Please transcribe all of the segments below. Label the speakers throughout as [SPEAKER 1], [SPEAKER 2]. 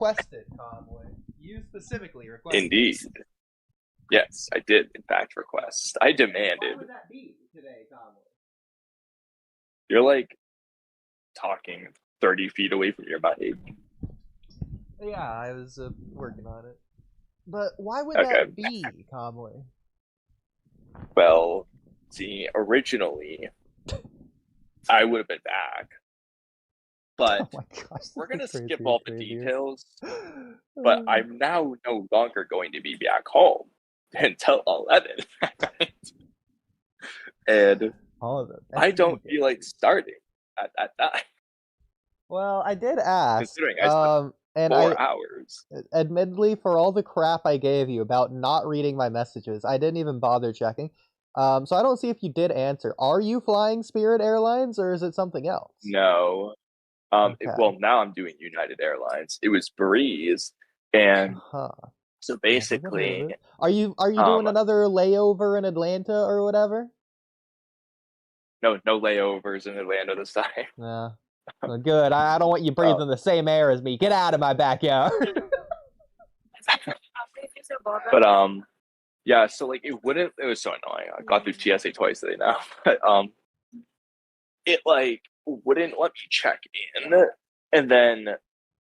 [SPEAKER 1] requested, Kamui. You specifically requested.
[SPEAKER 2] Indeed. Yes, I did, in fact, request. I
[SPEAKER 1] What
[SPEAKER 2] demanded.
[SPEAKER 1] would that be today, Kamui?
[SPEAKER 2] You're like talking 30 feet away from your mic.
[SPEAKER 1] Yeah, I was working on it. But why would
[SPEAKER 2] Okay.
[SPEAKER 1] that be, Kamui?
[SPEAKER 2] Well, see, originally, I would have been back. But
[SPEAKER 1] Oh my gosh,
[SPEAKER 2] we're going to
[SPEAKER 1] this is
[SPEAKER 2] skip
[SPEAKER 1] crazier
[SPEAKER 2] all
[SPEAKER 1] and
[SPEAKER 2] the
[SPEAKER 1] crazier.
[SPEAKER 2] details. But I'm now no longer going to be back home until 11. And
[SPEAKER 1] all of them.
[SPEAKER 2] I don't feel like starting at that time,
[SPEAKER 1] Well, I did ask.
[SPEAKER 2] considering I spent
[SPEAKER 1] And
[SPEAKER 2] 4 hours.
[SPEAKER 1] admittedly, for all the crap I gave you about not reading my messages, I didn't even bother checking. So I don't see if you did answer. Are you flying Spirit Airlines or is it something else?
[SPEAKER 2] No.
[SPEAKER 1] Okay.
[SPEAKER 2] Well, now I'm doing United Airlines. It was Breeze, and so basically,
[SPEAKER 1] are you doing another layover in Atlanta or whatever?
[SPEAKER 2] no layovers in Atlanta this time.
[SPEAKER 1] Yeah. Well, good. I don't want you breathing the same air as me. Get out of my backyard.
[SPEAKER 2] But yeah. So like, it wouldn't. It was so annoying. I got through TSA twice today now, but it like wouldn't let me check in, and then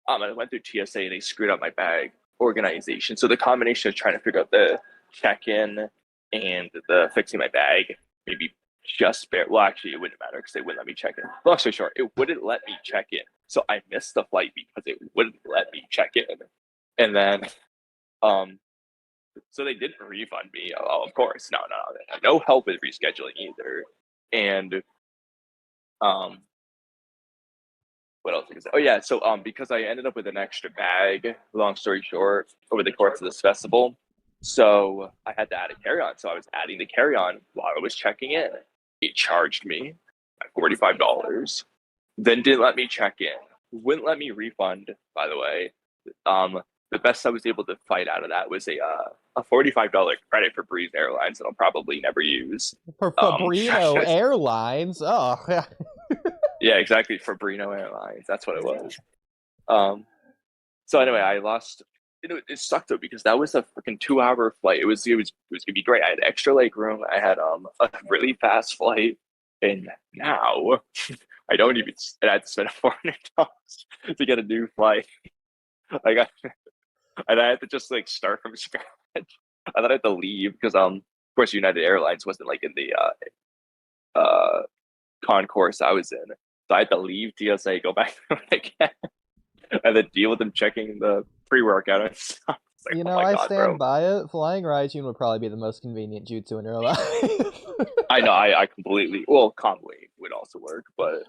[SPEAKER 2] I went through TSA and they screwed up my bag organization. So the combination of trying to figure out the check-in and the fixing my bag, maybe just bare. Well, actually, it wouldn't matter because they wouldn't let me check in. Long story short, it wouldn't let me check in. So I missed the flight because it wouldn't let me check in. And then, so they didn't refund me. Oh, of course, no help with rescheduling either. And what else is that? Oh yeah, so because I ended up with an extra bag, long story short, over the course of this festival, so I had to add a carry-on. So I was adding the carry-on while I was checking in. It charged me $45. Then didn't let me check in. Wouldn't let me refund, by the way. The best I was able to fight out of that was a $45 credit for Breeze Airlines that I'll probably never use.
[SPEAKER 1] For Boruto Airlines? Oh, yeah.
[SPEAKER 2] Yeah, exactly. For Boruto Airlines. That's what it was. So anyway, I lost. It sucked though because that was a freaking 2-hour flight. It was gonna be great. I had extra leg room. I had a really fast flight, and now I don't even. And I had to spend $400 to get a new flight. I got, and I had to just like start from scratch. And then I had to leave because of course United Airlines wasn't like in the concourse I was in. So I had to leave TSA, go back again, and then deal with them checking the pre-workout and stuff. Like,
[SPEAKER 1] you know, I stand by it. Flying Raijun would probably be the most convenient jutsu in your life.
[SPEAKER 2] I know, I completely. Well, Kamui would also work, but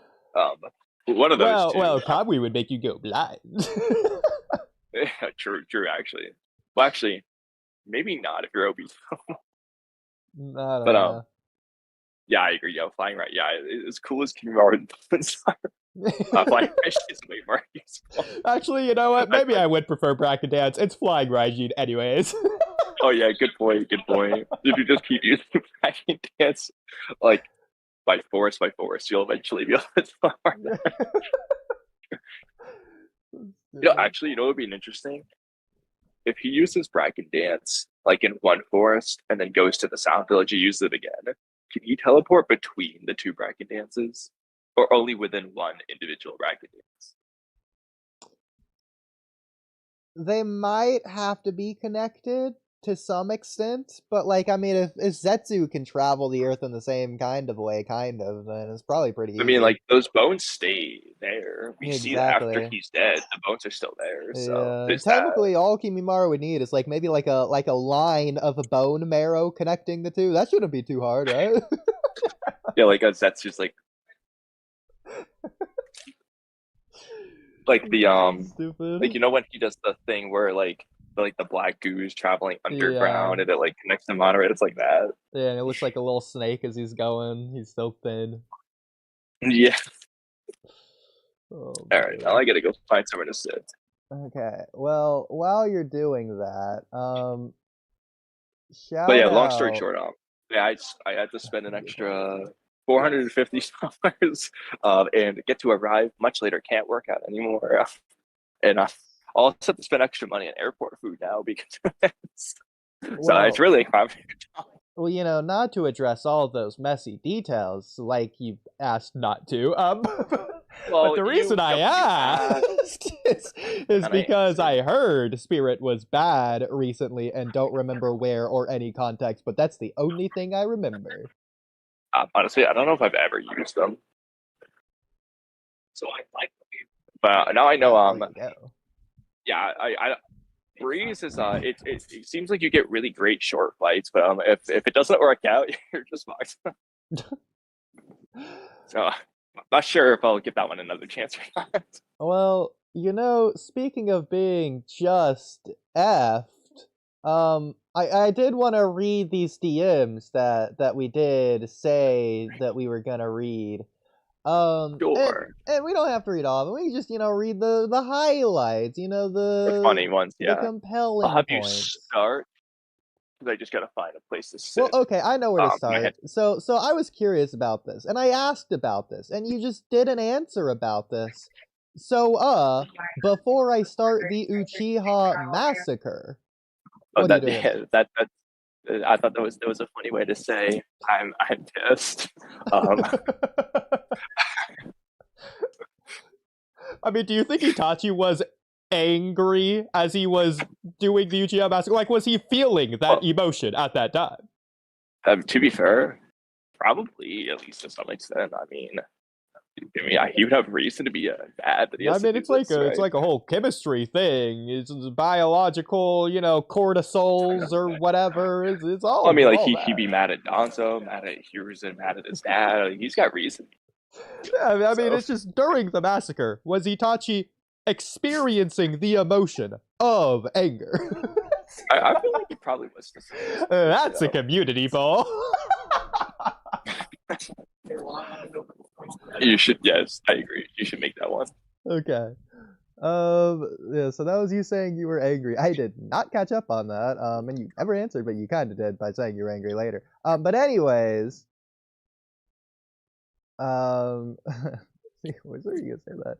[SPEAKER 2] one of those two.
[SPEAKER 1] Well, Kamui would make you go blind.
[SPEAKER 2] Yeah, true, actually. Well, actually, maybe not if you're obese.
[SPEAKER 1] I don't know.
[SPEAKER 2] Yeah, I agree. Yeah, flying right. Yeah, as cool as Kimura flying is way more useful.
[SPEAKER 1] Actually, you know what? Maybe I would prefer bracket dance. It's flying Raijin anyways.
[SPEAKER 2] Oh yeah, good point. If you just keep using bracket dance, like by force, you'll eventually be able to fly. Actually, you know what would be interesting? If he uses bracket dance like in one forest and then goes to the sound village and uses it again, can he teleport between the two bracket dances? Or only within one individual bracket dance?
[SPEAKER 1] They might have to be connected to some extent, but like, I mean, if Zetsu can travel the earth in the same kind of way, then it's probably pretty easy.
[SPEAKER 2] I mean, like, those bones stay there. We see that after he's dead, the bones are still there. So
[SPEAKER 1] technically, all Kimimaro would need is like maybe like a line of a bone marrow connecting the two. That shouldn't be too hard, right?
[SPEAKER 2] Yeah, like Zetsu's like the
[SPEAKER 1] stupid.
[SPEAKER 2] like, you know when he does the thing where like the black goo is traveling underground and it like connects the monorail, it's like that.
[SPEAKER 1] Yeah, and it looks like a little snake as he's going. He's so thin.
[SPEAKER 2] Yeah. All right, now I gotta go find somewhere to sit.
[SPEAKER 1] Okay, well, while you're doing that,
[SPEAKER 2] but yeah, long story short, I had to spend an extra $450 and get to arrive much later. Can't work out anymore, and I'll also have to spend extra money on airport food now because so
[SPEAKER 1] Well,
[SPEAKER 2] it's really a crime.
[SPEAKER 1] well, you know, not to address all those messy details like you asked not to, but
[SPEAKER 2] Well,
[SPEAKER 1] the
[SPEAKER 2] you
[SPEAKER 1] reason I asked is
[SPEAKER 2] And I
[SPEAKER 1] because I
[SPEAKER 2] answered.
[SPEAKER 1] heard Spirit was bad recently and don't remember where or any context, but that's the only thing I remember.
[SPEAKER 2] Honestly, I don't know if I've ever used them. So I like them. But now I know.
[SPEAKER 1] There you go.
[SPEAKER 2] Yeah, I Breeze is it seems like you get really great short fights, but if it doesn't work out, you're just fucked. So I'm not sure if I'll give that one another chance or not.
[SPEAKER 1] Well, you know, speaking of being just effed, I did want to read these DMs that we did say that we were gonna read.
[SPEAKER 2] Sure.
[SPEAKER 1] And we don't have to read all of them. We can just, you know, read the highlights, you know,
[SPEAKER 2] The funny ones,
[SPEAKER 1] the
[SPEAKER 2] yeah. I'll
[SPEAKER 1] compelling
[SPEAKER 2] have you
[SPEAKER 1] points.
[SPEAKER 2] start because I just gotta find a place to sit.
[SPEAKER 1] Well, okay, I know where to
[SPEAKER 2] My
[SPEAKER 1] start.
[SPEAKER 2] head.
[SPEAKER 1] So I was curious about this, and I asked about this, and you just didn't answer about this. So, before I start the Uchiha massacre,
[SPEAKER 2] Oh,
[SPEAKER 1] what are you doing?
[SPEAKER 2] yeah, that I thought that was a funny way to say I'm pissed.
[SPEAKER 1] I mean, do you think Itachi was angry as he was doing the Uchiha massacre? Like, was he feeling that emotion at that time?
[SPEAKER 2] To be fair, probably at least to some extent. I mean, he would have reason to be bad that he has
[SPEAKER 1] I mean,
[SPEAKER 2] to
[SPEAKER 1] it's
[SPEAKER 2] do
[SPEAKER 1] like
[SPEAKER 2] this,
[SPEAKER 1] a
[SPEAKER 2] right?
[SPEAKER 1] it's like a whole chemistry thing. It's biological, you know, cortisols or whatever. It's all.
[SPEAKER 2] I mean, like
[SPEAKER 1] all
[SPEAKER 2] he'd be mad at Danzo, mad at Hiruzen, mad at his dad. Like, he's got reason.
[SPEAKER 1] Yeah, I mean, it's just during the massacre was Itachi experiencing the emotion of anger.
[SPEAKER 2] I feel like he probably was.
[SPEAKER 1] That's a community ball.
[SPEAKER 2] You should. Yes, I agree. You should make that one.
[SPEAKER 1] Okay. Yeah, so that was you saying you were angry. I did not catch up on that. And you never answered, but you kind of did by saying you were angry later. But anyways, where are you gonna say that?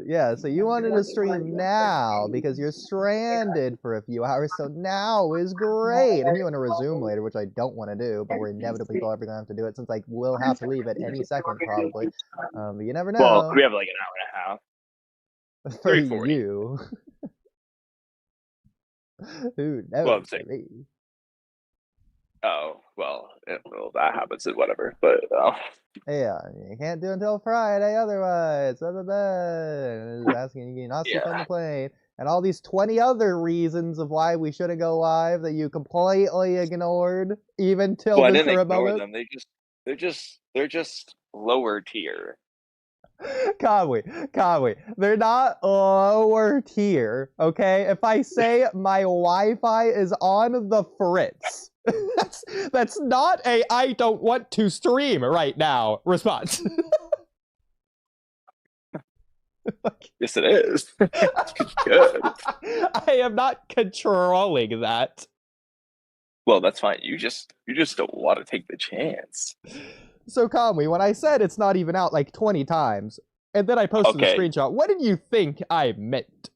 [SPEAKER 1] Yeah, so you wanted to stream now because you're stranded for a few hours, so now is great. And you want to resume later, which I don't want to do, but we're inevitably probably gonna have to do it since I will have to leave at any second probably. But you never know.
[SPEAKER 2] Well, we have like an hour and a half.
[SPEAKER 1] For
[SPEAKER 2] 3:40.
[SPEAKER 1] you. Who knows?
[SPEAKER 2] Well, I'm saying. Oh, well, that happens and whatever. But
[SPEAKER 1] yeah, you can't do until Friday otherwise. Blah, blah, blah. Just asking you not sleep on the plane. And all these 20 other reasons of why we shouldn't go live that you completely ignored, even till
[SPEAKER 2] I
[SPEAKER 1] this
[SPEAKER 2] didn't ignore
[SPEAKER 1] moment.
[SPEAKER 2] them. They're just lower tier.
[SPEAKER 1] Kamui, they're not lower tier, okay? If I say my Wi-Fi is on the fritz, that's not a I don't want to stream right now response.
[SPEAKER 2] Yes, it is. Good.
[SPEAKER 1] I am not controlling that.
[SPEAKER 2] Well, that's fine. You just don't want to take the chance.
[SPEAKER 1] So Kamui, when I said it's not even out like 20 times, and then I posted a screenshot, what did you think I meant?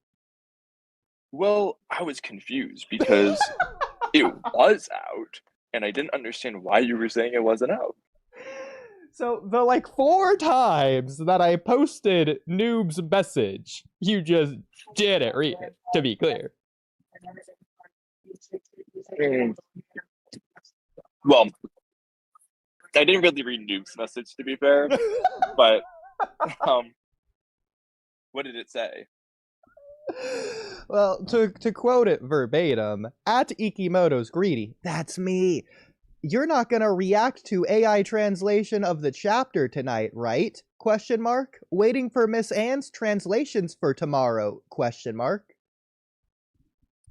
[SPEAKER 2] Well, I was confused because it was out, and I didn't understand why you were saying it wasn't out.
[SPEAKER 1] So the like 4 times that I posted Noob's message, you just didn't read it, to be clear.
[SPEAKER 2] Well, I didn't really read Noob's message, to be fair, but what did it say?
[SPEAKER 1] Well, to quote it verbatim, at Ikimoto's greedy, that's me. You're not gonna react to AI translation of the chapter tonight, right? Question mark. Waiting for Miss Anne's translations for tomorrow? Question mark.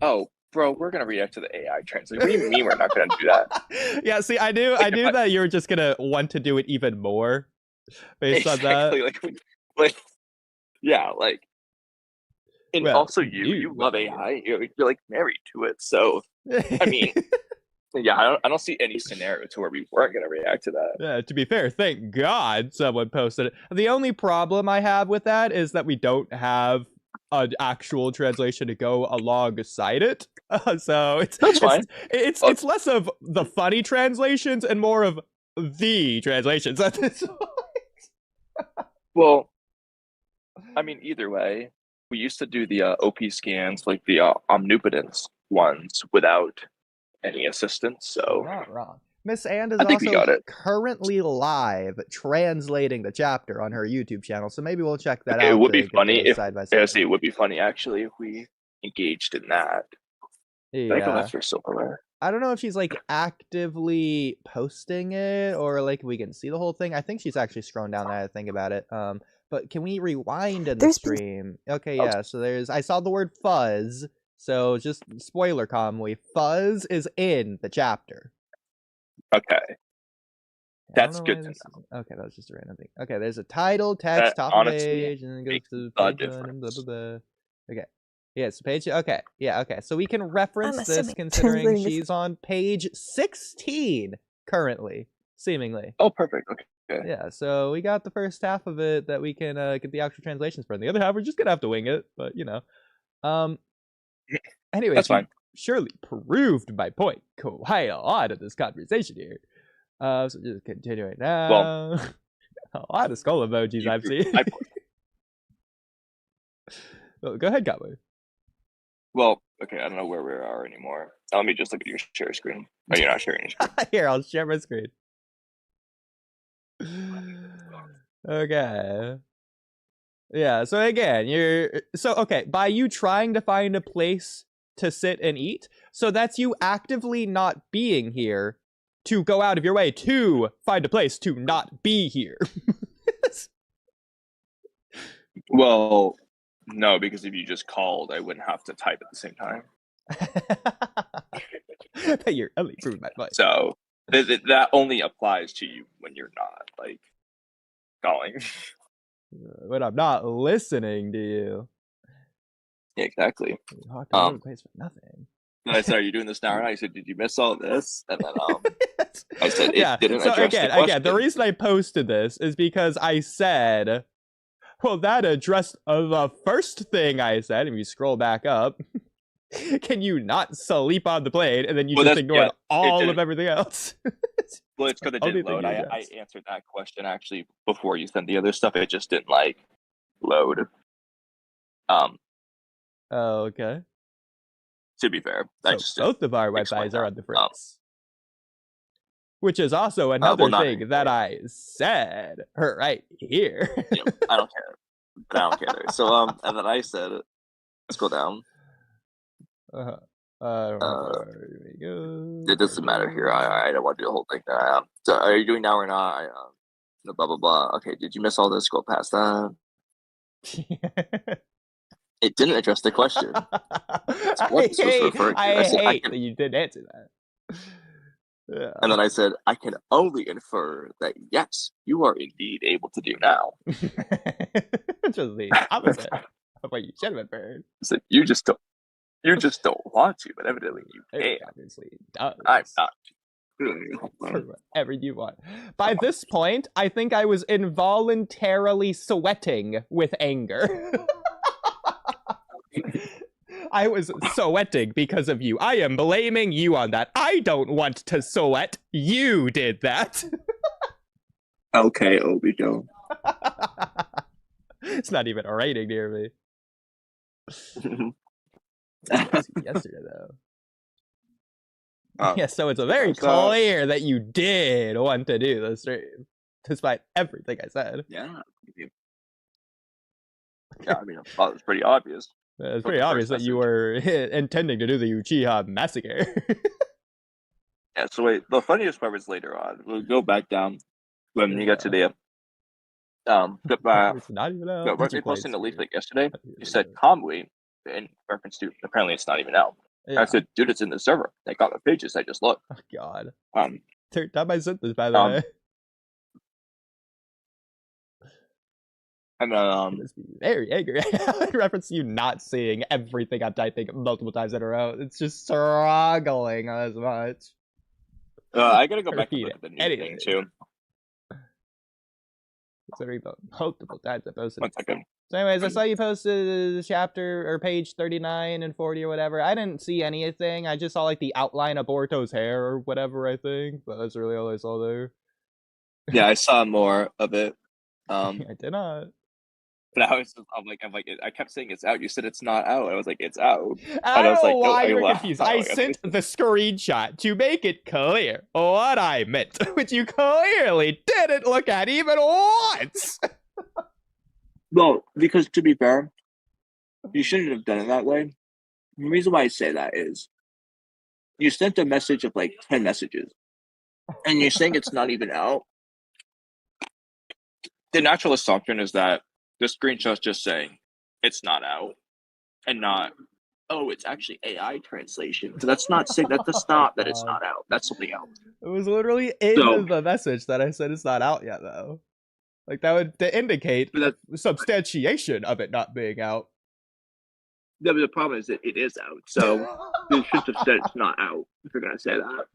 [SPEAKER 2] Oh, bro, we're gonna react to the AI translation. What do you mean we're not gonna do that?
[SPEAKER 1] Yeah, see, I knew that you were just gonna want to do it even more based on that.
[SPEAKER 2] Like, yeah, like. And well, also, you love AI. You're like married to it, so I mean, yeah, I don't see any scenario to where we weren't gonna react to that.
[SPEAKER 1] Yeah, to be fair, thank God someone posted it. The only problem I have with that is that we don't have
[SPEAKER 3] an actual translation to go alongside it. So
[SPEAKER 2] That's fine.
[SPEAKER 3] It's less of the funny translations and more of the translations at this point.
[SPEAKER 2] Well, I mean, either way, we used to do the OP scans, like the omnipotence ones, without any assistance. So
[SPEAKER 1] Not wrong. Miss And is
[SPEAKER 2] I think we got
[SPEAKER 1] also
[SPEAKER 2] it.
[SPEAKER 1] currently live translating the chapter on her YouTube channel, so maybe we'll check that out.
[SPEAKER 2] It would be
[SPEAKER 1] to get
[SPEAKER 2] funny
[SPEAKER 1] those
[SPEAKER 2] if
[SPEAKER 1] side by side.
[SPEAKER 2] it would be funny actually if we engaged in that. I go
[SPEAKER 1] Yeah.
[SPEAKER 2] after silverware.
[SPEAKER 1] I don't know if she's like actively posting it or like we can see the whole thing. I think she's actually scrolling down now to think about it. But can we rewind in the
[SPEAKER 4] There's-
[SPEAKER 1] stream? Okay, yeah. So I saw the word fuzz. So just spoiler, Kamui, fuzz is in the chapter.
[SPEAKER 2] Okay.
[SPEAKER 1] I don't
[SPEAKER 2] That's
[SPEAKER 1] know
[SPEAKER 2] good
[SPEAKER 1] why
[SPEAKER 2] to
[SPEAKER 1] this is- Okay, that was just a random thing. Okay, there's a title, text,
[SPEAKER 2] That
[SPEAKER 1] top of
[SPEAKER 2] honestly
[SPEAKER 1] page, and then it goes
[SPEAKER 2] makes
[SPEAKER 1] to
[SPEAKER 2] a
[SPEAKER 1] page 1 and blah,
[SPEAKER 2] difference.
[SPEAKER 1] blah, blah. Okay. Yes, page. Okay, yeah, okay. So we can reference this
[SPEAKER 4] assuming
[SPEAKER 1] considering
[SPEAKER 4] translating this-
[SPEAKER 1] she's on page 16 currently, seemingly.
[SPEAKER 2] Oh, perfect. Okay.
[SPEAKER 1] Yeah, so we got the first half of it that we can get the actual translations for, and the other half we're just gonna have to wing it. But you know, anyway,
[SPEAKER 2] That's fine.
[SPEAKER 1] Surely proved my point quite a lot of this conversation here. So just continuing now. A lot of skull emojis I've seen. Well, go ahead, Kamui.
[SPEAKER 2] Well, okay, I don't know where we are anymore. Let me just look at your share screen. Oh, you're not sharing your screen.
[SPEAKER 1] Here, I'll share my screen. Okay. Yeah, so again, okay, by you trying to find a place to sit and eat, so that's you actively not being here to go out of your way to find a place to not be here.
[SPEAKER 2] Well, no, because if you just called, I wouldn't have to type at the same time.
[SPEAKER 1] You're only proving my point.
[SPEAKER 2] So that only applies to you when you're not like calling.
[SPEAKER 1] When I'm not listening to you.
[SPEAKER 2] Yeah, exactly.
[SPEAKER 1] You walked all over the place for nothing.
[SPEAKER 2] And I said, "Are you doing this now?" And I said, "Did you miss all this?" And then I said, "It
[SPEAKER 1] Yeah.
[SPEAKER 2] didn't
[SPEAKER 1] So
[SPEAKER 2] address the question."
[SPEAKER 1] again, the reason I posted this is because I said, well, that addressed the first thing I said. If you scroll back up, can you not sleep on the plane? And then you
[SPEAKER 2] Well,
[SPEAKER 1] just
[SPEAKER 2] that's-
[SPEAKER 1] ignored
[SPEAKER 2] yeah,
[SPEAKER 1] all
[SPEAKER 2] it
[SPEAKER 1] of everything else.
[SPEAKER 2] Well, it's because it
[SPEAKER 1] Only
[SPEAKER 2] didn't
[SPEAKER 1] thing
[SPEAKER 2] load.
[SPEAKER 1] you
[SPEAKER 2] I
[SPEAKER 1] addressed.
[SPEAKER 2] answered that question actually before you sent the other stuff. It just didn't like load.
[SPEAKER 1] Oh, okay.
[SPEAKER 2] To be fair, I
[SPEAKER 1] So
[SPEAKER 2] just
[SPEAKER 1] both of our
[SPEAKER 2] explain
[SPEAKER 1] Wi-Fi's are
[SPEAKER 2] that.
[SPEAKER 1] on the fritz. Which is also another
[SPEAKER 2] well, not
[SPEAKER 1] thing that I said right here.
[SPEAKER 2] Yeah, I don't care. I don't care. So and then I said, let's go down.
[SPEAKER 1] There we go.
[SPEAKER 2] It doesn't matter here. I don't want to do the whole thing. So are you doing now or not? Blah blah blah. Okay, did you miss all this? Go past that. It didn't address the question. what this was referring to.
[SPEAKER 1] I
[SPEAKER 2] said,
[SPEAKER 1] hate that you didn't answer that. Yeah.
[SPEAKER 2] And then I said, I can only infer that yes, you are indeed able to do now.
[SPEAKER 1] Which was the opposite of what you should have inferred.
[SPEAKER 2] So you just don't want to, but evidently you can.
[SPEAKER 1] It obviously does.
[SPEAKER 2] I'm not.
[SPEAKER 1] For whatever you want. By this point, I think I was involuntarily sweating with anger. I was sweating because of you. I am blaming you on that. I don't want to sweat. You did that.
[SPEAKER 2] Okay, Obito.
[SPEAKER 1] It's not even a rating near me. Yesterday, though. Yeah, so it's very clear that you did want to do the stream, despite everything I said.
[SPEAKER 2] Yeah. Yeah, I mean, I thought it was pretty obvious.
[SPEAKER 1] It's pretty obvious that you were intending to do the Uchiha massacre.
[SPEAKER 2] Yeah, so wait, the funniest part was later on. We'll go back down when you get to the
[SPEAKER 1] It's not even out.
[SPEAKER 2] birthday posting the leaf like yesterday. You said Kamui in reference to apparently it's not even out.
[SPEAKER 1] Yeah.
[SPEAKER 2] I said, dude, it's in the server. They got the pages. I just looked.
[SPEAKER 1] Oh, God.
[SPEAKER 2] Um,
[SPEAKER 1] Third time I said this, by the way.
[SPEAKER 2] and
[SPEAKER 1] I must be very angry in reference to you not seeing everything I'm typing multiple times in a row. It's just struggling as much.
[SPEAKER 2] I gotta go back and
[SPEAKER 1] Repeat
[SPEAKER 2] look at the new
[SPEAKER 1] anything.
[SPEAKER 2] thing too.
[SPEAKER 1] Considering the multiple times I posted.
[SPEAKER 2] 1 second.
[SPEAKER 3] So anyways, I saw you posted chapter or page 39 and 40 or whatever. I didn't see anything. I just saw like the outline of Boruto's hair or whatever, I think. But that's really all I saw there.
[SPEAKER 2] Yeah, I saw more of it.
[SPEAKER 3] I did not.
[SPEAKER 2] But I'm like, I kept saying it's out. You said it's not out. I was like, it's out.
[SPEAKER 3] I
[SPEAKER 2] And I was
[SPEAKER 3] don't know
[SPEAKER 2] like,
[SPEAKER 3] why
[SPEAKER 2] no,
[SPEAKER 3] you were
[SPEAKER 2] lied.
[SPEAKER 3] confused. I sent the screenshot to make it clear what I meant, which you clearly didn't look at even once.
[SPEAKER 2] Well, because to be fair, you shouldn't have done it that way. The reason why I say that is you sent a message of like 10 messages, and you're saying it's not even out. The natural assumption is that the screenshot's just saying it's not out, and not, oh, it's actually AI translation. So that's not saying that it's not out. That's something else.
[SPEAKER 3] It was literally in the message that I said it's not out yet, though. Like that would indicate substantiation of it not being out.
[SPEAKER 2] Yeah, but the problem is that it is out. So you should have said it's not out if you're gonna say that.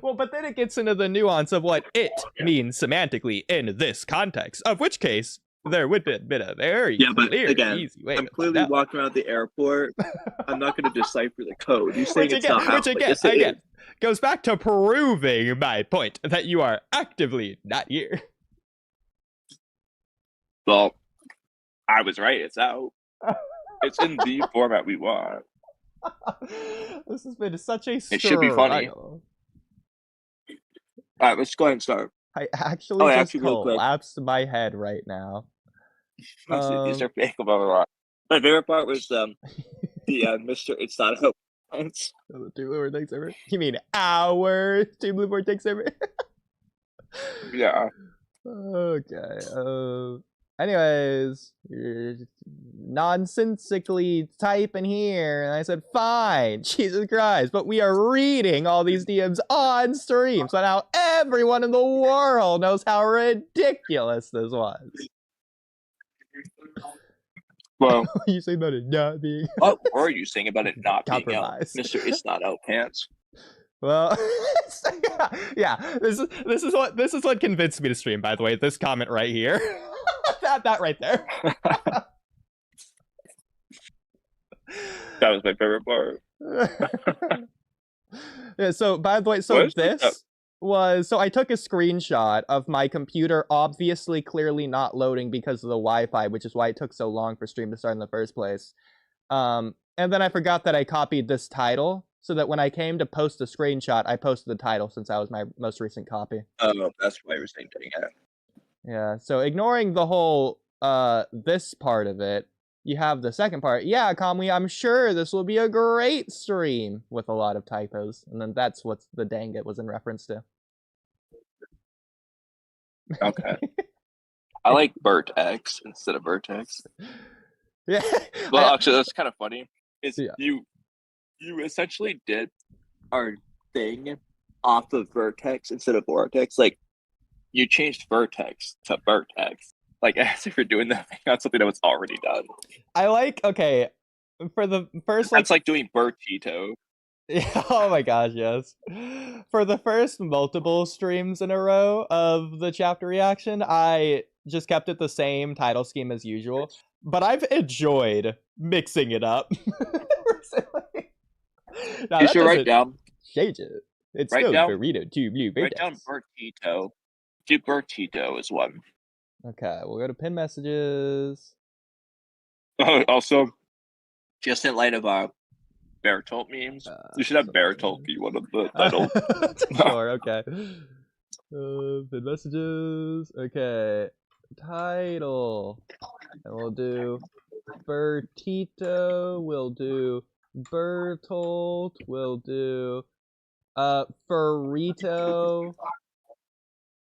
[SPEAKER 3] Well, but then it gets into the nuance of what it means semantically in this context. Of which case, there would have been a very clear, easy way.
[SPEAKER 2] I'm clearly walking around the airport. I'm not going to decipher the code. You saying it's not out.
[SPEAKER 3] Which again goes back to proving my point that you are actively not here.
[SPEAKER 2] Well, I was right. It's out. It's in the format we want.
[SPEAKER 3] This has been such a
[SPEAKER 2] It should be funny. All right, let's go ahead and start.
[SPEAKER 3] I actually collapsed my head right now.
[SPEAKER 2] These are fake. Blah, blah, blah. My favorite part was the Mr. It's not out.
[SPEAKER 3] The Two Blue Vortex server? You mean our Two Blue Vortex server?
[SPEAKER 2] Yeah.
[SPEAKER 3] Okay. Anyways, you're nonsensically typing here, and I said, fine, Jesus Christ, but we are reading all these DMs on stream, so now everyone in the world knows how ridiculous this was.
[SPEAKER 2] Well,
[SPEAKER 3] what are you saying about it not being
[SPEAKER 2] what were you saying about it not being out?
[SPEAKER 3] Compromise.
[SPEAKER 2] Mr. It's not out pants.
[SPEAKER 3] Well, yeah, this is what convinced me to stream, by the way, this comment right here. that right there.
[SPEAKER 2] That was my favorite part.
[SPEAKER 3] Yeah, so by the way, so I took a screenshot of my computer obviously clearly not loading because of the Wi-Fi, which is why it took so long for stream to start in the first place. And then I forgot that I copied this title, so that when I came to post the screenshot, I posted the title since that was my most recent copy.
[SPEAKER 2] Oh, that's why you were saying it.
[SPEAKER 3] Yeah, so ignoring the whole this part of it, you have the second part. Yeah, Kamui, I'm sure this will be a great stream with a lot of typos. And then that's what the dang it was in reference to.
[SPEAKER 2] Okay. I like bert-X instead of vertex.
[SPEAKER 3] Yeah.
[SPEAKER 2] Well, actually, that's kind of funny. You essentially did our thing off of vertex instead of vortex. Like, you changed vertex to bert-X. Like, as if you're doing that thing on something that was already done.
[SPEAKER 3] I like, okay, for the first,
[SPEAKER 2] That's like doing burrito.
[SPEAKER 3] Yeah, oh my gosh, yes. For the first multiple streams in a row of the chapter reaction, I just kept it the same title scheme as usual. But I've enjoyed mixing it up.
[SPEAKER 2] You should write down.
[SPEAKER 3] Change it. It's still burrito, two blue.
[SPEAKER 2] Write down burrito. Do burrito as one.
[SPEAKER 3] Okay, we'll go to pin messages.
[SPEAKER 2] Also, just in light of Bertolt memes, you should have Bertolt be one of the titles.
[SPEAKER 3] Sure, okay. Pin messages. Okay. Title. And we'll do Bertito. We'll do Bertolt. We'll do Burrito.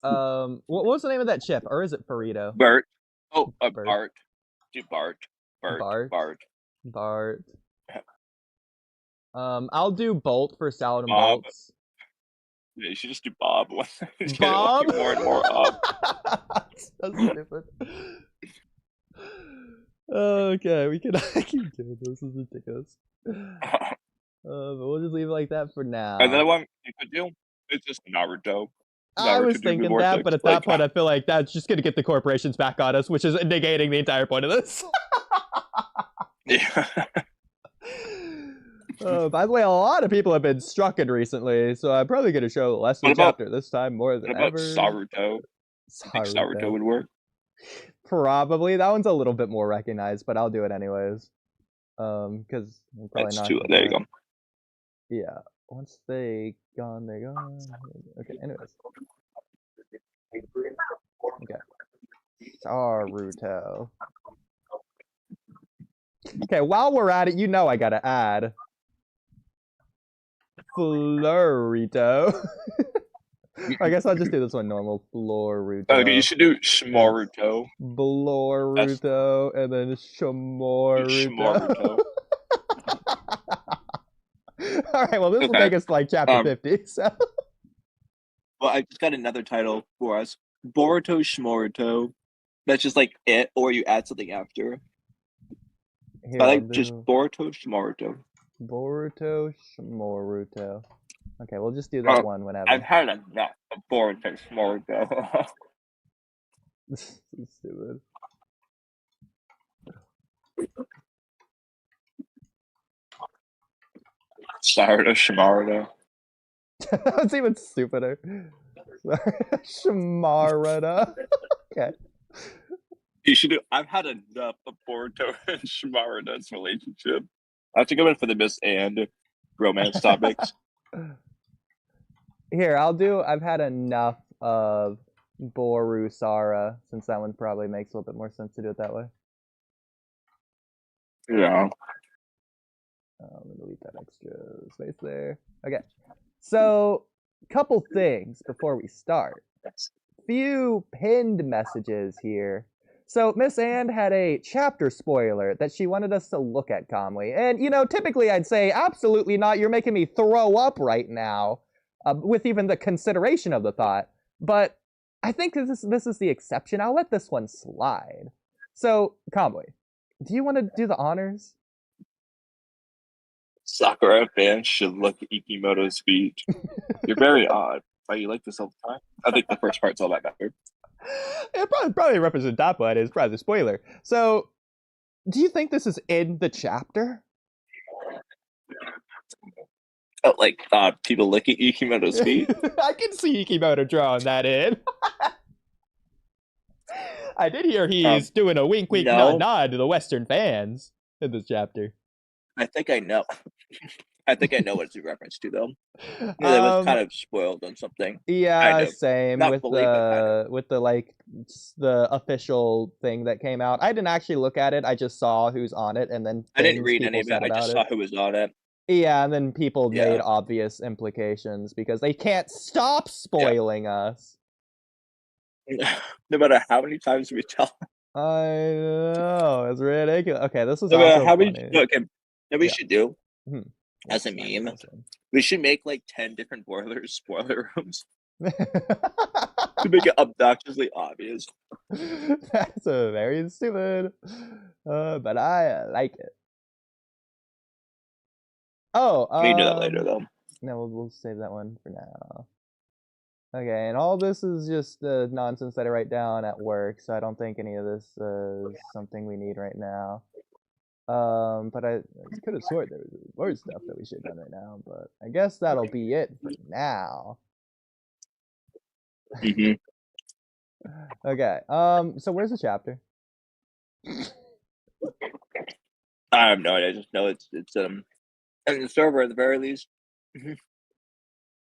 [SPEAKER 3] What was the name of that chip? Or is it burrito?
[SPEAKER 2] Bert. Oh, Bart. Do Bart.
[SPEAKER 3] Bart. I'll do Bolt for salad and
[SPEAKER 2] Bob.
[SPEAKER 3] bolts.
[SPEAKER 2] Yeah, you should just do Bob.
[SPEAKER 3] Bob?
[SPEAKER 2] More and more up.
[SPEAKER 3] That's stupid. Okay, I can do this. This is ridiculous. But we'll just leave it like that for now.
[SPEAKER 2] Another one you could do is just Naruto.
[SPEAKER 3] I was thinking that, but at that point, I feel like that's just going to get the corporations back on us, which is negating the entire point of this.
[SPEAKER 2] Yeah.
[SPEAKER 3] By the way, a lot of people have been strucken recently, so I'm probably going to show less of the chapter this time more than ever.
[SPEAKER 2] Saruto? I think Saruto would work.
[SPEAKER 3] Probably. That one's a little bit more recognized, but I'll do it anyways. Because I'm probably not.
[SPEAKER 2] There you go.
[SPEAKER 3] Yeah. Once they gone, they're gone. Okay, anyways. Okay. Saruto. Okay, while we're at it, you know I gotta add Florito. I guess I'll just do this one normal. Floruto.
[SPEAKER 2] Okay, you should do Shmoruto.
[SPEAKER 3] Bloruto, and then Shmoruto. Alright, well, this will take us to like chapter 50, so.
[SPEAKER 2] Well, I just got another title for us. Boruto Shmoruto. That's just like it, or you add something after.
[SPEAKER 3] Here,
[SPEAKER 2] I like just Boruto Shmoruto.
[SPEAKER 3] Boruto Shmoruto. Okay, we'll just do that one whenever.
[SPEAKER 2] I've had enough of Boruto Shmoruto.
[SPEAKER 3] This is stupid.
[SPEAKER 2] Saruto Shmaruto.
[SPEAKER 3] That's even stupider. Shmaruto. Okay.
[SPEAKER 2] You should do. I've had enough of Boruto and Shmaruto's relationship. I have to go in for the Miss and romance topics.
[SPEAKER 3] Here, I've had enough of Boru Sara, since that one probably makes a little bit more sense to do it that way.
[SPEAKER 2] Yeah.
[SPEAKER 3] I'm gonna delete that extra space there. Okay. So, couple things before we start. Few pinned messages here. So, Miss Anne had a chapter spoiler that she wanted us to look at, Kamui. And, you know, typically I'd say, absolutely not, you're making me throw up right now, with even the consideration of the thought. But I think this is the exception. I'll let this one slide. So, Kamui, do you want to do the honors?
[SPEAKER 2] Sakura fans should look at Ikimoto's speech. You're very odd. Why you like this all the time? I think the first part's all that matters.
[SPEAKER 3] It probably represents that part. It's probably the spoiler. So, do you think this is in the chapter?
[SPEAKER 2] Oh, like people licking Ikimoto's feet?
[SPEAKER 3] I can see Ikimoto drawing that in. I did hear he's doing a wink, wink, nod, nod to the Western fans in this chapter.
[SPEAKER 2] I think I know. I think I know what it's a reference to, though. Yeah, it was kind of spoiled on something.
[SPEAKER 3] Yeah, same. Not with the like the official thing that came out. I didn't actually look at it. I just saw who's on it, and then
[SPEAKER 2] I didn't read any of it. I just saw who was on it.
[SPEAKER 3] Yeah, and then people made obvious implications because they can't stop spoiling us.
[SPEAKER 2] No matter how many times we tell.
[SPEAKER 3] I know, it's ridiculous. Okay, this was
[SPEAKER 2] no
[SPEAKER 3] also
[SPEAKER 2] how
[SPEAKER 3] funny.
[SPEAKER 2] Many, okay, what we should do as a meme, we should make like 10 different spoiler rooms. To make it obnoxiously obvious.
[SPEAKER 3] That's a very stupid, but I like it. Oh,
[SPEAKER 2] we can do that later though.
[SPEAKER 3] No, we'll save that one for now. Okay, and all this is just nonsense that I write down at work, so I don't think any of this is something we need right now. But I could have sworn there was more stuff that we should have done right now, but I guess that'll be it for now. Okay, so where's the chapter?
[SPEAKER 2] I have no idea. I just know it's in the server at the very least.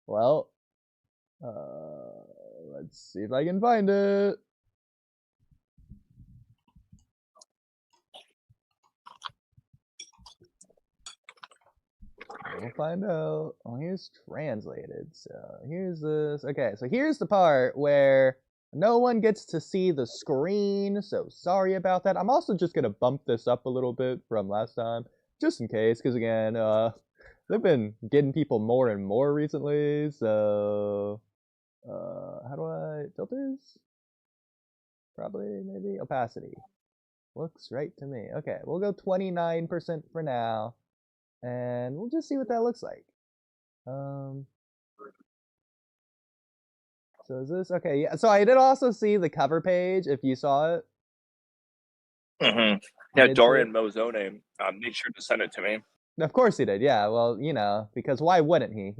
[SPEAKER 3] Well, let's see if I can find it. We'll find out. Oh, here's translated. So here's this. Okay, so here's the part where no one gets to see the screen, so sorry about that. I'm also just going to bump this up a little bit from last time, just in case, because again, they've been getting people more and more recently, so how do I filters? Probably, maybe opacity. Looks right to me. Okay, we'll go 29% for now, and we'll just see what that looks like. So is this okay? Yeah. So I did also see the cover page. If you saw it.
[SPEAKER 2] Mm-hmm. Yeah, Dorian Mozone made sure to send it to me.
[SPEAKER 3] Of course he did. Yeah. Well, because why wouldn't he?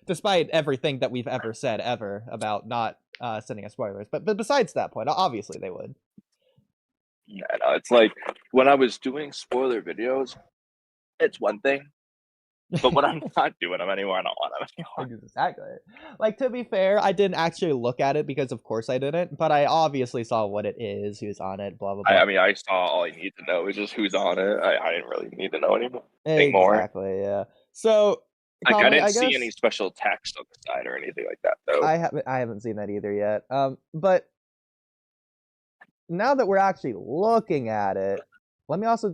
[SPEAKER 3] Despite everything that we've ever said ever about not sending us spoilers, but besides that point, obviously they would.
[SPEAKER 2] Yeah, no, it's like when I was doing spoiler videos, it's one thing. But when I'm not doing them anymore, I don't want them anymore.
[SPEAKER 3] Exactly. Like, to be fair, I didn't actually look at it because, of course, I didn't. But I obviously saw what it is, who's on it, blah, blah, blah.
[SPEAKER 2] I mean, I saw all I need to know, which is who's on it. I didn't really need to know anymore.
[SPEAKER 3] Exactly, yeah. So,
[SPEAKER 2] like, I didn't see any special text on the side or anything like that, though.
[SPEAKER 3] I haven't seen that either yet. But now that we're actually looking at it, let me also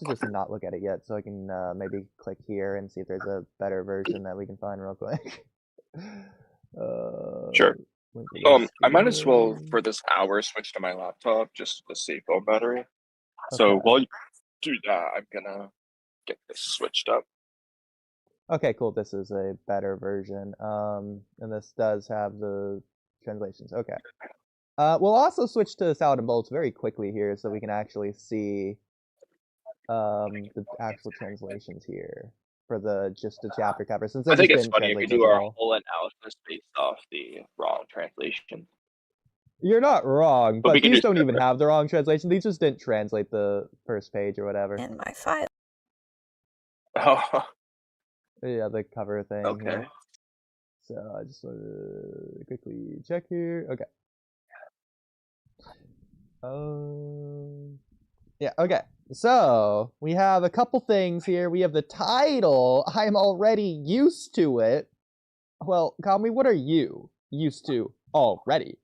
[SPEAKER 3] just not look at it yet, so I can maybe click here and see if there's a better version that we can find real quick.
[SPEAKER 2] Sure. I might as well for this hour switch to my laptop just to save phone battery. Okay. So while you do that, I'm gonna get this switched up.
[SPEAKER 3] Okay, cool. This is a better version. And this does have the translations. Okay. We'll also switch to Salad and Bolts very quickly here so we can actually see the actual translations here for the chapter cover. Since
[SPEAKER 2] I think it's funny if we do our whole analysis based off the wrong translation.
[SPEAKER 3] You're not wrong, but these don't even have the wrong translation. These just didn't translate the first page or whatever.
[SPEAKER 4] In my file.
[SPEAKER 2] Oh.
[SPEAKER 3] Yeah, the cover thing.
[SPEAKER 2] Okay.
[SPEAKER 3] Here. So I just want to quickly check here. Okay. Yeah, okay. So we have a couple things here. We have the title. I'm already used to it. Well, Kamui, what are you used to already?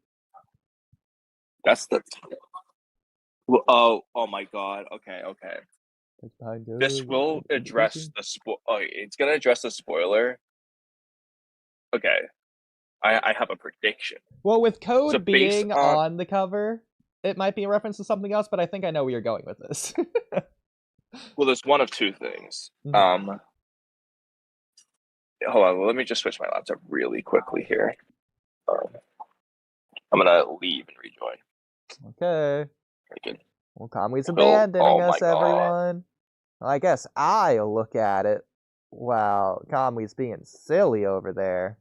[SPEAKER 2] That's the title. Oh my god. Okay. This will address the it's gonna address the spoiler. Okay. I have a prediction.
[SPEAKER 3] Well, with code being on the cover, it might be a reference to something else, but I think I know where you're going with this.
[SPEAKER 2] Well, there's one of two things. Hold on, let me just switch my laptop really quickly here. I'm gonna leave and rejoin.
[SPEAKER 3] Okay.
[SPEAKER 2] Very good.
[SPEAKER 3] Well, Kamui's abandoning us, everyone. Well, I guess I'll look at it while Kamui's being silly over there.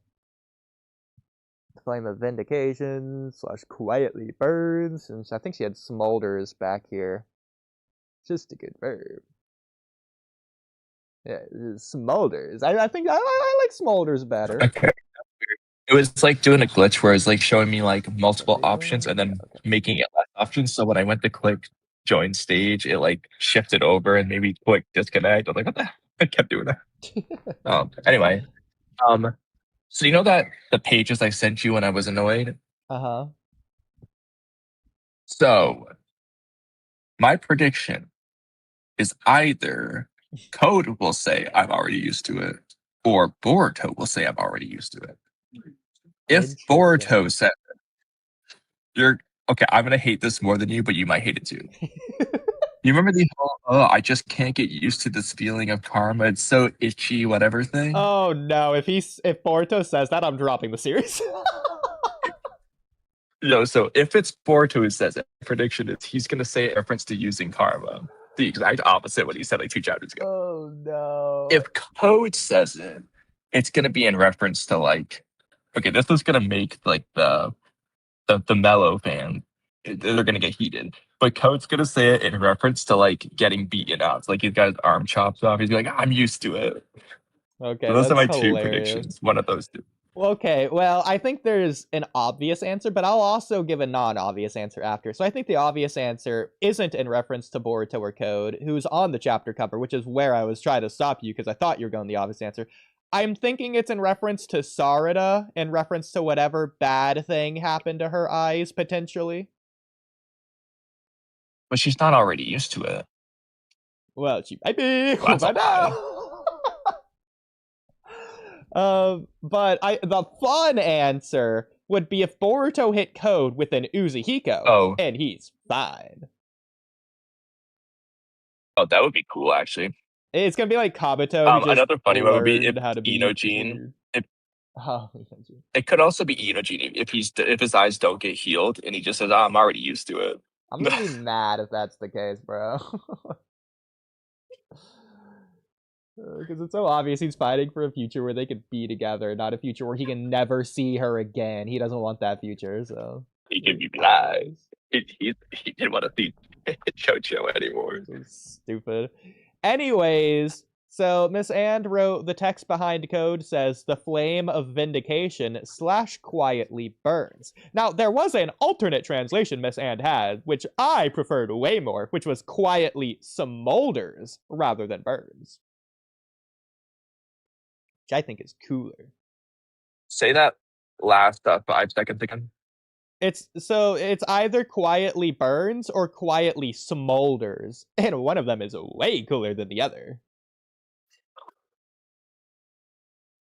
[SPEAKER 3] Flame of Vindication / quietly burns. And I think she had smolders back here. Just a good verb. Yeah, smolders. I think I like smolders better.
[SPEAKER 5] Okay. It was like doing a glitch where it's like showing me like multiple options and then making it less options. So when I went to click join stage, it like shifted over and maybe click disconnect. I was like, what the heck? I kept doing that. Anyway. So you know that the pages I sent you when I was annoyed?
[SPEAKER 3] Uh-huh.
[SPEAKER 5] So my prediction is either code will say I'm already used to it, or Boruto will say I'm already used to it. If Boruto said you're okay, I'm gonna hate this more than you, but you might hate it too. You remember the whole, I just can't get used to this feeling of karma. It's so itchy, whatever thing.
[SPEAKER 3] Oh no! If Boruto says that, I'm dropping the series.
[SPEAKER 5] No, so if it's Boruto who says it, prediction is he's gonna say a reference to using karma. The exact opposite what he said like 2 chapters ago.
[SPEAKER 3] Oh no!
[SPEAKER 5] If code says it, it's gonna be in reference to like, okay, this is gonna make like the mellow fan. They're gonna get heated. But Code's gonna say it in reference to like getting beaten up. Like he's got his arm chopped off. He's like, I'm used to it.
[SPEAKER 3] Okay,
[SPEAKER 5] so those are my
[SPEAKER 3] hilarious.
[SPEAKER 5] 2 predictions. One of those 2.
[SPEAKER 3] Okay, well, I think there's an obvious answer, but I'll also give a non-obvious answer after. So I think the obvious answer isn't in reference to Boruto or Code, who's on the chapter cover, which is where I was trying to stop you because I thought you were going the obvious answer. I'm thinking it's in reference to Sarada, in reference to whatever bad thing happened to her eyes, potentially.
[SPEAKER 5] But she's not already used to it.
[SPEAKER 3] Well, she might be.
[SPEAKER 5] Well,
[SPEAKER 3] But the fun answer would be if Boruto hit Code with an Uzuhiko, and he's fine.
[SPEAKER 5] Oh, that would be cool, actually.
[SPEAKER 3] It's gonna be like Kabuto.
[SPEAKER 5] Another funny one would be if Inojin.
[SPEAKER 3] Oh,
[SPEAKER 5] it could also be Inojin if his eyes don't get healed and he just says, I'm already used to it.
[SPEAKER 3] I'm gonna be mad if that's the case, bro. Because it's so obvious he's fighting for a future where they could be together, not a future where he can never see her again. He doesn't want that future, so...
[SPEAKER 5] He can be blind. He didn't want to see Chocho anymore.
[SPEAKER 3] So stupid. Anyways, so Miss And wrote, the text behind code says, the flame of vindication / quietly burns. Now, there was an alternate translation Miss And had, which I preferred way more, which was quietly smolders rather than burns. Which I think is cooler.
[SPEAKER 5] Say that last 5 seconds again.
[SPEAKER 3] It's either quietly burns or quietly smolders, and one of them is way cooler than the other.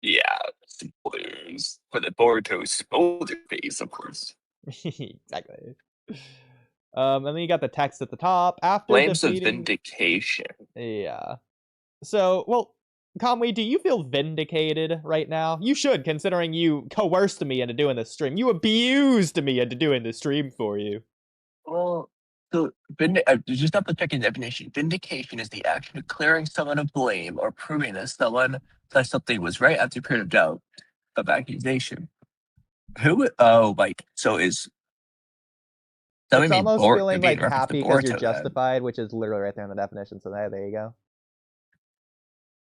[SPEAKER 5] Yeah, smolders for the Boruto smolder face, of course.
[SPEAKER 3] Exactly. And then you got the text at the top after
[SPEAKER 5] Flames
[SPEAKER 3] defeating...
[SPEAKER 5] of vindication.
[SPEAKER 3] Yeah. So, well, Kamui, do you feel vindicated right now? You should, considering you coerced me into doing this stream. You abused me into doing the stream for you.
[SPEAKER 5] Well, so just double checking the definition. Vindication is the action of clearing someone of blame or proving that someone thought something was right after a period of doubt of accusation. So is...
[SPEAKER 3] It's almost feeling like happy because you're justified, which is literally right there in the definition. So there you go.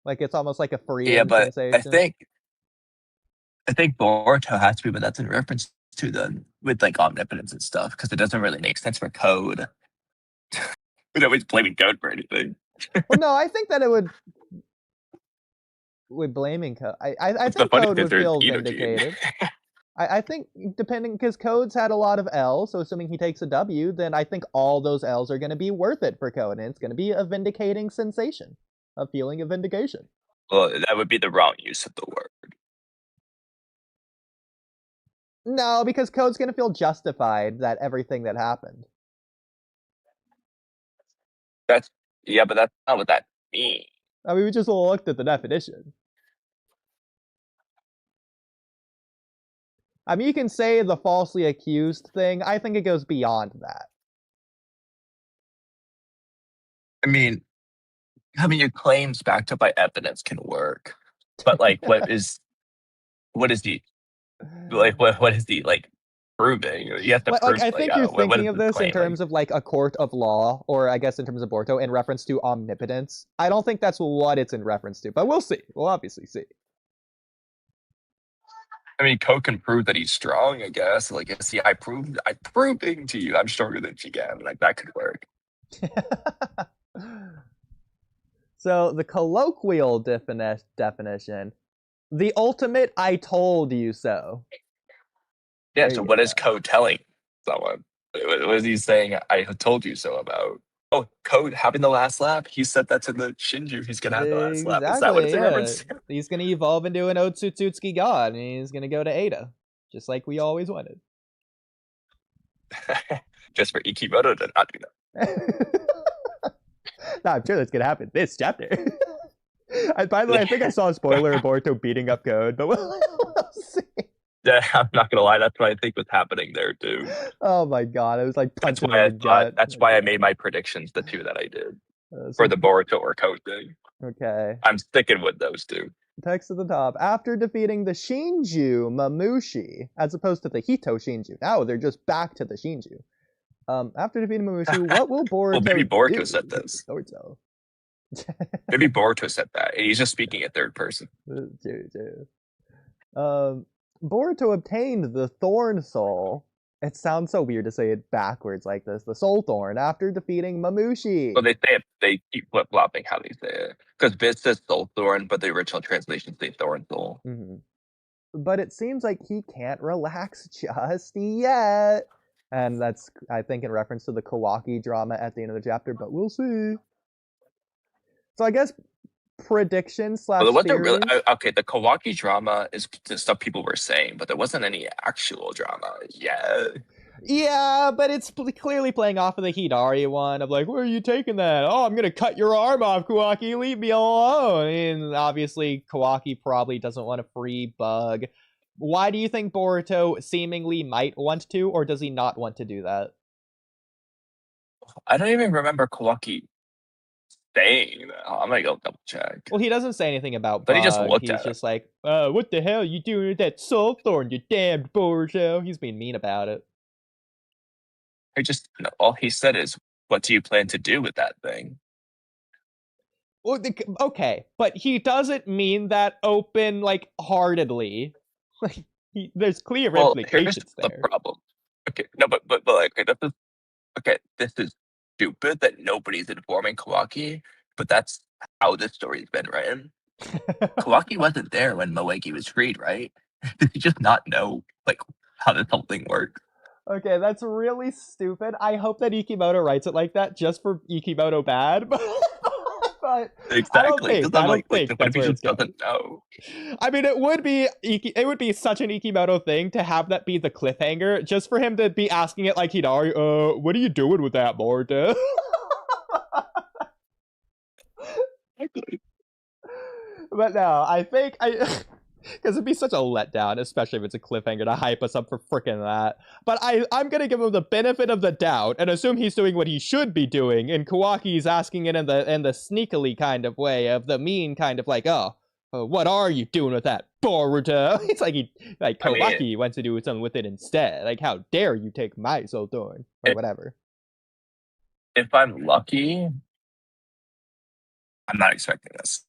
[SPEAKER 3] Like it's almost like a freeing sensation.
[SPEAKER 5] I think Boruto has to be, but that's in reference to them with like omnipotence and stuff, because it doesn't really make sense for code. We're always blaming code for anything.
[SPEAKER 3] Well, no, I think that it would blaming code. I think code would feel vindicated. I think depending, because code's had a lot of L's, so assuming he takes a W, then I think all those L's are going to be worth it for code, and it's going to be a vindicating sensation. A feeling of vindication.
[SPEAKER 5] Well, that would be the wrong use of the word.
[SPEAKER 3] No, because code's going to feel justified that everything that happened.
[SPEAKER 5] But that's not what that means.
[SPEAKER 3] I mean, we just looked at the definition. I mean, you can say the falsely accused thing. I think it goes beyond that.
[SPEAKER 5] I mean, having your claims backed up by evidence can work, but like, what is the proving? You have to prove.
[SPEAKER 3] I think you're thinking of this in terms of like a court of law, or I guess in terms of Boruto, in reference to omnipotence. I don't think that's what it's in reference to, but we'll see. We'll obviously see.
[SPEAKER 5] I mean, Code can prove that he's strong, I guess. Like, see, I'm proving to you I'm stronger than Jigen. Like, that could work.
[SPEAKER 3] So, the colloquial definition, the ultimate I told you so.
[SPEAKER 5] Yeah, so what is Code telling someone? What is he saying I told you so about? Oh, Code having the last laugh? He said that to the Shinju. He's going to have the last laugh. Is that what it's in reference to?
[SPEAKER 3] He's going to evolve into an Otsutsuki god, and he's going to go to Ada, just like we always wanted.
[SPEAKER 5] Just for Ikimoto to not do that.
[SPEAKER 3] No, I'm sure that's going to happen this chapter. By the way, I think I saw a spoiler of Boruto beating up Code, but we'll see.
[SPEAKER 5] Yeah, I'm not gonna lie. That's what I think was happening there too.
[SPEAKER 3] Oh my god, it was like punching
[SPEAKER 5] That's why I made my predictions, the two that I did for the Boruto or Code thing.
[SPEAKER 3] Okay,
[SPEAKER 5] I'm sticking with those two.
[SPEAKER 3] Text at the top: after defeating the Shinju Mamushi, as opposed to the Hito Shinju. Now they're just back to the Shinju. After defeating Mamushi, what will Boruto?
[SPEAKER 5] Well, maybe Boruto
[SPEAKER 3] do?
[SPEAKER 5] said this.
[SPEAKER 3] Boruto.
[SPEAKER 5] Maybe Boruto said that. He's just speaking in third person.
[SPEAKER 3] Boruto obtained the Thorn Soul. It sounds so weird to say it backwards like this. The Soul Thorn after defeating Mamushi.
[SPEAKER 5] Well, they keep flip flopping how they say it, because Viz says Soul Thorn, but the original translation say Thorn Soul.
[SPEAKER 3] Mm-hmm. But it seems like he can't relax just yet, and that's, I think, in reference to the Kawaki drama at the end of the chapter. But we'll see. So I guess predictions / theories.
[SPEAKER 5] Okay, the Kawaki drama is the stuff people were saying, but there wasn't any actual drama yet.
[SPEAKER 3] Yeah, but it's clearly playing off of the Hidari one of like, where are you taking that? Oh, I'm gonna cut your arm off, Kawaki. Leave me alone. And obviously, Kawaki probably doesn't want to free Bug. Why do you think Boruto seemingly might want to, or does he not want to do that?
[SPEAKER 5] I don't even remember Kawaki saying that. I'm gonna go double check.
[SPEAKER 3] Well, he doesn't say anything about
[SPEAKER 5] But
[SPEAKER 3] Bug.
[SPEAKER 5] he just looked
[SPEAKER 3] He's
[SPEAKER 5] at
[SPEAKER 3] just like, what the hell you doing with that soul thorn, you damned Boruto? He's being mean about it.
[SPEAKER 5] All he said is, "What do you plan to do with that thing?"
[SPEAKER 3] Well, okay, but he doesn't mean that open, like, heartedly. Like, there's clear implications
[SPEAKER 5] here's
[SPEAKER 3] there.
[SPEAKER 5] the problem. Okay, no, but like, this is stupid that nobody's informing Kawaki, but that's how this story's been written. Kawaki wasn't there when Moegi was freed, right? Did he just not know, like, how this whole thing works?
[SPEAKER 3] Okay, that's really stupid. I hope that Ikimoto writes it like that just for Ikimoto bad, but
[SPEAKER 5] Exactly.
[SPEAKER 3] I don't think
[SPEAKER 5] what
[SPEAKER 3] that's
[SPEAKER 5] if he
[SPEAKER 3] where
[SPEAKER 5] just
[SPEAKER 3] it's going.
[SPEAKER 5] doesn't know?
[SPEAKER 3] I mean, it would be such an Ikimoto thing to have that be the cliffhanger, just for him to be asking it like Hidari, what are you doing with that, Boruto? But no, I think because it'd be such a letdown, especially if it's a cliffhanger to hype us up for frickin' that. But I'm gonna give him the benefit of the doubt and assume he's doing what he should be doing, and Kawaki's asking it in the sneakily kind of way of the mean kind of like, what are you doing with that, Boruto? It's like Kawaki wants to do something with it instead. Like, how dare you take my soul thorn or whatever.
[SPEAKER 5] If I'm lucky, I'm not expecting this.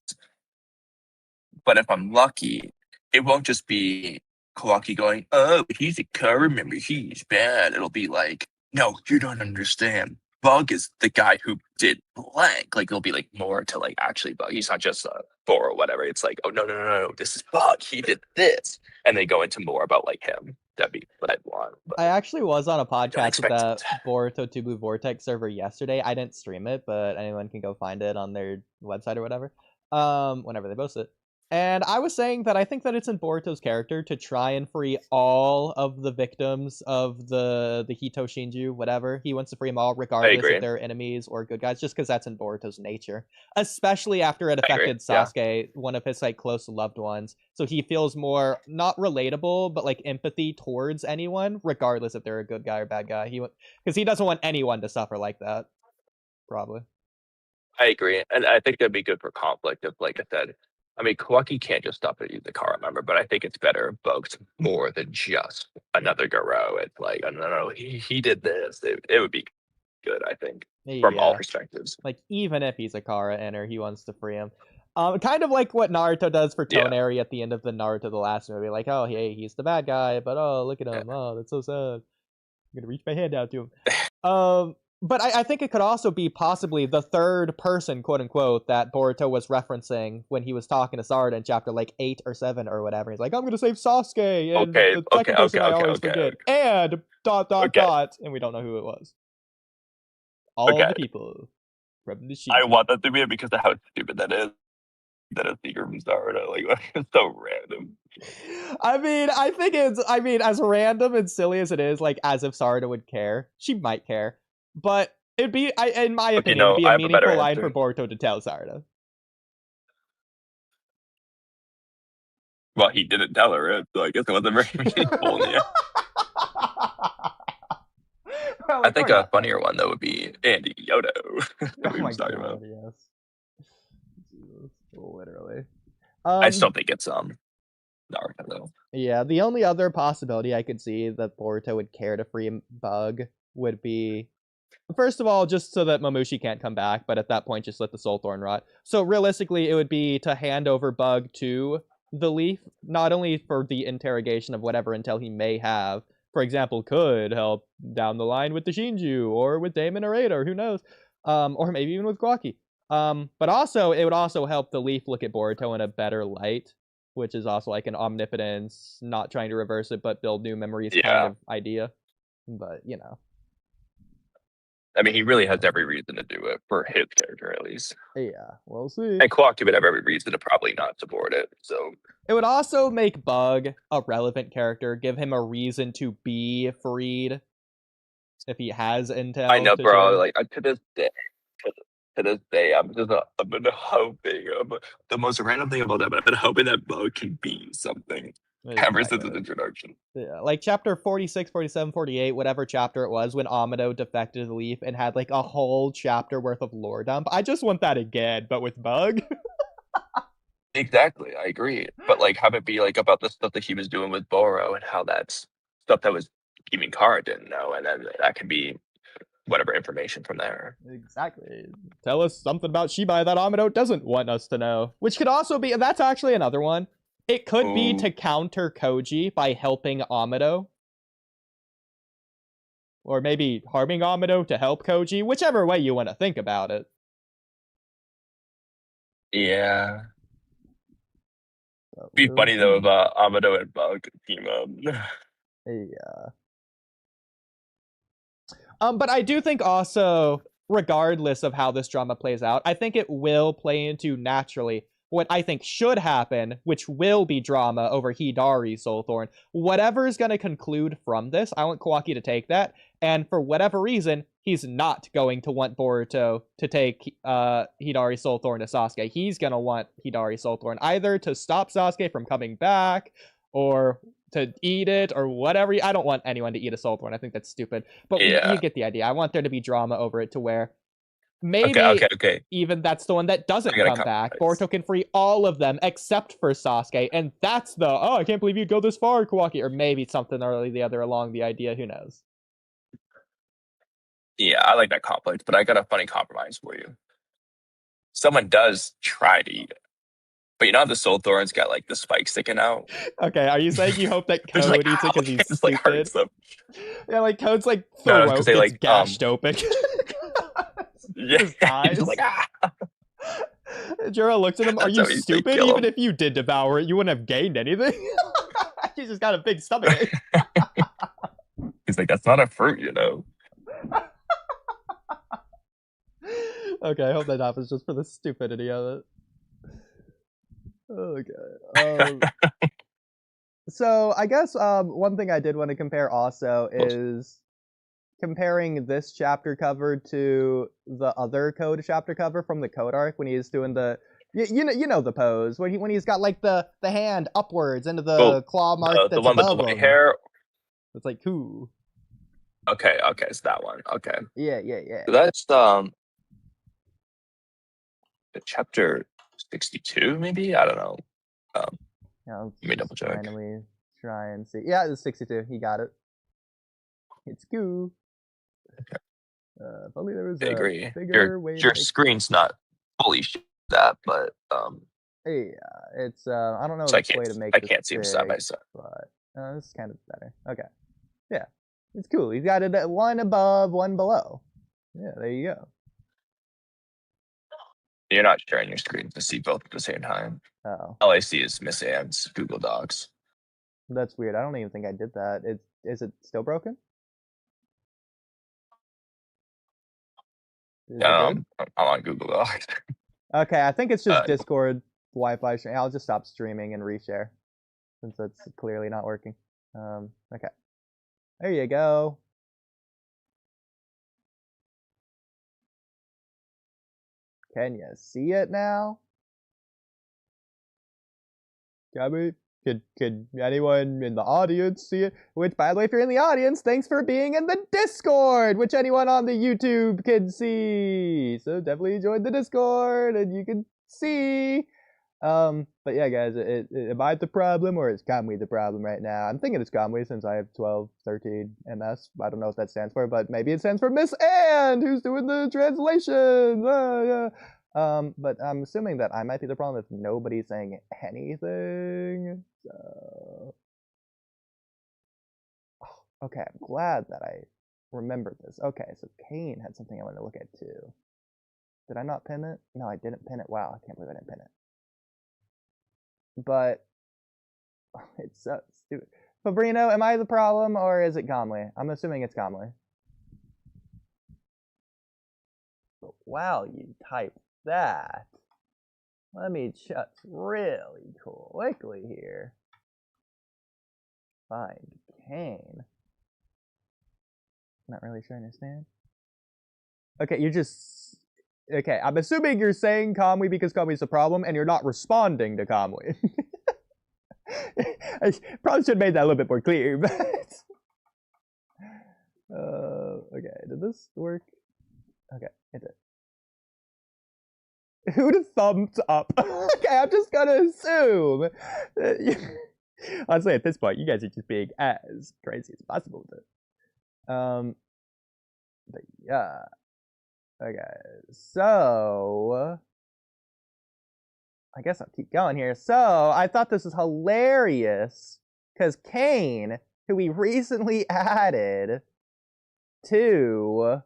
[SPEAKER 5] But if I'm lucky, it won't just be Kawaki going, "Oh, he's a core member, he's bad." It'll be like, "No, you don't understand. Bug is the guy who did blank." Like, it'll be like more to like actually Bug. He's not just Thor or whatever. It's like, "Oh no, this is Bug. He did this," and they go into more about like him. That'd be what I'd want.
[SPEAKER 3] I actually was on a podcast with the Boruto Blue Vortex server yesterday. I didn't stream it, but anyone can go find it on their website or whatever. Whenever they post it. And I was saying that I think that it's in Boruto's character to try and free all of the victims of the Hito Shinju, whatever. He wants to free them all, regardless if they're enemies or good guys, just because that's in Boruto's nature. Especially after it affected Sasuke, one of his like close loved ones. So he feels more, not relatable, but like empathy towards anyone, regardless if they're a good guy or bad guy. Because he doesn't want anyone to suffer like that. Probably.
[SPEAKER 5] I agree. And I think that'd be good for conflict if, like I said, I mean, Kawaki can't just stop at the car member, but I think it's better if Bug's more than just another Garo. It's like, no, he did this. It would be good, I think, from all perspectives.
[SPEAKER 3] Like, even if he's a Kara enter, he wants to free him. Kind of like what Naruto does for Toneri at the end of the Naruto the last movie. Like, oh, hey, he's the bad guy, but oh, look at him. Oh, that's so sad. I'm gonna reach my hand out to him. But I think it could also be possibly the third person, quote unquote, that Boruto was referencing when he was talking to Sarada in chapter like 8 or 7 or whatever. He's like, I'm gonna save Sasuke, and the second person I always forget, and ... and we don't know who it was. All the people from the sheet.
[SPEAKER 5] I want that to be it because of how stupid that is. That a secret from Sarada, like, it's so random.
[SPEAKER 3] I mean, as random and silly as it is, like, as if Sarada would care. She might care. But it'd be, in my opinion, it'd be a meaningful line for Boruto to tell Sarada.
[SPEAKER 5] Well, he didn't tell her it, so I guess it wasn't very meaningful. Well, I think a funnier one, though, would be Andy Yodo.
[SPEAKER 3] Oh my god, yes. Jesus, literally.
[SPEAKER 5] I still think it's Naruto, though.
[SPEAKER 3] Yeah, the only other possibility I could see that Boruto would care to free Bug would be, first of all, just so that Momushi can't come back, but at that point, just let the Soul Thorn rot. So realistically, it would be to hand over Bug to the Leaf, not only for the interrogation of whatever intel he may have, for example, could help down the line with the Shinju, or with Daemon or Ada, or who knows, or maybe even with Gwaki. But also, it would also help the Leaf look at Boruto in a better light, which is also like an omnipotence, not trying to reverse it, but build new memories kind of idea. But, you know.
[SPEAKER 5] I mean, he really has every reason to do it, for his character at least.
[SPEAKER 3] Yeah, we'll see.
[SPEAKER 5] And Kawaki would have every reason to probably not support it, so...
[SPEAKER 3] It would also make Bug a relevant character, give him a reason to be freed. if he has intel.
[SPEAKER 2] I know,
[SPEAKER 3] to
[SPEAKER 2] bro.
[SPEAKER 3] share.
[SPEAKER 2] Like to this day, I'm been hoping. The most random thing about that, but I've been hoping that Bo can be something ever since his introduction.
[SPEAKER 3] Yeah, like chapter 46, 47, 48, whatever chapter it was, when Amado defected the Leaf and had like a whole chapter worth of lore dump. I just want that again, but with Bug.
[SPEAKER 2] Exactly, I agree. But like, have it be like about the stuff that he was doing with Boro and how that's stuff that was even Kara didn't know, and then that could be whatever information from there.
[SPEAKER 3] Exactly. Tell us something about Shibai that Amado doesn't want us to know. Which could also be, that's actually another one. It could be to counter Koji by helping Amado. Or maybe harming Amado to help Koji, whichever way you want to think about it.
[SPEAKER 2] Yeah. It'd be funny though if Amado and Bug team up.
[SPEAKER 3] Yeah. But I do think also, regardless of how this drama plays out, I think it will play into naturally what I think should happen, which will be drama over Hidari Soulthorn. Whatever is going to conclude from this, I want Kawaki to take that. And for whatever reason, he's not going to want Boruto to take Hidari Soulthorn to Sasuke. He's going to want Hidari Soulthorn either to stop Sasuke from coming back or to eat it or whatever. I don't want anyone to eat a Soulthorn. I think that's stupid. But you get the idea. I want there to be drama over it to where maybe
[SPEAKER 2] okay.
[SPEAKER 3] even that's the one that doesn't come back. Boruto can free all of them except for Sasuke. And that's the, I can't believe you'd go this far, Kawaki. Or maybe something or the other along the idea. Who knows?
[SPEAKER 2] Yeah, I like that conflict, but I got a funny compromise for you. Someone does try to eat it. But you know how the Soul Thorn's got like the spike sticking out?
[SPEAKER 3] Okay, are you saying you hope that Code eats it because he's stupid?
[SPEAKER 2] Like,
[SPEAKER 3] yeah, like Code's like throat gets like, gashed open.
[SPEAKER 2] Yeah,
[SPEAKER 3] just dies.
[SPEAKER 2] He's like,
[SPEAKER 3] Juro looks at him, are you stupid? Even if you did devour it, you wouldn't have gained anything. He's just got a big stomach.
[SPEAKER 2] He's like, that's not a fruit, you know?
[SPEAKER 3] Okay, I hope that happens just for the stupidity of it. Okay. So I guess one thing I did want to compare also is comparing this chapter cover to the other Code chapter cover from the Code arc when he's doing the you know the pose when he's got like the hand upwards into the claw mark that's
[SPEAKER 2] the one
[SPEAKER 3] above
[SPEAKER 2] with the
[SPEAKER 3] him.
[SPEAKER 2] hair.
[SPEAKER 3] It's like cool.
[SPEAKER 2] Okay, it's that one. Okay.
[SPEAKER 3] Yeah.
[SPEAKER 2] So that's the chapter 62, maybe? I don't know.
[SPEAKER 1] Let
[SPEAKER 2] me double check.
[SPEAKER 1] Randomly try and see. Yeah, it's 62. He got it. It's cool.
[SPEAKER 2] Okay.
[SPEAKER 1] If only there was
[SPEAKER 2] I agree.
[SPEAKER 1] a bigger way.
[SPEAKER 2] Your screen's not fully that, but
[SPEAKER 1] yeah, it's I don't know
[SPEAKER 2] so
[SPEAKER 1] the way to make.
[SPEAKER 2] I can't see them side by side.
[SPEAKER 1] But this is kind of better. Okay. Yeah, it's cool. He's got it at one above, one below. Yeah, there you go.
[SPEAKER 2] You're not sharing your screen to see both at the same time.
[SPEAKER 1] Oh.
[SPEAKER 2] All I see is Miss Ann's Google Docs.
[SPEAKER 1] That's weird. I don't even think I did that. Is it still broken?
[SPEAKER 2] I'm on Google Docs.
[SPEAKER 1] Okay, I think it's just Discord Wi-Fi stream. I'll just stop streaming and reshare since it's clearly not working. Okay. There you go. Can you see it now? Kamui? Could anyone in the audience see it? Which, by the way, if you're in the audience, thanks for being in the Discord, which anyone on the YouTube can see. So definitely join the Discord and you can see. But yeah, guys, am I the problem or is Kamui the problem right now? I'm thinking it's Kamui since I have 12, 13 MS. I don't know what that stands for, but maybe it stands for Miss Ann, who's doing the translation. Yeah. But I'm assuming that I might be the problem if nobody's saying anything. So, okay, I'm glad that I remembered this. Okay, so Kane had something I wanted to look at too. Did I not pin it? No, I didn't pin it. Wow, I can't believe I didn't pin it. But it's so stupid. Fabrino, am I the problem or is it Kamui? I'm assuming it's Kamui. But wow, you typed that. Let me just really quickly here find Kane.
[SPEAKER 3] Not really sure I understand. Okay, you're just... Okay, I'm assuming you're saying Kamui because Kamui's the problem, and you're not responding to Kamui. I probably should have made that a little bit more clear, but... okay, did this work? Okay, it did. Who'd have thumbed up? Okay, I'm just gonna assume. Honestly, at this point, you guys are just being as crazy as possible with it. But yeah. Okay, so I guess I'll keep going here. So I thought this was hilarious because Kane, who we recently added to,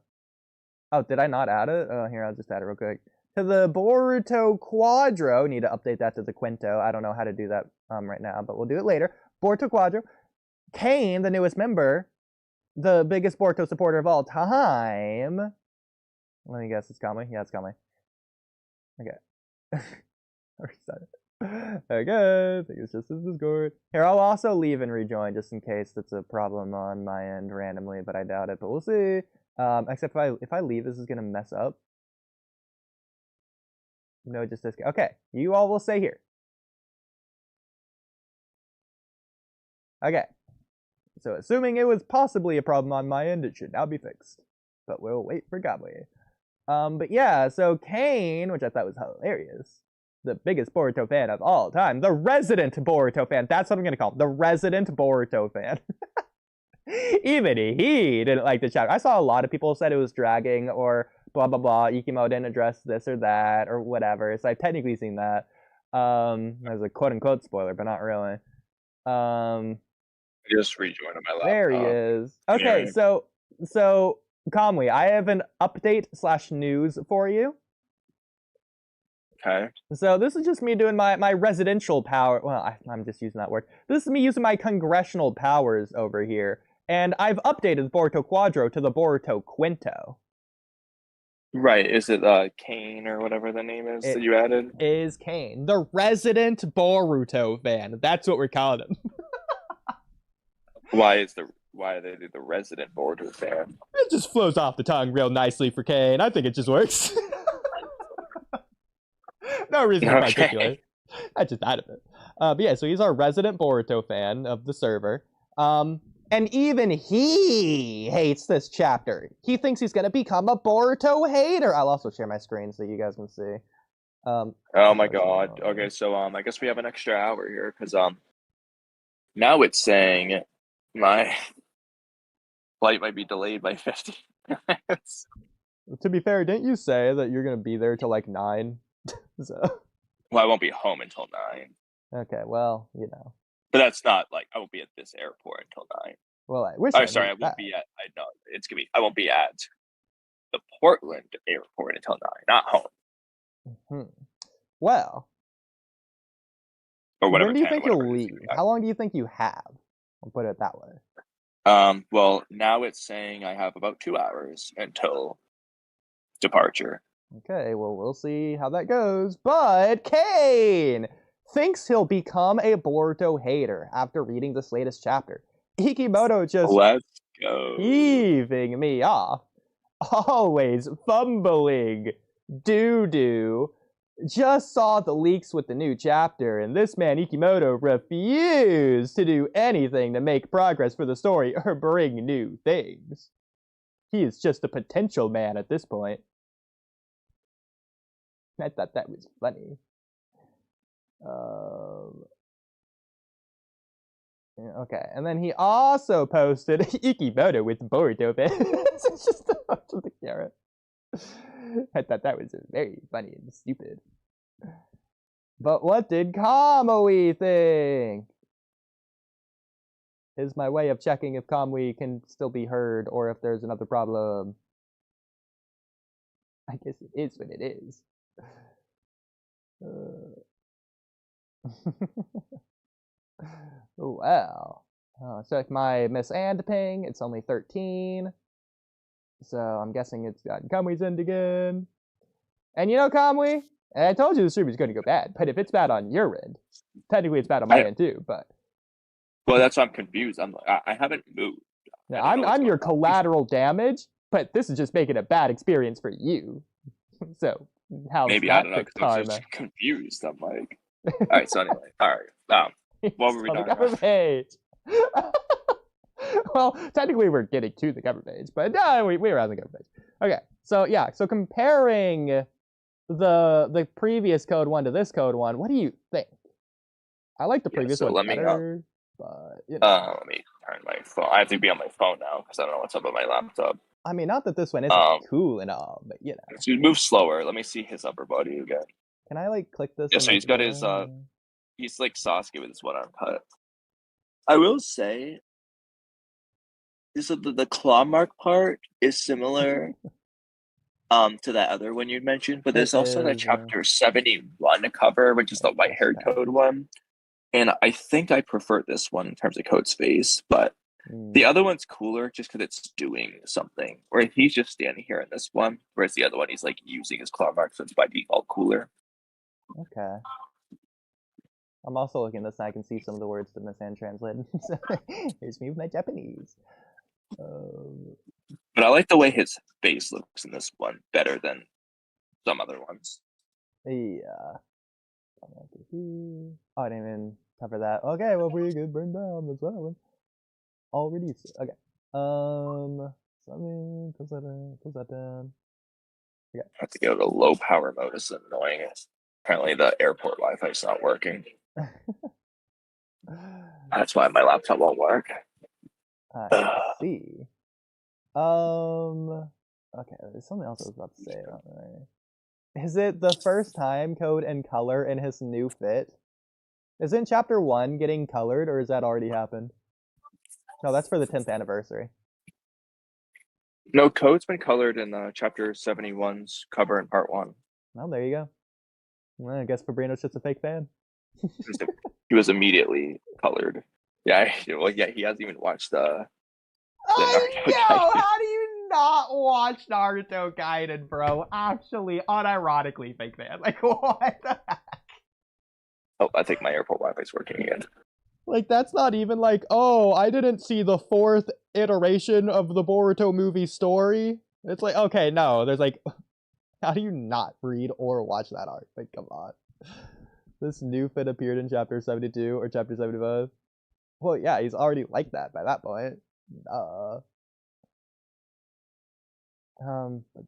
[SPEAKER 3] oh, did I not add it? Oh, here, I'll just add it real quick. To the Boruto Quadro, need to update that to the Quinto. I don't know how to do that right now, but we'll do it later. Boruto Quadro. Kane, the newest member, the biggest Boruto supporter of all time. Let me guess, it's Kamui? Yeah, it's Kamui. Okay. Okay, I think it's just his Discord. Here, I'll also leave and rejoin just in case that's a problem on my end randomly, but I doubt it, but we'll see. Except if I leave, this is gonna mess up. No, just this. Okay, you all will stay here. Okay. So assuming it was possibly a problem on my end, it should now be fixed. But we'll wait for Kamui. But yeah, so Kane, which I thought was hilarious, the biggest Boruto fan of all time, the resident Boruto fan, that's what I'm gonna call him, the resident Boruto fan. Even he didn't like the chapter. I saw a lot of people said it was dragging or blah blah blah, Ikimo didn't address this or that or whatever, so I've technically seen that. As a quote unquote spoiler, but not really.
[SPEAKER 2] Just rejoin on my laptop.
[SPEAKER 3] There he is. Okay, so Kamui, I have an update / news for you.
[SPEAKER 2] Okay.
[SPEAKER 3] So this is just me doing my residential power. Well, I'm just using that word. This is me using my congressional powers over here. And I've updated the Boruto Quadro to the Boruto Quinto.
[SPEAKER 2] Right. Is it Kane or whatever the name is that you added?
[SPEAKER 3] Is Kane. The resident Boruto fan. That's what we're calling him.
[SPEAKER 2] Why are they the resident Boruto fan?
[SPEAKER 3] It just flows off the tongue real nicely for Kane. I think it just works. No reason in particular. I just added it. But yeah, so he's our resident Boruto fan of the server. And even he hates this chapter. He thinks he's going to become a Boruto hater. I'll also share my screen so you guys can see.
[SPEAKER 2] Oh my god. Okay, so I guess we have an extra hour here because now it's saying my flight might be delayed by 50 minutes.
[SPEAKER 3] To be fair, didn't you say that you're going to be there till like 9? So.
[SPEAKER 2] Well, I won't be home until 9.
[SPEAKER 3] Okay, well, you know.
[SPEAKER 2] But that's not like I won't be at this airport until 9.
[SPEAKER 3] Well, I wish.
[SPEAKER 2] I won't be at. I won't be at the Portland airport until 9, not home.
[SPEAKER 3] Mm-hmm. Well,
[SPEAKER 2] or whatever.
[SPEAKER 3] When do you think you'll leave? How long do you think you have? I'll put it that way.
[SPEAKER 2] Well, now it's saying I have about 2 hours until departure.
[SPEAKER 3] Okay, well, we'll see how that goes. But Kane thinks he'll become a Boruto hater after reading this latest chapter. Ikimoto just
[SPEAKER 2] Let's go.
[SPEAKER 3] heaving me off. Always fumbling. Doo-doo. Just saw the leaks with the new chapter, and this man Ikimoto refused to do anything to make progress for the story or bring new things. He is just a potential man at this point. I thought that was funny. Okay, and then he also posted Ikimoto with Boruto fans. It's just a bunch of the carrot. I thought that was very funny and stupid. But what did Kamui think? Is my way of checking if Kamui can still be heard or if there's another problem. I guess it is what it is. Wow. Check my Miss And ping. It's only 13. So I'm guessing it's got Kamui's end again. And you know, Kamui, and I told you the stream is going to go bad, but if it's bad on your end, technically it's bad on my end too, but...
[SPEAKER 2] Well, that's why I'm confused. I haven't moved.
[SPEAKER 3] Now, I'm your collateral damage, but this is just making a bad experience for you. So how's
[SPEAKER 2] Maybe
[SPEAKER 3] that
[SPEAKER 2] I don't know.
[SPEAKER 3] for
[SPEAKER 2] 'Cause I was
[SPEAKER 3] karma?
[SPEAKER 2] just confused. I'm like, all right. So anyway, all right. What were we
[SPEAKER 3] On the
[SPEAKER 2] talking
[SPEAKER 3] cover
[SPEAKER 2] about?
[SPEAKER 3] page. Well, technically we're getting to the cover page, but no, we were on the cover page. Okay, so yeah, so comparing the previous code 1 to this code 1, what do you think? I like the previous one better, but you know.
[SPEAKER 2] Let me turn my phone. I have to be on my phone now because I don't know what's up on my laptop.
[SPEAKER 3] I mean, not that this one isn't cool and all, but you know.
[SPEAKER 2] So move slower. Let me see his upper body again.
[SPEAKER 3] Can I like click this?
[SPEAKER 2] Yeah, so he's got his he's like Sasuke with his one arm cut. I will say, so the claw mark part is similar to that other one you mentioned, but there's also the chapter 71 cover, which is the white haired code one. And I think I prefer this one in terms of code space, but the other one's cooler just because it's doing something. Where he's just standing here in this one, whereas the other one he's like using his claw mark, so it's by default cooler.
[SPEAKER 3] Okay. I'm also looking at this and I can see some of the words that Miss Anne translated. So here's me with my Japanese.
[SPEAKER 2] But I like the way his face looks in this one better than some other ones.
[SPEAKER 3] Yeah. Oh, I didn't even cover that. Okay, well, we could burn down as well. Already. Okay. Let me close that down. Okay.
[SPEAKER 2] I have to go to low power mode. It's annoying. Apparently, the airport Wi-Fi is not working. That's why my laptop won't work.
[SPEAKER 3] I see. Okay, there's something else I was about to say about that. Is it the first time code and color in his new fit? Isn't chapter 1 getting colored, or has that already happened? No, that's for the 10th anniversary.
[SPEAKER 2] No, code's been colored in chapter 71's cover in part 1.
[SPEAKER 3] Well, there you go. Well, I guess Fabrino's just a fake fan.
[SPEAKER 2] He was immediately colored. Yeah, well, yeah, he hasn't even watched the
[SPEAKER 3] I know! How do you not watch Naruto Gaiden, bro? Actually, unironically fake fan. Like, what the heck?
[SPEAKER 2] Oh, I think my airport Wi-Fi is working again.
[SPEAKER 3] Like, that's not even like, oh, I didn't see the 4th iteration of the Boruto movie story. It's like, okay, no, there's like, how do you not read or watch that art? Like, come on. This new fit appeared in chapter 72 or chapter 75. Well, yeah, he's already like that by that point. But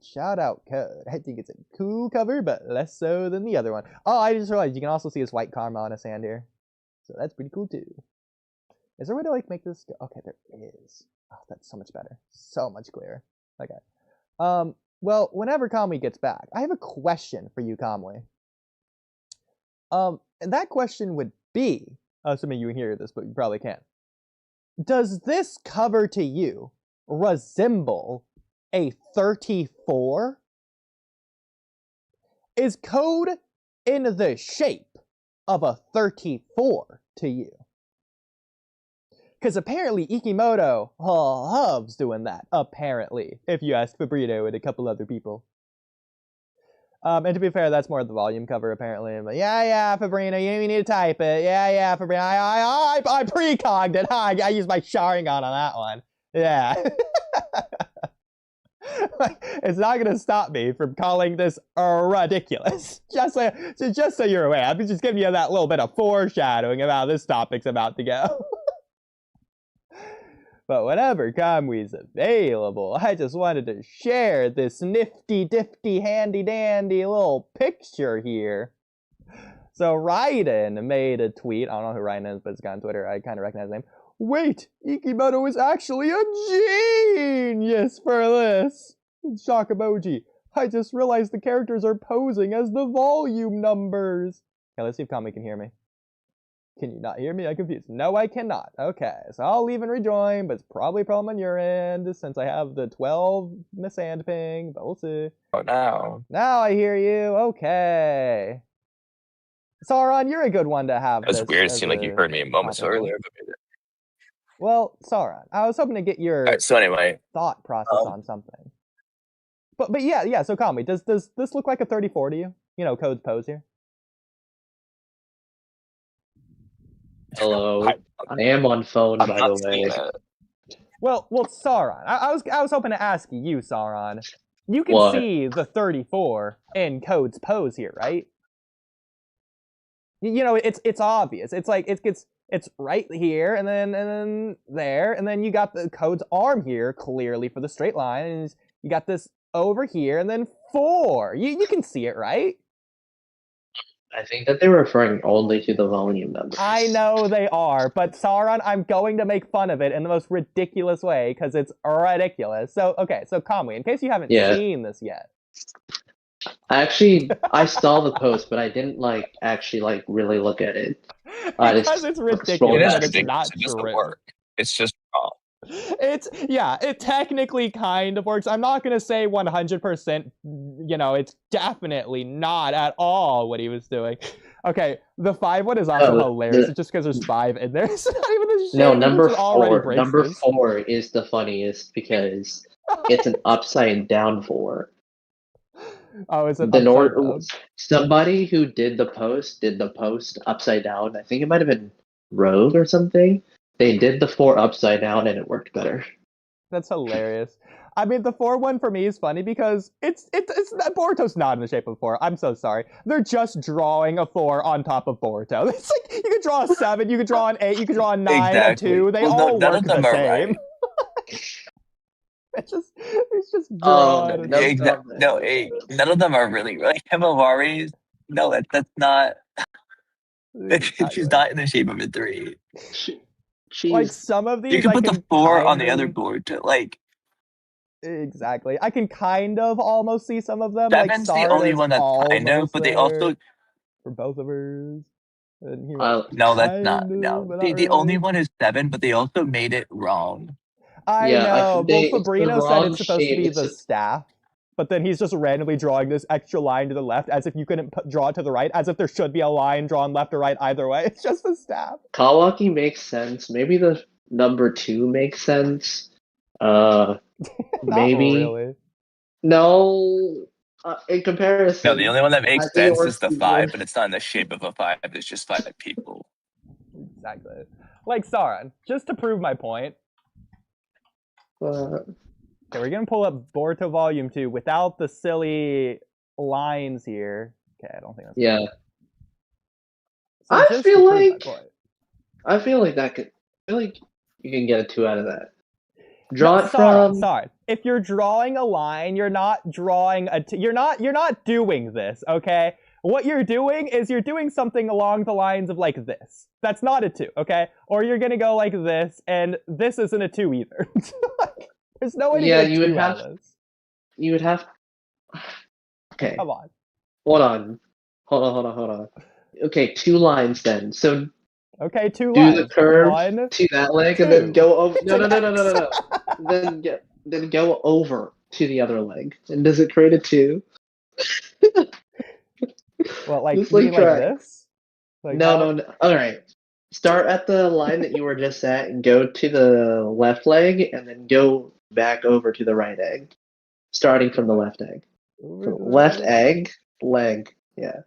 [SPEAKER 3] shout out code. I think it's a cool cover, but less so than the other one. Oh, I just realized you can also see his white karma on his hand here. So that's pretty cool too. Is there a way to like make this go? Okay, there is. Oh, that's so much better. So much clearer. Okay. Well, whenever Kamui gets back, I have a question for you, Kamui. And that question would be, assuming you can hear this, but you probably can't. Does this cover to you resemble a 34? Is code in the shape of a 34 to you? Because apparently Ikimoto loves doing that, apparently, if you ask Burrito and a couple other people. And to be fair, that's more the volume cover, apparently. But yeah, Fabrino, you need to type it. Yeah, Fabrino, I precogged it. I used my Sharingan on that one. Yeah. It's not going to stop me from calling this ridiculous. Just so you're aware, I'm just giving you that little bit of foreshadowing of how this topic's about to go. But whenever Kamui's available, I just wanted to share this nifty-difty, handy-dandy little picture here. So Raiden made a tweet. I don't know who Raiden is, but it's got on Twitter. I kind of recognize his name. Wait, Ikimoto is actually a genius for this. Shock emoji. I just realized the characters are posing as the volume numbers. Okay, let's see if Kamui can hear me. Can you not hear me? I'm confused. No, I cannot. Okay, so I'll leave and rejoin, but it's probably a problem on your end since I have the 12 Miss Sand ping, but we'll see.
[SPEAKER 2] Oh, now.
[SPEAKER 3] Now I hear you. Okay. Sauron, you're a good one to have.
[SPEAKER 2] That's weird. It seemed like you heard me moments earlier.
[SPEAKER 3] Well, Sauron, I was hoping to get your thought process on something. But yeah. So Kamui, does this look like a 34 to you? You know, Code's pose here.
[SPEAKER 4] Hello. I am on phone, by the way.
[SPEAKER 3] Well, Sauron. I was hoping to ask you, Sauron. You can
[SPEAKER 4] What?
[SPEAKER 3] see the 34 in Code's pose here, right? You know, it's obvious. It's like it's right here, and then there, and then you got the Code's arm here clearly for the straight line, and you got this over here, and then 4. You can see it, right?
[SPEAKER 4] I think that they're referring only to the volume numbers.
[SPEAKER 3] I know they are, but Sauron, I'm going to make fun of it in the most ridiculous way because it's ridiculous. So, okay, so Kamui, in case you haven't seen this yet.
[SPEAKER 4] Actually, I saw the post, but I didn't actually really look at it.
[SPEAKER 3] Because it's ridiculous and it's not
[SPEAKER 5] It doesn't
[SPEAKER 3] true.
[SPEAKER 5] work. It's just wrong.
[SPEAKER 3] It technically kind of works. I'm not going to say 100%, you know, it's definitely not at all what he was doing. Okay, the 5 one is also hilarious. It's just because there's 5 in there. It's not even the shape.
[SPEAKER 4] No, number
[SPEAKER 3] 4.
[SPEAKER 4] Number 4 is the funniest because it's an upside down 4.
[SPEAKER 3] Oh, is it
[SPEAKER 4] somebody who did the post upside down. I think it might have been Rogue or something. They did the 4 upside down and it worked better.
[SPEAKER 3] That's hilarious. I mean, the 4 one for me is funny because it's Boruto's not in the shape of 4. I'm so sorry. They're just drawing a 4 on top of Boruto. It's like you could draw a 7, you could draw an 8, you could draw a 9,
[SPEAKER 5] exactly.
[SPEAKER 3] a 2. They all
[SPEAKER 5] none
[SPEAKER 3] work
[SPEAKER 5] of them
[SPEAKER 3] the
[SPEAKER 5] are
[SPEAKER 3] same.
[SPEAKER 5] right.
[SPEAKER 3] It's just drawn.
[SPEAKER 5] None of them are really like Himawari's. No, that's not. She's not in the shape of a 3.
[SPEAKER 3] Like some of these,
[SPEAKER 5] you can put the 4 on the other board to like.
[SPEAKER 3] Exactly. I can kind of almost see some of them.
[SPEAKER 5] 7's
[SPEAKER 3] like
[SPEAKER 5] the only one that's kind of, but they also
[SPEAKER 3] for both of hers.
[SPEAKER 5] No, that's not. No, the only one is 7, but they also made it wrong.
[SPEAKER 3] I know. Well, Fabrino said it's supposed to be the staff, but then he's just randomly drawing this extra line to the left, as if you couldn't draw it to the right, as if there should be a line drawn left or right either way. It's just the staff.
[SPEAKER 4] Kawaki makes sense. Maybe the number 2 makes sense. Maybe.
[SPEAKER 3] Really.
[SPEAKER 4] No. In comparison.
[SPEAKER 5] No, the only one that makes sense is the 5, but it's not in the shape of a 5. It's just 5 people.
[SPEAKER 3] Exactly. Like Sauron, just to prove my point. Okay, we're gonna pull up Boruto Volume 2 without the silly lines here. Okay, I don't think that's
[SPEAKER 4] yeah.
[SPEAKER 3] So
[SPEAKER 4] I feel like that could. I feel like you can get a 2 out of that.
[SPEAKER 3] Sorry. If you're drawing a line, you're not drawing you're not doing this, okay? What you're doing is you're doing something along the lines of like this. That's not a 2, okay? Or you're gonna go like this, and this isn't a 2 either. There's no way to get a 2 out of this.
[SPEAKER 4] You would have. Okay.
[SPEAKER 3] Come on.
[SPEAKER 4] Hold on. Okay, 2 lines then. So.
[SPEAKER 3] Okay, 2 lines.
[SPEAKER 4] Do the curve
[SPEAKER 3] 1,
[SPEAKER 4] to that leg, 2. And then go over. No. then go over to the other leg. And does it create a 2?
[SPEAKER 3] Well, like this? Like
[SPEAKER 4] no. All right. Start at the line that you were just at, and go to the left leg, and then go back over to the right egg, starting from the left egg. Left egg, leg. Yeah.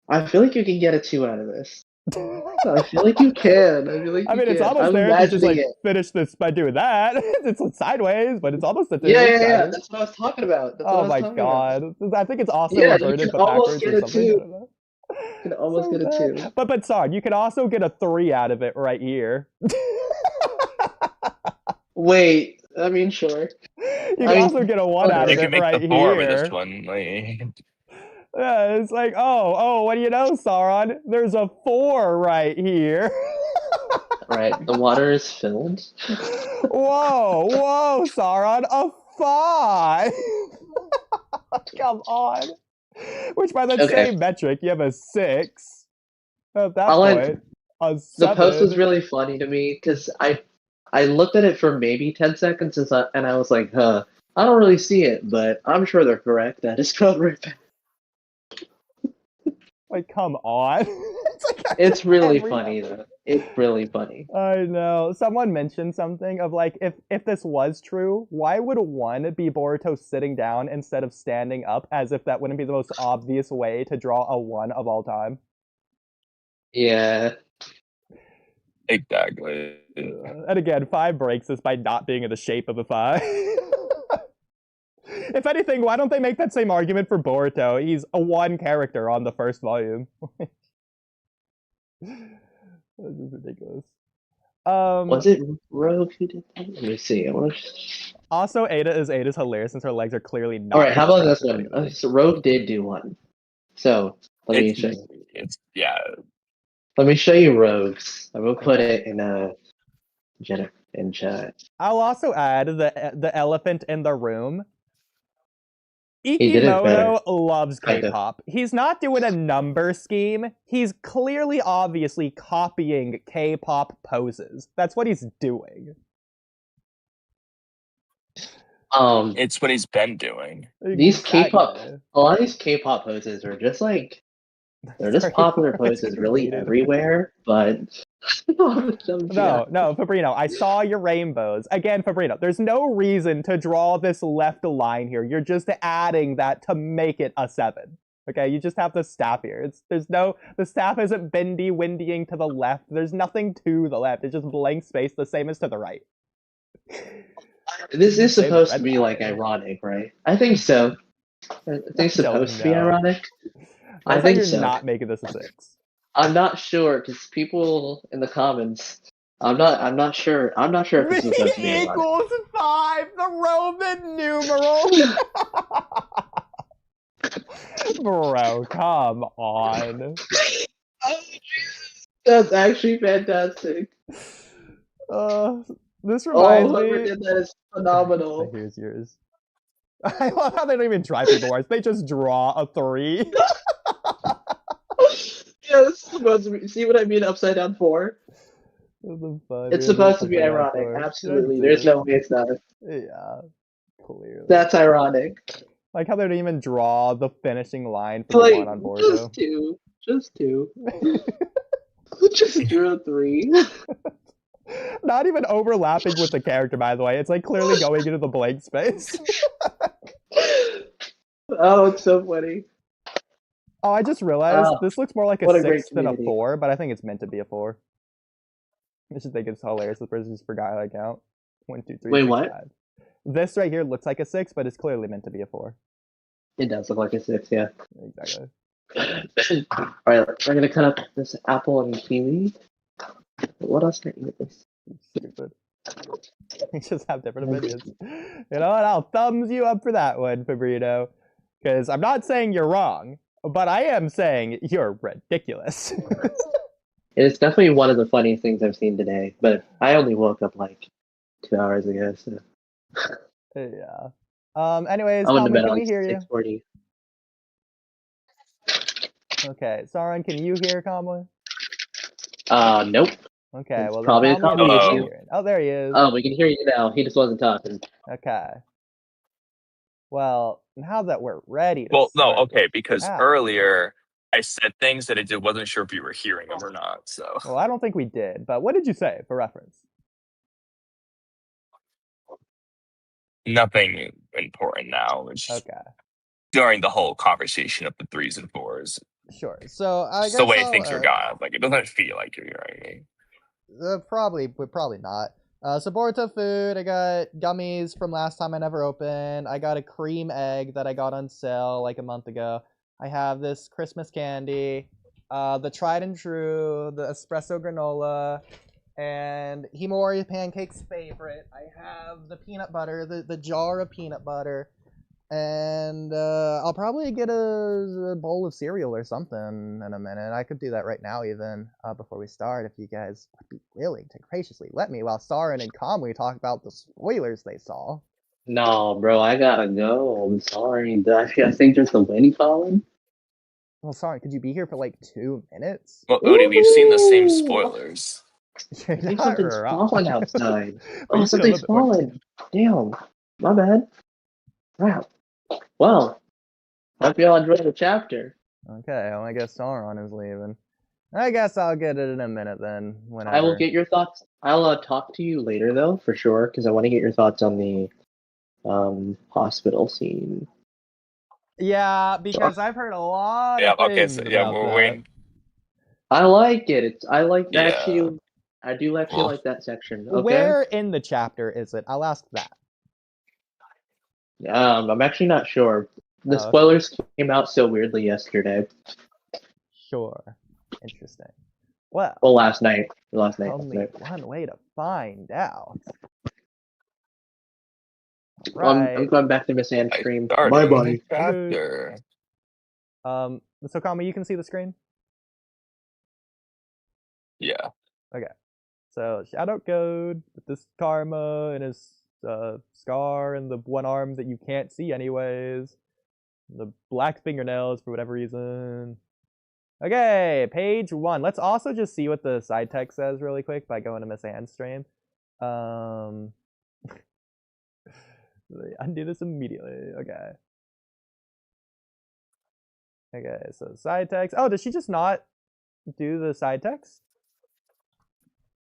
[SPEAKER 4] I feel like you can get a 2 out of this. I feel like you can. I mean,
[SPEAKER 3] it's almost there. You just finish this by doing that. It's sideways, but it's almost a 2.
[SPEAKER 4] Yeah. That's what I was talking about.
[SPEAKER 3] Oh my god. I think it's also
[SPEAKER 4] inverted,
[SPEAKER 3] but backwards or something.
[SPEAKER 4] You can almost get a 2.
[SPEAKER 3] But sorry, you can also get a 3 out of it right here.
[SPEAKER 4] Wait, I mean, sure.
[SPEAKER 3] You can also get a 1 out of it right here.
[SPEAKER 5] With this one, like...
[SPEAKER 3] Yeah, it's like, oh, what do you know, Sauron? There's a 4 right here.
[SPEAKER 4] Right, the water is filled.
[SPEAKER 3] Whoa, Sauron, a 5! Come on. Which by that same metric, you have a 6. At that point, a 7.
[SPEAKER 4] The post was really funny to me, because I looked at it for maybe 10 seconds, and I was like, I don't really see it, but I'm sure they're correct. That is spelled right back.
[SPEAKER 3] Like, come on.
[SPEAKER 4] It's really funny, though. It's really funny.
[SPEAKER 3] I know. Someone mentioned something of like, if this was true, why would 1 be Boruto sitting down instead of standing up, as if that wouldn't be the most obvious way to draw a 1 of all time?
[SPEAKER 4] Yeah.
[SPEAKER 5] Exactly.
[SPEAKER 3] And again, 5 breaks this by not being in the shape of a 5. If anything, why don't they make that same argument for Boruto? He's a 1 character on the first volume. This is ridiculous.
[SPEAKER 4] Was it Rogue who did that? Let me see.
[SPEAKER 3] Also, Ada's hilarious since her legs are clearly not.
[SPEAKER 4] All right, how about this one? So Rogue did do one. So let me show you. Let me show you Rogue's. I will put it in chat.
[SPEAKER 3] I'll also add the elephant in the room.
[SPEAKER 4] He did it better.
[SPEAKER 3] Ikimoto loves K-pop. He's not doing a number scheme. He's clearly, obviously copying K-pop poses. That's what he's doing.
[SPEAKER 5] It's what he's been doing.
[SPEAKER 4] These K-pop, a lot of these K-pop poses are just like, they're just popular poses really everywhere, but
[SPEAKER 3] No, Fabrino, I saw your rainbows. Again, Fabrino, there's no reason to draw this left line here. You're just adding that to make it a 7. Okay, you just have the staff here. The staff isn't windying to the left. There's nothing to the left. It's just blank space, the same as to the right.
[SPEAKER 4] This is supposed to be like ironic, right? I think so. I think it's supposed to be ironic. I think so.
[SPEAKER 3] You're not making this a 6.
[SPEAKER 4] I'm not sure because people in the comments. I'm not sure. I'm not sure if this is supposed to be ironic.
[SPEAKER 3] equals 5, the Roman numeral. Bro, come on.
[SPEAKER 4] That's actually fantastic.
[SPEAKER 3] This reminds me.
[SPEAKER 4] Whoever did that is phenomenal.
[SPEAKER 3] Here's yours. I love how they don't even try people worse. They just draw a 3.
[SPEAKER 4] Yeah, this is supposed to be. See what I mean? Upside down 4. It's supposed to be ironic. Absolutely. There's no way it's not.
[SPEAKER 3] Yeah, clearly.
[SPEAKER 4] That's ironic.
[SPEAKER 3] Like how they don't even draw the finishing line for the one on Boruto.
[SPEAKER 4] Just two. Just drew a 3.
[SPEAKER 3] Not even overlapping with the character, by the way. It's like clearly going into the blank space.
[SPEAKER 4] Oh, it's so funny.
[SPEAKER 3] Oh, I just realized this looks more like a 6 than a
[SPEAKER 4] community.
[SPEAKER 3] 4, but I think it's meant to be a 4. I just think it's hilarious. The person just forgot how to count. 1, 2, 3.
[SPEAKER 4] Wait,
[SPEAKER 3] 4,
[SPEAKER 4] what?
[SPEAKER 3] 5. This right here looks like a 6, but it's clearly meant to be a 4.
[SPEAKER 4] It does look like a 6, yeah.
[SPEAKER 3] Exactly.
[SPEAKER 4] Alright, we're gonna cut up this apple and kiwi. What else can I eat with this?
[SPEAKER 3] Stupid. We just have different opinions. You know what? I'll thumbs you up for that one, Fabrino. Because I'm not saying you're wrong, but I am saying you're ridiculous.
[SPEAKER 4] It's definitely one of the funniest things I've seen today, but I only woke up like 2 hours ago, so.
[SPEAKER 3] Yeah. Anyways,
[SPEAKER 4] I went to
[SPEAKER 3] Kamui,
[SPEAKER 4] bed
[SPEAKER 3] can
[SPEAKER 4] at
[SPEAKER 3] we
[SPEAKER 4] like
[SPEAKER 3] hear you?
[SPEAKER 4] 6:40.
[SPEAKER 3] Okay, Sauron, can you hear Kamui?
[SPEAKER 4] Nope.
[SPEAKER 3] Okay,
[SPEAKER 4] It's
[SPEAKER 3] well
[SPEAKER 4] probably
[SPEAKER 3] then
[SPEAKER 4] a
[SPEAKER 3] Kamui
[SPEAKER 4] Kamui
[SPEAKER 3] can
[SPEAKER 4] issue.
[SPEAKER 3] hear it. Oh, there he is.
[SPEAKER 4] Oh, we can hear you now. He just wasn't talking.
[SPEAKER 3] Okay. Well, now that we're ready to
[SPEAKER 5] Well, no,
[SPEAKER 3] start
[SPEAKER 5] okay, because
[SPEAKER 3] Ah.
[SPEAKER 5] earlier I said things that I wasn't sure if you were hearing them or not. So
[SPEAKER 3] Well, I don't think we did, but what did you say for reference?
[SPEAKER 5] nothing important now. It's just
[SPEAKER 3] Okay,
[SPEAKER 5] during the whole conversation of the 3s and 4s.
[SPEAKER 3] sure. So I
[SPEAKER 5] Just
[SPEAKER 3] guess
[SPEAKER 5] the way
[SPEAKER 3] I'll,
[SPEAKER 5] things are gone. Like it doesn't feel like you're hearing me.
[SPEAKER 3] probably not. So Boruto food, I got gummies from last time I never opened. I got a cream egg that I got on sale like a month ago. I have this Christmas candy, the tried and true, the espresso granola, and Himori Pancake's favorite. I have the peanut butter, the jar of peanut butter, and I'll probably get a bowl of cereal or something in a minute. I could do that right now even, before we start, if you guys would be willing to graciously let me, while Sauron and Kamui talk about the spoilers they saw.
[SPEAKER 4] No, bro, I gotta go. I'm sorry. I think there's a Winnie calling.
[SPEAKER 3] Well, Sauron, could you be here for like 2 minutes?
[SPEAKER 5] Well, Oodie, we've seen the same spoilers.
[SPEAKER 3] You're
[SPEAKER 4] I think
[SPEAKER 3] not
[SPEAKER 4] something's
[SPEAKER 3] wrong.
[SPEAKER 4] falling outside.
[SPEAKER 3] But
[SPEAKER 4] Oh,
[SPEAKER 3] you feel a
[SPEAKER 4] something's
[SPEAKER 3] bit more-
[SPEAKER 4] falling. Damn. My bad. Wow. Well, hope you all enjoyed the chapter.
[SPEAKER 3] Okay, well, I guess Sauron is leaving. I guess I'll get it in a minute then. Whenever.
[SPEAKER 4] I will get your thoughts. I'll talk to you later, though, for sure, because I want to get your thoughts on the hospital scene.
[SPEAKER 3] Yeah, because I've heard a lot
[SPEAKER 5] Yeah,
[SPEAKER 3] of
[SPEAKER 5] okay,
[SPEAKER 3] things
[SPEAKER 5] so yeah,
[SPEAKER 3] about
[SPEAKER 5] we're
[SPEAKER 3] that.
[SPEAKER 5] waiting.
[SPEAKER 4] I like it. I like
[SPEAKER 5] Yeah.
[SPEAKER 4] actually. I do actually
[SPEAKER 5] Well,
[SPEAKER 4] like that section. Okay.
[SPEAKER 3] Where in the chapter is it? I'll ask that.
[SPEAKER 4] I'm actually not sure. The
[SPEAKER 3] Oh, okay.
[SPEAKER 4] spoilers came out so weirdly yesterday.
[SPEAKER 3] Sure. Interesting. Well,
[SPEAKER 4] Last night.
[SPEAKER 3] only one way to find out.
[SPEAKER 4] I'm
[SPEAKER 3] Right.
[SPEAKER 4] going back to Miss Anne's
[SPEAKER 5] I
[SPEAKER 4] stream.
[SPEAKER 5] started
[SPEAKER 4] Bye
[SPEAKER 5] the
[SPEAKER 4] bye.
[SPEAKER 5] chapter.
[SPEAKER 3] So Kamui, you can see the screen?
[SPEAKER 5] Yeah.
[SPEAKER 3] So Shadow Code with this karma and his scar and the one arm that you can't see anyways. The black fingernails for whatever reason. Okay, page 1. Let's also just see what the side text says really quick by going to Miss Anne's stream. Undo this immediately. Okay. Okay, so side text. Oh, did she just not do the side text?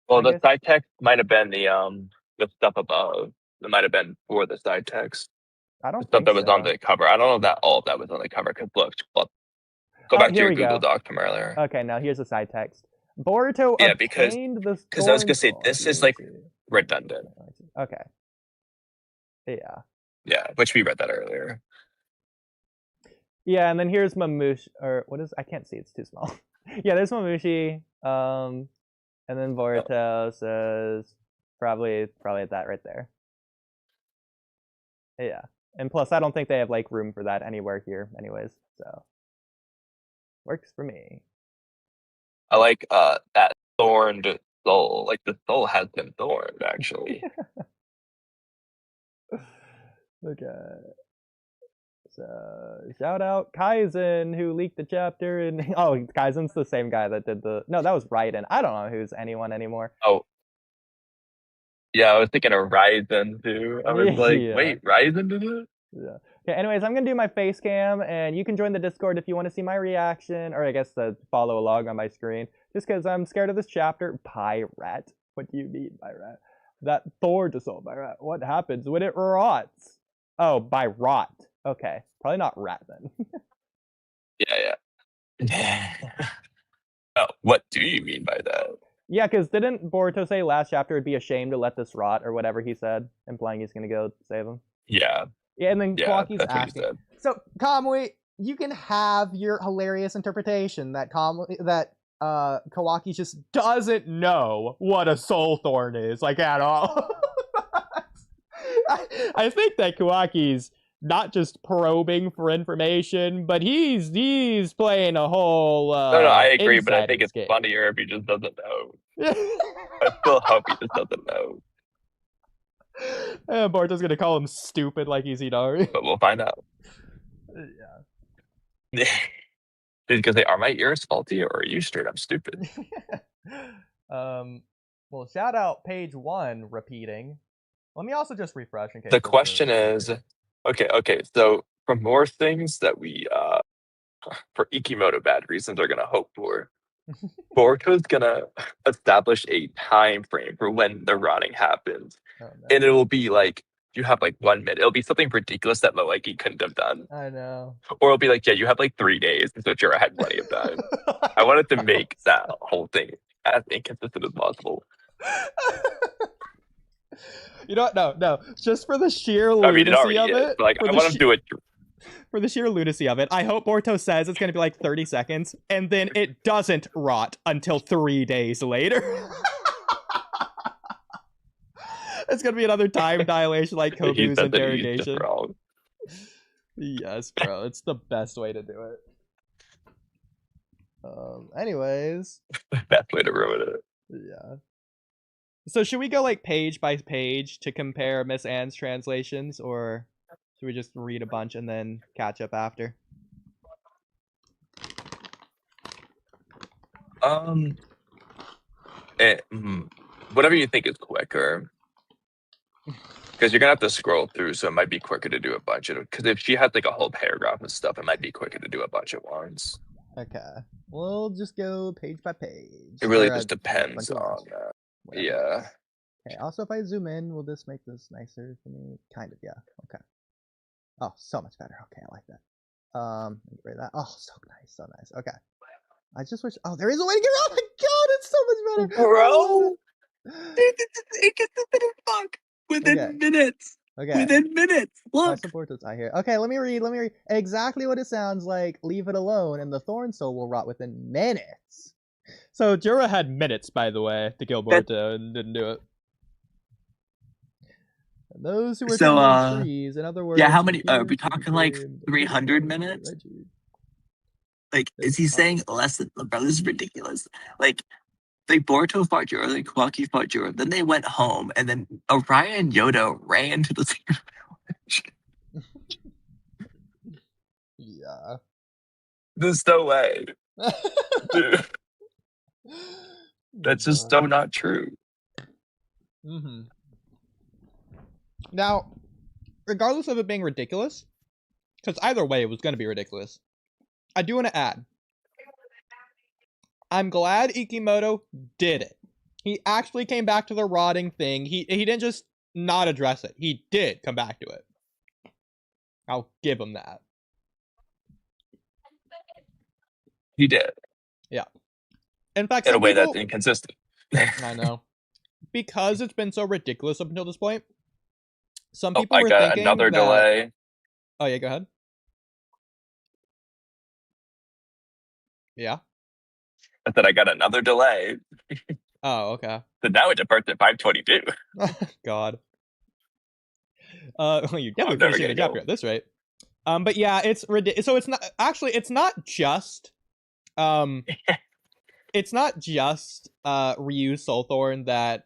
[SPEAKER 5] Well,
[SPEAKER 3] I
[SPEAKER 5] the
[SPEAKER 3] guess-
[SPEAKER 5] side text might have been the stuff above. It might have been for the side text.
[SPEAKER 3] I
[SPEAKER 5] The
[SPEAKER 3] don't
[SPEAKER 5] stuff
[SPEAKER 3] think
[SPEAKER 5] that was on
[SPEAKER 3] so.
[SPEAKER 5] the cover. I don't know that all of that was on the cover. Cause look, go
[SPEAKER 3] Oh,
[SPEAKER 5] back to
[SPEAKER 3] here
[SPEAKER 5] your
[SPEAKER 3] we
[SPEAKER 5] Google
[SPEAKER 3] go.
[SPEAKER 5] Doc from earlier.
[SPEAKER 3] Okay, now here's the side text. Boruto
[SPEAKER 5] Yeah, because
[SPEAKER 3] obtained the
[SPEAKER 5] I was gonna say
[SPEAKER 3] thorn
[SPEAKER 5] this
[SPEAKER 3] sword.
[SPEAKER 5] is like redundant.
[SPEAKER 3] Okay. Yeah.
[SPEAKER 5] Yeah, which we read that earlier.
[SPEAKER 3] Yeah, and then here's Mamushi, or what is? I can't see. It's too small. Yeah, there's Mamushi. And then Boruto says probably that right there. Yeah, and plus I don't think they have like room for that anywhere here, anyways. So works for me.
[SPEAKER 5] I like that thorned soul. Like the soul has been thorned, actually.
[SPEAKER 3] Okay. So shout out Kaizen who leaked the chapter, and oh, Kaizen's the same guy that did the. No, that was Raiden. I don't know who's anyone anymore.
[SPEAKER 5] Oh. Yeah, I was thinking of Ryzen too. I was like,
[SPEAKER 3] Yeah.
[SPEAKER 5] wait, Ryzen did it?
[SPEAKER 3] Yeah. Okay, anyways, I'm gonna do my face cam, and you can join the Discord if you want to see my reaction, or I guess to follow along on my screen. Just because I'm scared of this chapter. Pirate. What do you mean by rat? That Thor dissolved by rat. What happens when it rots? Oh, by rot. Okay, probably not rat then.
[SPEAKER 5] Yeah. Oh, what do you mean by that?
[SPEAKER 3] Yeah, because didn't Boruto say last chapter would be a shame to let this rot, or whatever he said, implying he's gonna go save him?
[SPEAKER 5] Yeah.
[SPEAKER 3] Yeah, and then
[SPEAKER 5] Yeah,
[SPEAKER 3] Kawaki's
[SPEAKER 5] that's what he
[SPEAKER 3] asking.
[SPEAKER 5] said.
[SPEAKER 3] So Kamui, you can have your hilarious interpretation that Kawaki just doesn't know what a soul thorn is, like at all. I think that Kawaki's not just probing for information, but he's playing a whole.
[SPEAKER 5] No, I agree, but I
[SPEAKER 3] inside
[SPEAKER 5] think
[SPEAKER 3] of
[SPEAKER 5] it's
[SPEAKER 3] this game.
[SPEAKER 5] funnier if he just doesn't know. I still hope he just doesn't know.
[SPEAKER 3] Boruto's gonna call him stupid like he's Inari.
[SPEAKER 5] But we'll find out.
[SPEAKER 3] Yeah.
[SPEAKER 5] Because are my ears faulty or are you straight up stupid?
[SPEAKER 3] Well, shout out page 1 repeating. Let me also just refresh in case.
[SPEAKER 5] The question is, okay, so for more things that we for Ikimoto bad reasons are gonna hope for, Boruto's gonna establish a time frame for when the rotting happens.
[SPEAKER 3] Oh, no.
[SPEAKER 5] And it will be like you have like 1 minute. It'll be something ridiculous that Moeki couldn't have done.
[SPEAKER 3] I know.
[SPEAKER 5] Or it'll be like, yeah, you have like 3 days, so you're ahead plenty of time. I wanted to make that whole thing as inconsistent as possible.
[SPEAKER 3] You know what? No. Just for the sheer
[SPEAKER 5] I mean, it
[SPEAKER 3] lunacy
[SPEAKER 5] already
[SPEAKER 3] of
[SPEAKER 5] is.
[SPEAKER 3] it.
[SPEAKER 5] But like, I want to do it.
[SPEAKER 3] For the sheer lunacy of it, I hope Boruto says it's going to be like 30 seconds, and then it doesn't rot until 3 days later. It's going to be another time dilation like Kobu's interrogation. Yes, bro. It's the best way to do it. Anyways.
[SPEAKER 5] Best way to ruin it.
[SPEAKER 3] Yeah. So should we go like page by page to compare Miss Anne's translations, or should we just read a bunch and then catch up after?
[SPEAKER 5] Whatever you think is quicker. Because you're gonna have to scroll through, so it might be quicker to do a bunch of. Because if she has like a whole paragraph and stuff, it might be quicker to do a bunch at once.
[SPEAKER 3] Okay, we'll just go page by page.
[SPEAKER 5] It really
[SPEAKER 3] Or,
[SPEAKER 5] just depends on. Yeah.
[SPEAKER 3] Okay. Also, if I zoom in, will this make this nicer for me? Kind of. Yeah. Okay. Oh, so much better. Okay, I like that. Get rid of that. Oh, so nice, so nice. Okay. I just wish. Oh, there is a way to get. Oh my god, it's so
[SPEAKER 1] much better.
[SPEAKER 5] Bro. It gets a bit of fuck within minutes.
[SPEAKER 1] Okay.
[SPEAKER 5] Within minutes. Look.
[SPEAKER 1] Boruto's eye here. Okay, let me read. Exactly what it sounds like. Leave it alone, and the thorn soul will rot within minutes.
[SPEAKER 3] So Jura had minutes, by the way, to kill Boruto and didn't do it.
[SPEAKER 1] And those who were tending trees, in other words,
[SPEAKER 5] yeah, how many are we talking? Like 300 minutes? Like, is he saying less than? Bro, this is ridiculous. Like Boruto fought Jura, like Walky fought Jura, then they went home, and then Orion and Yodo ran to the secret village.
[SPEAKER 1] Yeah.
[SPEAKER 5] There's no way. Dude. That's just so not true.
[SPEAKER 3] Mm-hmm. Now, regardless of it being ridiculous, because either way it was going to be ridiculous, I do want to add, I'm glad Ikimoto did it. He actually came back to the rotting thing. He didn't just not address it. He did come back to it. I'll give him that.
[SPEAKER 5] He did.
[SPEAKER 3] Yeah. In fact,
[SPEAKER 5] in a way that's inconsistent.
[SPEAKER 3] I know. Because it's been so ridiculous up until this point, some people
[SPEAKER 5] were thinking another delay.
[SPEAKER 3] Oh, yeah, go ahead. Yeah?
[SPEAKER 5] I said I got another delay.
[SPEAKER 3] Oh, okay.
[SPEAKER 5] So now it departs at 5:22.
[SPEAKER 3] God. Well, you're definitely finishing the chapter at this rate. But yeah, it's ridiculous. So it's not actually. It's not just. It's not just Ryu's Soulthorn that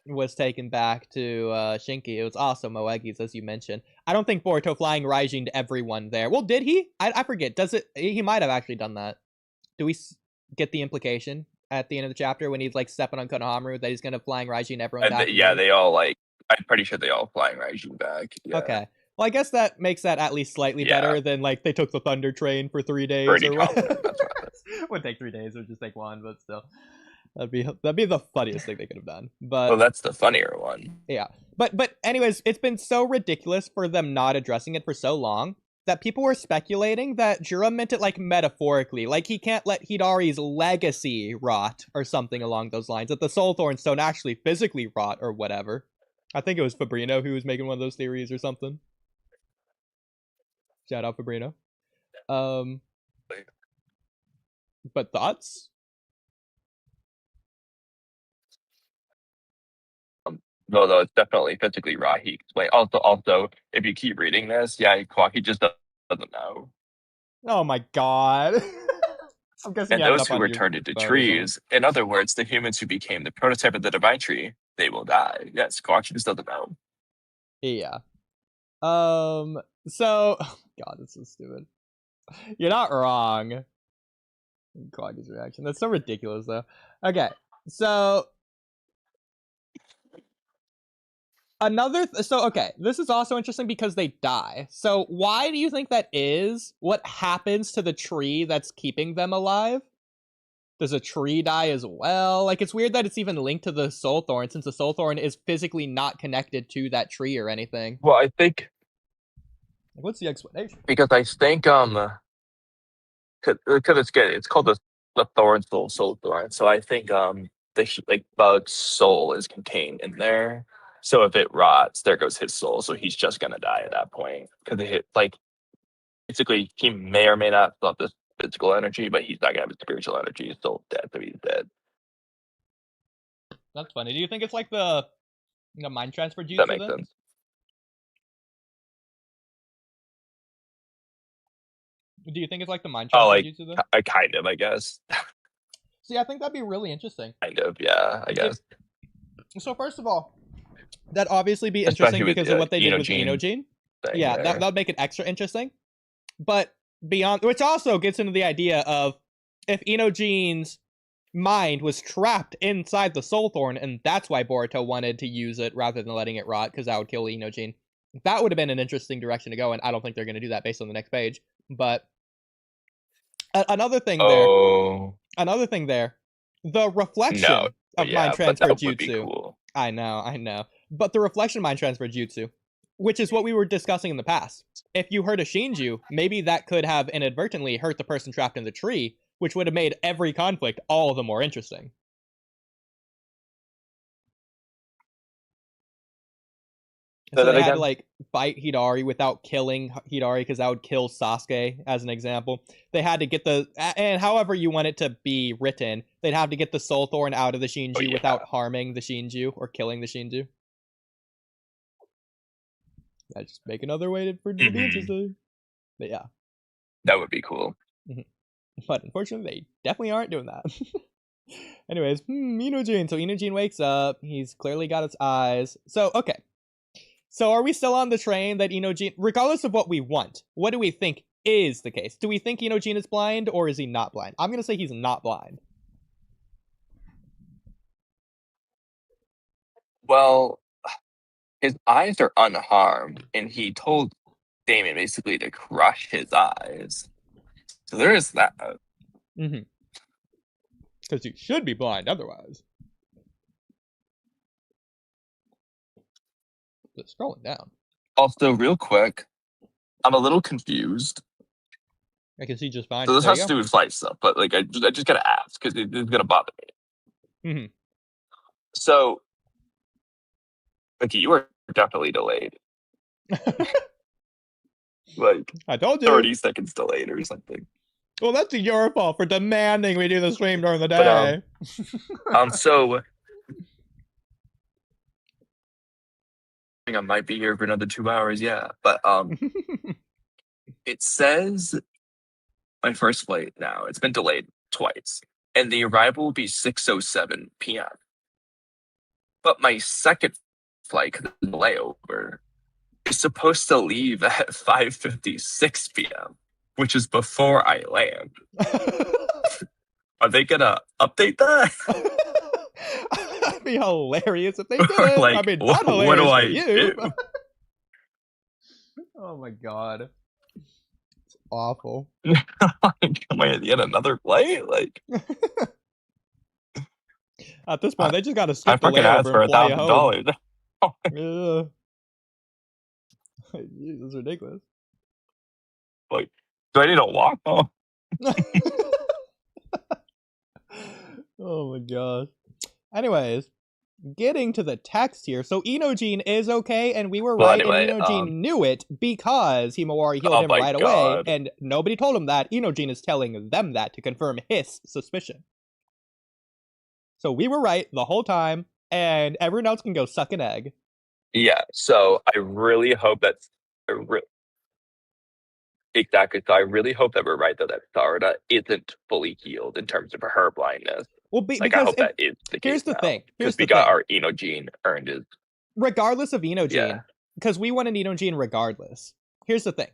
[SPEAKER 3] was taken back to Shinki. It was also Moegi's, as you mentioned. I don't think Boruto flying Raijin to everyone there. Well, did he? I forget. Does it? He might have actually done that. Do we get the implication at the end of the chapter when he's like stepping on Konohamaru that he's gonna flying Raijin everyone back?
[SPEAKER 5] Yeah, they all like. I'm pretty sure they all flying Raijin back. Yeah.
[SPEAKER 3] Okay. Well, I guess that makes that at least slightly better than like they took the Thunder Train for 3 days
[SPEAKER 5] Pretty
[SPEAKER 3] or what.
[SPEAKER 5] That's right.
[SPEAKER 3] Would take 3 days or just take one, but still, that'd be the funniest thing they could have done. But
[SPEAKER 5] well, that's the funnier one.
[SPEAKER 3] Yeah, but anyways, it's been so ridiculous for them not addressing it for so long that people were speculating that Jura meant it like metaphorically, like he can't let Hidari's legacy rot or something along those lines. That the Soul Thorns don't actually physically rot or whatever. I think it was Fabrino who was making one of those theories or something. Shout out Fabrino. But thoughts?
[SPEAKER 5] No, it's definitely physically rot. He explained. Also, if you keep reading this, Kwaki just doesn't know.
[SPEAKER 3] Oh my god. I'm guessing.
[SPEAKER 5] And those who were turned into trees, in other words, the humans who became the prototype of the divine tree, they will die. Yes, Kwaki just doesn't know.
[SPEAKER 3] Yeah. So, God, this is stupid. You're not wrong. Kwaki's reaction. That's so ridiculous, though. Okay, so okay, this is also interesting because they die. So why do you think that is? What happens to the tree that's keeping them alive? Does a tree die as well? Like, it's weird that it's even linked to the Soul Thorn, since the Soul Thorn is physically not connected to that tree or anything.
[SPEAKER 5] Well, I think...
[SPEAKER 3] What's the explanation?
[SPEAKER 5] Because I think, because it's good. It's called the Thorn Soul Thorn. So I think, the bug's soul is contained in there. So if it rots, there goes his soul. So he's just gonna die at that point. Because basically, he may or may not have this physical energy, but he's not gonna have his spiritual energy. He's still dead, so he's dead.
[SPEAKER 3] That's funny. Do you think it's like the mind transfer jutsu?
[SPEAKER 5] That makes sense.
[SPEAKER 3] Do you think it's like the mind transfer jutsu though?
[SPEAKER 5] I kind of, I guess.
[SPEAKER 3] See, I think that'd be really interesting.
[SPEAKER 5] Kind of, yeah, I guess.
[SPEAKER 3] So first of all, that'd obviously be interesting because of what they did with Enogene. Yeah, that would make it extra interesting. But beyond, which also gets into the idea of if Enogene's mind was trapped inside the Soul Thorn, and that's why Boruto wanted to use it rather than letting it rot, because that would kill Enogene. That would have been an interesting direction to go, and I don't think they're going to do that based on the next page. But another thing there, the reflection of mind transfer jutsu.
[SPEAKER 5] Cool.
[SPEAKER 3] I know. But the reflection mind transfer jutsu, which is what we were discussing in the past. If you hurt a Shinju, maybe that could have inadvertently hurt the person trapped in the tree, which would have made every conflict all the more interesting.
[SPEAKER 2] So
[SPEAKER 3] they had to like fight Hidari without killing Hidari because that would kill Sasuke, as an example. They had to get and however you want it to be written, they'd have to get the Soul Thorn out of the Shinju without harming the Shinju or killing the Shinju. I just make another way for it to be interesting. But yeah.
[SPEAKER 5] That would be cool.
[SPEAKER 3] But unfortunately, they definitely aren't doing that. Anyways, Inojin. So Inojin wakes up. He's clearly got his eyes. So, okay. So are we still on the train that Inojin, regardless of what we want, what do we think is the case? Do we think Inojin is blind or is he not blind? I'm going to say he's not blind.
[SPEAKER 5] Well, his eyes are unharmed, and he told Damien basically to crush his eyes. So there is that.
[SPEAKER 3] Because he should be blind otherwise. Just scrolling down.
[SPEAKER 5] Also, real quick, I'm a little confused.
[SPEAKER 3] I can see just fine.
[SPEAKER 5] So this has to do with flight stuff, but like I just gotta ask because it's gonna bother me. So, okay, you were definitely delayed. Like
[SPEAKER 3] I told you,
[SPEAKER 5] 30 seconds delayed or something.
[SPEAKER 3] Well, that's your fault for demanding we do the stream during the day.
[SPEAKER 5] But, so I might be here for another 2 hours, yeah. But it says my first flight now. It's been delayed twice, and the arrival will be 6:07 p.m. But my second flight, because the layover, is supposed to leave at 5:56 p.m., which is before I land. Are they gonna update that?
[SPEAKER 3] That'd be hilarious if they did.
[SPEAKER 5] Like,
[SPEAKER 3] I mean,
[SPEAKER 5] what
[SPEAKER 3] not hilarious
[SPEAKER 5] do I
[SPEAKER 3] for you.
[SPEAKER 5] do?
[SPEAKER 3] Oh my god, it's awful.
[SPEAKER 5] Like, am I at the end of another flight? Like,
[SPEAKER 3] at this point, they just gotta skip
[SPEAKER 5] I
[SPEAKER 3] the
[SPEAKER 5] freaking asked
[SPEAKER 3] layover
[SPEAKER 5] for
[SPEAKER 3] and fly you home.
[SPEAKER 5] $1,000.
[SPEAKER 3] Jeez, that's ridiculous.
[SPEAKER 5] Like, do I need to walk? Oh.
[SPEAKER 3] Oh my gosh. Anyways, getting to the text here. So Inojin is okay, and we were right,
[SPEAKER 5] Anyway,
[SPEAKER 3] and Inojin knew it because Himawari healed him right away, and nobody told him that. Inojin is telling them that to confirm his suspicion. So we were right the whole time, and everyone else can go suck an egg.
[SPEAKER 5] Yeah, so I really hope that's exactly. So I really hope that we're right though that Sarada isn't fully healed in terms of her blindness.
[SPEAKER 3] Well,
[SPEAKER 5] I hope that is the case.
[SPEAKER 3] Here's the thing.
[SPEAKER 5] Because we got our Inojin earned his.
[SPEAKER 3] Regardless of Inojin, because we want an Inojin regardless. Here's the thing.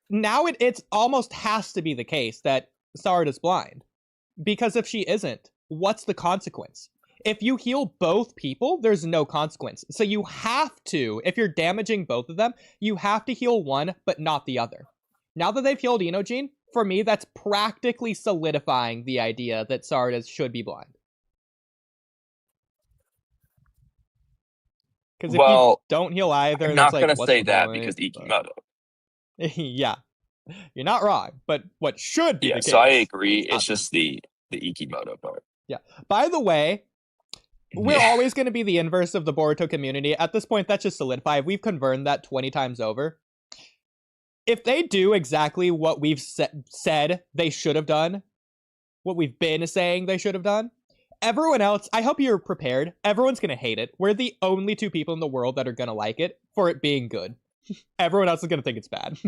[SPEAKER 3] Now it's almost has to be the case that Sarada's blind. Because if she isn't, what's the consequence? If you heal both people, there's no consequence. So you have to, if you're damaging both of them, you have to heal one, but not the other. Now that they've healed Inojin, for me, that's practically solidifying the idea that Sarada should be blind. Because if you don't heal either,
[SPEAKER 5] I'm not
[SPEAKER 3] going to
[SPEAKER 5] say that because Ikimoto.
[SPEAKER 3] Yeah, you're not wrong. But what should be the case?
[SPEAKER 5] So I agree. It's just the Ikimoto part.
[SPEAKER 3] Yeah. By the way, we're always going to be the inverse of the Boruto community. At this point, that's just solidified. We've confirmed that 20 times over. If they do exactly what we've said they should have done, what we've been saying they should have done, everyone else, I hope you're prepared. Everyone's going to hate it. We're the only two people in the world that are going to like it for it being good. Everyone else is going to think it's bad.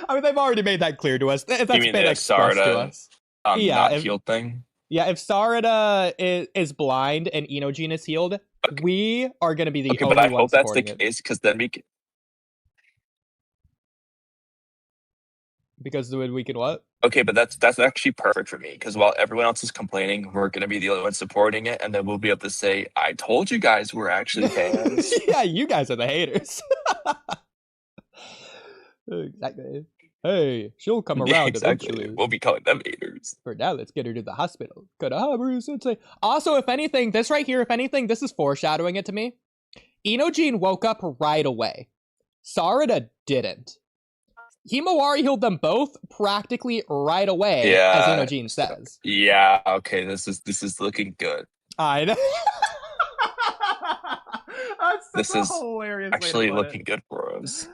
[SPEAKER 3] I mean, they've already made that clear to us. That's been expressed to us.
[SPEAKER 5] Not healed thing?
[SPEAKER 3] Yeah, if Sarada is blind and Inojin is healed, we are going to be the only ones.
[SPEAKER 5] But I hope that's the case, because then we can...
[SPEAKER 3] Because we can what?
[SPEAKER 5] Okay, but that's actually perfect for me, because while everyone else is complaining, we're going to be the only ones supporting it, and then we'll be able to say, I told you guys we're actually fans.
[SPEAKER 3] Yeah, you guys are the haters. Exactly. Hey, she'll come around eventually.
[SPEAKER 5] We'll be calling them haters.
[SPEAKER 3] For now, let's get her to the hospital. Go to Habaru Sensei. Also, if anything, this right here, this is foreshadowing it to me. Inojin woke up right away. Sarada didn't. Himawari healed them both practically right away, as Inojin says.
[SPEAKER 5] Yeah, okay, this is looking good.
[SPEAKER 3] I know.
[SPEAKER 5] This is
[SPEAKER 3] hilarious
[SPEAKER 5] actually looking good for us.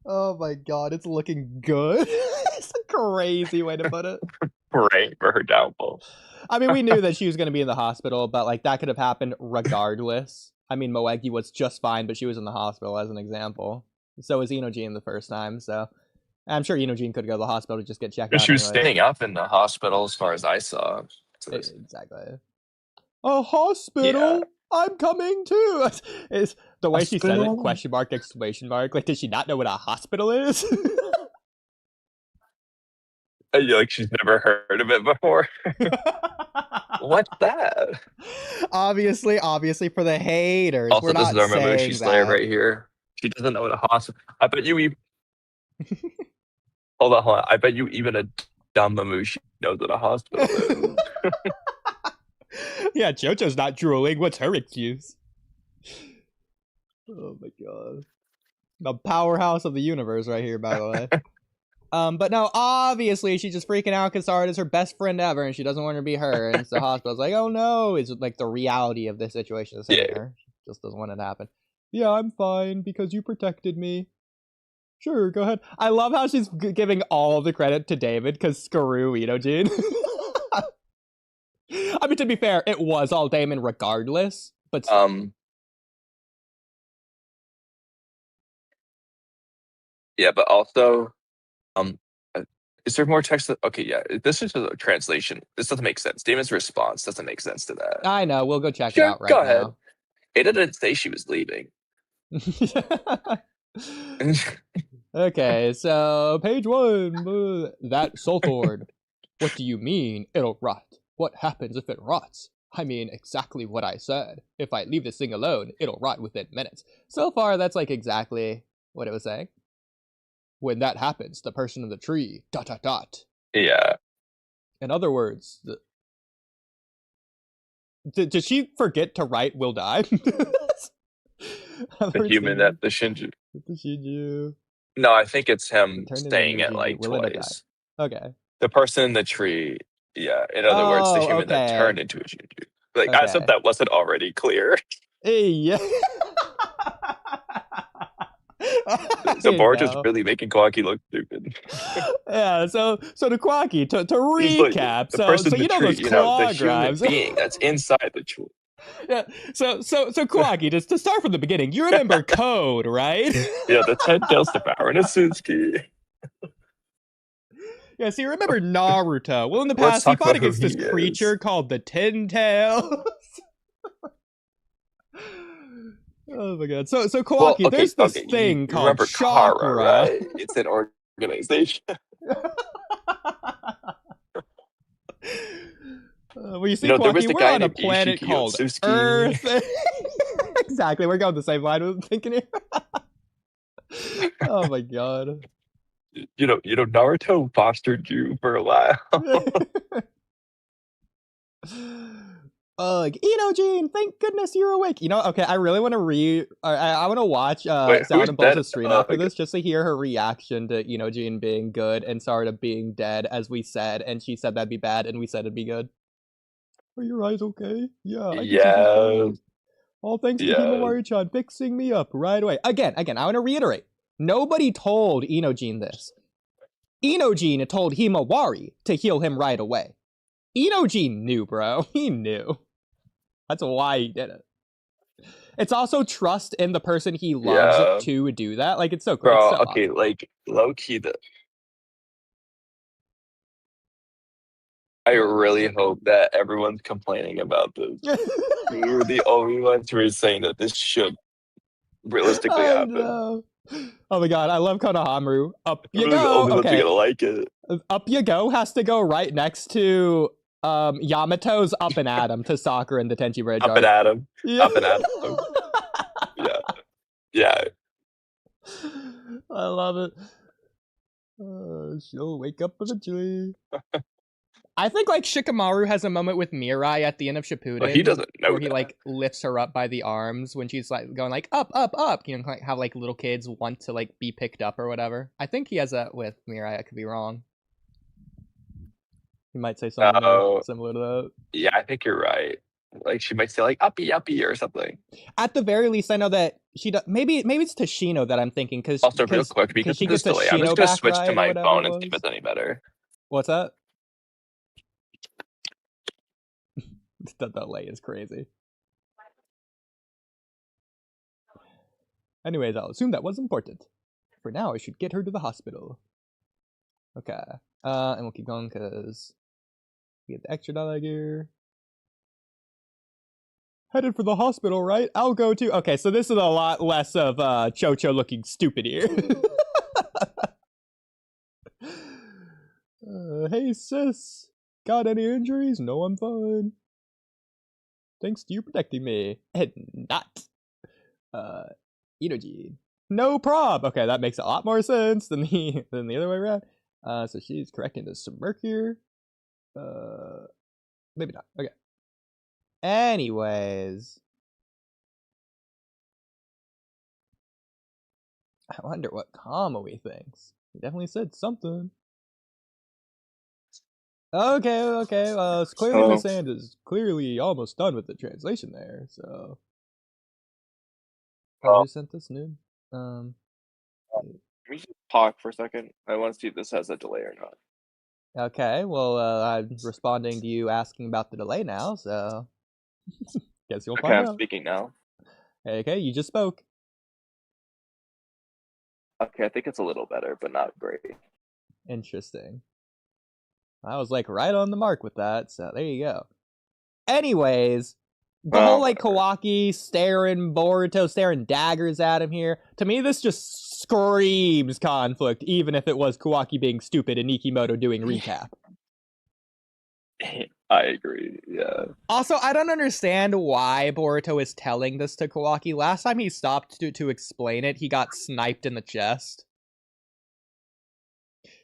[SPEAKER 3] Oh my god, it's looking good. It's a crazy way to put it.
[SPEAKER 5] Praying for her downfall.
[SPEAKER 3] I mean, we knew that she was going to be in the hospital, but like that could have happened regardless. I mean, Moegi was just fine, but she was in the hospital as an example. So was Inojin the first time, so I'm sure Inojin could go to the hospital to just get checked out.
[SPEAKER 5] She was
[SPEAKER 3] anyways.
[SPEAKER 5] standing up in the hospital as far as I saw. So
[SPEAKER 3] Exactly. A hospital?
[SPEAKER 5] Yeah.
[SPEAKER 3] I'm coming too. Is the way she said it,
[SPEAKER 5] Hospital?
[SPEAKER 3] question mark, exclamation mark. Like, does she not know what a hospital is?
[SPEAKER 5] Like she's never heard of it before. What's that?
[SPEAKER 3] Obviously for the haters.
[SPEAKER 5] Also,
[SPEAKER 3] We're
[SPEAKER 5] this
[SPEAKER 3] not
[SPEAKER 5] is our
[SPEAKER 3] saying
[SPEAKER 5] Mamushi Slayer
[SPEAKER 3] that.
[SPEAKER 5] right here. She doesn't know what a hospital. I bet you. Hold on. I bet you even a dumb Mamushi knows what a hospital is.
[SPEAKER 3] Yeah, JoJo's not drooling. What's her excuse? Oh my god. The powerhouse of the universe right here, by the way. But no, obviously she's just freaking out because Sarah is her best friend ever and she doesn't want her to be her. And so the hospital's like, oh no. It's like the reality of this situation is hitting her. She just doesn't want it to happen. Yeah, I'm fine because you protected me. Sure, go ahead. I love how she's giving all of the credit to David because screw Inojin. I mean, to be fair, it was all Damon regardless, but
[SPEAKER 5] yeah, but also, is there more text? Okay, yeah, this is a translation. This doesn't make sense. Damon's response doesn't make sense to that.
[SPEAKER 3] I know. We'll go check it out right
[SPEAKER 5] go ahead.
[SPEAKER 3] now.
[SPEAKER 5] It didn't say she was leaving.
[SPEAKER 3] Okay, so page 1. That Sulthord. What do you mean it'll rot? What happens if it rots? I mean exactly what I said. If I leave this thing alone, it'll rot within minutes. So far, that's like exactly what it was saying. When that happens, the person in the tree, ...
[SPEAKER 5] Yeah.
[SPEAKER 3] In other words, did she forget to write will die?
[SPEAKER 5] The human that the Shinju.
[SPEAKER 3] The Shinju.
[SPEAKER 5] No, I think it's him
[SPEAKER 3] Turned
[SPEAKER 5] saying
[SPEAKER 3] into
[SPEAKER 5] it like
[SPEAKER 3] will it
[SPEAKER 5] twice.
[SPEAKER 3] Okay.
[SPEAKER 5] The person in the tree. Yeah. In other words, the human that turned into a Shinju. Like, as if that wasn't already clear.
[SPEAKER 3] Hey, yeah.
[SPEAKER 5] So Boruto's really making Kawaki look stupid.
[SPEAKER 3] Yeah, so to Kawaki, to recap,
[SPEAKER 5] like,
[SPEAKER 3] so you know
[SPEAKER 5] tree,
[SPEAKER 3] those claw
[SPEAKER 5] the human
[SPEAKER 3] grabs.
[SPEAKER 5] being that's inside the tree.
[SPEAKER 3] Yeah, so Kawaki, just to start from the beginning, you remember Code, right?
[SPEAKER 5] Yeah, the 10 tails devouring a Suzuki.
[SPEAKER 3] Yeah, so you remember Naruto. Well, in the past, he fought against this creature called the 10 Tails. Oh my god. So Kawaki, there's this thing called chakra.
[SPEAKER 5] Kara, right? It's an organization.
[SPEAKER 3] Well, you see, Kawaki, we're on a planet called Earth. Exactly, we're going the same line with thinking here. Oh my god.
[SPEAKER 5] You know, Naruto fostered you for a while.
[SPEAKER 3] Inojin, thank goodness you're awake. You know, okay, I really want to I want to watch Sound and Balls' stream after this just to hear her reaction to Inojin being good and Sarada being dead, as we said, and she said that'd be bad, and we said it'd be good. Are your eyes okay? Yeah.
[SPEAKER 5] Yeah.
[SPEAKER 3] All thanks to Himawari-chan fixing me up right away. Again, I want to reiterate. Nobody told Inojin this. Inojin told Himawari to heal him right away. Inojin knew, bro. He knew. That's why he did it. It's also trust in the person he loves to do that. Like, it's so cool.
[SPEAKER 5] Bro,
[SPEAKER 3] it's so
[SPEAKER 5] okay,
[SPEAKER 3] awesome.
[SPEAKER 5] like, low-key, I really hope that everyone's complaining about this. We were the only ones who were saying that this should realistically happen.
[SPEAKER 3] Know. Oh my god, I love Konohamaru. Up you
[SPEAKER 5] go.
[SPEAKER 3] The only
[SPEAKER 5] ones gonna like it.
[SPEAKER 3] Up you go has to go right next to Yamato's Up and Atom to Soccer and the Tenchi Bridge.
[SPEAKER 5] Up and Atom.
[SPEAKER 3] Yeah.
[SPEAKER 5] Up and Atom. Yeah.
[SPEAKER 3] I love it. She'll wake up eventually. I think like Shikamaru has a moment with Mirai at the end of Shippuden.
[SPEAKER 5] But he doesn't know
[SPEAKER 3] where he like lifts her up by the arms when she's like going like up, up, up. You know, like how like little kids want to like be picked up or whatever. I think he has that with Mirai. I could be wrong. He might say something similar to that.
[SPEAKER 5] Yeah, I think you're right. Like she might say like uppy uppy or something.
[SPEAKER 3] At the very least, I know that maybe it's Tashino that I'm thinking because
[SPEAKER 5] Also, real quick, because
[SPEAKER 3] she
[SPEAKER 5] of this
[SPEAKER 3] gets
[SPEAKER 5] delay, I'm
[SPEAKER 3] Tashino
[SPEAKER 5] just gonna
[SPEAKER 3] back
[SPEAKER 5] switch
[SPEAKER 3] right
[SPEAKER 5] to
[SPEAKER 3] or
[SPEAKER 5] my
[SPEAKER 3] whatever
[SPEAKER 5] phone
[SPEAKER 3] it
[SPEAKER 5] and see if
[SPEAKER 3] was.
[SPEAKER 5] it's any better.
[SPEAKER 3] What's that? The delay is crazy. Anyways, I'll assume that was important. For now, I should get her to the hospital. Okay. And we'll keep going because we get the extra dollar gear. Headed for the hospital, right? I'll go too. Okay, so this is a lot less of Chocho looking stupid here. Hey sis, got any injuries? No, I'm fine. Thanks to you protecting me. And not. Inoji. No prob. Okay, that makes a lot more sense than the other way around. So she's correcting the smirk here. Maybe not. Okay. Anyways. I wonder what Kamui thinks. He definitely said something. Okay. It's clearly Miss Hand is clearly almost done with the translation there, so. Who sent this nude?
[SPEAKER 2] Can we just talk for a second? I want to see if this has a delay or not.
[SPEAKER 3] Okay, well, I'm responding to you asking about the delay now, so guess you'll find
[SPEAKER 2] Okay, I'm
[SPEAKER 3] out.
[SPEAKER 2] speaking now.
[SPEAKER 3] Okay, you just spoke.
[SPEAKER 2] Okay, I think it's a little better, but not great.
[SPEAKER 3] Interesting. I was like right on the mark with that, so there you go. Anyways, the whole like Kawaki staring Boruto staring daggers at him here, to me this just screams conflict, even if it was Kawaki being stupid and Nikimoto doing recap.
[SPEAKER 2] I agree, yeah.
[SPEAKER 3] Also, I don't understand why Boruto is telling this to Kawaki. Last time he stopped to explain it, he got sniped in the chest.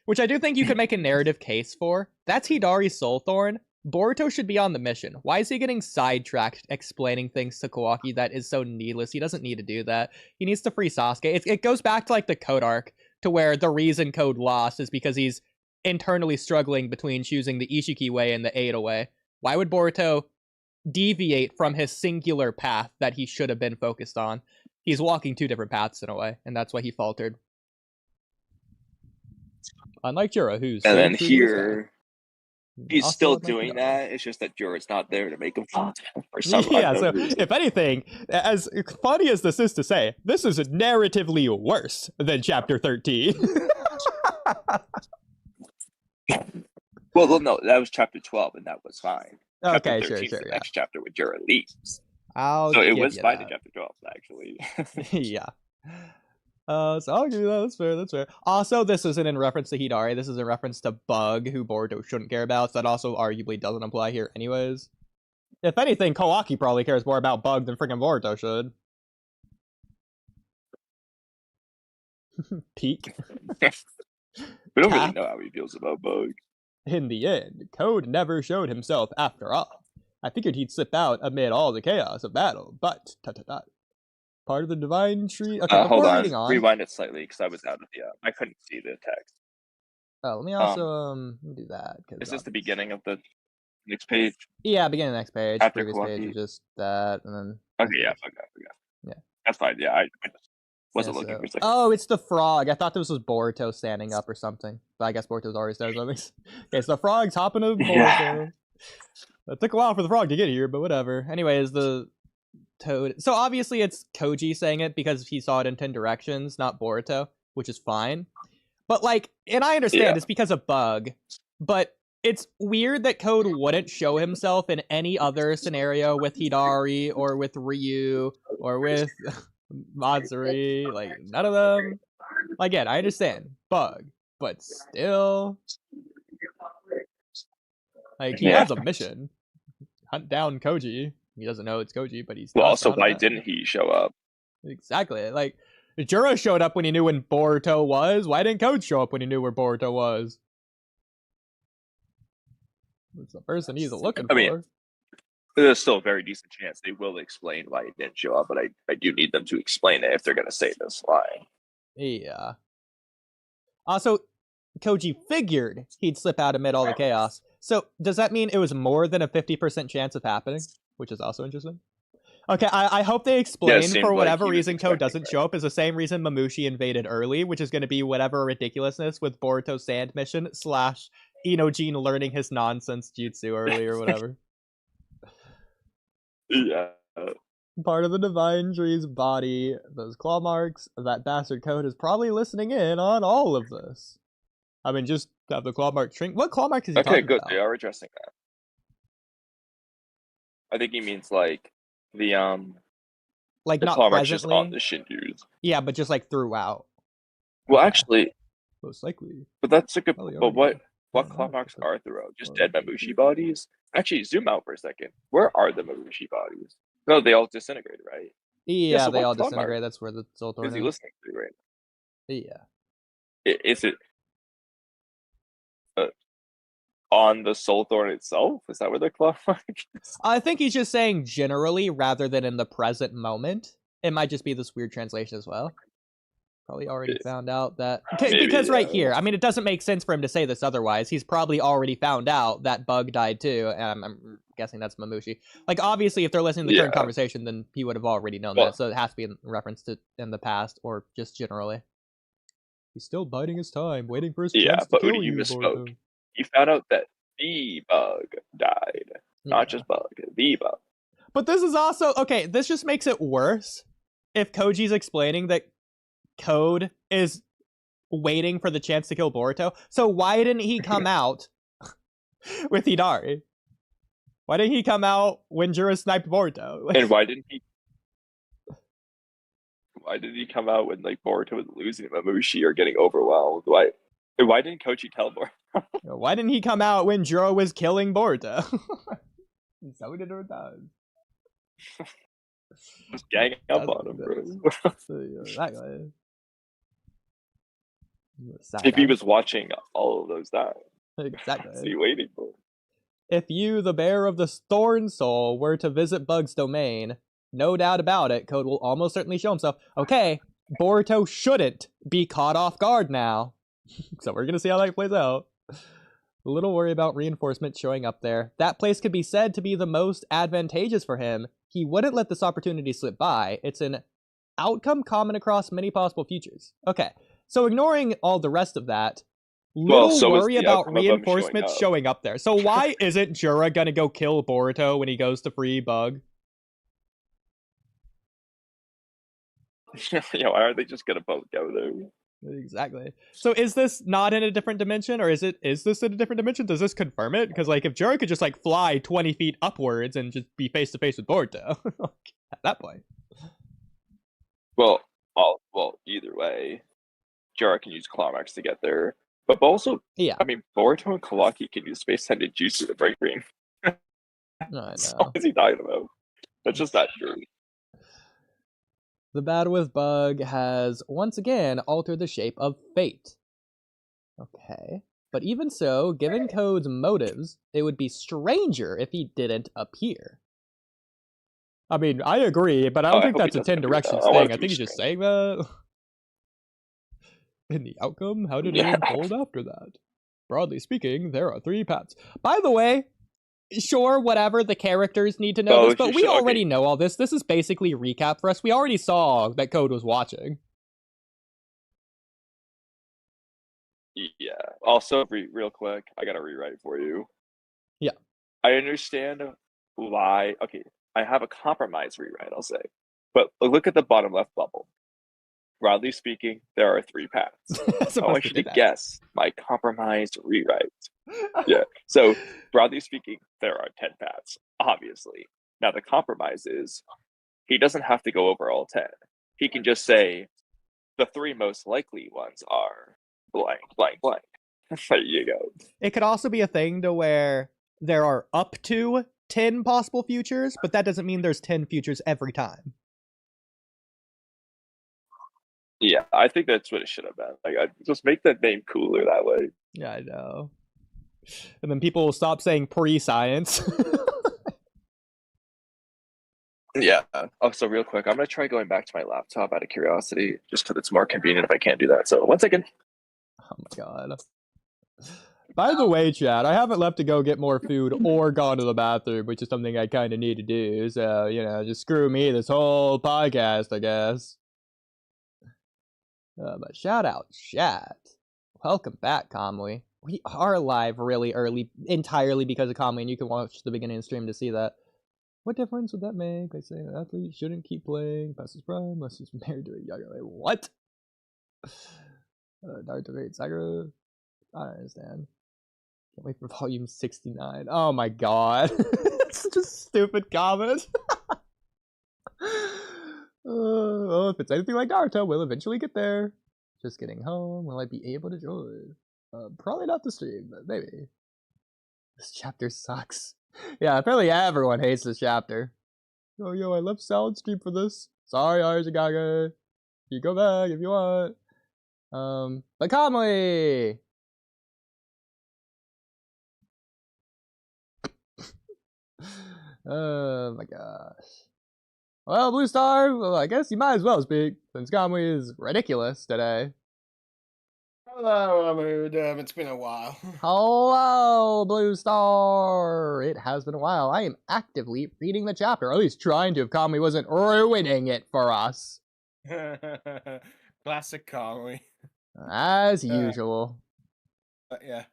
[SPEAKER 3] Which I do think you could make a narrative case for. That's Hidari's soul thorn. Boruto should be on the mission. Why is he getting sidetracked explaining things to Kawaki that is so needless? He doesn't need to do that. He needs to free Sasuke. It goes back to like the Code arc, to where the reason Code lost is because he's internally struggling between choosing the Ishiki way and the Eita way. Why would Boruto deviate from his singular path that he should have been focused on? He's walking two different paths in a way, and that's why he faltered. Unlike Jura, who's...
[SPEAKER 2] And then here... He's
[SPEAKER 3] also
[SPEAKER 2] still doing that. It's just that Jorah's not there to make him fun.
[SPEAKER 3] Yeah, so if anything, as funny as this is to say, this is narratively worse than Chapter 13.
[SPEAKER 2] Well, no, that was Chapter 12, and that was fine.
[SPEAKER 3] Okay,
[SPEAKER 2] Chapter 13
[SPEAKER 3] sure,
[SPEAKER 2] the
[SPEAKER 3] yeah.
[SPEAKER 2] next chapter with Jorah leaves.
[SPEAKER 3] So
[SPEAKER 2] it was fine in Chapter 12, actually.
[SPEAKER 3] Yeah. So I'll give you that. That's fair. Also, this isn't in reference to Hidari. This is in reference to Bug, who Boruto shouldn't care about. So that also arguably doesn't apply here anyways. If anything, Kawaki probably cares more about Bug than freaking Boruto should. Peak.
[SPEAKER 2] We don't really know how he feels about Bug.
[SPEAKER 3] In the end, Code never showed himself after all. I figured he'd slip out amid all the chaos of battle, but... Part of the divine tree. Okay,
[SPEAKER 2] hold on. Rewind it slightly because I was out of the. I couldn't see the text.
[SPEAKER 3] Oh, let me also let me do that.
[SPEAKER 2] Is this the beginning of the next page?
[SPEAKER 3] Yeah, beginning of the next page.
[SPEAKER 2] After
[SPEAKER 3] previous
[SPEAKER 2] Kawaki.
[SPEAKER 3] page is just that, and then.
[SPEAKER 2] Okay, yeah, okay.
[SPEAKER 3] Yeah,
[SPEAKER 2] that's fine. Yeah, I just wasn't looking for a second.
[SPEAKER 3] Oh, it's the frog. I thought this was Boruto standing up or something, but I guess Boruto's already there. Okay, so the frog's hopping to Boruto. Yeah. It took a while for the frog to get here, but whatever. Anyways, the Toad. So obviously it's Koji saying it because he saw it in 10 directions, not Boruto, which is fine. But like, and I understand it's because of Bug, but it's weird that Code wouldn't show himself in any other scenario with Hidari or with Ryu or with Matsuri. Like, none of them. Again, I understand Bug, but still, like, he has a mission. Hunt down Koji. He doesn't know it's Koji, but he's...
[SPEAKER 2] Well, also, why didn't he show up?
[SPEAKER 3] Exactly. Like, Juro showed up when he knew when Boruto was. Why didn't Code show up when he knew where Boruto was? It's the person he's looking for.
[SPEAKER 2] Mean, there's still a very decent chance they will explain why he didn't show up, but I do need them to explain it if they're going to say this line.
[SPEAKER 3] Yeah. Also, Koji figured he'd slip out amid all the chaos. So, does that mean it was more than a 50% chance of happening? Which is also interesting. Okay, I hope they explain
[SPEAKER 2] seemed
[SPEAKER 3] for
[SPEAKER 2] like
[SPEAKER 3] whatever
[SPEAKER 2] he was
[SPEAKER 3] reason Code
[SPEAKER 2] expecting
[SPEAKER 3] doesn't
[SPEAKER 2] that.
[SPEAKER 3] show up is the same reason Mamushi invaded early, which is going to be whatever ridiculousness with Boruto Sand Mission / Inojin learning his nonsense jutsu early or whatever.
[SPEAKER 2] Yeah.
[SPEAKER 3] Part of the Divine Tree's body, those claw marks, that bastard Code is probably listening in on all of this. I mean, just have the claw mark shrink. What claw mark is he
[SPEAKER 2] Okay,
[SPEAKER 3] talking
[SPEAKER 2] good.
[SPEAKER 3] about?
[SPEAKER 2] They are addressing that. I think he means like the
[SPEAKER 3] Like
[SPEAKER 2] the
[SPEAKER 3] not
[SPEAKER 2] claw marks just
[SPEAKER 3] presently.
[SPEAKER 2] on the Shinju's.
[SPEAKER 3] Yeah, but just like throughout.
[SPEAKER 2] Well,
[SPEAKER 3] Okay.
[SPEAKER 2] actually,
[SPEAKER 3] Most likely.
[SPEAKER 2] but that's a good.
[SPEAKER 3] Probably
[SPEAKER 2] But
[SPEAKER 3] already.
[SPEAKER 2] what claw marks are throughout? Just dead Mamushi bodies? Actually, zoom out for a second. Where are the Mamushi bodies? No, they all disintegrated, right?
[SPEAKER 3] Yeah,
[SPEAKER 2] so
[SPEAKER 3] they
[SPEAKER 2] what
[SPEAKER 3] all
[SPEAKER 2] claw
[SPEAKER 3] disintegrate.
[SPEAKER 2] mark
[SPEAKER 3] That's where the soul
[SPEAKER 2] is
[SPEAKER 3] thorn
[SPEAKER 2] he
[SPEAKER 3] is.
[SPEAKER 2] listening to right
[SPEAKER 3] Yeah.
[SPEAKER 2] now? Is it on the soul thorn itself? Is that where the claw mark is?
[SPEAKER 3] I think he's just saying generally rather than in the present moment. It might just be this weird translation as well. Probably already found out that... because right here, I mean, it doesn't make sense for him to say this otherwise. He's probably already found out that Bug died too. I'm guessing that's Mamushi. Like, obviously, if they're listening to the current conversation, then he would have already known that. So it has to be in reference to in the past or just generally. He's still biding his time, waiting for his chance to kill
[SPEAKER 2] Oodie, you misspoke.
[SPEAKER 3] Boruto.
[SPEAKER 2] You found out that the Bug died. Not just Bug, the Bug.
[SPEAKER 3] But this is also... Okay, this just makes it worse if Koji's explaining that Code is waiting for the chance to kill Boruto. So why didn't he come out with Hidari? Why didn't he come out when Jura sniped Boruto?
[SPEAKER 2] And why didn't he come out when like Boruto was losing Mamushi or getting overwhelmed? Why didn't Kochi tell Boruto?
[SPEAKER 3] Why didn't he come out when Juro was killing Boruto? So we did it times.
[SPEAKER 2] Just ganging up on him, bro.
[SPEAKER 3] Exactly.
[SPEAKER 2] If he was watching all of those die.
[SPEAKER 3] Exactly.
[SPEAKER 2] What's he waiting for?
[SPEAKER 3] If you, the bearer of the Thorn Soul, were to visit Bug's domain, no doubt about it, Code will almost certainly show himself. Okay, Boruto shouldn't be caught off guard now. So we're gonna see how that plays out. A little worry about reinforcements showing up there. That place could be said to be the most advantageous for him. He wouldn't let this opportunity slip by. It's an outcome common across many possible futures. Okay, so ignoring all the rest of that, little worry about reinforcements showing up there. So why isn't Jura gonna go kill Boruto when he goes to free Bug?
[SPEAKER 2] Why aren't they just gonna both go there?
[SPEAKER 3] Exactly. So is this not in a different dimension, or is this in a different dimension? Does this confirm it? Because like if Jura could just like fly 20 feet upwards and just be face to face with Boruto at that point.
[SPEAKER 2] Well, either way, Jura can use claw marks to get there. But also, I mean, Boruto and Kawaki can use space-time jutsu to break green.
[SPEAKER 3] I know.
[SPEAKER 2] What is he talking about? That's just not true.
[SPEAKER 3] The battle with Bug has once again altered the shape of fate. Okay. But even so, given Code's motives, it would be stranger if he didn't appear. I mean, I agree, but I don't think that's a 10 Directions thing. I think he's just saying that. In the outcome, how did it unfold after that? Broadly speaking, there are 3 paths. By the way, sure, whatever, the characters need to know this, but we already know all this. This is basically recap for us. We already saw that Code was watching.
[SPEAKER 2] Yeah. Also, real quick, I gotta rewrite for you.
[SPEAKER 3] Yeah.
[SPEAKER 2] I understand why. Okay, I have a compromise rewrite, I'll say. But look at the bottom left bubble. Broadly speaking, there are 3 paths. I want you to guess my compromised rewrite. Yeah. So, broadly speaking, there are 10 paths, obviously. Now, the compromise is he doesn't have to go over all 10. He can just say the 3 most likely ones are blank, blank, blank. There you go.
[SPEAKER 3] It could also be a thing to where there are up to 10 possible futures, but that doesn't mean there's 10 futures every time.
[SPEAKER 2] Yeah, I think that's what it should have been. Like, just make that name cooler that way.
[SPEAKER 3] Yeah, I know. And then people will stop saying pre-science.
[SPEAKER 2] Yeah. Oh, so real quick, I'm going to try going back to my laptop out of curiosity, just because it's more convenient if I can't do that. So, 1 second.
[SPEAKER 3] Oh my god. By the way, Chad, I haven't left to go get more food or gone to the bathroom, which is something I kind of need to do. So, just screw me this whole podcast, I guess. But shout out, chat. Welcome back, Kamui. We are live really early, entirely because of Kamui, and you can watch the beginning of the stream to see that. What difference would that make? They say an athlete shouldn't keep playing past his prime unless he's married to a younger lady. What? Naruto Great Sakura? I don't understand. Can't wait for volume 69. Oh my god. It's such a stupid comment. Well, if it's anything like Naruto, we'll eventually get there. Just getting home. Will I be able to join? Probably not the stream, but maybe. This chapter sucks. Yeah, apparently everyone hates this chapter. Oh, yo, I left Salad Stream for this. Sorry, Arzagaga. You go back if you want. But Kamui! Oh my gosh. Well, Blue Star, well, I guess you might as well speak, since Kamui is ridiculous today.
[SPEAKER 6] Hello, Mood. It's been a while.
[SPEAKER 3] Hello, Blue Star! It has been a while. I am actively reading the chapter, or at least trying to if Kamui wasn't ruining it for us.
[SPEAKER 6] Classic Kamui.
[SPEAKER 3] As usual.
[SPEAKER 6] But yeah.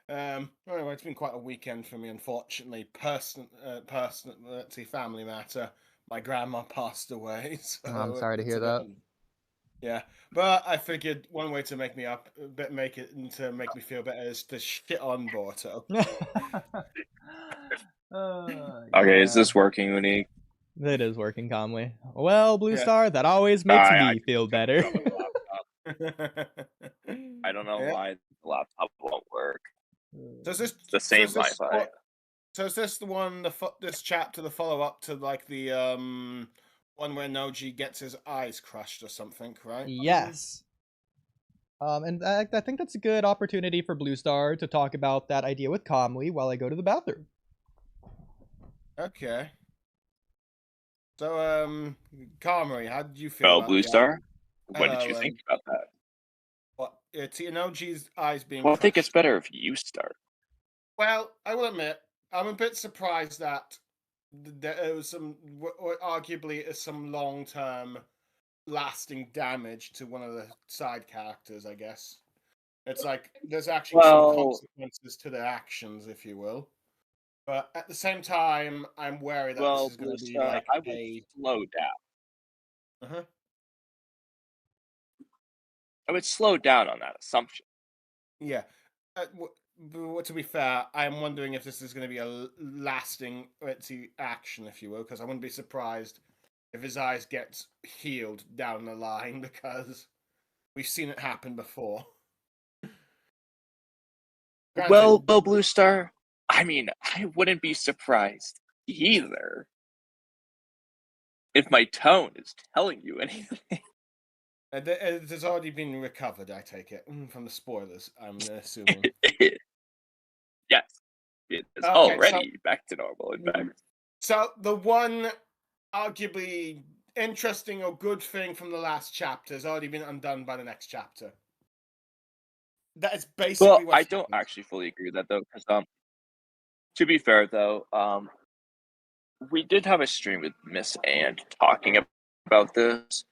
[SPEAKER 6] Anyway, it's been quite a weekend for me, unfortunately. Let's see, family matter. My grandma passed away. So
[SPEAKER 3] I'm sorry to hear that.
[SPEAKER 6] Yeah, but I figured one way to make me feel better is to shit on Boruto.
[SPEAKER 2] Okay, is this working, Oodie?
[SPEAKER 3] It is working, Kamui. Well, Blue Star, that always makes me feel better.
[SPEAKER 2] I don't know why the laptop won't work.
[SPEAKER 6] So is this
[SPEAKER 2] the same Wi-Fi?
[SPEAKER 6] So is this the one? This chapter, the follow-up to like the one where Noji gets his eyes crushed or something, right?
[SPEAKER 3] Yes. And I think that's a good opportunity for Blue Star to talk about that idea with Kamui while I go to the bathroom.
[SPEAKER 6] Okay. So, Kamui, how did you feel?
[SPEAKER 2] Oh, Blue Star? What did you think about that?
[SPEAKER 6] What? Noji's eyes being.
[SPEAKER 2] Well, I think it's better if you start.
[SPEAKER 6] Well, I will admit, I'm a bit surprised that there was arguably some long-term lasting damage to one of the side characters, I guess. It's like there's actually some consequences to their actions, if you will. But at the same time, I'm wary that this is going to be like
[SPEAKER 2] I would slow down. I would slow down on that assumption.
[SPEAKER 6] Yeah. To be fair, I'm wondering if this is going to be a lasting action, if you will, because I wouldn't be surprised if his eyes get healed down the line, because we've seen it happen before. Granted,
[SPEAKER 2] Well, Blue Star, I mean, I wouldn't be surprised either if my tone is telling you anything.
[SPEAKER 6] It has already been recovered, I take it, from the spoilers, I'm assuming.
[SPEAKER 2] Yes, it is already back to normal, in fact.
[SPEAKER 6] So, the one arguably interesting or good thing from the last chapter has already been undone by the next chapter. That is basically
[SPEAKER 2] I don't actually fully agree with that, though, because, to be fair, though, we did have a stream with Miss Ann talking about this.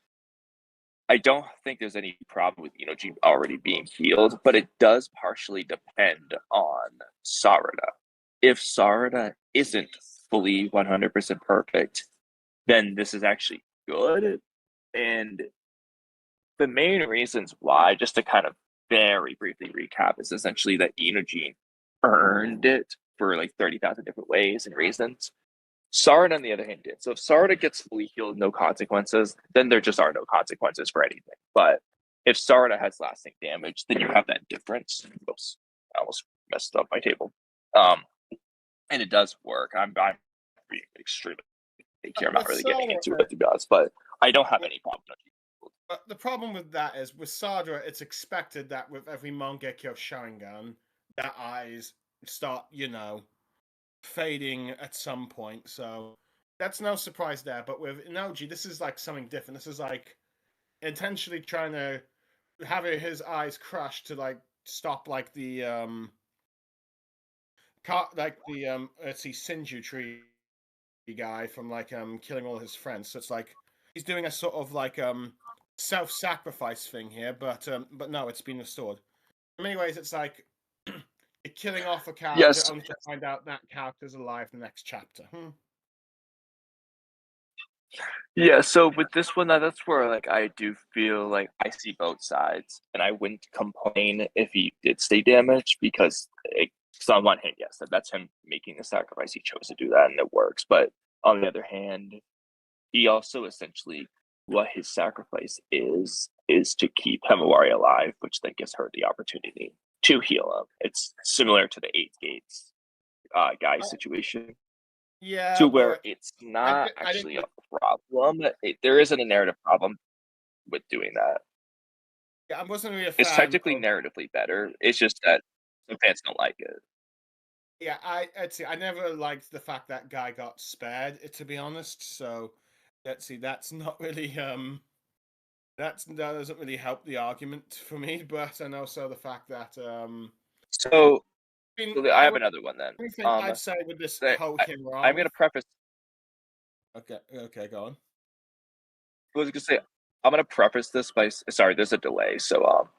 [SPEAKER 2] I don't think there's any problem with Inoji already being healed, but it does partially depend on Sarada. If Sarada isn't fully 100% perfect, then this is actually good. And the main reasons why, just to kind of very briefly recap, is essentially that Inoji earned it for like 30,000 different ways and reasons. Sarada, on the other hand, did. So if Sarada gets fully healed, no consequences, then there just are no consequences for anything. But if Sarada has lasting damage, then you have that difference. Oops, I almost messed up my table. And it does work. I'm being extremely picky. I'm not really getting into it, to be honest, but I don't have any problem.
[SPEAKER 6] But the problem with that is, with Sarada, it's expected that with every Mangekyo Sharingan, their eyes start, fading at some point, so that's no surprise there. But with Inoji, this is like something different. This is like intentionally trying to have his eyes crushed to like stop like the like the let's see, Sinju tree guy from like killing all his friends. So it's like he's doing a sort of like self-sacrifice thing here, but no, it's been restored. In many ways, it's like you're killing off a character
[SPEAKER 2] Yes.
[SPEAKER 6] only to find out that character's alive in the next chapter.
[SPEAKER 2] Yeah, so with this one, that's where like I do feel like I see both sides, and I wouldn't complain if he did stay damaged because so on one hand, yes, that's him making the sacrifice. He chose to do that, and it works. But on the other hand, he also essentially what his sacrifice is to keep Himawari alive, which then gives her the opportunity to heal him. It's similar to the Eight Gates guy situation.
[SPEAKER 6] Yeah,
[SPEAKER 2] to where it's not actually a problem. There isn't a narrative problem with doing that.
[SPEAKER 6] Yeah, I wasn't really a fan.
[SPEAKER 2] It's technically narratively better. It's just that some fans don't like it.
[SPEAKER 6] Yeah, I'd say I never liked the fact that guy got spared, to be honest. So let's see, that's not really that doesn't really help the argument for me. But and also the fact that
[SPEAKER 2] So I have another one then.
[SPEAKER 6] I'd say with this whole
[SPEAKER 2] I'm gonna preface.
[SPEAKER 6] Okay, go on.
[SPEAKER 2] I was gonna say I'm gonna preface this by sorry, there's a delay, so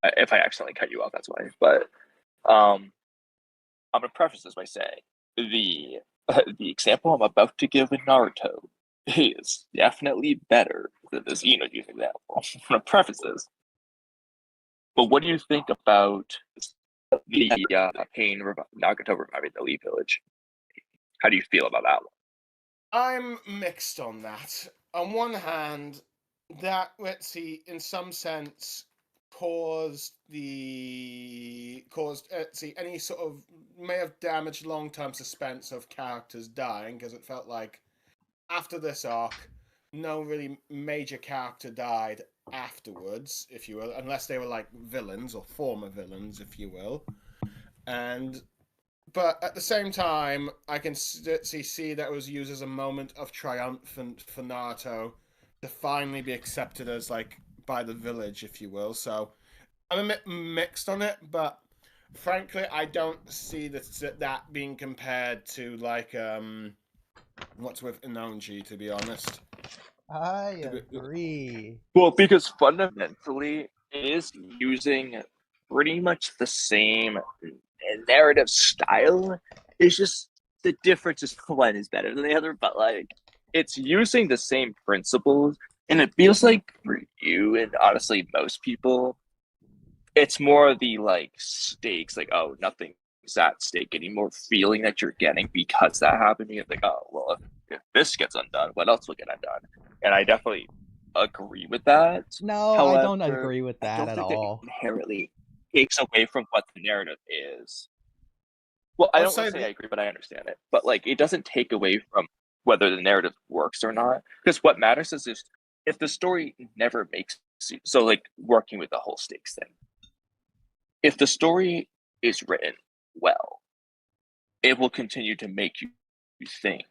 [SPEAKER 2] if I accidentally cut you off, that's why. But I'm gonna preface this by saying the example I'm about to give in Naruto is definitely better than this Inoji example. I'm gonna preface this. But what do you think about the Pain Nagato reviving the Lee Village? How do you feel about that one?
[SPEAKER 6] I'm mixed on that. On one hand, that let's see, in some sense, caused any sort of may have damaged long-term suspense of characters dying, because it felt like after this arc, no really major character died afterwards, if you will, unless they were like villains or former villains, if you will. But at the same time, I can see that it was used as a moment of triumph for Naruto to finally be accepted as like by the village, if you will. So I'm a bit mixed on it, but frankly, I don't see that being compared to like what's with Inoji, to be honest.
[SPEAKER 1] I agree.
[SPEAKER 2] Well, because fundamentally it is using pretty much the same narrative style. It's just the difference is one is better than the other, but like it's using the same principles, and it feels like for you and honestly most people, it's more the like stakes, like oh nothing's at stake anymore feeling that you're getting because that happened. It's like oh well, if this gets undone, what else will get undone? And I definitely agree with that.
[SPEAKER 1] No, however, I don't agree with that at all.
[SPEAKER 2] It inherently takes away from what the narrative is. Well, I don't want to say I agree, but I understand it. But like, it doesn't take away from whether the narrative works or not. Because what matters is if the story never makes you, so like working with the whole stakes thing. If the story is written well, it will continue to make you think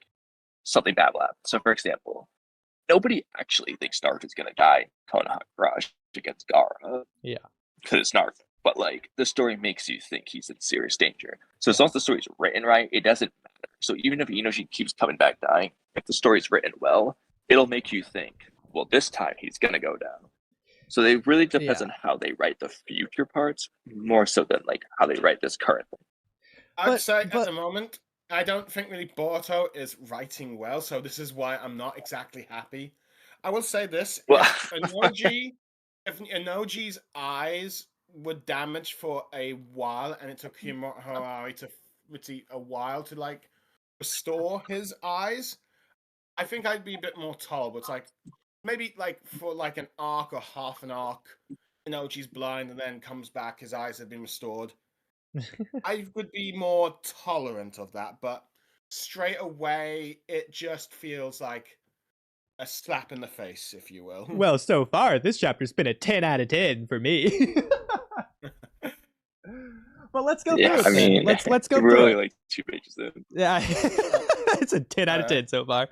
[SPEAKER 2] something bad will happen. So, for example, nobody actually thinks Naruto's gonna die Konoha Crush against Gaara.
[SPEAKER 3] Yeah.
[SPEAKER 2] Because it's Naruto. But like the story makes you think he's in serious danger. So as long as the story's written right, it doesn't matter. So even if Inoji keeps coming back dying, if the story's written well, it'll make you think, well, this time he's gonna go down. So it really depends on how they write the future parts, more so than like how they write this current thing.
[SPEAKER 6] I'd say at the moment, I don't think really Boruto is writing well, so this is why I'm not exactly happy. I will say this: if Inoji's eyes were damaged for a while, and it took Himawari to a while to like restore his eyes, I think I'd be a bit more tolerable. It's like maybe like for like an arc or half an arc, Inoji's blind and then comes back, his eyes have been restored. I would be more tolerant of that, but straight away it just feels like a slap in the face, if you will.
[SPEAKER 3] Well, so far this chapter's been a 10 out of 10 for me. But let's go through it.
[SPEAKER 2] I mean,
[SPEAKER 3] let's go
[SPEAKER 2] really
[SPEAKER 3] through it.
[SPEAKER 2] like 2 pages in.
[SPEAKER 3] Yeah, it's a 10 out of 10 so far.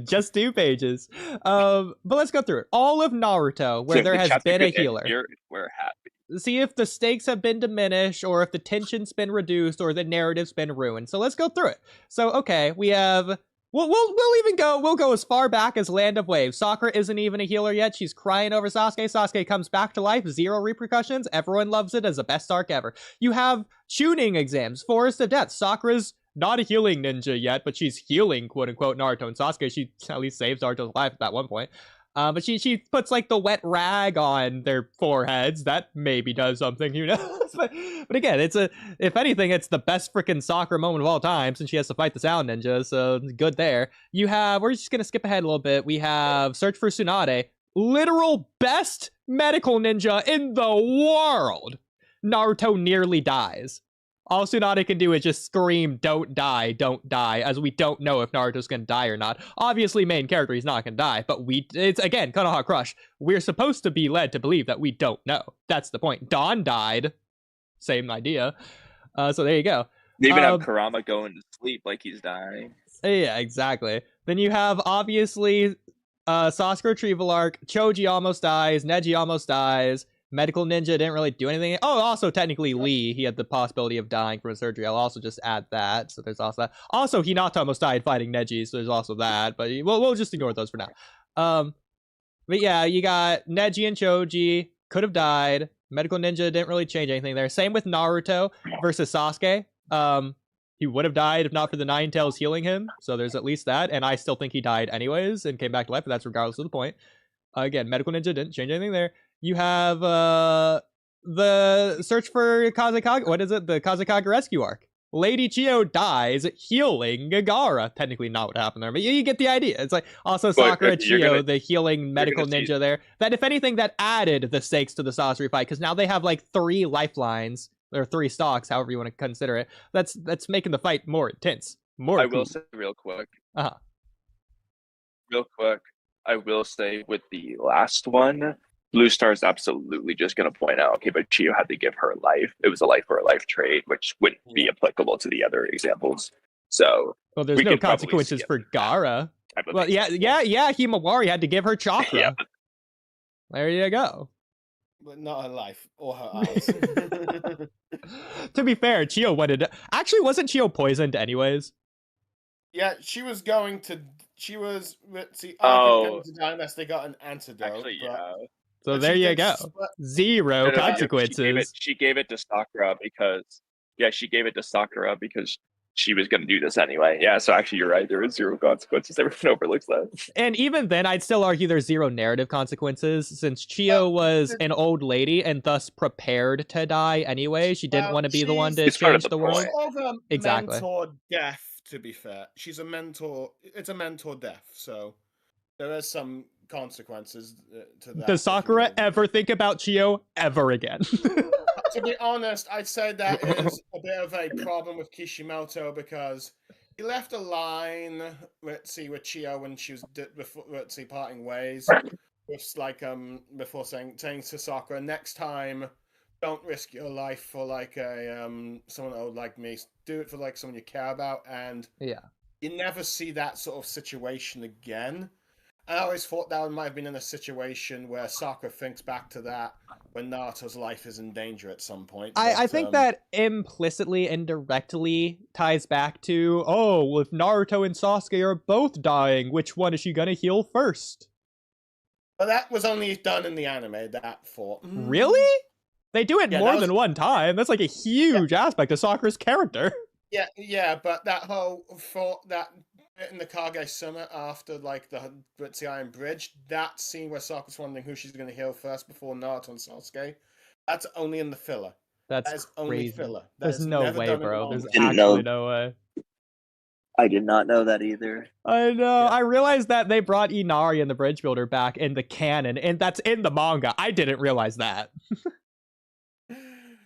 [SPEAKER 3] Just 2 pages. But let's go through it. All of Naruto, where there has been a healer.
[SPEAKER 2] We're happy.
[SPEAKER 3] see if the stakes have been diminished, or if the tension's been reduced, or the narrative's been ruined. So let's go through it. So okay, we have. We'll go as far back as Land of Waves. Sakura isn't even a healer yet. She's crying over Sasuke. Sasuke comes back to life. 0 repercussions. Everyone loves it as the best arc ever. You have tuning exams. Forest of Death. Sakura's not a healing ninja yet, but she's healing, quote unquote, Naruto and Sasuke. She at least saves Naruto's life at that one point. But she puts like the wet rag on their foreheads. That maybe does something, who knows? but again, if anything, it's the best freaking Sakura moment of all time, since she has to fight the Sound Ninja. So good there. We're just gonna skip ahead a little bit. We have Search for Tsunade, literal best medical ninja in the world. Naruto nearly dies. All Tsunade can do is just scream, don't die, as we don't know if Naruto's gonna die or not. Obviously, main character, he's not gonna die, but it's, again, Konoha Crush. We're supposed to be led to believe that we don't know. That's the point. Dawn died. Same idea. So there you go.
[SPEAKER 2] They even have Kurama going to sleep like he's dying.
[SPEAKER 3] Yeah, exactly. Then you have, obviously, Sasuke Retrieval Arc. Choji almost dies. Neji almost dies. Medical Ninja didn't really do anything. Oh, also technically Lee, he had the possibility of dying from surgery. I'll also just add that. So there's also that. Also, Hinata almost died fighting Neji, so there's also that. But we'll just ignore those for now. But yeah, you got Neji and Choji could have died. Medical Ninja didn't really change anything there. Same with Naruto versus Sasuke. He would have died if not for the Nine Tails healing him. So there's at least that. And I still think he died anyways and came back to life, but that's regardless of the point. Again, Medical Ninja didn't change anything there. You have the Search for Kazekage. What is it? The Kazekage Rescue Arc. Lady Chio dies healing Gaara. Technically not what happened there, but you get the idea. It's like also Sakura Chio, the healing medical ninja there. That if anything, that added the stakes to the Sasori fight, because now they have like 3 lifelines, or 3 stocks, however you want to consider it. That's making the fight more intense.
[SPEAKER 2] I will say real quick. Real quick, I will say with the last one, Blue Star is absolutely just going to point out, okay, but Chio had to give her life. It was a life for a life trade, which wouldn't be applicable to the other examples. So,
[SPEAKER 3] well, there's no consequences for Gaara. Well, yeah, Himawari had to give her chakra. Yeah. There you go.
[SPEAKER 6] But not her life or her eyes.
[SPEAKER 3] To be fair, Chio wanted. Actually, wasn't Chio poisoned anyways?
[SPEAKER 6] Yeah, she was going to. She was. See, going to die unless they got an antidote.
[SPEAKER 2] Actually, yeah.
[SPEAKER 3] So there you go. 0 consequences.
[SPEAKER 2] She gave it to Sakura because. Yeah, she gave it to Sakura because she was going to do this anyway. Yeah, so actually you're right. There is 0 consequences. Everyone overlooks that.
[SPEAKER 3] And even then, I'd still argue there's 0 narrative consequences, since Chio was an old lady and thus prepared to die anyway. She didn't want to be the one to change the world.
[SPEAKER 6] Exactly. Mentor death, to be fair. She's a mentor. It's a mentor death, so there is some consequences to that.
[SPEAKER 3] Does Sakura ever think about Chio ever again?
[SPEAKER 6] To be honest, I'd say that is a bit of a problem with Kishimoto, because he left a line, with Chio when she was parting ways, with before saying to Sakura, next time, don't risk your life for someone old like me. Do it for someone you care about, and you never see that sort of situation again. I always thought that might have been in a situation where Sakura thinks back to that when Naruto's life is in danger at some point.
[SPEAKER 3] I think that implicitly, indirectly ties back to, if Naruto and Sasuke are both dying, which one is she gonna heal first?
[SPEAKER 6] But that was only done in the anime, that thought.
[SPEAKER 3] Really? They do it more than one time. That's like a huge aspect of Sakura's character.
[SPEAKER 6] Yeah, but that whole thought that in the Kage Summit after the Iron Bridge, that scene where Sakura's wondering who she's going to heal first before Naruto and Sasuke, that's only in the filler. That is only filler.
[SPEAKER 3] There's no way, bro. There's actually no way.
[SPEAKER 2] I did not know that either.
[SPEAKER 3] I know. Yeah. I realized that they brought Inari and the Bridge Builder back in the canon, and that's in the manga. I didn't realize that.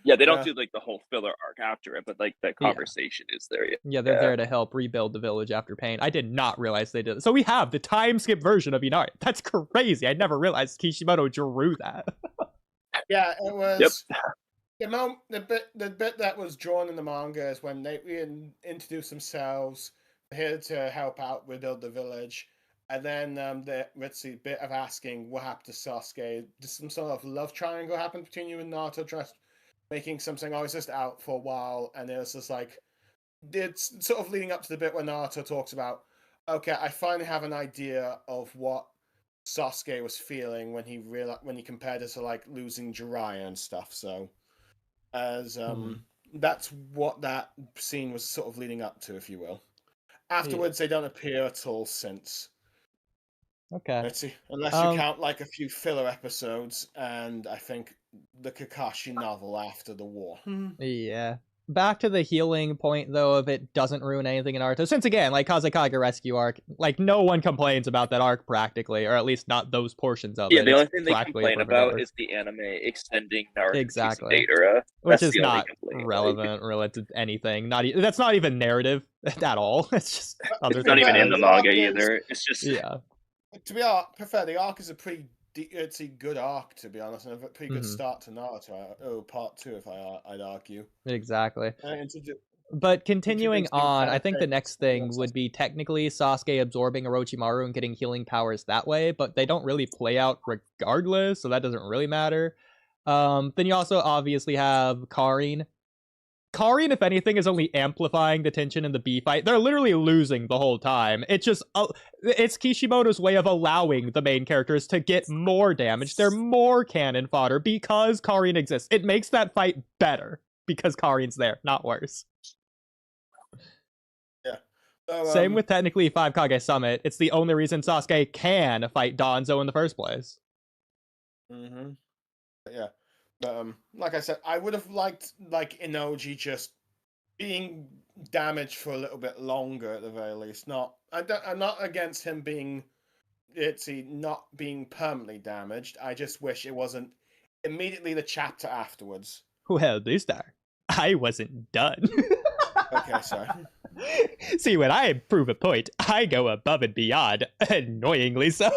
[SPEAKER 2] Yeah, they don't do the whole filler arc after it, but that conversation is there.
[SPEAKER 3] Yeah, they're there to help rebuild the village after pain. I did not realize they did it. So we have the time skip version of Inari. That's crazy. I never realized Kishimoto drew that.
[SPEAKER 6] Yeah, it was. Yep. The bit that was drawn in the manga is when they introduce themselves, here to help out rebuild the village, And then let's see, bit of asking what happened to Sasuke. Did some sort of love triangle happen between you and Naruto? Just making something. I was just out for a while, and it was just like it's sort of leading up to the bit where Naruto talks about, okay, I finally have an idea of what Sasuke was feeling when he compared it to like losing Jiraiya and stuff. So, as that's what that scene was sort of leading up to, if you will. Afterwards, they don't appear at all since.
[SPEAKER 3] Okay.
[SPEAKER 6] Let's see. Unless you count like a few filler episodes, and I think the Kakashi novel after the war.
[SPEAKER 3] Yeah. Back to the healing point, though, if it doesn't ruin anything in Naruto. Since, again, like, Kazekage Rescue arc, like, no one complains about that arc practically, or at least not those portions of it.
[SPEAKER 2] Yeah, the only thing they
[SPEAKER 3] practically a
[SPEAKER 2] complain
[SPEAKER 3] perfect
[SPEAKER 2] about
[SPEAKER 3] arc.
[SPEAKER 2] is the anime extending Naruto
[SPEAKER 3] Exactly.
[SPEAKER 2] Data,
[SPEAKER 3] Which
[SPEAKER 2] That's
[SPEAKER 3] is
[SPEAKER 2] the only
[SPEAKER 3] not
[SPEAKER 2] complaint,
[SPEAKER 3] relevant related to anything. That's not even narrative at all. It's just other
[SPEAKER 2] It's not
[SPEAKER 3] things.
[SPEAKER 2] even in the manga
[SPEAKER 6] is-
[SPEAKER 2] either. It's just
[SPEAKER 3] Yeah.
[SPEAKER 6] To be fair, the arc is a pretty it's a good arc, to be honest, and a pretty good start to Naruto. Part 2, if I'd argue.
[SPEAKER 3] Exactly.
[SPEAKER 6] And
[SPEAKER 3] But continuing
[SPEAKER 6] introduce new
[SPEAKER 3] on, I think the
[SPEAKER 6] characters.
[SPEAKER 3] next thing would be technically Sasuke absorbing Orochimaru and getting healing powers that way, but they don't really play out regardless, so that doesn't really matter. Then you also obviously have Karin. Karin, if anything, is only amplifying the tension in the B fight. They're literally losing the whole time. It's just, it's Kishimoto's way of allowing the main characters to get more damage. They're more cannon fodder because Karin exists. It makes that fight better because Karin's there, not worse.
[SPEAKER 6] Yeah. So,
[SPEAKER 3] Same with technically 5 Kage Summit. It's the only reason Sasuke can fight Danzo in the first place.
[SPEAKER 6] Yeah. But, like I said, I would have liked like Inoji just being damaged for a little bit longer at the very least. I'm not against him being not being permanently damaged. I just wish it wasn't immediately the chapter afterwards.
[SPEAKER 3] Well, Bluestar, I wasn't done.
[SPEAKER 6] Okay, sorry.
[SPEAKER 3] See, when I prove a point, I go above and beyond, annoyingly so.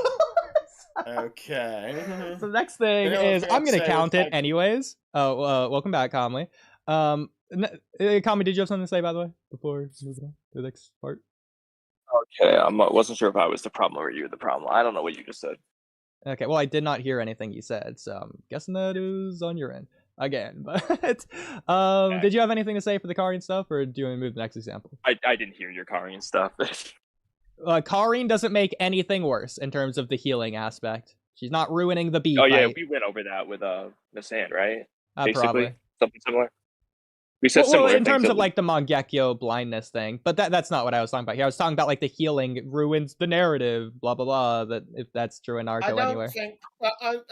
[SPEAKER 6] Okay.
[SPEAKER 3] So the next thing is, I'm going to count it anyways. Welcome back, Kamui. Kamui, did you have something to say, by the way, before moving on to the next part?
[SPEAKER 2] okay. I wasn't sure if I was the problem or you were the problem. I don't know what you just said.
[SPEAKER 3] Okay, well, I did not hear anything you said, so I'm guessing that is on your end. Again, but did you have anything to say for the Karin stuff, or do you want to move to the next example?
[SPEAKER 2] I didn't hear your Karin stuff.
[SPEAKER 3] Karin doesn't make anything worse in terms of the healing aspect. She's not ruining the B
[SPEAKER 2] Oh
[SPEAKER 3] fight.
[SPEAKER 2] yeah, we went over that with Miss Hand, right? Basically,
[SPEAKER 3] Probably.
[SPEAKER 2] something similar. We said
[SPEAKER 3] Well,
[SPEAKER 2] similar
[SPEAKER 3] in terms
[SPEAKER 2] things
[SPEAKER 3] of like the Mangekyo blindness thing, but that's not what I was talking about here. I was talking about like the healing ruins the narrative, blah blah blah. That if that's true in Naruto anywhere.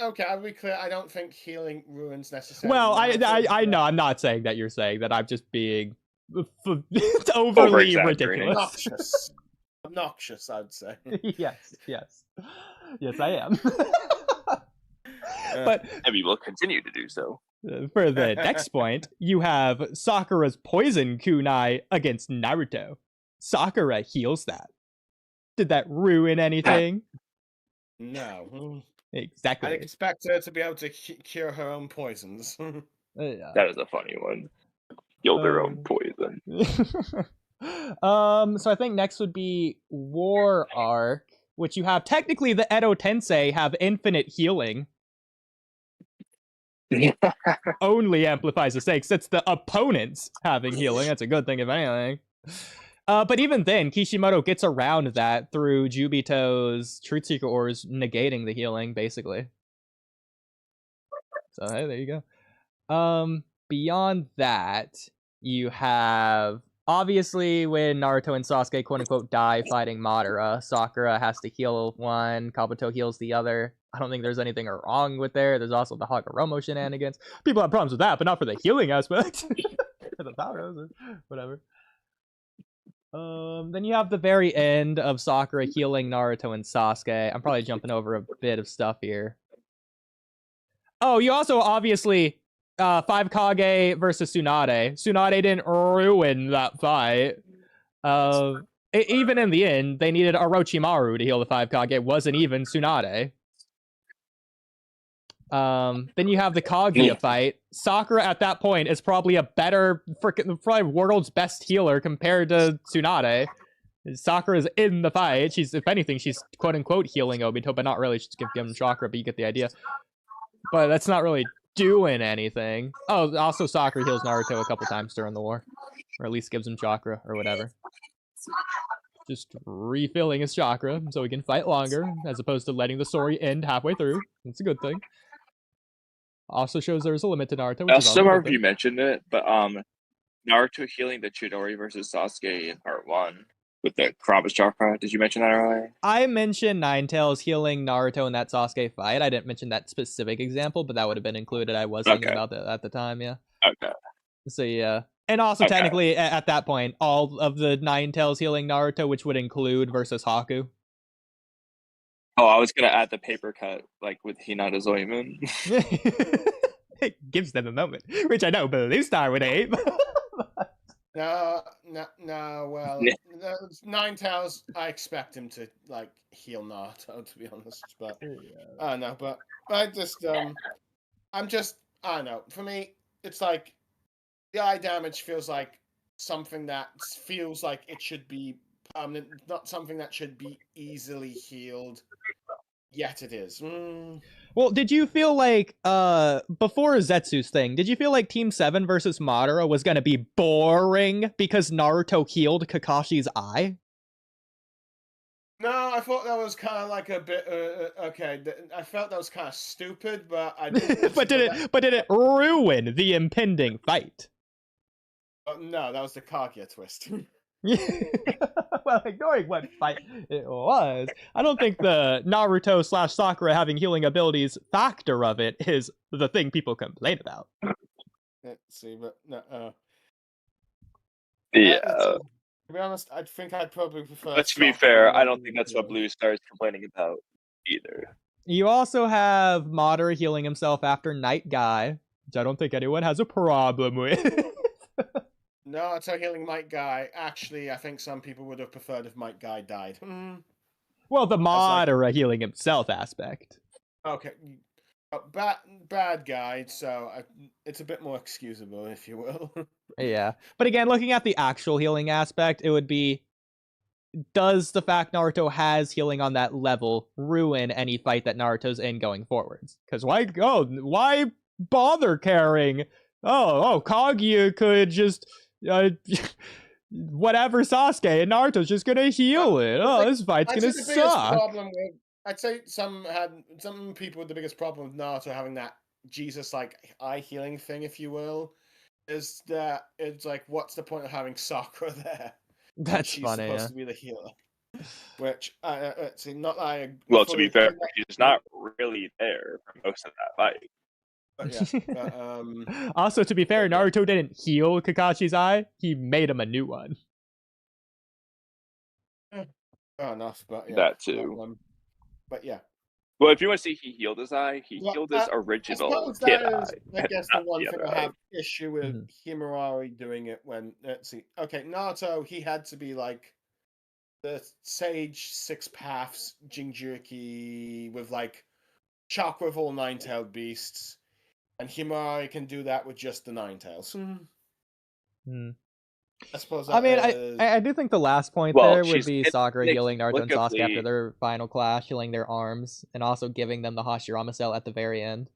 [SPEAKER 6] Okay, I'll be clear. I don't think healing ruins necessarily.
[SPEAKER 3] Well, I know I'm not saying that you're saying that. I'm just being overly ridiculous.
[SPEAKER 6] Obnoxious, I'd say.
[SPEAKER 3] yes, I am. But
[SPEAKER 2] and we will continue to do so.
[SPEAKER 3] For the next point, you have Sakura's poison kunai against Naruto. Sakura heals that. Did that ruin anything?
[SPEAKER 6] No.
[SPEAKER 3] Exactly.
[SPEAKER 6] I expect her to be able to cure her own poisons.
[SPEAKER 2] That is a funny one. Heal their own poison.
[SPEAKER 3] So I think next would be War Arc, which you have technically the Edo Tensei have infinite healing. Only amplifies the stakes. It's the opponents having healing. That's a good thing, if anything. But even then, Kishimoto gets around that through Jubito's Truth Seeker Ores negating the healing, basically. So, hey, there you go. Beyond that, you have... Obviously, when Naruto and Sasuke, quote-unquote, die fighting Madara, Sakura has to heal one, Kabuto heals the other. I don't think there's anything wrong with there. There's also the Hagoromo shenanigans. People have problems with that, but not for the healing aspect. For the powers or whatever. Then you have the very end of Sakura healing Naruto and Sasuke. I'm probably jumping over a bit of stuff here. Oh, you also obviously... 5 Kage versus Tsunade. Tsunade didn't ruin that fight. Even in the end, they needed Orochimaru to heal the 5 Kage. It wasn't even Tsunade. Then you have the Kaguya fight. Sakura at that point is probably a better, probably world's best healer compared to Tsunade. Sakura's in the fight. She's, if anything, she's quote unquote healing Obito, but not really. She's giving him chakra, but you get the idea. But that's not really doing anything. Oh, also Sakura heals Naruto a couple times during the war, or at least gives him chakra or whatever. Just refilling his chakra so he can fight longer, as opposed to letting the story end halfway through. It's a good thing. Also shows there's a limit to Naruto. Which
[SPEAKER 2] I
[SPEAKER 3] is
[SPEAKER 2] also
[SPEAKER 3] also a good
[SPEAKER 2] remember
[SPEAKER 3] thing.
[SPEAKER 2] you mentioned it, but Naruto healing the Chidori versus Sasuke in part 1 with the Karaba's chakra. Did you mention that earlier?
[SPEAKER 3] I mentioned Ninetales healing Naruto in that Sasuke fight. I didn't mention that specific example, but that would have been included. I was thinking about that at the time, yeah.
[SPEAKER 2] Okay.
[SPEAKER 3] So yeah. And also technically at that point, all of the Ninetales healing Naruto, which would include versus Haku.
[SPEAKER 2] Oh, I was gonna add the paper cut, like with Hinata's ointment.
[SPEAKER 3] It gives them a moment, which I know Blue Star would hate.
[SPEAKER 6] No. Well,
[SPEAKER 2] Yeah.
[SPEAKER 6] Ninetales, I expect him to like heal Naruto, to be honest. But I don't know. But I just, I don't know. For me, it's like the eye damage feels like something that feels like it should be permanent, not something that should be easily healed. Yet it is.
[SPEAKER 3] Well, did you feel like, before Zetsu's thing, did you feel like Team 7 versus Madara was gonna be boring because Naruto healed Kakashi's eye?
[SPEAKER 6] No, I thought that was kind of like a bit, okay, I felt that was kind of stupid, but I didn't...
[SPEAKER 3] but did it ruin the impending fight?
[SPEAKER 6] No, that was the Kaguya twist.
[SPEAKER 3] Well, ignoring what fight it was, I don't think the Naruto / Sakura having healing abilities factor of it is the thing people complain about.
[SPEAKER 6] Let's see, but no.
[SPEAKER 2] Yeah.
[SPEAKER 6] To be honest, I think I'd probably prefer.
[SPEAKER 2] But to be fair, I don't think that's what Blue Star is complaining about either.
[SPEAKER 3] You also have Madara healing himself after Night Guy, which I don't think anyone has a problem with.
[SPEAKER 6] No, it's a healing Might Guy. Actually, I think some people would have preferred if Might Guy died.
[SPEAKER 3] Well, the Madara healing himself aspect.
[SPEAKER 6] Okay. Bad guy, so it's a bit more excusable, if you will.
[SPEAKER 3] Yeah. But again, looking at the actual healing aspect, it would be, does the fact Naruto has healing on that level ruin any fight that Naruto's in going forwards? Because why bother caring? Oh, Kaguya could just... whatever Sasuke and Naruto's just gonna heal it. Oh, this fight's gonna suck.
[SPEAKER 6] I'd say some people with the biggest problem with Naruto having that Jesus like eye healing thing, if you will, is that it's like, what's the point of having Sakura there?
[SPEAKER 3] That's
[SPEAKER 6] she's
[SPEAKER 3] funny.
[SPEAKER 6] Supposed to be the healer, which see, not that I.
[SPEAKER 2] Well, to be fair, she's not really there for most of that fight.
[SPEAKER 6] But yeah,
[SPEAKER 3] also, to be fair, Naruto didn't heal Kakashi's eye; he made him a new one.
[SPEAKER 6] Fair enough, but yeah,
[SPEAKER 2] that too.
[SPEAKER 6] But yeah.
[SPEAKER 2] Well, if you want to see he healed his eye, he healed his original kid eye.
[SPEAKER 6] I guess the one thing I have issue with Himawari doing it when, let's see, okay, Naruto, he had to be like the Sage Six Paths Jinchuriki with like chakra of all nine-tailed beasts, and Himawari can do that with just the Ninetales. I suppose.
[SPEAKER 3] I mean, I do think the last point there would be Sakura healing Naruto and Sasuke after their final clash, healing their arms, and also giving them the Hashirama cell at the very end,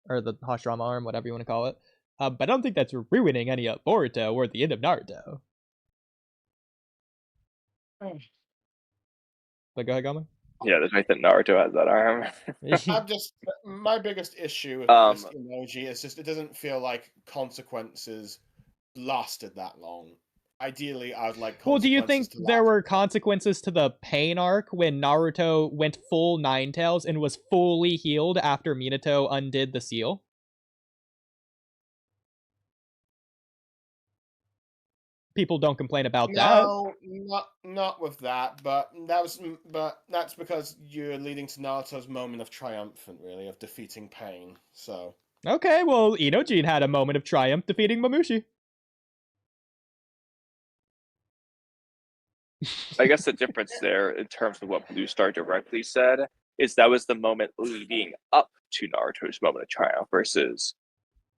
[SPEAKER 3] or the Hashirama arm, whatever you want to call it. But I don't think that's ruining any of Boruto or the end of Naruto. But go ahead, Kamui.
[SPEAKER 2] Yeah, the fact that Naruto has that arm.
[SPEAKER 6] My biggest issue with this emoji is just it doesn't feel like consequences lasted that long. Ideally, I would like.
[SPEAKER 3] Well, do you think there were consequences to the pain arc when Naruto went full Ninetales and was fully healed after Minato undid the seal? People don't complain about that.
[SPEAKER 6] No, not with that. But that's because you're leading to Naruto's moment of triumphant, really, of defeating pain. So.
[SPEAKER 3] Okay, well, Inojin had a moment of triumph defeating Mamushi.
[SPEAKER 2] I guess the difference there, in terms of what Blue Star directly said, is that was the moment leading up to Naruto's moment of triumph versus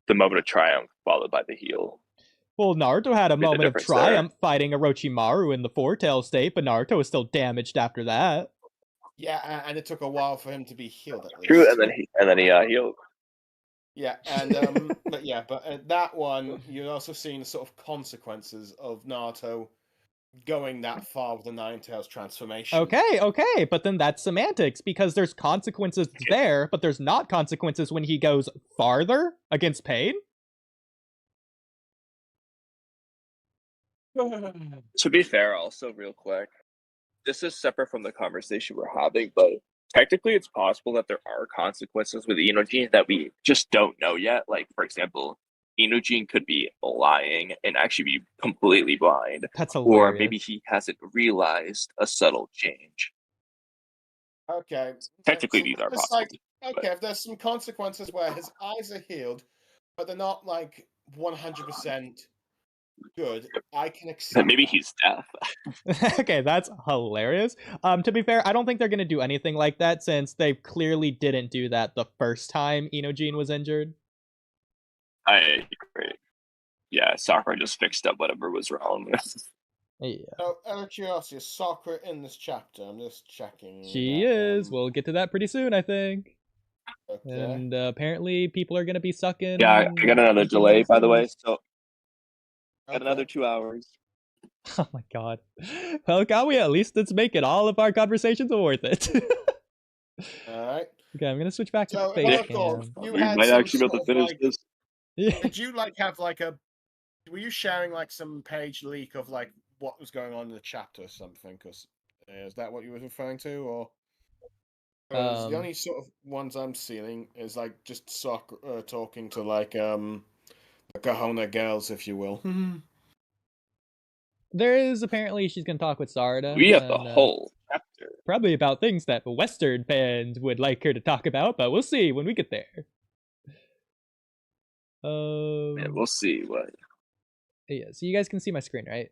[SPEAKER 2] the moment of triumph followed by the heal.
[SPEAKER 3] Well, Naruto had a
[SPEAKER 2] Made the
[SPEAKER 3] moment of
[SPEAKER 2] difference there.
[SPEAKER 3] triumph fighting Orochimaru in the Foretale state, but Naruto was still damaged after that.
[SPEAKER 6] Yeah, and it took a while for him to be healed at least.
[SPEAKER 2] True, and then he healed.
[SPEAKER 6] Yeah, and but that one, you're also seeing the sort of consequences of Naruto going that far with the Ninetales transformation.
[SPEAKER 3] Okay, but then that's semantics, because there's consequences there, but there's not consequences when he goes farther against Pain.
[SPEAKER 2] To be fair, also real quick, this is separate from the conversation we're having, but technically it's possible that there are consequences with Inojin that we just don't know yet. Like, for example, Inojin could be lying and actually be completely blind.
[SPEAKER 3] That's hilarious.
[SPEAKER 2] Or maybe he hasn't realized a subtle change.
[SPEAKER 6] Okay.
[SPEAKER 2] Technically, these are possible.
[SPEAKER 6] Like, okay, if there's some consequences where his eyes are healed, but they're not like 100% good, I can accept.
[SPEAKER 2] Maybe he's deaf.
[SPEAKER 3] Okay, that's hilarious. To be fair, I don't think they're gonna do anything like that, since they clearly didn't do that the first time Inojin was injured.
[SPEAKER 2] I agree. Yeah, Sakura just fixed up whatever was wrong.
[SPEAKER 3] Yeah.
[SPEAKER 6] So, out of curiosity, is Sakura in this chapter? I'm just checking.
[SPEAKER 3] She is. We'll get to that pretty soon, I think.
[SPEAKER 6] Okay.
[SPEAKER 3] And apparently people are gonna be sucking.
[SPEAKER 2] Yeah, I got another delay, by the way, so got another 2 hours.
[SPEAKER 3] Oh my god. Well, Kamui, at least it's making all of our conversations worth it.
[SPEAKER 6] Alright.
[SPEAKER 3] Okay, I'm gonna switch back to
[SPEAKER 6] So,
[SPEAKER 3] face
[SPEAKER 6] Oracle,
[SPEAKER 3] cam.
[SPEAKER 6] you
[SPEAKER 2] We
[SPEAKER 6] had
[SPEAKER 2] might
[SPEAKER 6] some
[SPEAKER 2] actually be able to
[SPEAKER 6] sort of,
[SPEAKER 2] finish
[SPEAKER 6] like,
[SPEAKER 2] this.
[SPEAKER 3] Yeah.
[SPEAKER 6] Did you like have like a? Were you sharing like some page leak of like what was going on in the chapter or something? Because is that what you were referring to, or? 'Cause the only sort of ones I'm seeing is like just talking to like the Kahona girls, if you will.
[SPEAKER 3] There is apparently she's gonna talk with Sarada.
[SPEAKER 2] We have the whole chapter.
[SPEAKER 3] Probably about things that Western fans would like her to talk about, but we'll see when we get there.
[SPEAKER 2] Yeah, we'll see what.
[SPEAKER 3] Yeah, so you guys can see my screen, right?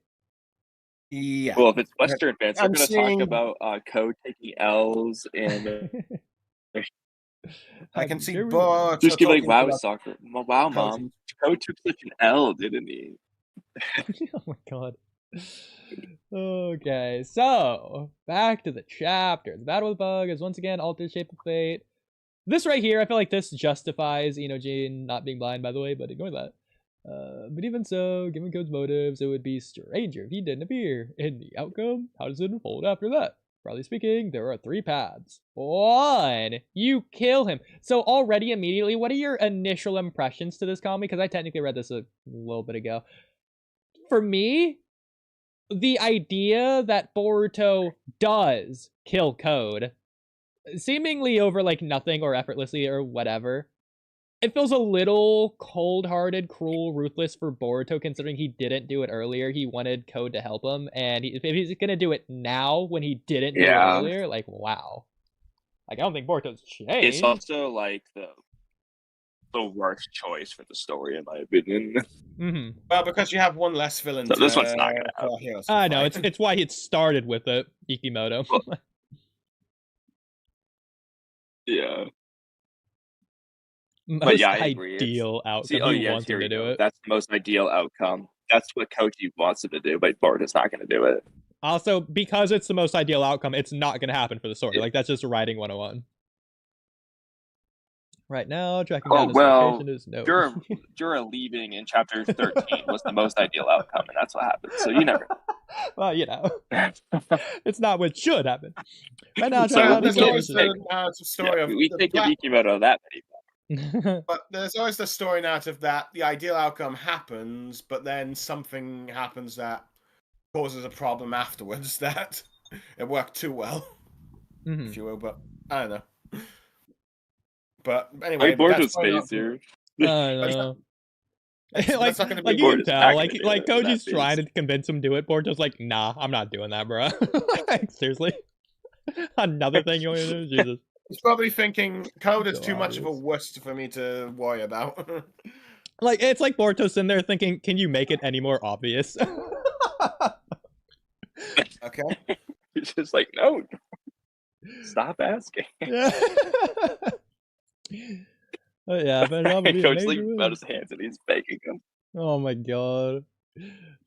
[SPEAKER 6] Yeah.
[SPEAKER 2] Well, if it's Western fans, they're
[SPEAKER 6] I'm
[SPEAKER 2] going to
[SPEAKER 6] seeing-
[SPEAKER 2] talk about Code taking L's and
[SPEAKER 6] I can see
[SPEAKER 3] Here we
[SPEAKER 6] Boruto
[SPEAKER 2] just give like,
[SPEAKER 6] talking
[SPEAKER 2] wow,
[SPEAKER 6] about
[SPEAKER 2] soccer. Wow, mom. Code took such an L, didn't he?
[SPEAKER 3] Oh my god. Okay, so back to the chapter. The battle with Bug is once again altered shape of fate. This right here, I feel like this justifies Inojin not being blind, by the way, but ignore that. But even so, given Code's motives, it would be stranger if he didn't appear. In the outcome, how does it unfold after that? Broadly speaking, there are 3 paths. 1, you kill him. So already, immediately, what are your initial impressions to this comic? Because I technically read this a little bit ago. For me, the idea that Boruto does kill Code, seemingly over like nothing or effortlessly or whatever, it feels a little cold-hearted, cruel, ruthless for Boruto, considering he didn't do it earlier. He wanted Code to help him, and if he's gonna do it now when he didn't do it earlier, like, wow. Like, I don't think Boruto's changed.
[SPEAKER 2] It's also like the worst choice for the story, in my opinion.
[SPEAKER 3] Mm-hmm.
[SPEAKER 6] Well, because you have one less villain.
[SPEAKER 2] So this one's not gonna happen.
[SPEAKER 3] I know, it's why it started with it, Ikimoto.
[SPEAKER 2] Well, yeah.
[SPEAKER 3] Most
[SPEAKER 2] yeah, I agree.
[SPEAKER 3] ideal outcome.
[SPEAKER 2] See,
[SPEAKER 3] he wants him to do it.
[SPEAKER 2] That's the most ideal outcome. That's what Koji wants him to do, but Boruto's not going to do it.
[SPEAKER 3] Also, because it's the most ideal outcome, it's not going to happen for the story. Like, that's just writing 101. Right now, tracking down his location is no.
[SPEAKER 2] Jura leaving in chapter 13 was the most ideal outcome, and that's what happened. So you never.
[SPEAKER 3] Well, you know, it's not what should happen. Right now,
[SPEAKER 6] So
[SPEAKER 3] there's
[SPEAKER 6] always the narrative story of
[SPEAKER 2] we take the Ikimoto that many.
[SPEAKER 6] But there's always the story narrative that the ideal outcome happens, but then something happens that causes a problem afterwards that it worked too well, if you will. But I don't know. But anyway,
[SPEAKER 2] Boruto's face here.
[SPEAKER 3] I know. Like
[SPEAKER 6] not gonna be
[SPEAKER 3] you can
[SPEAKER 2] Boruto's
[SPEAKER 3] tell,
[SPEAKER 2] not gonna
[SPEAKER 3] like
[SPEAKER 2] do it,
[SPEAKER 3] Koji's
[SPEAKER 2] that
[SPEAKER 3] trying
[SPEAKER 2] face.
[SPEAKER 3] to convince him to do it. Boruto's like, nah, I'm not doing that, bro. Like, seriously, another thing you want to do? Jesus.
[SPEAKER 6] He's probably thinking Code is too much of a wuss for me to worry about.
[SPEAKER 3] Like, it's like Boruto's in there thinking, can you make it any more obvious?
[SPEAKER 6] Okay.
[SPEAKER 2] He's just like, no. Stop asking.
[SPEAKER 3] Yeah. Oh, yeah, but
[SPEAKER 2] Coach like out his hands and he's begging him.
[SPEAKER 3] Oh my god.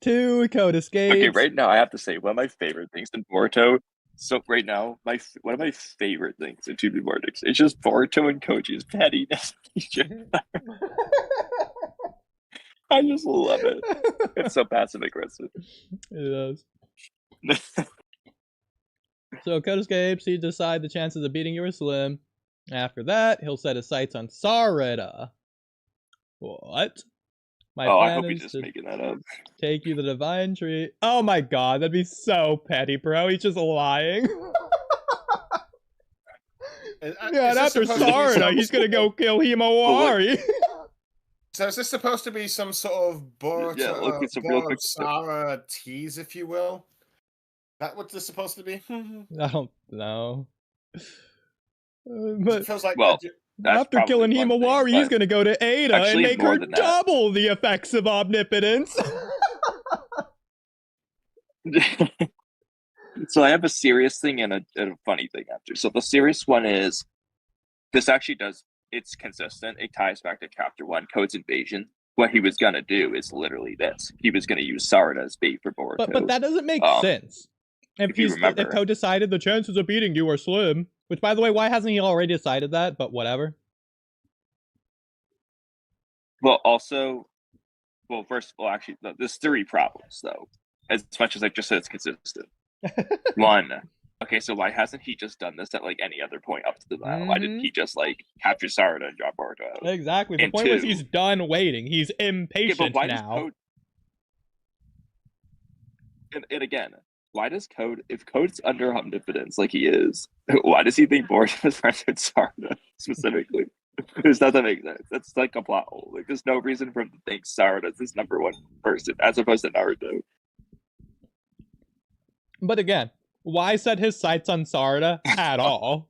[SPEAKER 3] 2 code escapes.
[SPEAKER 2] Okay, right now I have to say one of my favorite things in Boruto. So right now, one of my favorite things in 2B Vortex is just Boruto and Koji's pettiness. I just love it. It's so passive aggressive.
[SPEAKER 3] It is. So code escapes. He decides the chances of beating you are slim. After that, he'll set his sights on Sarada. What? My
[SPEAKER 2] I
[SPEAKER 3] plan
[SPEAKER 2] hope he's
[SPEAKER 3] is
[SPEAKER 2] just
[SPEAKER 3] to
[SPEAKER 2] making that up.
[SPEAKER 3] take you the divine tree. Oh my god, that'd be so petty, bro. He's just lying. Yeah, and after Sarada, he's gonna go kill Himawari.
[SPEAKER 6] So is this supposed to be some sort of Boruto,
[SPEAKER 2] it's a real quick
[SPEAKER 6] Sara tease, if you will? That what this supposed to be?
[SPEAKER 3] I don't know. But
[SPEAKER 6] it feels like
[SPEAKER 3] after killing Himawari, he's gonna go to Ada and make her double the effects of omnipotence.
[SPEAKER 2] So I have a serious thing and a funny thing after. So the serious one is, this actually it's consistent. It ties back to Chapter 1, Code's invasion. What he was gonna do is literally this. He was gonna use Sarada as bait for Boruto.
[SPEAKER 3] But that doesn't make sense. If Code decided the chances of beating you are slim, which by the way, why hasn't he already decided that? But whatever.
[SPEAKER 2] Well, first of all, actually, there's 3 problems though. As much as I just said, it's consistent. 1, okay, so why hasn't he just done this at like any other point up to the now? Why didn't he just like capture Sarada and drop Boruto out?
[SPEAKER 3] Exactly. The point was he's done waiting. He's impatient now.
[SPEAKER 2] And again, why does Code, if Code's under omnipotence like he is, why does he think Boruto is friends with Sarada specifically? Does that make sense? That's like a plot hole. Like, there's no reason for him to think Sarada is his #1 person as opposed to Naruto.
[SPEAKER 3] But again, why set his sights on Sarada at all?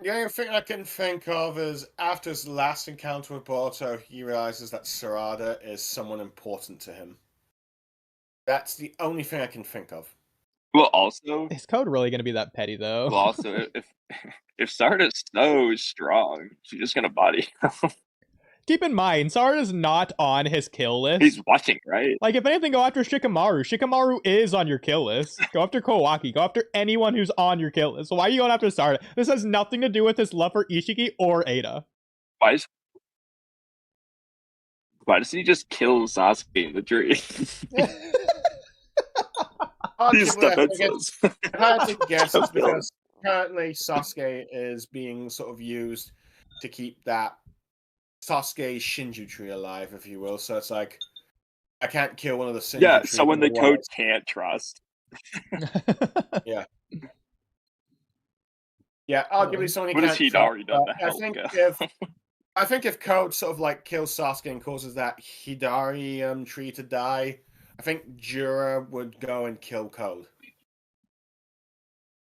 [SPEAKER 6] The only thing I can think of is after his last encounter with Boruto, he realizes that Sarada is someone important to him. That's the only thing I can think of.
[SPEAKER 2] Well, also,
[SPEAKER 3] is Code really going to be that petty though?
[SPEAKER 2] Well, also, if Sarada's so strong, she's just gonna body him.
[SPEAKER 3] Keep in mind, Sarada's not on his kill list.
[SPEAKER 2] He's watching, right?
[SPEAKER 3] Like, if anything, go after Shikamaru. Shikamaru is on your kill list. Go after Kawaki. Go after anyone who's on your kill list. So why are you going after Sarada? This has nothing to do with his love for Ishiki or Ada.
[SPEAKER 2] Why doesn't he just kill Sasuke in the tree?
[SPEAKER 6] He's defenseless. If I had to guess, it's because currently Sasuke is being sort of used to keep that Sasuke Shinju tree alive, if you will. So it's like, I can't kill one of the Shinju trees.
[SPEAKER 2] Someone the Code can't trust.
[SPEAKER 6] Yeah. Yeah, arguably someone he
[SPEAKER 2] can't trust. What has he already done to help?
[SPEAKER 6] I think if Code sort of like kills Sasuke and causes that Hidari tree to die, I think Jura would go and kill Code.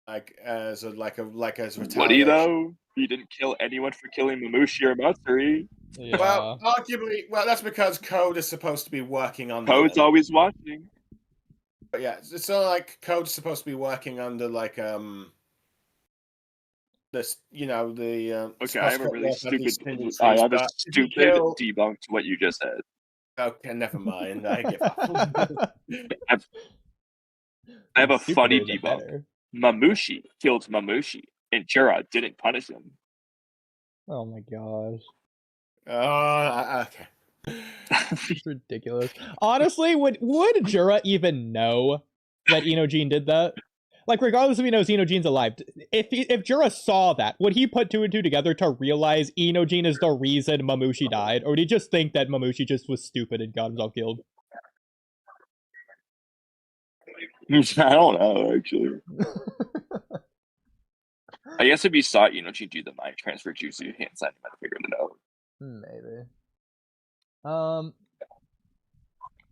[SPEAKER 6] Like as retaliation.
[SPEAKER 2] Would he though? He didn't kill anyone for killing Mamushi or Matsuri.
[SPEAKER 3] Yeah.
[SPEAKER 6] Well, arguably, that's because Code is supposed to be working on.
[SPEAKER 2] Code's always watching.
[SPEAKER 6] But yeah, it's not like Code's supposed to be working under like this, the
[SPEAKER 2] okay, I have a really stupid. I have a stupid debunk to what you just said.
[SPEAKER 6] Okay, never mind. I give up.
[SPEAKER 2] I have a funny debunk. Mamushi killed Mamushi, and Jura didn't punish him.
[SPEAKER 3] Oh my gosh.
[SPEAKER 6] Okay.
[SPEAKER 3] It's ridiculous. Honestly, would Jura even know that Inojin did that? Like, regardless if he knows Inojine's alive, if Jura saw that, would he put 2 and 2 together to realize Inojin is the reason Mamushi died? Or would he just think that Mamushi just was stupid and got himself killed?
[SPEAKER 2] I don't know, actually. I guess if you saw Inojin do the mind transfer jutsu, you can't send him to figure it out.
[SPEAKER 3] Maybe.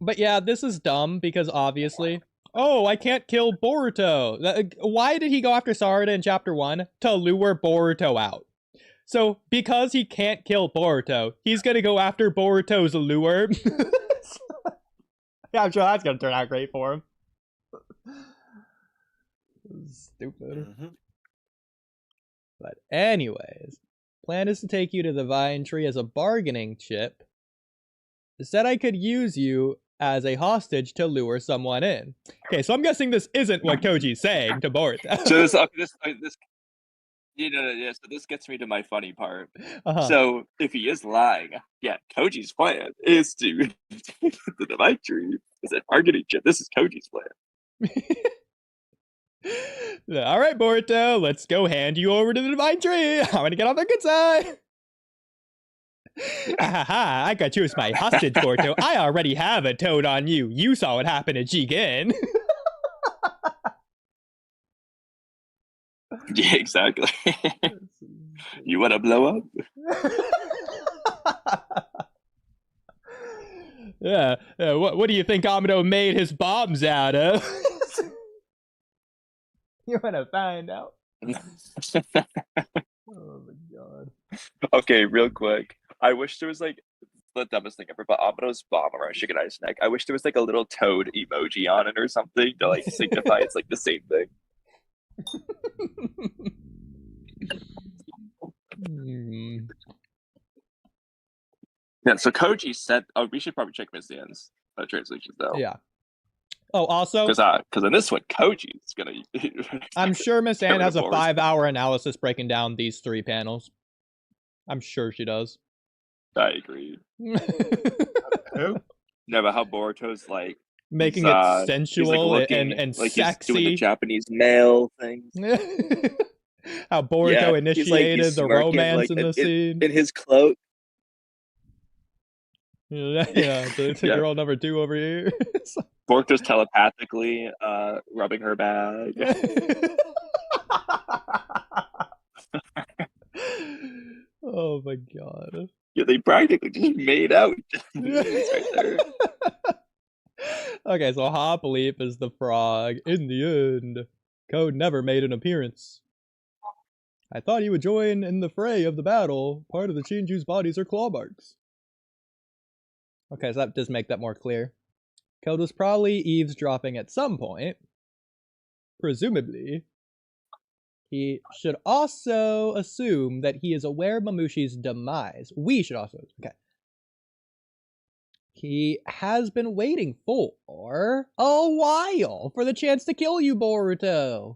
[SPEAKER 3] But yeah, this is dumb because obviously... Oh, I can't kill Boruto. Why did he go after Sarada in Chapter 1? To lure Boruto out. So, because he can't kill Boruto, he's gonna go after Boruto's lure. Yeah, I'm sure that's gonna turn out great for him. Stupid.
[SPEAKER 6] Mm-hmm.
[SPEAKER 3] But anyways, plan is to take you to the vine tree as a bargaining chip. said I could use you as a hostage to lure someone in. Okay, so I'm guessing this isn't what Koji's saying to Boruto.
[SPEAKER 2] So this, so this gets me to my funny part. So if he is lying, yeah, Koji's plan is to the divine tree is a targeting chip. This is Koji's plan.
[SPEAKER 3] All right, Boruto, let's go hand you over to the divine tree. I'm gonna get on the good side. I got you as my hostage, Boruto. I already have a toad on you. You saw what happened to Jigen.
[SPEAKER 2] Yeah, exactly. You want to blow up?
[SPEAKER 3] Yeah. What do you think Amado made his bombs out of? You want to find out? Oh my god.
[SPEAKER 2] Okay, real quick. I wish there was like the dumbest thing ever, but Amado's bomb around Shikadai's neck. I wish there was like a little toad emoji on it or something to like signify it's like the same thing. Yeah, so Koji said, oh, we should probably check Miss Dan's translations though.
[SPEAKER 3] Yeah. Oh, also,
[SPEAKER 2] because in this one, Koji's gonna.
[SPEAKER 3] I'm sure Miss Ann has a 5-hour analysis breaking down these 3 panels. I'm sure she does.
[SPEAKER 2] I agree.
[SPEAKER 6] Who?
[SPEAKER 2] No, but how Boruto's like
[SPEAKER 3] making it sensual and
[SPEAKER 2] like
[SPEAKER 3] sexy.
[SPEAKER 2] He's doing the Japanese male thing.
[SPEAKER 3] How Boruto initiated the romance in the scene.
[SPEAKER 2] In his cloak.
[SPEAKER 3] Yeah, the girl number 2 over here.
[SPEAKER 2] Boruto's telepathically rubbing her back.
[SPEAKER 3] Oh my god.
[SPEAKER 2] Yeah, they practically just made out. Right there.
[SPEAKER 3] Okay, so Hop Leap is the frog. In the end, Code never made an appearance. I thought he would join in the fray of the battle. Part of the Chinju's bodies are claw marks. Okay, so that does make that more clear. Code was probably eavesdropping at some point. Presumably. He should also assume that he is aware of Mamushi's demise. We should also, okay. He has been waiting for a while for the chance to kill you, Boruto.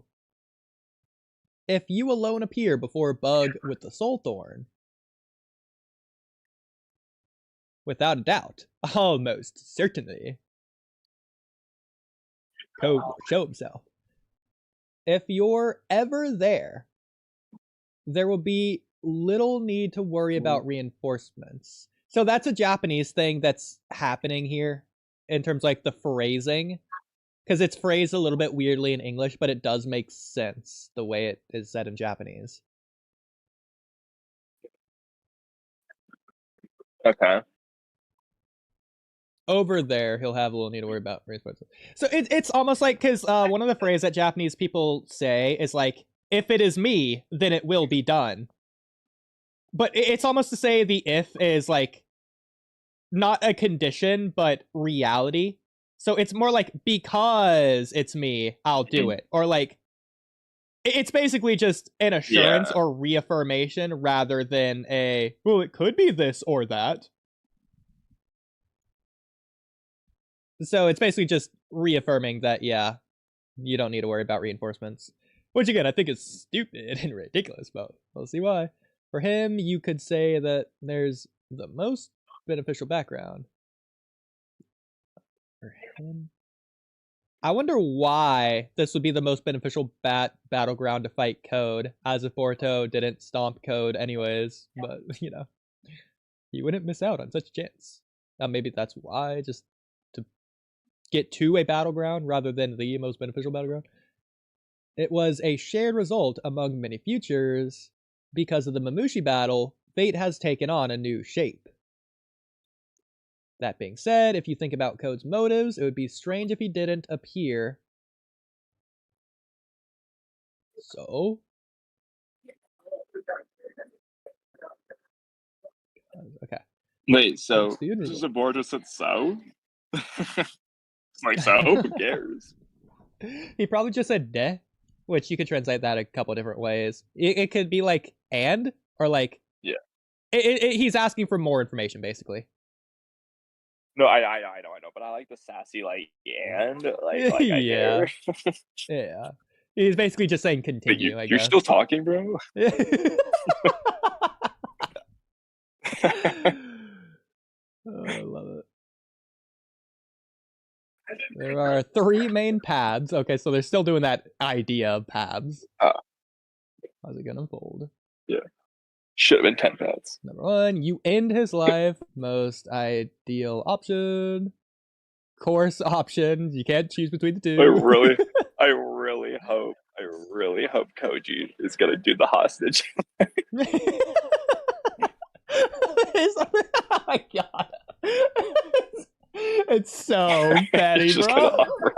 [SPEAKER 3] If you alone appear before Bug with the Soul Thorn, without a doubt, almost certainly, Code will show himself. If you're ever there, there will be little need to worry about reinforcements. So that's a Japanese thing that's happening here in terms of like the phrasing. Because it's phrased a little bit weirdly in English, but it does make sense the way it is said in Japanese.
[SPEAKER 2] Okay.
[SPEAKER 3] Over there, he'll have a little need to worry about reinforcements. So it's almost like, because one of the phrases that Japanese people say is like, if it is me, then it will be done. But it's almost to say the if is like, not a condition, but reality. So it's more like, because it's me, I'll do it. Or like, it's basically just an assurance or reaffirmation rather than a, well, it could be this or that. So it's basically just reaffirming that, yeah, you don't need to worry about reinforcements. Which again, I think is stupid and ridiculous, but we'll see why. For him, you could say that there's the most beneficial background. For him, I wonder why this would be the most beneficial battleground to fight Code, as if Boruto didn't stomp Code anyways, but, you know, he wouldn't miss out on such a chance. Maybe that's why, just to get to a battleground rather than the most beneficial battleground. It was a shared result among many futures. Because of the Mamushi battle, fate has taken on a new shape. That being said, if you think about Code's motives, it would be strange if he didn't appear. So? Okay.
[SPEAKER 2] Wait, so this is a board that said so? It's like, so? Who cares?
[SPEAKER 3] He probably just said deh, which you could translate that a couple different ways. It could be like and, or like...
[SPEAKER 2] Yeah.
[SPEAKER 3] He's asking for more information, basically.
[SPEAKER 2] No, I know, but I like the sassy and like I
[SPEAKER 3] Yeah.
[SPEAKER 2] care.
[SPEAKER 3] Yeah. He's basically just saying
[SPEAKER 2] But
[SPEAKER 3] continue, I
[SPEAKER 2] you're
[SPEAKER 3] guess.
[SPEAKER 2] still talking, bro?
[SPEAKER 3] Oh, I love it. There are 3 main paths. Okay, so they're still doing that idea of paths. How's it gonna unfold?
[SPEAKER 2] Yeah. Should have been 10 paths.
[SPEAKER 3] Number 1, you end his life. Most ideal option. Course option. You can't choose between the two.
[SPEAKER 2] I really hope Koji is gonna do the hostage.
[SPEAKER 3] Oh my god. It's so petty,
[SPEAKER 2] It's just
[SPEAKER 3] bro.
[SPEAKER 2] kinda awkward.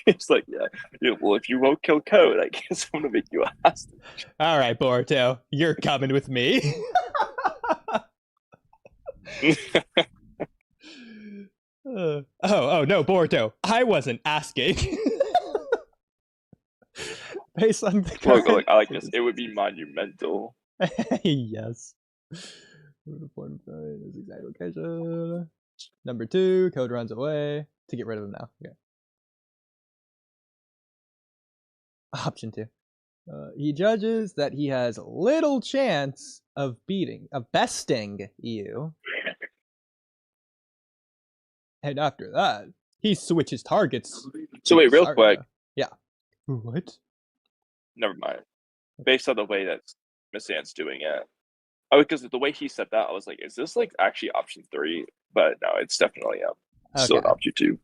[SPEAKER 2] It's like, yeah, well, if you won't kill Code, I guess I'm gonna make you a hostage.
[SPEAKER 3] All right, Boruto, you're coming with me. Oh no, Boruto, I wasn't asking. Based on the
[SPEAKER 2] Look, I like this. It would be monumental.
[SPEAKER 3] Yes. Is exact location. Number 2, Code runs away to get rid of him now. Okay. Option 2. He judges that he has little chance of besting you. And after that, he switches targets.
[SPEAKER 2] So wait, real quick.
[SPEAKER 3] Yeah. What?
[SPEAKER 2] Never mind. Based on the way that Miss Anne's doing it. Oh, because the way he said that, I was like, is this like actually option 3? But no, it's definitely still an option 2.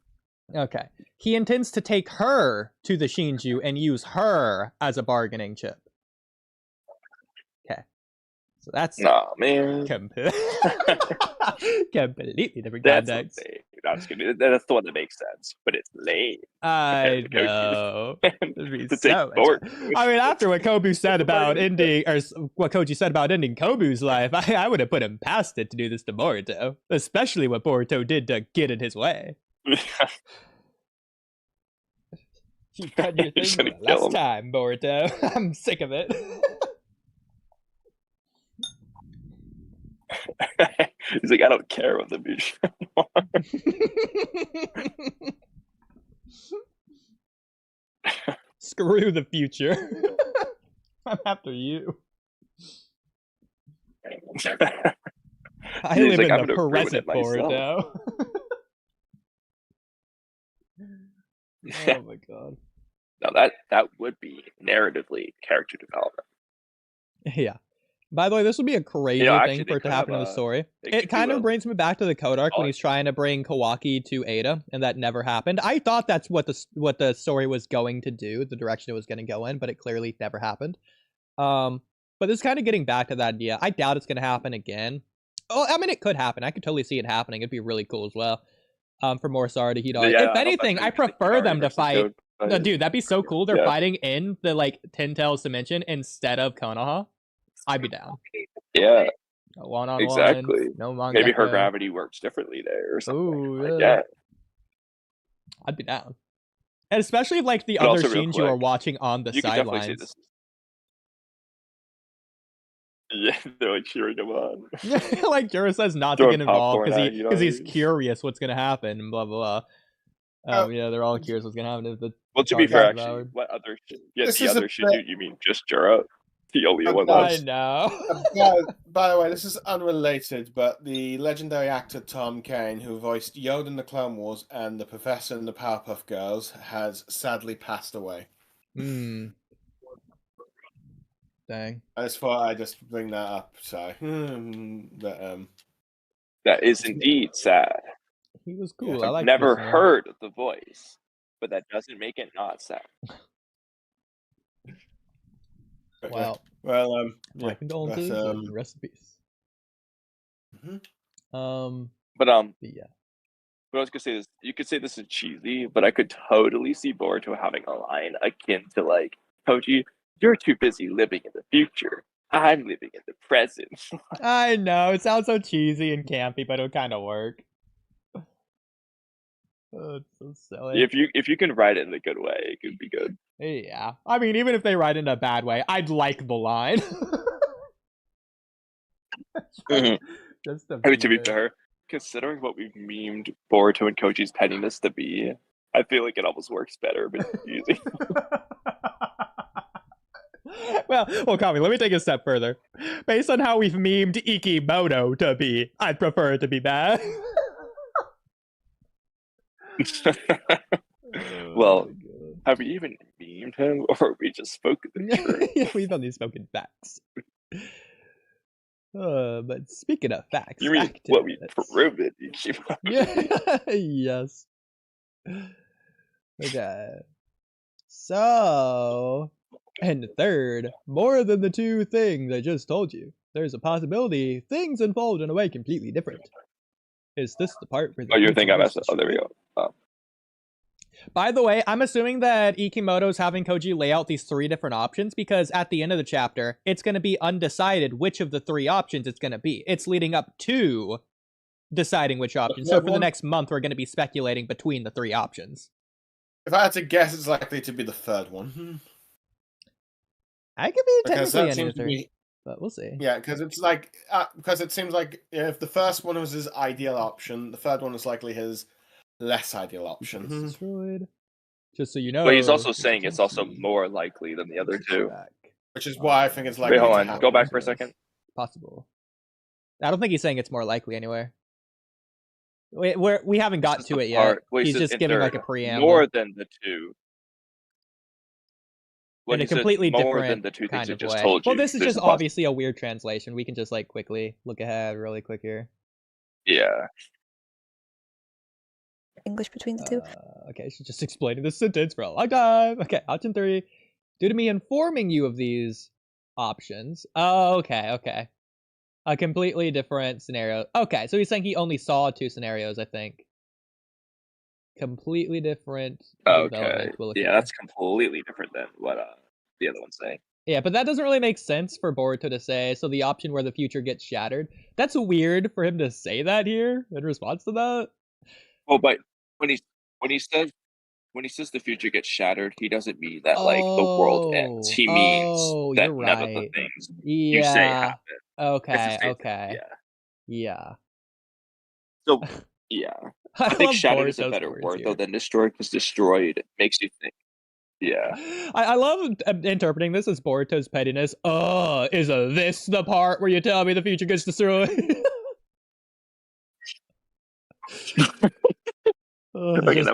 [SPEAKER 3] Okay. He intends to take her to the Shinju and use her as a bargaining chip. Okay. So that's
[SPEAKER 2] man.
[SPEAKER 3] completely different
[SPEAKER 2] That's
[SPEAKER 3] context.
[SPEAKER 2] That's the one that makes sense, but it's lame.
[SPEAKER 3] I know.
[SPEAKER 2] I
[SPEAKER 3] mean, after what Kobu said about ending, or what Koji said about ending Kobu's life, I would have put him past it to do this to Boruto, especially what Boruto did to get in his way. You done your thing last time, Boruto. I'm sick of it.
[SPEAKER 2] He's like, I don't care what the beach.
[SPEAKER 3] Screw the future. I'm after you. I live in the present, Boruto. Oh my god.
[SPEAKER 2] Now that would be narratively character development.
[SPEAKER 3] Yeah. By the way, this would be a crazy thing for it to happen in the story. It kind of brings me back to the Code arc when he's trying to bring Kawaki to Ada, and that never happened. I thought that's what the story was going to do, the direction it was going to go in, but it clearly never happened. But this is kind of getting back to that idea. I doubt it's going to happen again. Oh, I mean, it could happen. I could totally see it happening. It'd be really cool as well. For more Sara to Hidari.
[SPEAKER 2] Yeah,
[SPEAKER 3] if anything, I prefer them to fight. No, dude, that'd be so cool. They're fighting in the like Ten Tails dimension instead of Konoha. I'd be down.
[SPEAKER 2] Yeah.
[SPEAKER 3] One-on-one.
[SPEAKER 2] Exactly.
[SPEAKER 3] No manga.
[SPEAKER 2] Maybe her gravity works differently there or something.
[SPEAKER 3] Ooh,
[SPEAKER 2] like that.
[SPEAKER 3] I'd be down. And especially if like the other Shinju are watching on the sidelines.
[SPEAKER 2] Yeah, they're like cheering him on.
[SPEAKER 3] Like Jura says not to get involved because he's curious what's gonna happen and blah blah blah. Yeah, they're all curious what's gonna happen if the.
[SPEAKER 2] Well, to be fair, actually, what other Shinju? You mean just Jura? The only one
[SPEAKER 3] I know.
[SPEAKER 6] By the way, this is unrelated, but the legendary actor Tom Kane, who voiced Yoda in the Clone Wars and the Professor in the Powerpuff Girls, has sadly passed away.
[SPEAKER 3] Dang.
[SPEAKER 6] I just thought I'd just bring that up. So,
[SPEAKER 2] that is indeed sad.
[SPEAKER 3] He was cool.
[SPEAKER 2] Yeah,
[SPEAKER 3] I like.
[SPEAKER 2] Never heard the voice, but that doesn't make it not sad.
[SPEAKER 3] Well, my condolences and recipes.
[SPEAKER 2] But
[SPEAKER 3] yeah.
[SPEAKER 2] But I was gonna say this. You could say this is cheesy, but I could totally see Boruto having a line akin to like, Koji, you're too busy living in the future. I'm living in the present.
[SPEAKER 3] I know it sounds so cheesy and campy, but it'll kind of work. Oh, it's so silly.
[SPEAKER 2] If you can write it in a good way, it could be good.
[SPEAKER 3] Yeah, I mean, even if they write it in a bad way, I'd like the line. Just to
[SPEAKER 2] I mean, to be
[SPEAKER 3] beat it.
[SPEAKER 2] fair, considering what we've memed Boruto and Koji's pettiness to be, I feel like it almost works better, but easy.
[SPEAKER 3] well, Kamui, let me take a step further. Based on how we've memed Ikimoto to be, I'd prefer it to be bad.
[SPEAKER 2] Well, have we even memed him, or have we just spoken the truth?
[SPEAKER 3] We've only spoken facts. But speaking of facts,
[SPEAKER 2] You mean what we proved it?
[SPEAKER 3] Yeah. Yes. Okay. So, and third, more than the two things I just told you, there's a possibility things unfold in a way completely different. Is this the part where the
[SPEAKER 2] you think I messed
[SPEAKER 3] is
[SPEAKER 2] up? Oh, there we go.
[SPEAKER 3] By the way, I'm assuming that Ikimoto's having Koji lay out these 3 different options because at the end of the chapter, it's going to be undecided which of the 3 options it's going to be. It's leading up to deciding which option. So for the next month, we're going to be speculating between the 3 options.
[SPEAKER 6] If I had to guess, it's likely to be the third one.
[SPEAKER 3] I could be
[SPEAKER 6] Because
[SPEAKER 3] technically an answer, but we'll see.
[SPEAKER 6] Yeah, because it's like because it seems like if the first one was his ideal option, the third one is likely his less ideal option.
[SPEAKER 3] Destroyed. Just so you know.
[SPEAKER 2] But he's also saying it's also more likely than the other 2.
[SPEAKER 6] Which is why I think it's likely.
[SPEAKER 2] Wait, hold on.
[SPEAKER 6] to happen.
[SPEAKER 2] Go back for a second.
[SPEAKER 3] Possible. I don't think he's saying it's more likely anywhere. We haven't got to it yet. He's just giving like a preamble.
[SPEAKER 2] More than the 2.
[SPEAKER 3] In a completely
[SPEAKER 2] more
[SPEAKER 3] different
[SPEAKER 2] than the 2
[SPEAKER 3] kind
[SPEAKER 2] things I
[SPEAKER 3] of
[SPEAKER 2] just
[SPEAKER 3] way.
[SPEAKER 2] told you.
[SPEAKER 3] Well, this is just obviously a weird translation. We can just like quickly look ahead really quick here.
[SPEAKER 2] Yeah.
[SPEAKER 7] English between the 2.
[SPEAKER 3] Okay, she's just explaining this sentence for a long time. Okay, option 3. Due to me informing you of these options. Oh, okay. A completely different scenario. Okay, so he's saying he only saw 2 scenarios, I think. Completely different.
[SPEAKER 2] Okay. Yeah, that's completely different than what the other one's saying.
[SPEAKER 3] Yeah, but that doesn't really make sense for Boruto to say. So the option where the future gets shattered. That's weird for him to say that here in response to that.
[SPEAKER 2] Well, but when he says the future gets shattered, he doesn't mean that like the world ends. He means that none of the things you say happen.
[SPEAKER 3] Okay. Yeah.
[SPEAKER 2] So yeah, I think shattered is a better word though than destroyed, because destroyed makes you think. Yeah.
[SPEAKER 3] I love interpreting this as Boruto's pettiness. Is this the part where you tell me the future gets destroyed? Just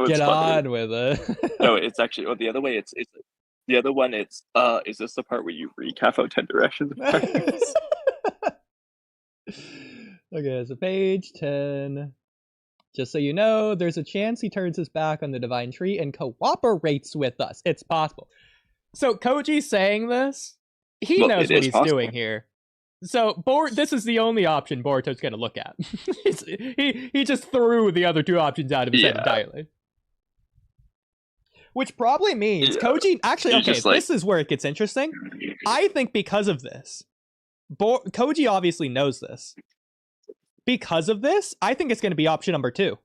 [SPEAKER 3] get on with it.
[SPEAKER 2] No, it's actually the other way. It's the other one. It's is this the part where you recap how 10 directions?
[SPEAKER 3] Okay, so page 10. Just so you know, there's a chance he turns his back on the divine tree and cooperates with us. It's possible. So Koji's saying this. He knows what he's doing here. So this is the only option Boruto's going to look at. he just threw the other 2 options out of his head entirely. Which probably means Koji... Actually, okay, this is where it gets interesting. I think because of this, Koji obviously knows this. Because of this, I think it's going to be option number 2.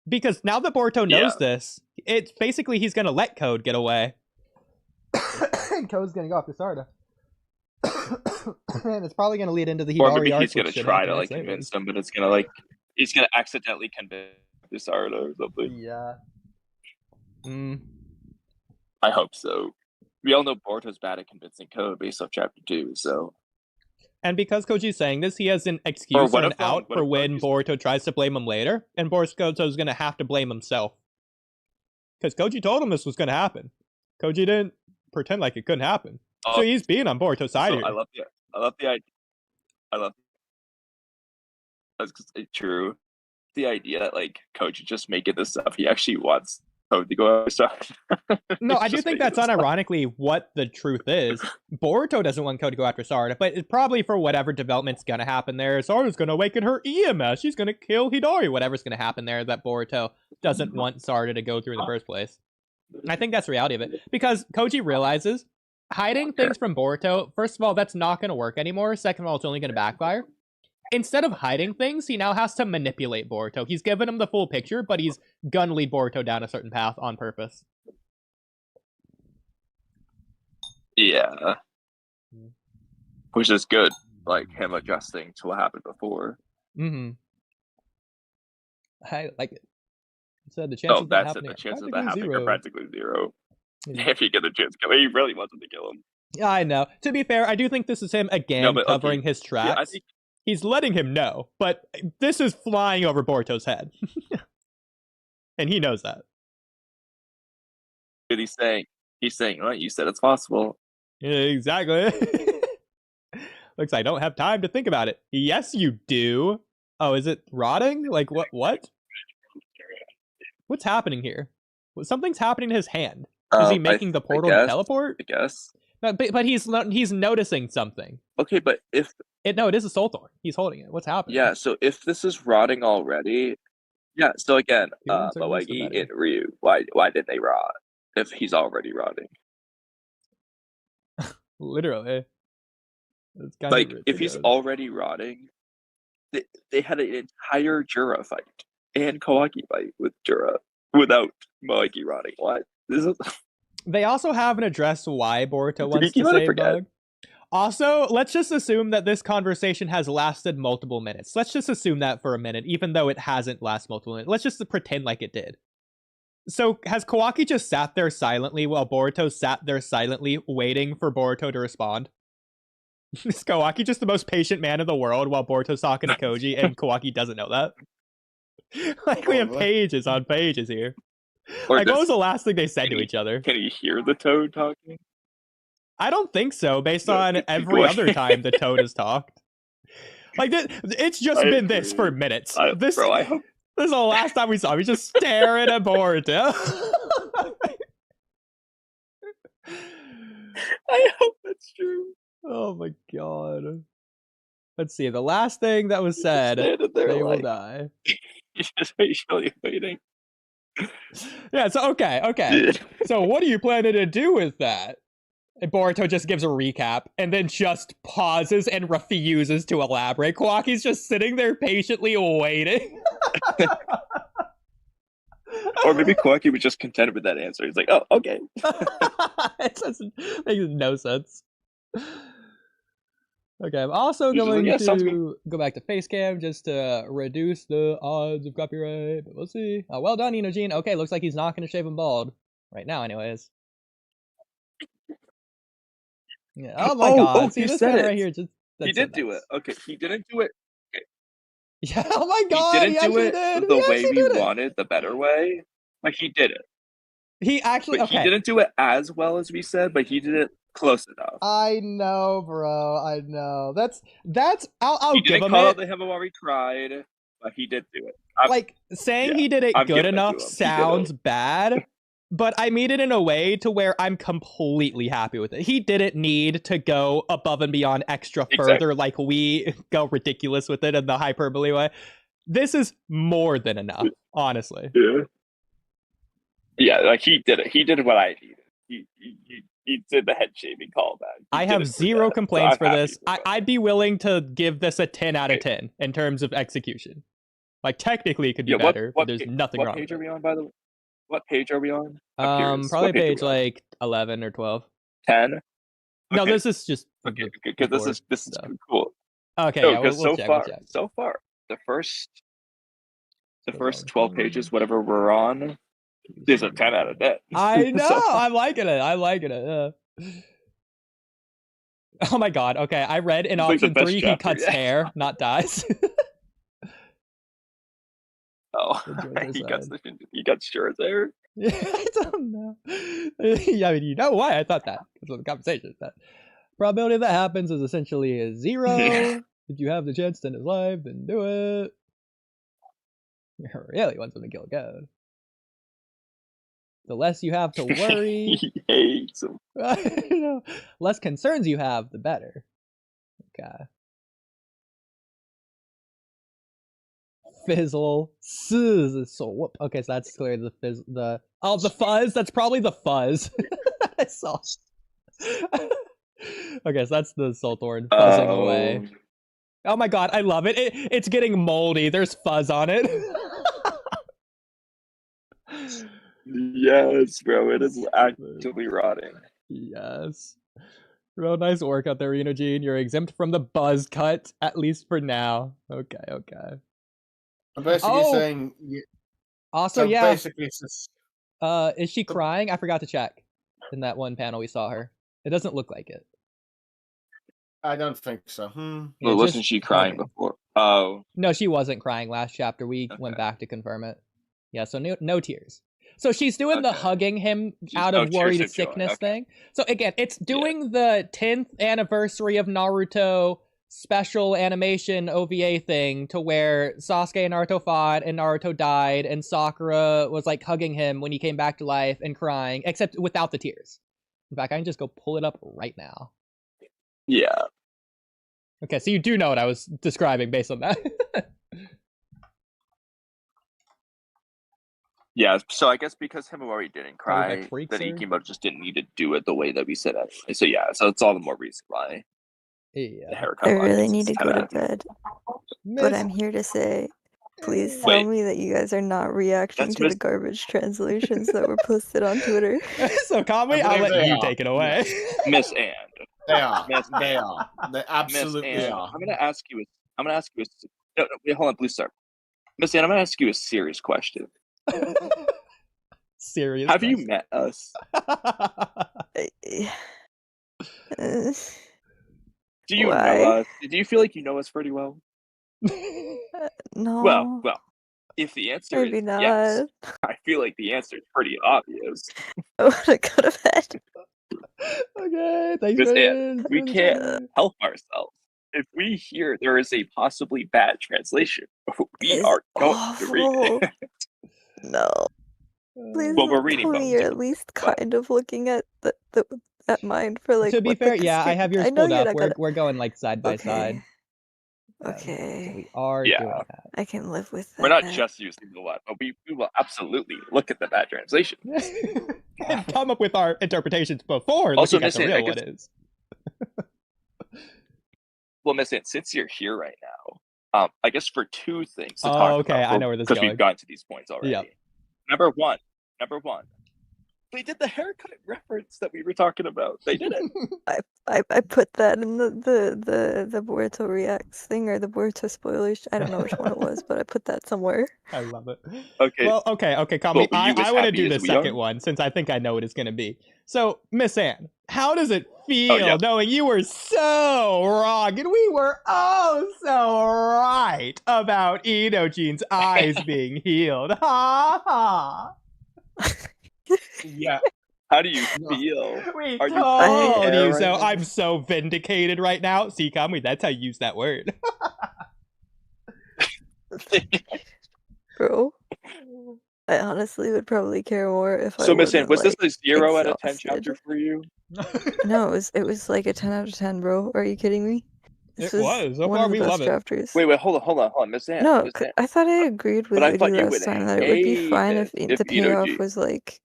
[SPEAKER 3] Because now that Boruto knows this, it's basically he's going to let Code get away. And Code's going to go after Sarda. And it's probably going to lead into the Hidari
[SPEAKER 2] Or maybe
[SPEAKER 3] arc.
[SPEAKER 2] he's going to try to like convince them, but it's going to like he's going to accidentally convince Sarda or something.
[SPEAKER 3] Yeah.
[SPEAKER 2] I hope so. We all know Boruto's bad at convincing Code based off chapter 2, so.
[SPEAKER 3] And because Koji's saying this, he has an excuse or an out for when Boruto tries to blame him later, and Boruto's going to have to blame himself. Because Koji told him this was going to happen. Koji didn't pretend like it couldn't happen. So he's being on Boruto's side here.
[SPEAKER 2] I love the idea. That's true. The idea that like Koji just making this stuff, he actually wants Code to go outside.
[SPEAKER 3] No, I do think that's unironically what the truth is. Boruto doesn't want Code to go after Sarda, but it's probably for whatever development's gonna happen there. Sarda's gonna awaken her EMS. She's gonna kill Hidari. Whatever's gonna happen there that Boruto doesn't want Sarda to go through in the first place. I think that's the reality of it. Because Koji realizes hiding things from Boruto, first of all, that's not gonna work anymore. Second of all, it's only gonna backfire. Instead of hiding things, he now has to manipulate Boruto. He's given him the full picture, but he's gonna lead Boruto down a certain path on purpose.
[SPEAKER 2] Yeah. Which is good. like him adjusting to what happened before.
[SPEAKER 3] Mm-hmm. I like it. So the chances of that happening
[SPEAKER 2] The chances of
[SPEAKER 3] are
[SPEAKER 2] that happening are practically zero.
[SPEAKER 3] Yeah.
[SPEAKER 2] If you get the chance, he really wants him to kill him.
[SPEAKER 3] Yeah, I know. To be fair, I do think this is him again covering his tracks.
[SPEAKER 2] I think
[SPEAKER 3] he's letting him know, but this is flying over Boruto's head. And he knows that.
[SPEAKER 2] He's saying, right, you said it's possible.
[SPEAKER 3] Exactly. Looks like I don't have time to think about it. Yes, you do. Oh, is it rotting? Like, what? What's happening here? Something's happening to his hand. Is he making the portal to teleport?
[SPEAKER 2] I guess.
[SPEAKER 3] But he's noticing something.
[SPEAKER 2] Okay, but if...
[SPEAKER 3] No, it is a soul thorn. He's holding it. What's happening?
[SPEAKER 2] Yeah, so if this is rotting already... Yeah, so again, Walky and Ryu, why didn't they rot if he's already rotting?
[SPEAKER 3] Literally.
[SPEAKER 2] Like, if he's already rotting, they had an entire Jura fight and Kawaki fight with Jura without Walky rotting. What?
[SPEAKER 3] They also haven't addressed why Boruto wants to save Bug. Also, let's just assume that this conversation has lasted multiple minutes. Let's just assume that for a minute, even though it hasn't lasted multiple minutes. Let's just pretend like it did. So, has Kawaki just sat there silently while Boruto sat there silently waiting for Boruto to respond? Is Kawaki just the most patient man in the world while Boruto's talking to Koji and Kawaki doesn't know that? Like, we have pages on pages here. Like, what was the last thing they said to each other?
[SPEAKER 2] Can you hear the toad talking?
[SPEAKER 3] I don't think so, based on every other time the toad has talked. Like, it's just been this for minutes. This is the last time we saw him. He's just staring at Boruto.
[SPEAKER 2] I hope that's true.
[SPEAKER 3] Oh my god. Let's see. The last thing that was said, they will die.
[SPEAKER 2] He's just patiently waiting.
[SPEAKER 3] Yeah, so okay. So what are you planning to do with that? And Boruto just gives a recap and then just pauses and refuses to elaborate. Kawaki's just sitting there patiently waiting.
[SPEAKER 2] Or maybe Kawaki was just content with that answer. He's like, oh, okay.
[SPEAKER 3] It makes no sense. Okay, I'm also going to go back to Facecam just to reduce the odds of copyright, but we'll see. Well done, Inojin. Okay, looks like he's not going to shave him bald. Right now, anyways. Yeah. Oh my god. See, this guy right here just...
[SPEAKER 2] He did do it. Okay, he didn't do it. Okay.
[SPEAKER 3] Yeah, oh my god,
[SPEAKER 2] he didn't do it the way we wanted, the better way. Like, he did it.
[SPEAKER 3] He actually...
[SPEAKER 2] He didn't do it as well as we said, but he did it close enough.
[SPEAKER 3] I know, bro. I know. That's. I'll give him it. He didn't
[SPEAKER 2] call out to him while he cried, but he did do it.
[SPEAKER 3] Like, saying he did it good enough sounds bad, but I mean it in a way to where I'm completely happy with it. He didn't need to go above and beyond extra further like we go ridiculous with it in the hyperbole way. This is more than enough, honestly.
[SPEAKER 2] Yeah, like he did it. He did what I needed. He did the head shaving callback.
[SPEAKER 3] I have zero complaints for this. I'd be willing to give this a 10 out of 10 in terms of execution. Like, technically it could be better, but there's nothing wrong with it.
[SPEAKER 2] What page are we on, by the way? What page are we on?
[SPEAKER 3] Probably page like 11 or 12.
[SPEAKER 2] 10? Okay.
[SPEAKER 3] No, this is just...
[SPEAKER 2] Okay, because this is cool.
[SPEAKER 3] Okay,
[SPEAKER 2] no,
[SPEAKER 3] yeah, we'll check.
[SPEAKER 2] So far, the first 12 pages, whatever we're on, there's a 10 out of 10.
[SPEAKER 3] I know, I'm liking it. Oh my god, okay, I read in option 3 he cuts hair, not dies.
[SPEAKER 2] Oh, he cuts short hair?
[SPEAKER 3] I don't know. Yeah, I mean, you know why I thought that. That's what the conversation is. That probability of that happens is essentially a 0. If you have the chance to end his life, then do it. He really wants him to kill God. The less you have to worry,
[SPEAKER 2] he hates him.
[SPEAKER 3] Less concerns you have, the better. Okay. Fizzle. So whoop. Okay, so that's clearly the fuzz. That's probably the fuzz. I saw. Okay, so that's the soul thorn fuzzing away. Oh my god, I love it. It's getting moldy. There's fuzz on it.
[SPEAKER 2] Yes, bro, it is actively rotting.
[SPEAKER 3] Yes. Real nice work out there, Renogene. You're exempt from the buzz cut, at least for now. Okay.
[SPEAKER 6] I'm basically saying.
[SPEAKER 3] Also,
[SPEAKER 6] So
[SPEAKER 3] yeah.
[SPEAKER 6] basically, it's just...
[SPEAKER 3] Is she crying? I forgot to check. In that one panel, we saw her. It doesn't look like it.
[SPEAKER 6] I don't think so.
[SPEAKER 3] Yeah,
[SPEAKER 2] well, wasn't she crying before? Oh.
[SPEAKER 3] No, she wasn't crying last chapter. We went back to confirm it. Yeah, so no tears. So she's doing the hugging him out of worried sickness thing. So again, it's doing the 10th anniversary of Naruto special animation OVA thing to where Sasuke and Naruto fought and Naruto died and Sakura was like hugging him when he came back to life and crying, except without the tears. In fact, I can just go pull it up right now.
[SPEAKER 2] Yeah.
[SPEAKER 3] Okay, so you do know what I was describing based on that.
[SPEAKER 2] Yeah, so I guess because Himawari didn't cry,
[SPEAKER 3] freak
[SPEAKER 2] that
[SPEAKER 3] surge?
[SPEAKER 2] Ikimoto just didn't need to do it the way that we said it. So yeah, so it's all the more reason why the
[SPEAKER 3] Yeah.
[SPEAKER 2] haircut.
[SPEAKER 7] I really
[SPEAKER 2] line
[SPEAKER 7] need
[SPEAKER 2] is
[SPEAKER 7] to go to
[SPEAKER 2] kinda-
[SPEAKER 7] bed, but I'm here to say, please tell
[SPEAKER 2] Wait.
[SPEAKER 7] me that you guys are not reacting
[SPEAKER 2] That's
[SPEAKER 7] to the garbage translations that were posted on Twitter.
[SPEAKER 3] So Kamui, I'll let you take it away.
[SPEAKER 2] Miss Anne.
[SPEAKER 6] They are.
[SPEAKER 2] Miss
[SPEAKER 6] They
[SPEAKER 2] Anne.
[SPEAKER 6] are. They absolutely
[SPEAKER 2] Miss Anne,
[SPEAKER 6] are.
[SPEAKER 2] I'm gonna ask you. No, wait, hold on, Blue Star. Miss Anne, I'm gonna ask you a serious question.
[SPEAKER 3] Serious.
[SPEAKER 2] Have you met us? Do you know us? Do you feel like you know us pretty well?
[SPEAKER 7] No.
[SPEAKER 2] Well. If the answer
[SPEAKER 7] Maybe
[SPEAKER 2] is
[SPEAKER 7] not.
[SPEAKER 2] yes, I feel like the answer is pretty obvious.
[SPEAKER 7] I want to go to bed.
[SPEAKER 3] Okay, thanks
[SPEAKER 2] Miss
[SPEAKER 3] for
[SPEAKER 2] Anne, we can't help ourselves. If we hear there is a possibly bad translation, we
[SPEAKER 7] It's
[SPEAKER 2] are going to read
[SPEAKER 7] awful.
[SPEAKER 2] it.
[SPEAKER 7] No. Please
[SPEAKER 2] Well, we're reading
[SPEAKER 7] tell me
[SPEAKER 2] both,
[SPEAKER 7] you're at least kind of looking at at mine for like.
[SPEAKER 3] To be
[SPEAKER 7] what the
[SPEAKER 3] fair, yeah, I have yours
[SPEAKER 7] I know
[SPEAKER 3] pulled
[SPEAKER 7] you're
[SPEAKER 3] up.
[SPEAKER 7] not
[SPEAKER 3] We're
[SPEAKER 7] gonna...
[SPEAKER 3] we're going like side by side.
[SPEAKER 7] Okay.
[SPEAKER 3] So we are doing that.
[SPEAKER 7] I can live with that.
[SPEAKER 2] We're not just using the one, but we will absolutely look at the bad translation.
[SPEAKER 3] And come up with our interpretations before
[SPEAKER 2] Also,
[SPEAKER 3] looking at the
[SPEAKER 2] Miss Anne,
[SPEAKER 3] real
[SPEAKER 2] I
[SPEAKER 3] one
[SPEAKER 2] guess-
[SPEAKER 3] is.
[SPEAKER 2] Well, Miss Anne, since you're here right now, I guess for two things to talk
[SPEAKER 3] okay,
[SPEAKER 2] about.
[SPEAKER 3] I know where this is
[SPEAKER 2] because
[SPEAKER 3] going.
[SPEAKER 2] we've gotten to these points already.
[SPEAKER 3] Yep.
[SPEAKER 2] Number one. They did the haircut reference that we were talking about. They did it.
[SPEAKER 7] I put that in the Boruto reacts thing or the Boruto spoilers. I don't know which one it was, but I put that somewhere.
[SPEAKER 3] I love it.
[SPEAKER 2] Okay.
[SPEAKER 3] Well, okay, Kamui.
[SPEAKER 2] Well, were you
[SPEAKER 3] I
[SPEAKER 2] as
[SPEAKER 3] want to
[SPEAKER 2] happy
[SPEAKER 3] do the
[SPEAKER 2] as we
[SPEAKER 3] second
[SPEAKER 2] are?
[SPEAKER 3] one since I think I know what it's going to be. So, Miss Anne, how does it feel
[SPEAKER 2] yeah.
[SPEAKER 3] knowing you were so wrong and we were oh so right about Inogene's eyes being healed? Ha ha.
[SPEAKER 6] Yeah.
[SPEAKER 2] How do you feel?
[SPEAKER 3] We
[SPEAKER 2] Are you
[SPEAKER 3] told
[SPEAKER 2] crying
[SPEAKER 3] you
[SPEAKER 2] right
[SPEAKER 3] so.
[SPEAKER 2] now?
[SPEAKER 3] I'm so vindicated right now. See, Kamui, that's how you use that word.
[SPEAKER 7] Bro, I honestly would probably care more if I
[SPEAKER 2] So, Miss Anne,
[SPEAKER 7] wasn't,
[SPEAKER 2] was this a 0 out of 10
[SPEAKER 7] exhausted.
[SPEAKER 2] chapter for you?
[SPEAKER 7] No, it was like a 10 out of 10, bro. Are you kidding me? This
[SPEAKER 3] It was. So
[SPEAKER 7] one
[SPEAKER 3] far,
[SPEAKER 7] of the
[SPEAKER 3] we
[SPEAKER 7] best
[SPEAKER 3] love it.
[SPEAKER 7] chapters.
[SPEAKER 2] Wait, hold on, Miss Anne.
[SPEAKER 7] No,
[SPEAKER 2] Miss Anne.
[SPEAKER 7] I thought I agreed with
[SPEAKER 2] But I thought
[SPEAKER 7] you
[SPEAKER 2] you
[SPEAKER 7] last
[SPEAKER 2] would
[SPEAKER 7] time that it would be fine
[SPEAKER 2] hate
[SPEAKER 7] if
[SPEAKER 2] it
[SPEAKER 7] the payoff
[SPEAKER 2] Inoji-
[SPEAKER 7] was like,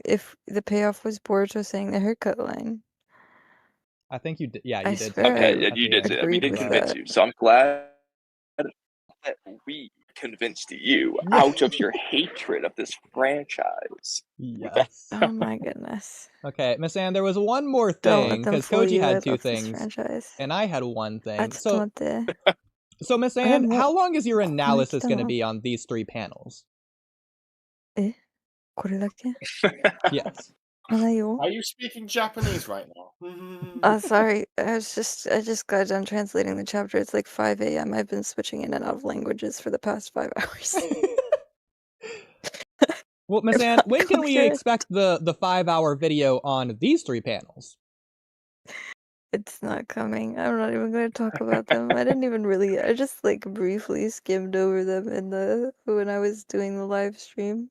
[SPEAKER 7] if the payoff was Boruto saying the haircut line.
[SPEAKER 3] I think you did. Yeah,
[SPEAKER 7] I
[SPEAKER 3] you did.
[SPEAKER 7] swear
[SPEAKER 2] Okay,
[SPEAKER 7] I
[SPEAKER 2] yeah, you did say that. We
[SPEAKER 7] agreed
[SPEAKER 2] did
[SPEAKER 7] with
[SPEAKER 2] convince
[SPEAKER 7] that.
[SPEAKER 2] you. So I'm glad that we convinced you out of your hatred of this franchise.
[SPEAKER 3] Yes.
[SPEAKER 7] Oh my goodness.
[SPEAKER 3] Okay, Miss Anne, there was one more
[SPEAKER 7] Don't let
[SPEAKER 3] thing
[SPEAKER 7] them
[SPEAKER 3] because
[SPEAKER 7] fool
[SPEAKER 3] Koji
[SPEAKER 7] you. I
[SPEAKER 3] had two
[SPEAKER 7] love this
[SPEAKER 3] things
[SPEAKER 7] franchise.
[SPEAKER 3] and I had one thing. So,
[SPEAKER 7] Atsumote.
[SPEAKER 3] Miss
[SPEAKER 7] I
[SPEAKER 3] Anne,
[SPEAKER 7] had
[SPEAKER 3] how
[SPEAKER 7] more-
[SPEAKER 3] long is your analysis going to
[SPEAKER 7] down.
[SPEAKER 3] be on these 3 panels?
[SPEAKER 7] これだけ?
[SPEAKER 3] Yes.
[SPEAKER 6] Are you speaking Japanese right now?
[SPEAKER 7] Sorry. I just got done translating the chapter. It's like 5 a.m. I've been switching in and out of languages for the past 5 hours.
[SPEAKER 3] Well, Miss Anne, when can we
[SPEAKER 7] Okay.
[SPEAKER 3] expect the 5-hour video on these 3 panels?
[SPEAKER 7] It's not coming. I'm not even going to talk about them. I didn't even really. I just like briefly skimmed over them when I was doing the live stream.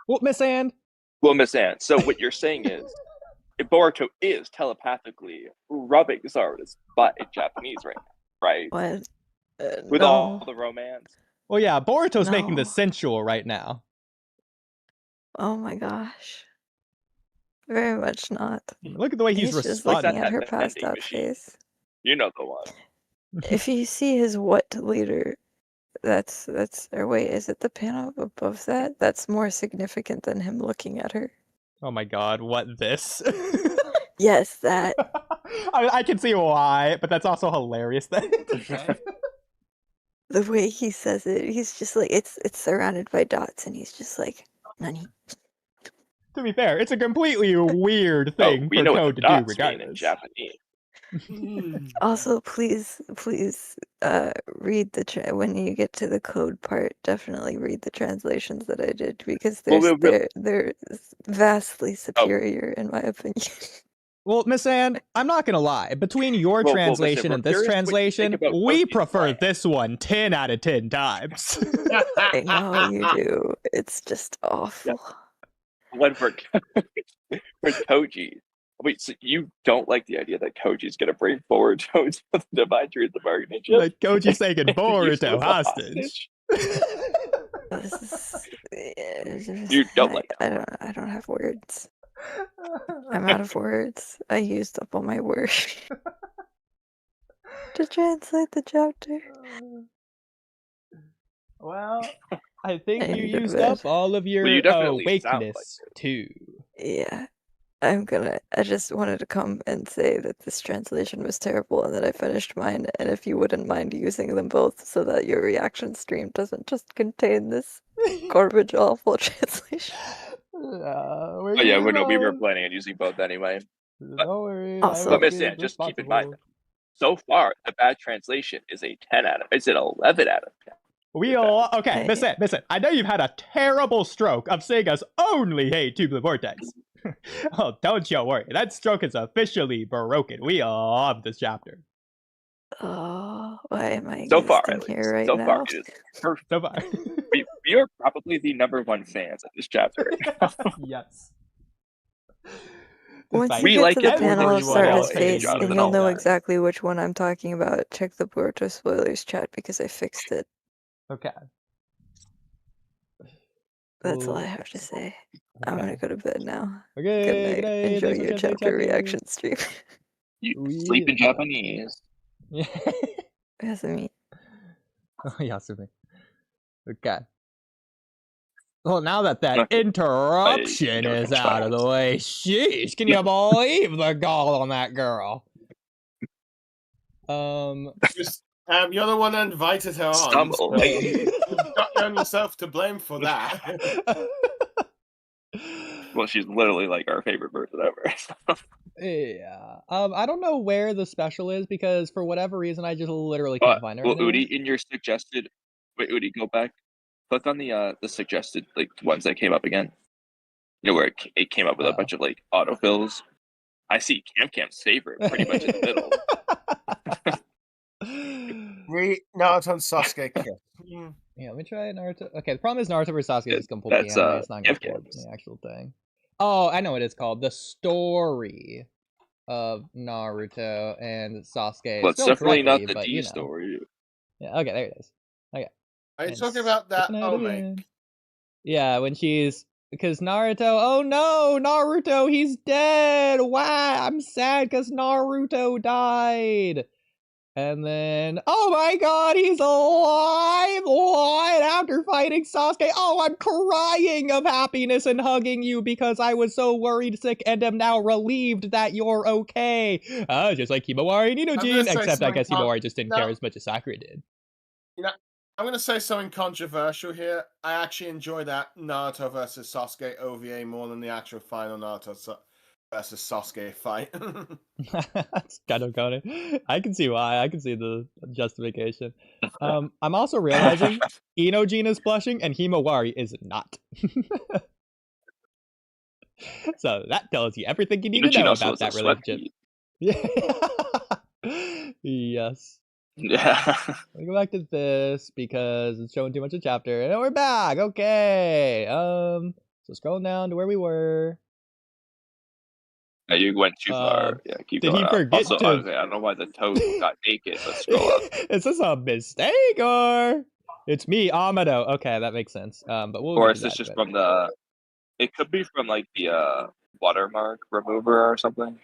[SPEAKER 3] Well, Miss Anne.
[SPEAKER 2] So what you're saying is, Boruto is telepathically rubbing Zara's butt in Japanese right now, right?
[SPEAKER 7] What?
[SPEAKER 2] With
[SPEAKER 7] no.
[SPEAKER 2] all the romance.
[SPEAKER 3] Well, yeah, Boruto's making the
[SPEAKER 7] No.
[SPEAKER 3] sensual right now.
[SPEAKER 7] Oh my gosh. Very much not.
[SPEAKER 3] Look at the way he's
[SPEAKER 7] just
[SPEAKER 3] responding.
[SPEAKER 7] looking at her
[SPEAKER 2] That
[SPEAKER 7] passed
[SPEAKER 2] vending
[SPEAKER 7] out
[SPEAKER 2] machine.
[SPEAKER 7] face.
[SPEAKER 2] You know the one.
[SPEAKER 7] If you see his what later, that's or wait, is it the panel above that? That's more significant than him looking at her.
[SPEAKER 3] Oh my god, what this?
[SPEAKER 7] Yes, that.
[SPEAKER 3] I can see why, but that's also hilarious. That
[SPEAKER 7] The way he says it, he's just like it's surrounded by dots, and he's just like, "Nani."
[SPEAKER 3] to be fair, it's a completely weird thing
[SPEAKER 2] we
[SPEAKER 3] for
[SPEAKER 2] know what
[SPEAKER 3] Code
[SPEAKER 2] the
[SPEAKER 3] to do,
[SPEAKER 2] dots mean in
[SPEAKER 3] regardless.
[SPEAKER 2] Japanese.
[SPEAKER 7] Also, please, read the when you get to the code part. Definitely read the translations that I did because they're vastly superior in my opinion.
[SPEAKER 3] Well, Miss Anne, I'm not gonna lie. Between your
[SPEAKER 2] Well,
[SPEAKER 3] translation
[SPEAKER 2] we're
[SPEAKER 3] and this
[SPEAKER 2] curious what you think
[SPEAKER 3] translation,
[SPEAKER 2] about
[SPEAKER 3] we
[SPEAKER 2] Koji's
[SPEAKER 3] prefer
[SPEAKER 2] plan.
[SPEAKER 3] this one 10 out of 10 times.
[SPEAKER 7] I know you do. It's just awful.
[SPEAKER 2] One for Koji. Wait, so you don't like the idea that Koji's gonna bring forward Toads to the Divine Tree of the Bargaining Chip?
[SPEAKER 3] Like Koji's taking
[SPEAKER 2] Use
[SPEAKER 3] Boruto
[SPEAKER 2] him as a
[SPEAKER 3] hostage.
[SPEAKER 7] This is,
[SPEAKER 2] You don't like that.
[SPEAKER 7] I don't have words. I'm out of words. I used up all my words to translate the chapter.
[SPEAKER 3] Well, I think
[SPEAKER 7] I
[SPEAKER 3] you
[SPEAKER 7] need to
[SPEAKER 3] used
[SPEAKER 7] bed.
[SPEAKER 3] up all of your
[SPEAKER 2] Well, you definitely sound
[SPEAKER 3] awakeness too.
[SPEAKER 7] Yeah. I just wanted to come and say that this translation was terrible and that I finished mine, and if you wouldn't mind using them both so that your reaction stream doesn't just contain this garbage awful translation.
[SPEAKER 2] Oh yeah, we were planning on using both anyway.
[SPEAKER 3] Don't worry.
[SPEAKER 7] Also-
[SPEAKER 2] But Miss Anne, just keep in mind, so far the bad translation is a 10 out of. It's an 11 out of 10.
[SPEAKER 3] Okay, Miss Anne, I know you've had a terrible stroke of saying us only hate Tubular Vortex. Oh, don't you worry. That stroke is officially broken. We love this chapter.
[SPEAKER 7] Oh, why am I
[SPEAKER 2] So far,
[SPEAKER 7] existing
[SPEAKER 2] at
[SPEAKER 7] here
[SPEAKER 2] least.
[SPEAKER 7] right
[SPEAKER 2] So
[SPEAKER 7] now?
[SPEAKER 2] far, it is perfect.
[SPEAKER 3] So far.
[SPEAKER 2] we are probably the #1 fans of this chapter.
[SPEAKER 3] Yes.
[SPEAKER 7] Once you
[SPEAKER 2] We
[SPEAKER 7] get
[SPEAKER 2] like
[SPEAKER 7] to the
[SPEAKER 2] it more
[SPEAKER 7] panel
[SPEAKER 2] than
[SPEAKER 7] of
[SPEAKER 2] you want
[SPEAKER 7] Sarah's
[SPEAKER 2] to
[SPEAKER 7] face,
[SPEAKER 2] Jonathan
[SPEAKER 7] then you'll know
[SPEAKER 2] Allen.
[SPEAKER 7] exactly which one I'm talking about. Check the Boruto spoilers chat because I fixed it.
[SPEAKER 3] Okay.
[SPEAKER 7] That's all I have to say. I'm gonna go to bed now.
[SPEAKER 3] Okay,
[SPEAKER 7] Good night. Enjoy
[SPEAKER 3] thanks for
[SPEAKER 7] your
[SPEAKER 3] checking
[SPEAKER 7] chapter reaction stream.
[SPEAKER 2] You sleep in Japanese.
[SPEAKER 3] Yeah.
[SPEAKER 7] Yasumi.
[SPEAKER 3] Oh, Yasumi. Okay. Well, now that interruption is out of the way, sheesh, can you believe the gall on that girl?
[SPEAKER 6] You're the one that invited her on. So you've got yourself to blame for that.
[SPEAKER 2] Well, she's literally like our favorite person ever.
[SPEAKER 3] Yeah. I don't know where the special is because for whatever reason I just literally can't find her.
[SPEAKER 2] Well, Oodie, in your suggested, wait, Oodie, go back. Click on the suggested like ones that came up again. You know where it came up with a bunch of like autofills. I see Cam's favorite pretty much in the middle.
[SPEAKER 6] Naruto and Sasuke kiss.
[SPEAKER 3] Yeah, let me try Naruto. Okay, the problem is Naruto vs. Sasuke is completely anime. It's not going to work in the actual thing. Oh, I know what it's called. The story of Naruto and Sasuke.
[SPEAKER 2] Well, it's definitely not the D story.
[SPEAKER 3] Yeah, okay, there it is. Okay.
[SPEAKER 6] Are you talking about that Ome?
[SPEAKER 3] Yeah, when she's... Because Naruto... Oh no! Naruto, he's dead! Wow, I'm sad because Naruto died! And then, oh my god, he's alive! What? After fighting Sasuke, oh, I'm crying of happiness and hugging you because I was so worried sick and am now relieved that you're okay. Just like Himawari and Inojin, except I guess Himawari just didn't care as much as Sakura did.
[SPEAKER 6] You know, I'm going to say something controversial here. I actually enjoy that Naruto versus Sasuke OVA more than the actual final Naruto versus Sasuke fight.
[SPEAKER 3] That's kind of got it. I can see why. I can see the justification. I'm also realizing Inojin is blushing and Himawari is not. So that tells you everything you need to know about that relationship. Yes.
[SPEAKER 2] Yeah.
[SPEAKER 3] Let me go back to this because it's showing too much of the chapter. And we're back. Okay. So scrolling down to where we were.
[SPEAKER 2] You went too far. Yeah, keep
[SPEAKER 3] did
[SPEAKER 2] going.
[SPEAKER 3] He forget
[SPEAKER 2] also,
[SPEAKER 3] to...
[SPEAKER 2] honestly, I don't know why the toad got naked. Let's scroll up.
[SPEAKER 3] Is this a mistake or it's me, Amado? Okay, that makes sense. But we'll
[SPEAKER 2] or is this just from the? It could be from like the watermark remover or something.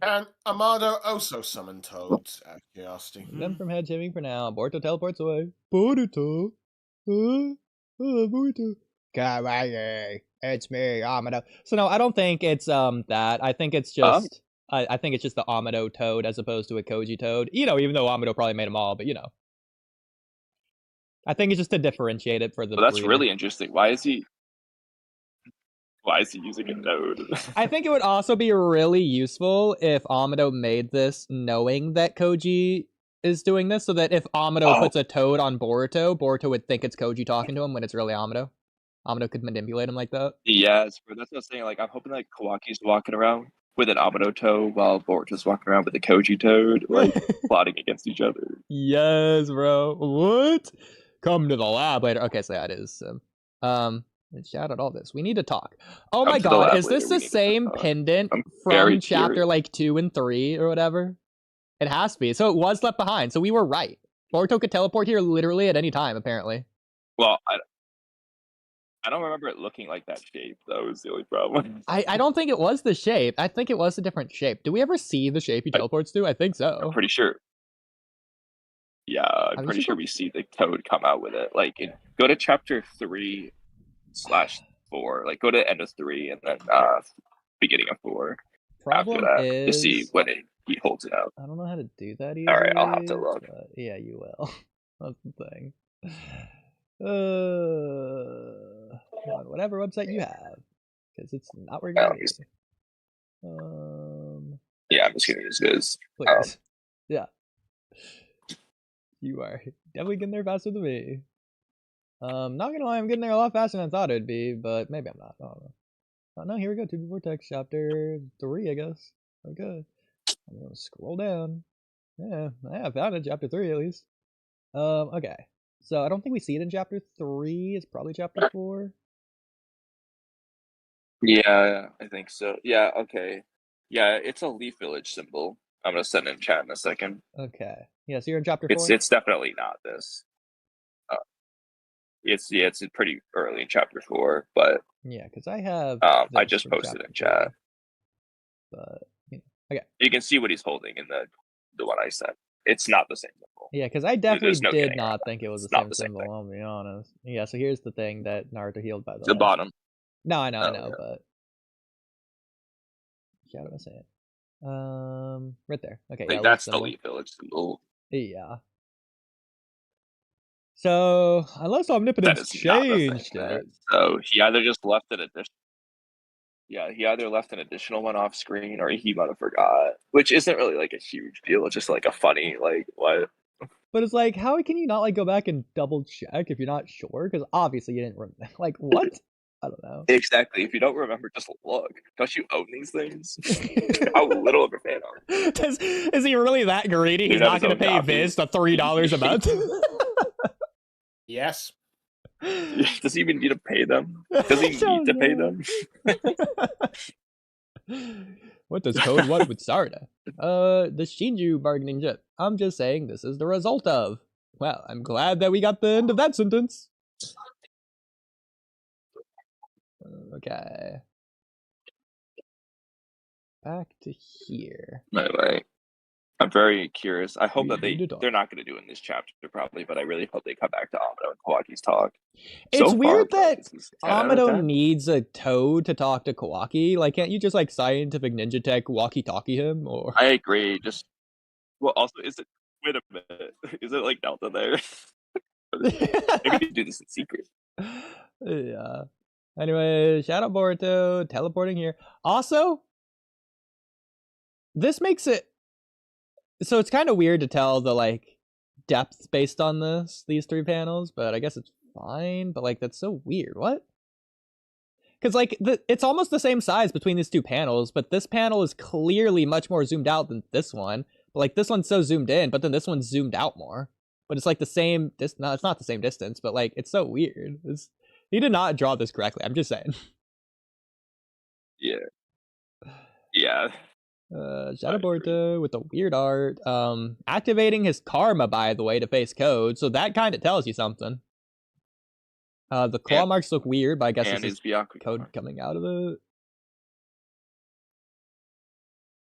[SPEAKER 6] And Amado also summoned toads, out of curiosity.
[SPEAKER 3] Them from head shaving for now. Boruto teleports away. Boruto? Boruto? Kamui. It's me, Amado. So no, I don't think it's that. I think it's just I think it's just the Amado toad as opposed to a Koji toad. You know, even though Amado probably made them all, but you know. I think it's just to differentiate it for the
[SPEAKER 2] Well, that's
[SPEAKER 3] breeder.
[SPEAKER 2] really interesting. Why is he using a node?
[SPEAKER 3] I think it would also be really useful if Amado made this knowing that Koji is doing this, so that if Amado puts a toad on Boruto, Boruto would think it's Koji talking to him when it's really Amado. Amado could manipulate him like that.
[SPEAKER 2] Yes, bro, that's what I'm saying. Like, I'm hoping that Kawaki's walking around with an Amado toad while Boruto's walking around with a Koji toad, like, plotting against each other.
[SPEAKER 3] Yes, bro. What? Come to the lab later. Okay, so that is shout out all this. We need to talk. Oh
[SPEAKER 2] Come
[SPEAKER 3] my
[SPEAKER 2] to the
[SPEAKER 3] god,
[SPEAKER 2] lab
[SPEAKER 3] is this
[SPEAKER 2] later. We
[SPEAKER 3] the
[SPEAKER 2] need to
[SPEAKER 3] same
[SPEAKER 2] talk.
[SPEAKER 3] pendant
[SPEAKER 2] I'm
[SPEAKER 3] from
[SPEAKER 2] very
[SPEAKER 3] chapter
[SPEAKER 2] curious.
[SPEAKER 3] like 2 and 3 or whatever? It has to be. So it was left behind. So we were right. Boruto could teleport here literally at any time, apparently.
[SPEAKER 2] Well, I don't remember it looking like that shape. That was the only problem.
[SPEAKER 3] I don't think it was the shape. I think it was a different shape. Do we ever see the shape he teleports to? I think so.
[SPEAKER 2] I'm pretty sure. Yeah, I'm pretty sure we see the toad come out with it. Like, go to chapter 3/4. Like, go to the end of 3 and then beginning of 4.
[SPEAKER 3] Problem
[SPEAKER 2] after that
[SPEAKER 3] is,
[SPEAKER 2] to see when he holds it out.
[SPEAKER 3] I don't know how to do that easily.
[SPEAKER 2] All right, I'll have to look.
[SPEAKER 3] But yeah, you will. That's the thing. On whatever website you have, because it's not working.
[SPEAKER 2] Yeah, I'm just gonna use this.
[SPEAKER 3] Please. Yeah. You are definitely getting there faster than me. Not gonna lie, I'm getting there a lot faster than I thought it'd be, but maybe I'm not. I don't know. Oh no, here we go. Vertex Chapter 3, I guess. Okay. I'm gonna scroll down. Yeah, I found it. Chapter 3 at least. Okay. So I don't think we see it in chapter 3. It's probably chapter 4.
[SPEAKER 2] Yeah, I think so. Yeah, okay. Yeah, it's a leaf village symbol. I'm gonna send it in chat in a second.
[SPEAKER 3] Okay. Yeah, so you're in chapter 4?
[SPEAKER 2] It's definitely not this. It's pretty early in chapter 4, but
[SPEAKER 3] yeah, because I have.
[SPEAKER 2] I just posted in chat.
[SPEAKER 3] But you know, okay.
[SPEAKER 2] You can see what he's holding in the one I sent. It's not the same symbol.
[SPEAKER 3] Yeah, because I definitely
[SPEAKER 2] no
[SPEAKER 3] did not think it was the same
[SPEAKER 2] symbol.
[SPEAKER 3] I'll be honest. Yeah, so here's the thing that Naruto healed, by the way.
[SPEAKER 2] The bottom.
[SPEAKER 3] No, I know, but shout out to say it. Right there. Okay,
[SPEAKER 2] like,
[SPEAKER 3] yeah,
[SPEAKER 2] that's the leaf village symbol.
[SPEAKER 3] Yeah. So unless Omnipotence changed it.
[SPEAKER 2] So he either just left an additional. Yeah, he either left an additional one off screen or he might have forgot, which isn't really like a huge deal. It's just like a funny, like, what?
[SPEAKER 3] But it's like, how can you not like go back and double check if you're not sure? Because obviously you didn't remember. Like, what? I don't know.
[SPEAKER 2] Exactly. If you don't remember, just look. Don't you own these things? How little of a fan are you?
[SPEAKER 3] Is he really that greedy? He's not going to pay Viz the $3 a month?
[SPEAKER 6] Yes.
[SPEAKER 2] Does he even need to pay them? Does he need to pay them?
[SPEAKER 3] What does code want with Sarda? The Shinju bargaining chip. I'm just saying this is the result of. Well, I'm glad that we got the end of that sentence. Okay. Back to here.
[SPEAKER 2] Anyway, I'm very curious. I hope that they're not going to do it in this chapter probably, but I really hope they come back to Amado and Kawaki's talk.
[SPEAKER 3] It's weird that Amado needs a toad to talk to Kawaki. Like, can't you just like scientific ninja tech walkie-talkie him? Or
[SPEAKER 2] I agree. Just also, is it? Wait a minute. Is it like Delta there? Maybe we can do this in secret.
[SPEAKER 3] Yeah. Anyway, shout out Boruto teleporting here. Also, this makes it so it's kind of weird to tell the like depth based on these 3 panels, but I guess it's fine. But like that's so weird. What? Because like it's almost the same size between these 2 panels, but this panel is clearly much more zoomed out than this one. But like this one's so zoomed in, but then this one's zoomed out more. But it's like the same. No, it's not the same distance. But like it's so weird. He did not draw this correctly. I'm just saying.
[SPEAKER 2] Yeah. Yeah.
[SPEAKER 3] Shadow Boruto with the weird art. Activating his karma, by the way, to face code. So that kind of tells you something. The claw marks look weird, but I guess this is code coming out of it.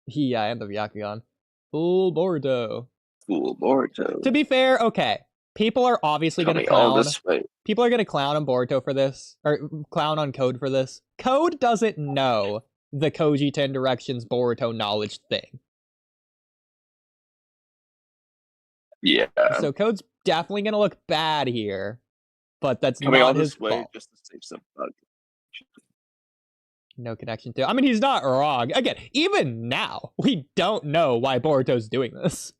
[SPEAKER 3] Yeah, and the Byakugan. Full Boruto.
[SPEAKER 2] Full Boruto.
[SPEAKER 3] To be fair, okay. People are obviously going to
[SPEAKER 2] coming all
[SPEAKER 3] clown.
[SPEAKER 2] this way.
[SPEAKER 3] People are going to clown on Boruto for this, or clown on Code for this. Code doesn't know the Koji 10 Directions Boruto knowledge thing.
[SPEAKER 2] Yeah.
[SPEAKER 3] So Code's definitely going to look bad here, but that's
[SPEAKER 2] Coming all
[SPEAKER 3] not his
[SPEAKER 2] this way
[SPEAKER 3] fault.
[SPEAKER 2] just to save some bug.
[SPEAKER 3] No connection to. I mean, he's not wrong. Again, even now, we don't know why Boruto's doing this.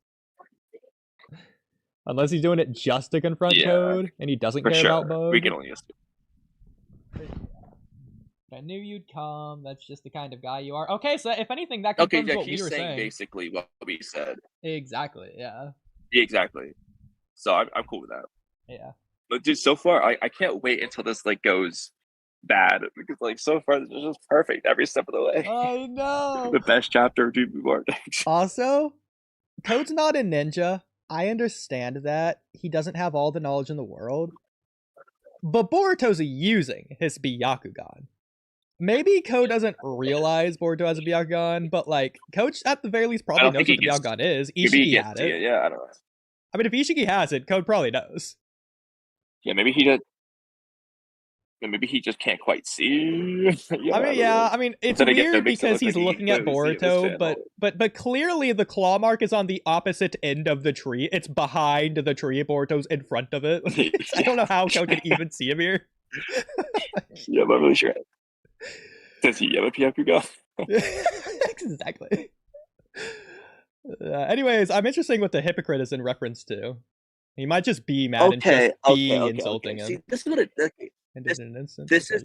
[SPEAKER 3] Unless he's doing it just to confront Code, and he doesn't care about bugs.
[SPEAKER 2] We can only assume.
[SPEAKER 3] I knew you'd come. That's just the kind of guy you are. Okay, so if anything, that confirms what we were saying.
[SPEAKER 2] Basically what we said.
[SPEAKER 3] Exactly, yeah.
[SPEAKER 2] Exactly. So I'm cool with that.
[SPEAKER 3] Yeah.
[SPEAKER 2] But dude, so far, I can't wait until this like goes bad. Because like so far, this is just perfect every step of the way.
[SPEAKER 3] I know.
[SPEAKER 2] The best chapter of vertex.
[SPEAKER 3] Also, Code's not a ninja. I understand that. He doesn't have all the knowledge in the world. But Boruto's using his Byakugan. Maybe Code doesn't realize Boruto has a Byakugan, but like, Code at the very least probably knows what the Byakugan is. Ishiki had it.
[SPEAKER 2] Yeah, I don't know.
[SPEAKER 3] I mean, if Ishiki has it, Code probably knows.
[SPEAKER 2] Yeah, maybe he did. Maybe he just can't quite see.
[SPEAKER 3] I mean, it's weird because he's looking at Boruto, but clearly the claw mark is on the opposite end of the tree. It's behind the tree. Boruto's in front of it. I don't know how Code can even see him here.
[SPEAKER 2] Yeah, I'm not really sure. Does he have a Byakugan?
[SPEAKER 3] Exactly. Anyways, I'm interested in what the hypocrite is in reference to. He might just be mad and just be insulting him.
[SPEAKER 8] See, this is what it. This is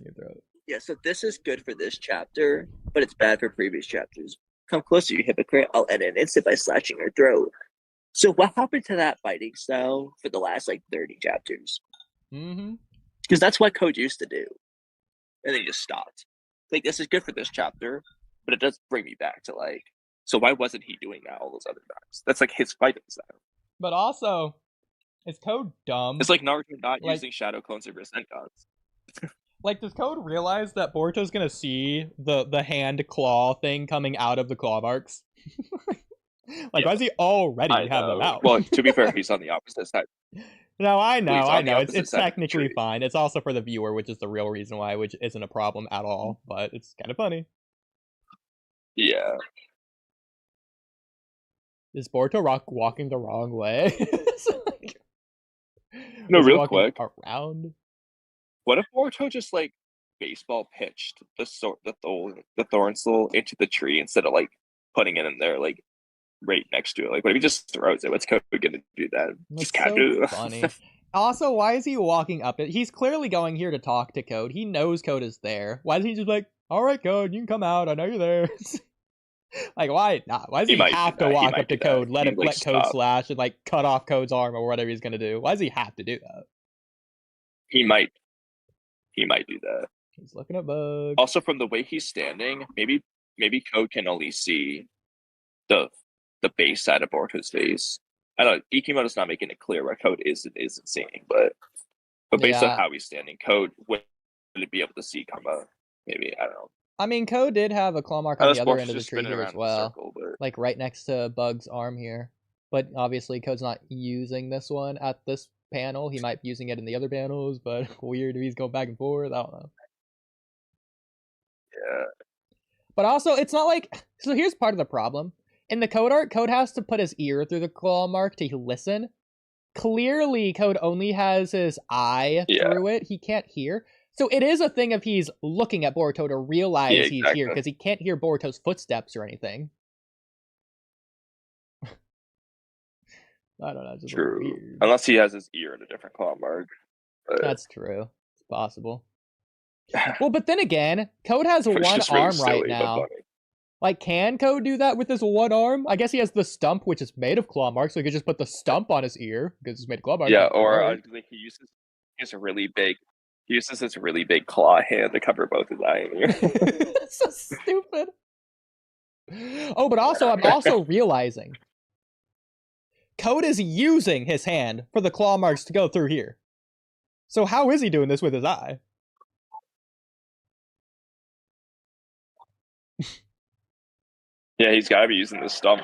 [SPEAKER 8] so this is good for this chapter, but it's bad for previous chapters. Come closer, you hypocrite! I'll end an instant by slashing your throat. So what happened to that fighting style for the last like 30 chapters?
[SPEAKER 3] Mm-hmm.
[SPEAKER 8] Because that's what Code used to do, and then he just stopped. Like this is good for this chapter, but it does bring me back to like, so why wasn't he doing that all those other times? That's like his fighting style.
[SPEAKER 3] But also, is Code dumb?
[SPEAKER 2] It's like Naruto not using shadow clones or Rasenkans.
[SPEAKER 3] Like, does Code realize that Boruto's gonna see the hand claw thing coming out of the claw marks? Like, why does he already have them out?
[SPEAKER 2] Well, to be fair, he's on the opposite side.
[SPEAKER 3] No, I know. It's technically fine. It's also for the viewer, which is the real reason why, which isn't a problem at all, but it's kind of funny.
[SPEAKER 2] Yeah.
[SPEAKER 3] Is Boruto walking the wrong way?
[SPEAKER 2] No, real quick.
[SPEAKER 3] Around?
[SPEAKER 2] What if Boruto just like baseball pitched the thorn soul into the tree instead of like putting it in there like right next to it? Like, what if he just throws it? What's Code gonna do that?
[SPEAKER 3] That's so funny. Also, why is he walking up it? He's clearly going here to talk to Code. He knows Code is there. Why is he just like, all right, Code, you can come out. I know you're there. Like, why not? Why does he have to walk up to Code, let Code slash, and like cut off Code's arm or whatever he's gonna do? Why does he have to do that?
[SPEAKER 2] He might do that.
[SPEAKER 3] He's looking at bugs.
[SPEAKER 2] Also, from the way he's standing, maybe Code can only see the base side of Boruto's face. I don't know. Ikimoto's not making it clear what Code isn't seeing, but based on how he's standing, Code wouldn't be able to see Kama. Maybe, I don't know.
[SPEAKER 3] I mean, Code did have a claw mark on the other end of the tree here as well.
[SPEAKER 2] Circle,
[SPEAKER 3] like right next to Bug's arm here. But obviously Code's not using this one at this panel. He might be using it in the other panels, but weird if he's going back and forth. I don't know.
[SPEAKER 2] Yeah.
[SPEAKER 3] But also, it's not like... So here's part of the problem. In the Code art, Code has to put his ear through the claw mark to listen. Clearly, Code only has his eye through it. He can't hear. So it is a thing if he's looking at Boruto to realize he's here, because he can't hear Boruto's footsteps or anything. I don't know. It's just
[SPEAKER 2] true.
[SPEAKER 3] Weird.
[SPEAKER 2] Unless he has his ear in a different claw mark. But...
[SPEAKER 3] That's true. It's possible. Well, but then again, Code has one arm right now. Like, can Code do that with his one arm? I guess he has the stump, which is made of claw marks, so he could just put the stump on his ear because it's made of claw marks.
[SPEAKER 2] Yeah, or like he uses his really big claw hand to cover both his eye and ear.
[SPEAKER 3] That's so stupid. Oh, but also, I'm also realizing Code is using his hand for the claw marks to go through here. So how is he doing this with his eye?
[SPEAKER 2] Yeah, he's got to be using the stump.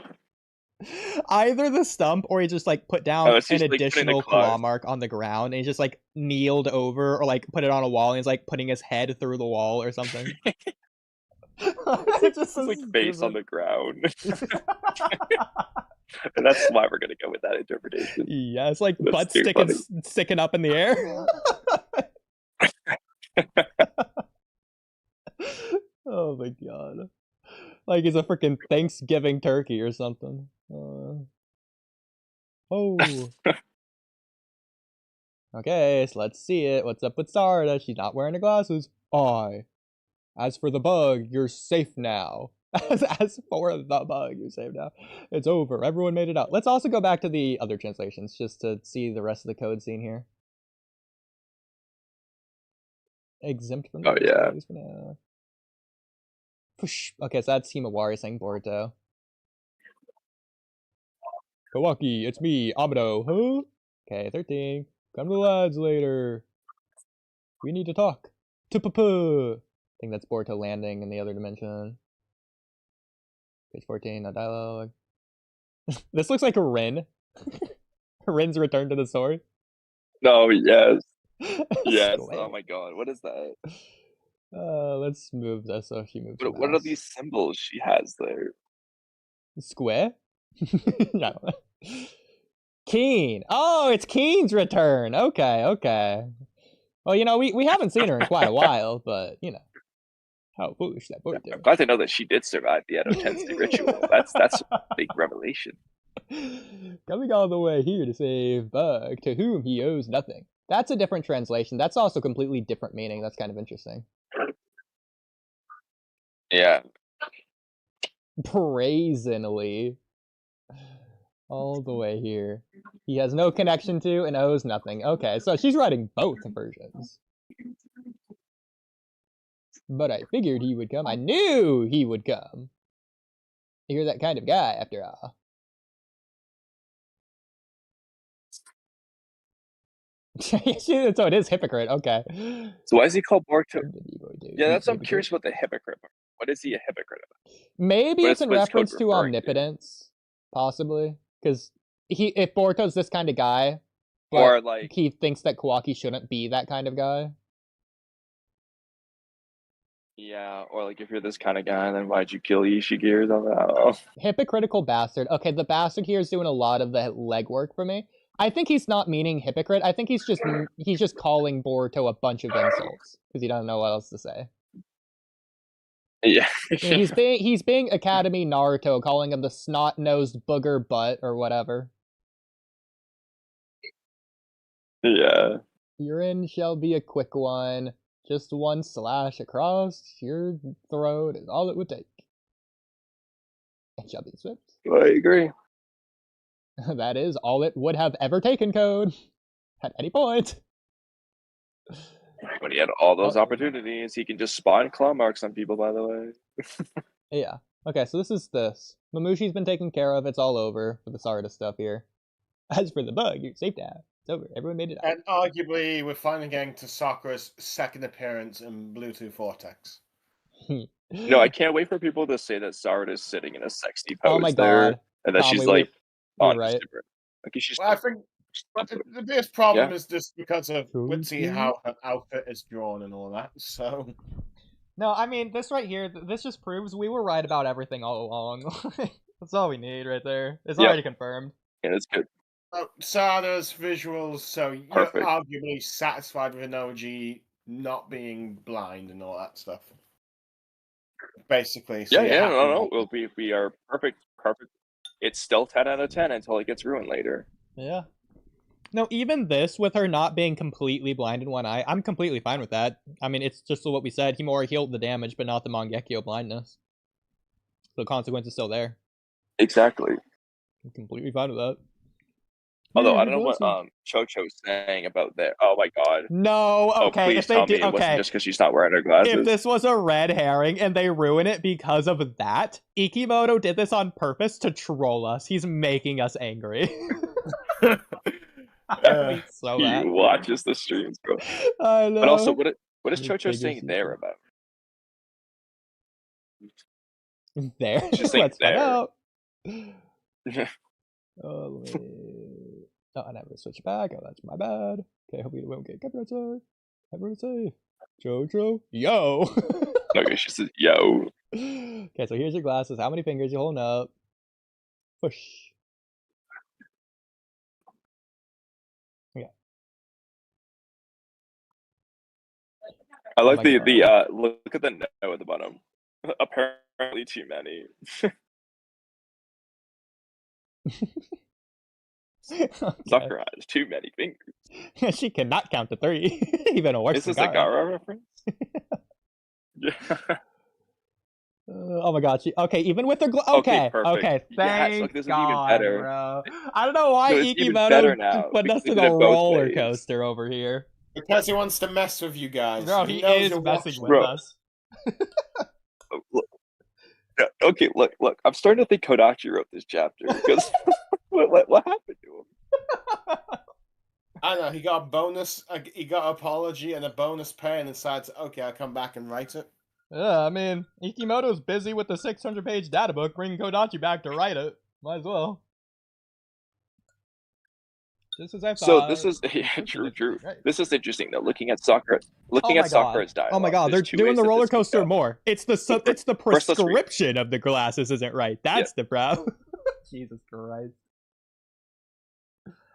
[SPEAKER 3] Either the stump or he just like put down
[SPEAKER 2] Oh, it's
[SPEAKER 3] an
[SPEAKER 2] just, like, putting the
[SPEAKER 3] additional
[SPEAKER 2] claws.
[SPEAKER 3] claw mark on the ground and he just like kneeled over or like put it on a wall and he's like putting his head through the wall or something. It's just so
[SPEAKER 2] It's like face on
[SPEAKER 3] stupid.
[SPEAKER 2] the ground. And that's why we're gonna go with that interpretation.
[SPEAKER 3] Yeah, it's like
[SPEAKER 2] That's
[SPEAKER 3] butt
[SPEAKER 2] too
[SPEAKER 3] sticking up in the air. Oh my god. Like he's a freaking Thanksgiving turkey or something. Oh. Okay, so let's see it. What's up with Stardust? She's not wearing her glasses. As for the bug, you're safe now. As for the bug, you're safe now. It's over. Everyone made it out. Let's also go back to the other translations just to see the rest of the code scene here. Exempt from
[SPEAKER 2] Oh, yeah.
[SPEAKER 3] Okay, so that's Himawari saying Boruto. Kawaki, it's me, Amado. Huh? Okay, 13. Come to the lads later. We need to talk. Tupapu. I think that's Boruto landing in the other dimension. Page 14, no dialogue. This looks like a Rin. Rin's return to the sword.
[SPEAKER 2] No, yes. Yes. Oh my god, what is that?
[SPEAKER 3] Let's move this so she moves.
[SPEAKER 2] What are these symbols she has there?
[SPEAKER 3] Square? No. Keen. Oh, it's Keen's return. Okay. Well, you know, we haven't seen her in quite a while, but you know. How foolish that Boruto.
[SPEAKER 2] I'm glad to know that she did survive the Edo Tensei ritual. That's a big revelation.
[SPEAKER 3] Coming all the way here to save Bug, to whom he owes nothing. That's a different translation. That's also completely different meaning. That's kind of interesting.
[SPEAKER 2] Yeah.
[SPEAKER 3] Brazenly. All the way here. He has no connection to and owes nothing. Okay, so she's writing both versions. But I figured he would come. I knew he would come. You're that kind of guy, after all. So it is hypocrite. Okay.
[SPEAKER 2] So why is he called Boruto? Yeah, that's I'm curious about the hypocrite part. What is he a hypocrite about?
[SPEAKER 3] Maybe it's in reference to omnipotence, possibly, because if Boruto's this kind of guy, but
[SPEAKER 2] or like
[SPEAKER 3] he thinks that Kawaki shouldn't be that kind of guy.
[SPEAKER 2] Yeah, or like if you're this kind of guy, then why'd you kill Ishigiri or something?
[SPEAKER 3] Hypocritical bastard. Okay, the bastard here is doing a lot of the legwork for me. I think he's not meaning hypocrite. I think he's just calling Boruto a bunch of insults because he doesn't know what else to say.
[SPEAKER 2] Yeah.
[SPEAKER 3] He's being Academy Naruto, calling him the snot-nosed booger butt or whatever.
[SPEAKER 2] Yeah.
[SPEAKER 3] Urine shall be a quick one. Just one slash across your throat is all it would take. It shall be swift.
[SPEAKER 2] I agree.
[SPEAKER 3] That is all it would have ever taken, code. At any point.
[SPEAKER 2] When he had all those opportunities, he can just spawn claw marks on people, by the way.
[SPEAKER 3] Yeah. Okay, so this is this. Mamushi's been taken care of. It's all over for the Sarda stuff here. As for the bug, you're safe now. It's over. Everyone made it out.
[SPEAKER 6] And arguably, we're finally getting to Sakura's second appearance in Bluetooth Vortex.
[SPEAKER 2] No, I can't wait for people to say that Sarda is sitting in a sexy pose.
[SPEAKER 3] Oh my
[SPEAKER 2] there,
[SPEAKER 3] god.
[SPEAKER 2] and that
[SPEAKER 3] Kamui,
[SPEAKER 2] she's like, on
[SPEAKER 3] right.
[SPEAKER 2] Like she's.
[SPEAKER 6] Well, I think the biggest problem is just because of Witsy how her outfit is drawn and all that. So.
[SPEAKER 3] No, I mean this right here. This just proves we were right about everything all along. That's all we need right there. It's already confirmed.
[SPEAKER 2] Yeah, it's good.
[SPEAKER 6] Sarda's visuals, so you're arguably satisfied with Inoji not being blind and all that stuff. Basically. So
[SPEAKER 2] No. We are perfect. It's still 10 out of 10 until it gets ruined later.
[SPEAKER 3] Yeah. No, even this, with her not being completely blind in one eye, I'm completely fine with that. I mean, it's just what we said. Himawari healed the damage, but not the Mangekyo blindness. The consequence is still there.
[SPEAKER 2] Exactly.
[SPEAKER 3] I'm completely fine with that.
[SPEAKER 2] Although I don't know what Chocho's saying about that. Oh my god.
[SPEAKER 3] No, okay.
[SPEAKER 2] Please tell me it wasn't just because she's not wearing her glasses.
[SPEAKER 3] If this was a red herring and they ruin it because of that, Ikimoto did this on purpose to troll us. He's making us angry.
[SPEAKER 2] So he watches the streams, bro.
[SPEAKER 3] I know.
[SPEAKER 2] But also, what is Chocho saying there about?
[SPEAKER 3] There?
[SPEAKER 2] She's saying
[SPEAKER 3] Let's find out. Oh, let me... Oh, I never switched back. Oh, that's my bad. Okay, hope we won't get copyright safe. Everyone safe. Jojo, yo.
[SPEAKER 2] Okay, she says, yo.
[SPEAKER 3] Okay, so here's your glasses. How many fingers you holding up? Push. Okay.
[SPEAKER 2] I like
[SPEAKER 3] my
[SPEAKER 2] the look at the no at the bottom. Apparently too many. Sakura has too many fingers.
[SPEAKER 3] She cannot count to 3. Even worse.
[SPEAKER 2] Is this a Gara reference? Yeah.
[SPEAKER 3] Oh my god, okay, even with her
[SPEAKER 2] Okay,
[SPEAKER 3] okay, thank
[SPEAKER 2] yes, look, this is
[SPEAKER 3] god,
[SPEAKER 2] even better.
[SPEAKER 3] bro. I don't know why
[SPEAKER 2] No, it's even better now.
[SPEAKER 3] put us
[SPEAKER 2] We
[SPEAKER 3] to
[SPEAKER 2] did
[SPEAKER 3] the
[SPEAKER 2] it both
[SPEAKER 3] roller
[SPEAKER 2] ways.
[SPEAKER 3] coaster over here.
[SPEAKER 6] Because he wants to mess with you guys.
[SPEAKER 3] Bro, he
[SPEAKER 6] knows
[SPEAKER 3] is
[SPEAKER 6] you're
[SPEAKER 3] messing with
[SPEAKER 2] Bro.
[SPEAKER 3] us.
[SPEAKER 2] Look, yeah, okay, look. I'm starting to think Kodachi wrote this chapter because what happened to him?
[SPEAKER 6] I know, he got a bonus, he got an apology and a bonus pay and decides, okay, I'll come back and write it.
[SPEAKER 3] Yeah, I mean, Ikimoto's busy with the 600-page data book, bringing Kodachi back to write it. Might as well. Just as I thought.
[SPEAKER 2] So this is true.
[SPEAKER 3] Right.
[SPEAKER 2] This is interesting though. Looking at Sakura's dialogue.
[SPEAKER 3] Oh my god, they're doing the roller coaster more. It's the prescription of the glasses isn't right. That's the problem. Jesus Christ.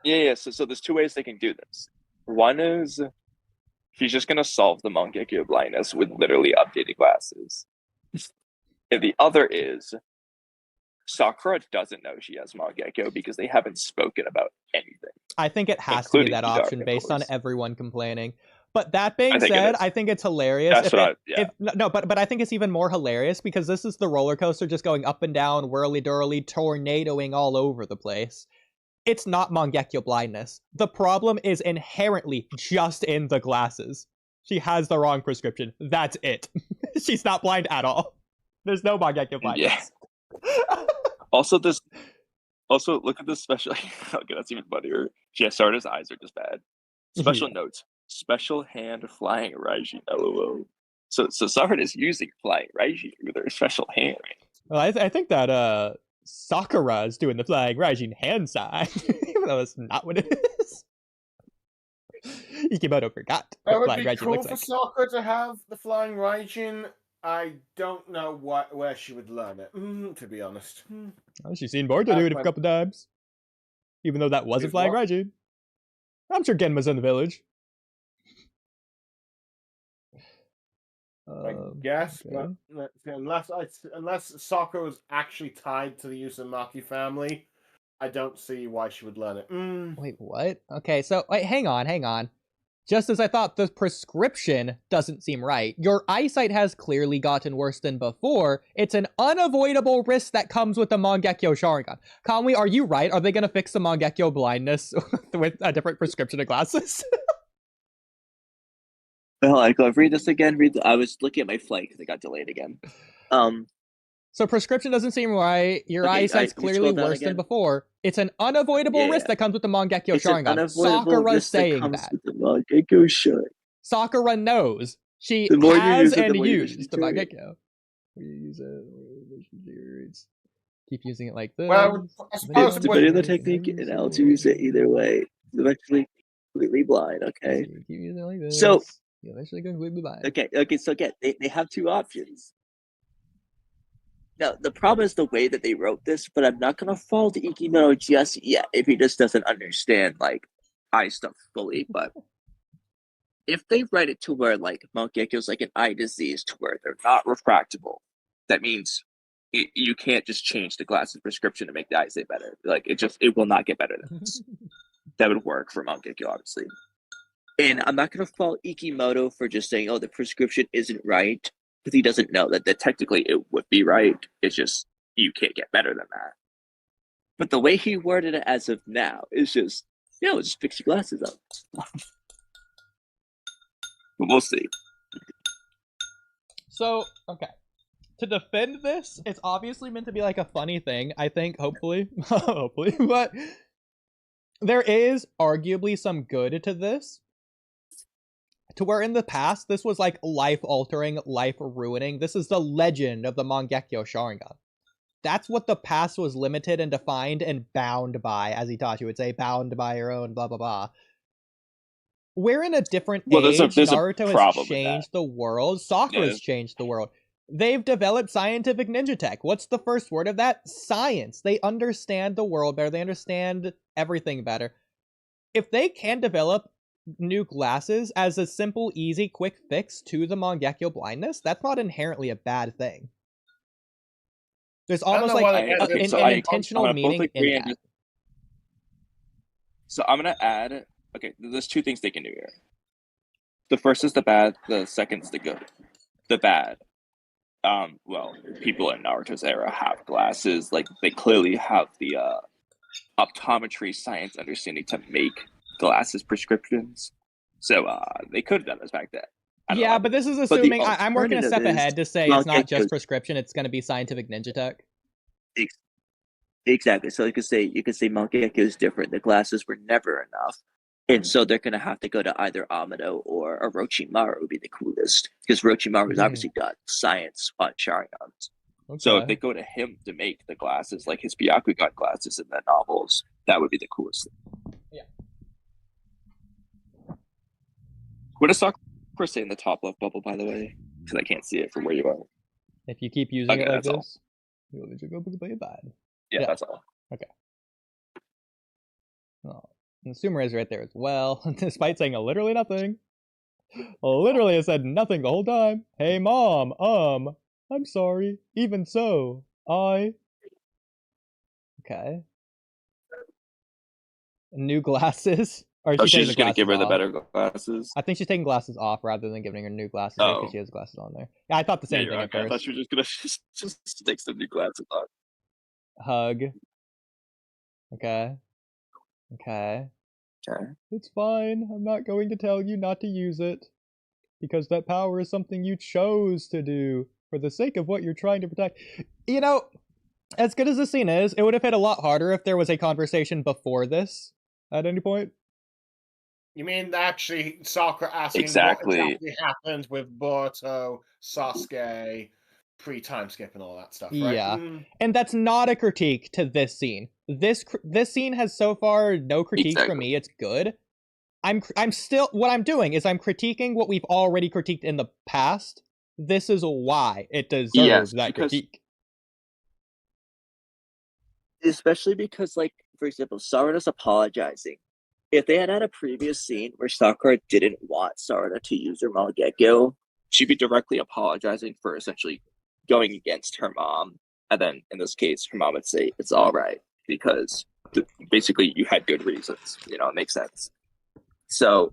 [SPEAKER 2] Yeah. So there's 2 ways they can do this. One is he's just gonna solve the Mangekyo blindness with literally updated glasses. And the other is Sakura doesn't know she has Mangekyo because they haven't spoken about anything.
[SPEAKER 3] I think it has to be that option based on everyone complaining. But that being said, I think it's hilarious. But I think it's even more hilarious because this is the roller coaster just going up and down, whirly-durly, tornadoing all over the place. It's not Mangekyo blindness. The problem is inherently just in the glasses. She has the wrong prescription. That's it. She's not blind at all. There's no Mangekyo blindness.
[SPEAKER 2] Yeah. Also, look at this special. Okay, that's even funnier. Yeah, Sarda's eyes are just bad. Special notes. Special hand flying Raijin. LOL. So Sarda is using flying Raijin with her special hand.
[SPEAKER 3] Well, I think that Sakura is doing the flying Raijin hand sign, even though that's not what it is. Ikimoto forgot what flying Raijin
[SPEAKER 6] cool
[SPEAKER 3] looks
[SPEAKER 6] for
[SPEAKER 3] like.
[SPEAKER 6] Sakura to have the flying Raijin. I don't know where she would learn it, to be honest.
[SPEAKER 3] Well, she's seen Boruto do it a couple times. Even though that wasn't flying Raijin. I'm sure Genma's in the village.
[SPEAKER 6] I guess, okay. But unless Sakura was actually tied to the Uzumaki family, I don't see why she would learn it.
[SPEAKER 3] Wait, what? Okay, so wait, hang on. Just as I thought, the prescription doesn't seem right. Your eyesight has clearly gotten worse than before. It's an unavoidable risk that comes with the Mangekyo Sharingan. Kamui, are you right? Are they going to fix the Mangekyo blindness with a different prescription of glasses?
[SPEAKER 8] Well, I go read this again. I was looking at my flight because it got delayed again.
[SPEAKER 3] So prescription doesn't seem right. Your eyesight's clearly worse than before. It's an unavoidable risk that comes with the Mangekyo Sharingan. Sakura's saying that. Sakura knows. She has and used the Mangekyo. Use it. Keep using it like this.
[SPEAKER 8] Well, it's depending on the technique, and I'll use it either way. Eventually, completely blind. Okay.
[SPEAKER 3] Keep using it like this.
[SPEAKER 8] So
[SPEAKER 3] you eventually go completely blind.
[SPEAKER 8] Okay. So again, they have 2 options. Now, the problem is the way that they wrote this, but I'm not going to fault Ikimoto just yet if he just doesn't understand, like, eye stuff fully. But if they write it to where, like, Mangekyo's like an eye disease to where they're not refractable, that means you can't just change the glasses prescription to make the eyesight better. Like, it will not get better than this. That would work for Mangekyo, obviously. And I'm not going to fault Ikimoto for just saying, oh, the prescription isn't right. Because he doesn't know that technically it would be right. It's just, you can't get better than that. But the way he worded it as of now is just, just fix your glasses up. We'll see.
[SPEAKER 3] So, okay. To defend this, it's obviously meant to be like a funny thing, I think, hopefully. Hopefully. But there is arguably some good to this. To where in the past, this was like life-altering, life-ruining. This is the legend of the Mangekyo Sharingan. that's what the past was limited and defined and bound by, as Itachi would say, bound by your own blah blah blah. We're in a different age. Naruto has changed the world. Sakura's changed the world. They've developed scientific ninja tech. What's the first word of that? Science. They understand the world better. They understand everything better. If they can develop new glasses as a simple, easy, quick fix to the Mangekyo blindness, that's not inherently a bad thing. There's almost like an intentional meaning in that.
[SPEAKER 2] So I'm going to add, okay, there's two things they can do here. The first is the bad, the second's the good. The bad. Well, people in Naruto's era have glasses. Like, they clearly have the optometry science understanding to make glasses prescriptions. So they could have done this back then. Yeah,
[SPEAKER 3] but this is assuming I'm working a step ahead to say it's not just prescription, it's going to be scientific ninja tech.
[SPEAKER 8] Exactly. So you could say Mangekyo is different. The glasses were never enough. And so they're going to have to go to either Amado or Orochimaru would be the coolest. Because Orochimaru's obviously got science on Sharingan.
[SPEAKER 2] Okay. So if they go to him to make the glasses, like his Byakugan glasses in the novels, that would be the coolest thing.
[SPEAKER 3] Yeah.
[SPEAKER 2] What does Sakura say in the top left bubble, by the way? Because I can't see it from where you are.
[SPEAKER 3] If you keep using it like this, you'll go play bad.
[SPEAKER 2] Yeah, that's all.
[SPEAKER 3] Okay. Oh. And Sumer is right there as well, despite saying literally nothing. Literally has said nothing the whole time. Hey mom, I'm sorry. Even so, Okay. New glasses? Or
[SPEAKER 2] she's just gonna give her the better glasses?
[SPEAKER 3] I think she's taking glasses off rather than giving her new glasses because she has glasses on there. Yeah, I thought the same thing at first.
[SPEAKER 2] I thought she was just gonna just stick some new glasses on.
[SPEAKER 3] Hug. Okay. It's fine. I'm not going to tell you not to use it. Because that power is something you chose to do for the sake of what you're trying to protect. You know, as good as this scene is, it would have hit a lot harder if there was a conversation before this at any point.
[SPEAKER 6] You mean actually Sakura asking what exactly happened with Boruto, Sasuke, pre-time skip and all that stuff, right?
[SPEAKER 3] Yeah. And that's not a critique to this scene. This scene has so far no critiques from me. It's good. I'm still, what I'm doing is I'm critiquing what we've already critiqued in the past. This is why it deserves that critique.
[SPEAKER 8] Especially because, like, for example, Sarada's apologizing. If they had a previous scene where Sakura didn't want Sarada to use her Mangekyo, she'd be directly apologizing for essentially going against her mom. And then, in this case, her mom would say, it's all right, because basically you had good reasons. You know, it makes sense. So,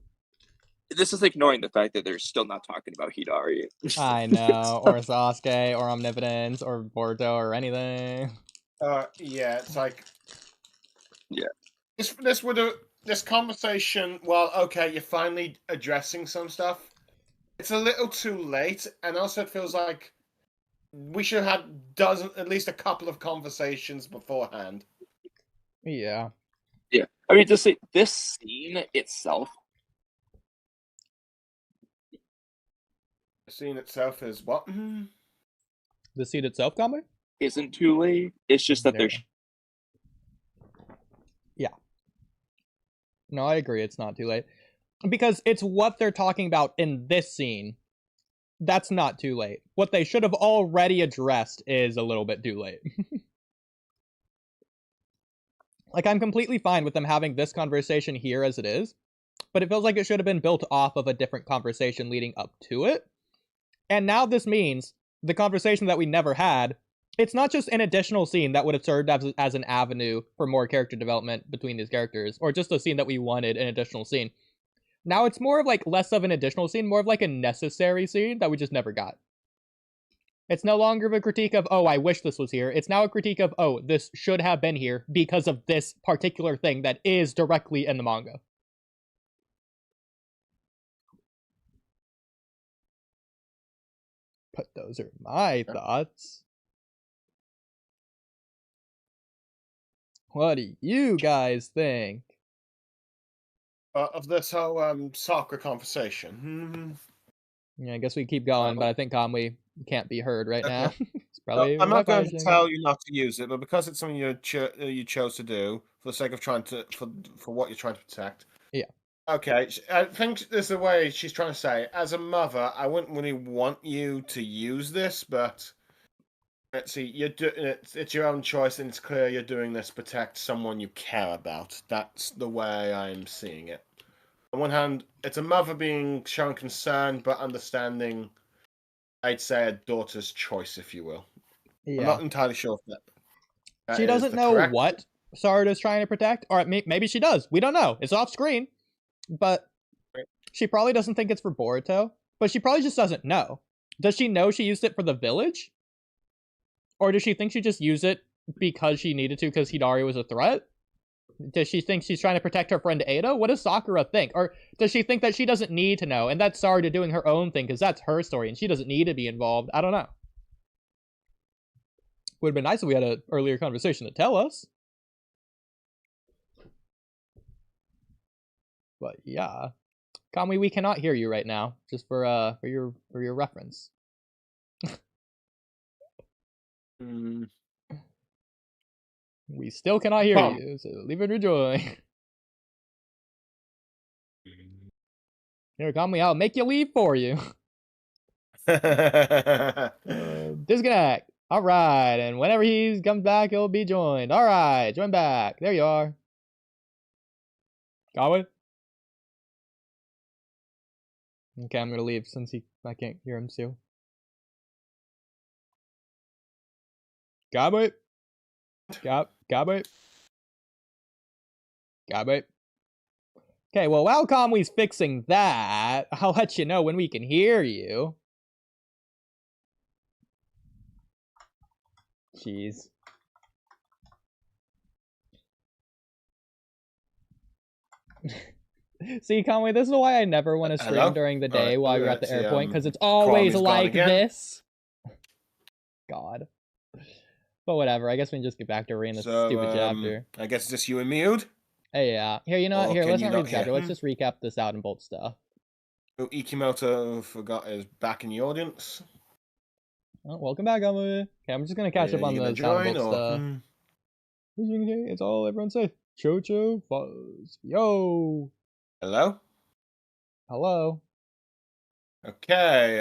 [SPEAKER 8] this is ignoring the fact that they're still not talking about Hidari.
[SPEAKER 3] I know, or Sasuke, or Omnipotence, or Boruto, or anything.
[SPEAKER 6] Yeah, it's like...
[SPEAKER 2] Yeah.
[SPEAKER 6] This conversation, well, okay, you're finally addressing some stuff. It's a little too late, and also it feels like we should have had at least a couple of conversations beforehand.
[SPEAKER 3] Yeah.
[SPEAKER 2] Yeah. I mean, just say this scene itself.
[SPEAKER 6] The scene itself is what?
[SPEAKER 3] The scene itself, Kamui?
[SPEAKER 2] Isn't too late. It's just that there's...
[SPEAKER 3] Yeah. No, I agree. It's not too late. Because it's what they're talking about in this scene. That's not too late. What they should have already addressed is a little bit too late. Like, I'm completely fine with them having this conversation here as it is, but it feels like it should have been built off of a different conversation leading up to it. And now this means the conversation that we never had, it's not just an additional scene that would have served as an avenue for more character development between these characters, or just a scene that we wanted, an additional scene. Now it's more of like less of an additional scene, more of like a necessary scene that we just never got. It's no longer a critique of, oh, I wish this was here. It's now a critique of, oh, this should have been here because of this particular thing that is directly in the manga. But those are my thoughts. What do you guys think?
[SPEAKER 6] Of this whole Sakura conversation.
[SPEAKER 3] Yeah, I guess we keep going, but I think Kamui can't be heard right now.
[SPEAKER 6] Okay.
[SPEAKER 3] It's probably
[SPEAKER 6] I'm not going to
[SPEAKER 3] crashing.
[SPEAKER 6] tell you not to use it, but because it's something you chose to do for the sake of trying to for what you're trying to protect.
[SPEAKER 3] Yeah.
[SPEAKER 6] Okay, I think there's a way she's trying to say. As a mother, I wouldn't really want you to use this, but let's see, it's your own choice, and it's clear you're doing this to protect someone you care about. That's the way I'm seeing it. On one hand, it's a mother being showing concern, but understanding. I'd say a daughter's choice, if you will.
[SPEAKER 3] Yeah.
[SPEAKER 6] I'm not entirely sure if that
[SPEAKER 3] she
[SPEAKER 6] is
[SPEAKER 3] doesn't
[SPEAKER 6] the
[SPEAKER 3] know
[SPEAKER 6] correct-
[SPEAKER 3] what Sarada's trying to protect, or maybe she does. We don't know. It's off screen, but she probably doesn't think it's for Boruto. But she probably just doesn't know. Does she know she used it for the village, or does she think she just used it because she needed to because Hidari was a threat? Does she think she's trying to protect her friend Ada? What does Sakura think? Or does she think that she doesn't need to know, and that's Sarada doing her own thing because that's her story and she doesn't need to be involved? I don't know. Would have been nice if we had an earlier conversation to tell us. But yeah. Kamui, we cannot hear you right now, just for your reference. We still cannot hear you, so leave and rejoin. Here, Kamui, I'll make you leave for you. Disconnect. All right, and whenever he comes back, he'll be joined. All right, join back. There you are. Kamui? Okay, I'm gonna leave since I can't hear him still. Kamui? Kamui? Kamui? Okay, well, while Kamui's fixing that, I'll let you know when we can hear you. Jeez. See, Kamui, this is why I never want to stream during the day while you're at the airport, because it's always like this. God. But whatever, I guess we can just get back to reading this stupid chapter.
[SPEAKER 6] I guess it's just you and me, Ood?
[SPEAKER 3] Hey, yeah. Here, you know what? Here, let's not read the chapter. Let's just recap this out and bolt stuff.
[SPEAKER 6] Oh, Ikimoto forgot is back in the audience.
[SPEAKER 3] Oh, welcome back, Kamui. Okay, I'm just gonna catch up on the sound bolt stuff. It's all everyone's safe. Cho-cho fuzz. Yo.
[SPEAKER 6] Hello?
[SPEAKER 3] Hello.
[SPEAKER 6] Okay,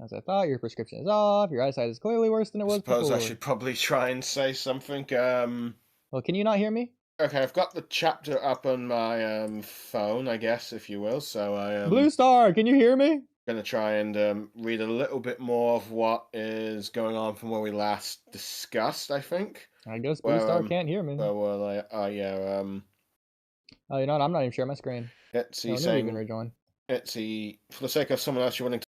[SPEAKER 3] as I thought, your prescription is off. Your eyesight is clearly worse than it was before.
[SPEAKER 6] I suppose I should probably try and say something.
[SPEAKER 3] Well, can you not hear me?
[SPEAKER 6] Okay, I've got the chapter up on my phone, I guess, if you will. So I
[SPEAKER 3] Blue Star, can you hear me?
[SPEAKER 6] Gonna try and read a little bit more of what is going on from where we last discussed. I think.
[SPEAKER 3] I guess Blue Star can't hear me.
[SPEAKER 6] Well, yeah.
[SPEAKER 3] Oh, you know what? I'm not even sharing my screen.
[SPEAKER 6] It's
[SPEAKER 3] no,
[SPEAKER 6] saying.
[SPEAKER 3] Even rejoin.
[SPEAKER 6] It's for the sake of someone else, you're wanting to.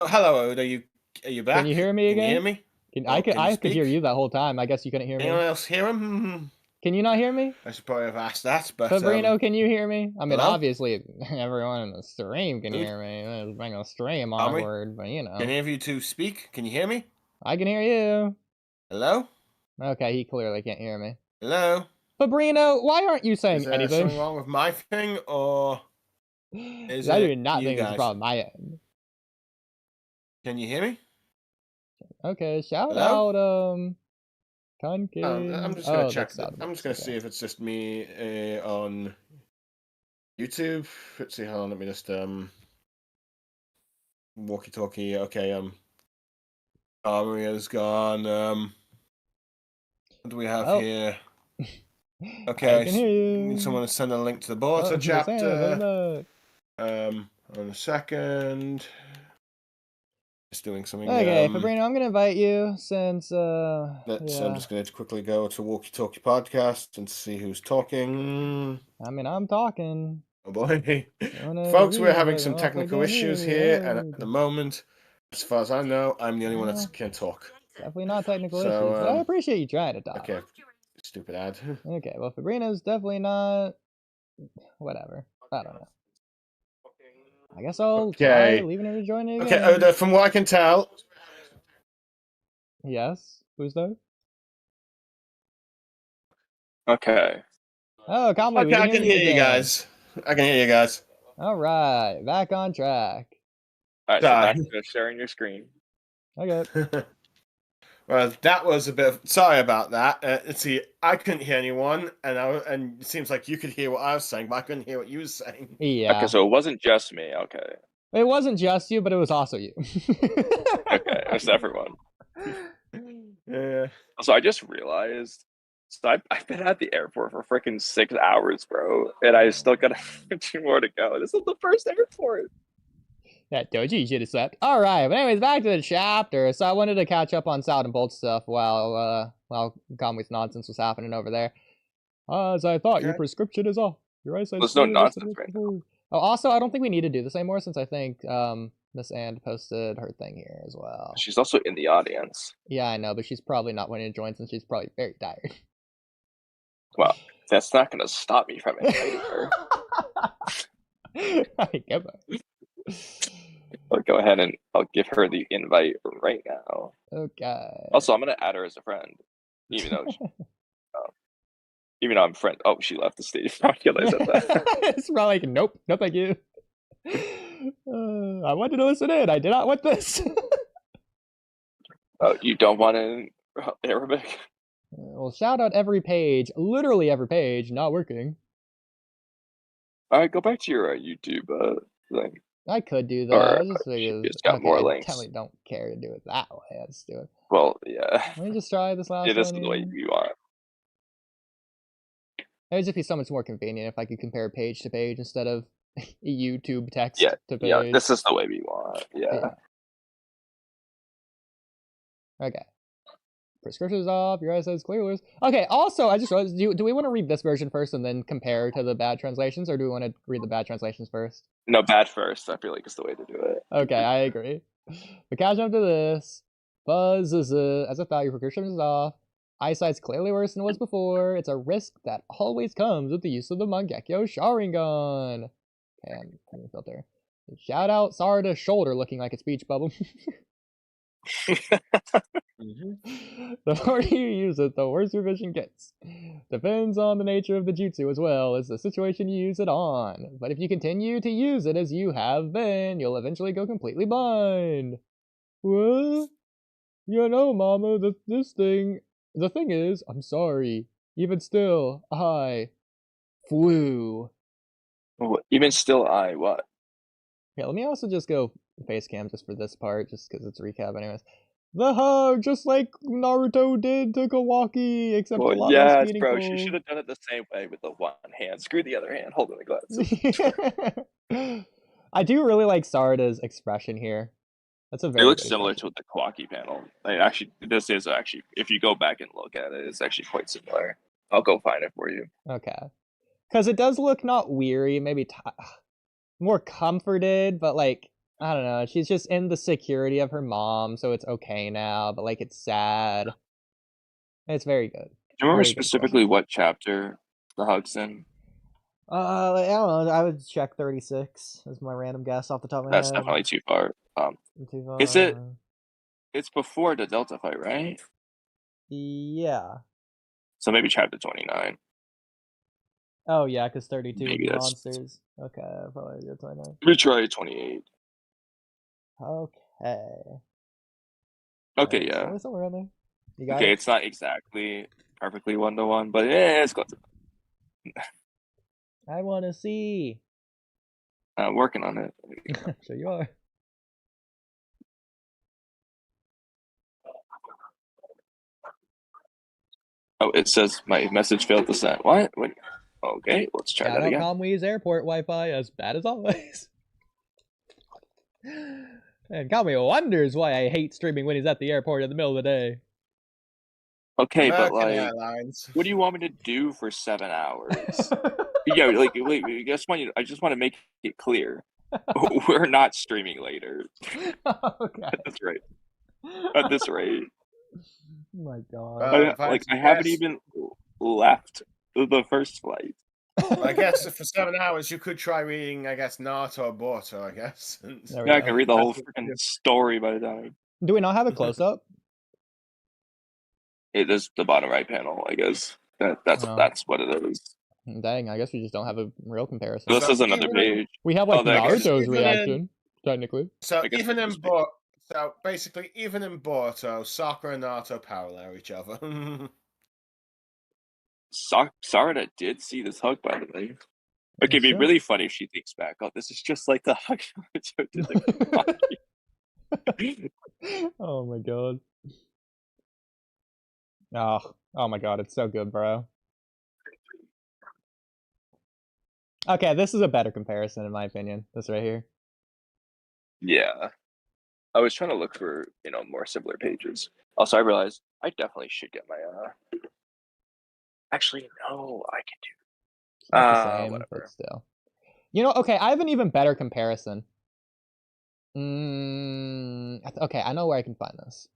[SPEAKER 6] Oh, hello, Ood. Are you back?
[SPEAKER 3] Can you hear me again?
[SPEAKER 6] Can you hear me?
[SPEAKER 3] I could hear you that whole time. I guess you couldn't hear me.
[SPEAKER 6] Anyone else hear him?
[SPEAKER 3] Can you not hear me?
[SPEAKER 6] I should probably have asked that, but
[SPEAKER 3] Fabrino, can you hear me? I mean,
[SPEAKER 6] hello?
[SPEAKER 3] Obviously, everyone in the stream can hear me. It's making a stream awkward, but you know.
[SPEAKER 6] Can any of you two speak? Can you hear me?
[SPEAKER 3] I can hear you.
[SPEAKER 6] Hello?
[SPEAKER 3] Okay, he clearly can't hear me.
[SPEAKER 6] Hello?
[SPEAKER 3] Fabrino, why aren't you saying anything?
[SPEAKER 6] Is there something wrong with my thing, or is
[SPEAKER 3] I
[SPEAKER 6] it
[SPEAKER 3] do not think
[SPEAKER 6] guys?
[SPEAKER 3] it's a problem. My end.
[SPEAKER 6] Can you hear me?
[SPEAKER 3] Okay, shout
[SPEAKER 6] Hello?
[SPEAKER 3] out, Kunkin.
[SPEAKER 6] I'm just gonna check. I'm just gonna see if it's just me on YouTube. Let's see. Hold on. Let me just walkie talkie. Okay. Maria's gone. What do we have here? Okay.
[SPEAKER 3] I can hear you.
[SPEAKER 6] Need someone to send a link to the Boruto Chapter. On a second. Just doing something.
[SPEAKER 3] Okay, Fabrino, I'm gonna invite you since
[SPEAKER 6] I'm just gonna quickly go to Walky Talkie podcast and see who's talking.
[SPEAKER 3] I mean, I'm talking.
[SPEAKER 6] Oh boy. Folks, we're having some technical issues here, and at the moment, as far as I know, I'm the only one that can talk.
[SPEAKER 3] Definitely not technical issues, but I appreciate you trying to talk.
[SPEAKER 6] Okay, stupid ad.
[SPEAKER 3] Okay, well, Fabrino's definitely not. Whatever. I don't know. I guess I'll try leaving her to join again.
[SPEAKER 6] Okay, Oda, from what I can tell.
[SPEAKER 3] Yes? Who's there?
[SPEAKER 2] Okay.
[SPEAKER 3] Oh, Kamui,
[SPEAKER 6] okay, I can hear you guys. I can hear you guys.
[SPEAKER 3] All right, back on track.
[SPEAKER 2] All right, so back to sharing your screen.
[SPEAKER 3] Okay.
[SPEAKER 6] Well, that was a bit. Sorry about that. Let's see. I couldn't hear anyone, and it seems like you could hear what I was saying, but I couldn't hear what you were saying.
[SPEAKER 3] Yeah.
[SPEAKER 2] Okay, so it wasn't just me. Okay.
[SPEAKER 3] It wasn't just you, but it was also you.
[SPEAKER 2] Okay, it's everyone.
[SPEAKER 6] Yeah.
[SPEAKER 2] So I just realized. So I've been at the airport for freaking 6 hours, bro, and I still got 2 more to go. This is the first airport.
[SPEAKER 3] That Doji, you should have slept. All right, but anyways, back to the chapter. So I wanted to catch up on Sound and Bolt stuff while Kamui's nonsense was happening over there. As I thought, your prescription is off. Your eyesight.
[SPEAKER 2] There's no nonsense right now.
[SPEAKER 3] Oh, also, I don't think we need to do this anymore since I think Miss Ann posted her thing here as well.
[SPEAKER 2] She's also in the audience.
[SPEAKER 3] Yeah, I know, but she's probably not wanting to join since she's probably very tired.
[SPEAKER 2] Well, that's not going to stop me from inviting her. I'll go ahead and I'll give her the invite right now.
[SPEAKER 3] Okay.
[SPEAKER 2] Also, I'm going to add her as a friend, even though I'm friend. Oh, she left the stage. I realized that.
[SPEAKER 3] It's probably like, nope, no thank you. I wanted to listen in. I did not want this.
[SPEAKER 2] Oh, you don't want in Arabic?
[SPEAKER 3] Well, shout out every page, literally every page, not working.
[SPEAKER 2] All right, go back to your YouTube thing.
[SPEAKER 3] I could do that.
[SPEAKER 2] Or,
[SPEAKER 3] I just figured
[SPEAKER 2] it's got more links.
[SPEAKER 3] I definitely don't care to do it that way. Let's do it.
[SPEAKER 2] Well, yeah.
[SPEAKER 3] Let me just try this last one.
[SPEAKER 2] Yeah, this is the way you want.
[SPEAKER 3] It would just be so much more convenient if I could compare page to page instead of YouTube text to page.
[SPEAKER 2] Yeah, this is the way we want. Yeah.
[SPEAKER 3] Okay. Prescription's off, your eyesight's clear. Okay, also, I just realized, do we want to read this version first and then compare to the bad translations, or do we want to read the bad translations first?
[SPEAKER 2] No, bad first. I feel like it's the way to do it.
[SPEAKER 3] Okay, I agree. But catch up to this. Buzz is as I thought, your prescription is off. Eyesight's clearly worse than it was before. It's a risk that always comes with the use of the Mangekyo Sharingan. Okay, I'm filter. Shout out Sarada's shoulder looking like a speech bubble. The more you use it, the worse your vision gets. Depends on the nature of the jutsu as well as the situation you use it on. But if you continue to use it as you have been, you'll eventually go completely blind. What? You know, Mama, the thing is, I'm sorry. Even still, flew.
[SPEAKER 2] Even still, what?
[SPEAKER 3] Yeah, let me also just go face cam just for this part, just because it's recap anyways. The hug, just like Naruto did to Kawaki, except a lot less meaningful.
[SPEAKER 2] Bro, she should have done it the same way with the one hand. Screw the other hand, holding the glasses.
[SPEAKER 3] I do really like Sarada's expression here. That's a very.
[SPEAKER 2] It looks similar to the Kawaki panel. Like, actually, this is actually, if you go back and look at it, it's actually quite similar. I'll go find it for you.
[SPEAKER 3] Okay, because it does look not weary, maybe more comforted, but like. I don't know, she's just in the security of her mom, so it's okay now, but like it's sad. It's very good.
[SPEAKER 2] Do you remember specifically what chapter the hug's in?
[SPEAKER 3] I don't know, I would check 36 as my random guess off the top of my head.
[SPEAKER 2] That's definitely too far.
[SPEAKER 3] Too far.
[SPEAKER 2] Is it? It's before the Delta fight, right?
[SPEAKER 3] Yeah.
[SPEAKER 2] So maybe chapter 29.
[SPEAKER 3] Oh yeah, because 32
[SPEAKER 2] maybe
[SPEAKER 3] would be monsters. Okay, probably 29.
[SPEAKER 2] We try 28.
[SPEAKER 3] Okay.
[SPEAKER 2] Okay, yeah.
[SPEAKER 3] Somewhere around there. You got
[SPEAKER 2] okay,
[SPEAKER 3] it?
[SPEAKER 2] It's not exactly perfectly 1-to-1, but yeah, it's close.
[SPEAKER 3] I want to see.
[SPEAKER 2] I'm working on it.
[SPEAKER 3] Sure you are.
[SPEAKER 2] Oh, it says my message failed to send. What? Okay, let's try that again.
[SPEAKER 3] Kamui's airport Wi-Fi, as bad as always. And Kamui wonders why I hate streaming when he's at the airport in the middle of the day.
[SPEAKER 2] Okay, but like, what do you want me to do for 7 hours? Yeah, like, wait, I just want to make it clear. We're not streaming later.
[SPEAKER 3] Okay.
[SPEAKER 2] At this rate.
[SPEAKER 3] Oh my god.
[SPEAKER 2] I haven't even left the first flight.
[SPEAKER 6] I guess for 7 hours you could try reading, I guess, Naruto or Boruto, I guess.
[SPEAKER 2] Yeah, I can read the whole freaking story by the time.
[SPEAKER 3] Do we not have a close-up?
[SPEAKER 2] It is the bottom right panel, I guess. That's what it is.
[SPEAKER 3] Dang, I guess we just don't have a real comparison.
[SPEAKER 2] This is another page.
[SPEAKER 3] We have like Naruto's
[SPEAKER 6] even
[SPEAKER 3] reaction, technically.
[SPEAKER 6] So even in so basically, even in Boruto, Sakura and Naruto parallel each other.
[SPEAKER 2] Sarada did see this hug, by the way. Okay, it'd be really funny if she thinks back. Oh, this is just like the hug Naruto did the
[SPEAKER 3] Oh my god. Oh my god, it's so good, bro. Okay, this is a better comparison in my opinion. This right here.
[SPEAKER 2] Yeah. I was trying to look for, more similar pages. Also, I realized I definitely should get my Actually, no, I can do.
[SPEAKER 3] It's not the same,
[SPEAKER 2] whatever.
[SPEAKER 3] but still. Okay, I have an even better comparison. Okay, I know where I can find this.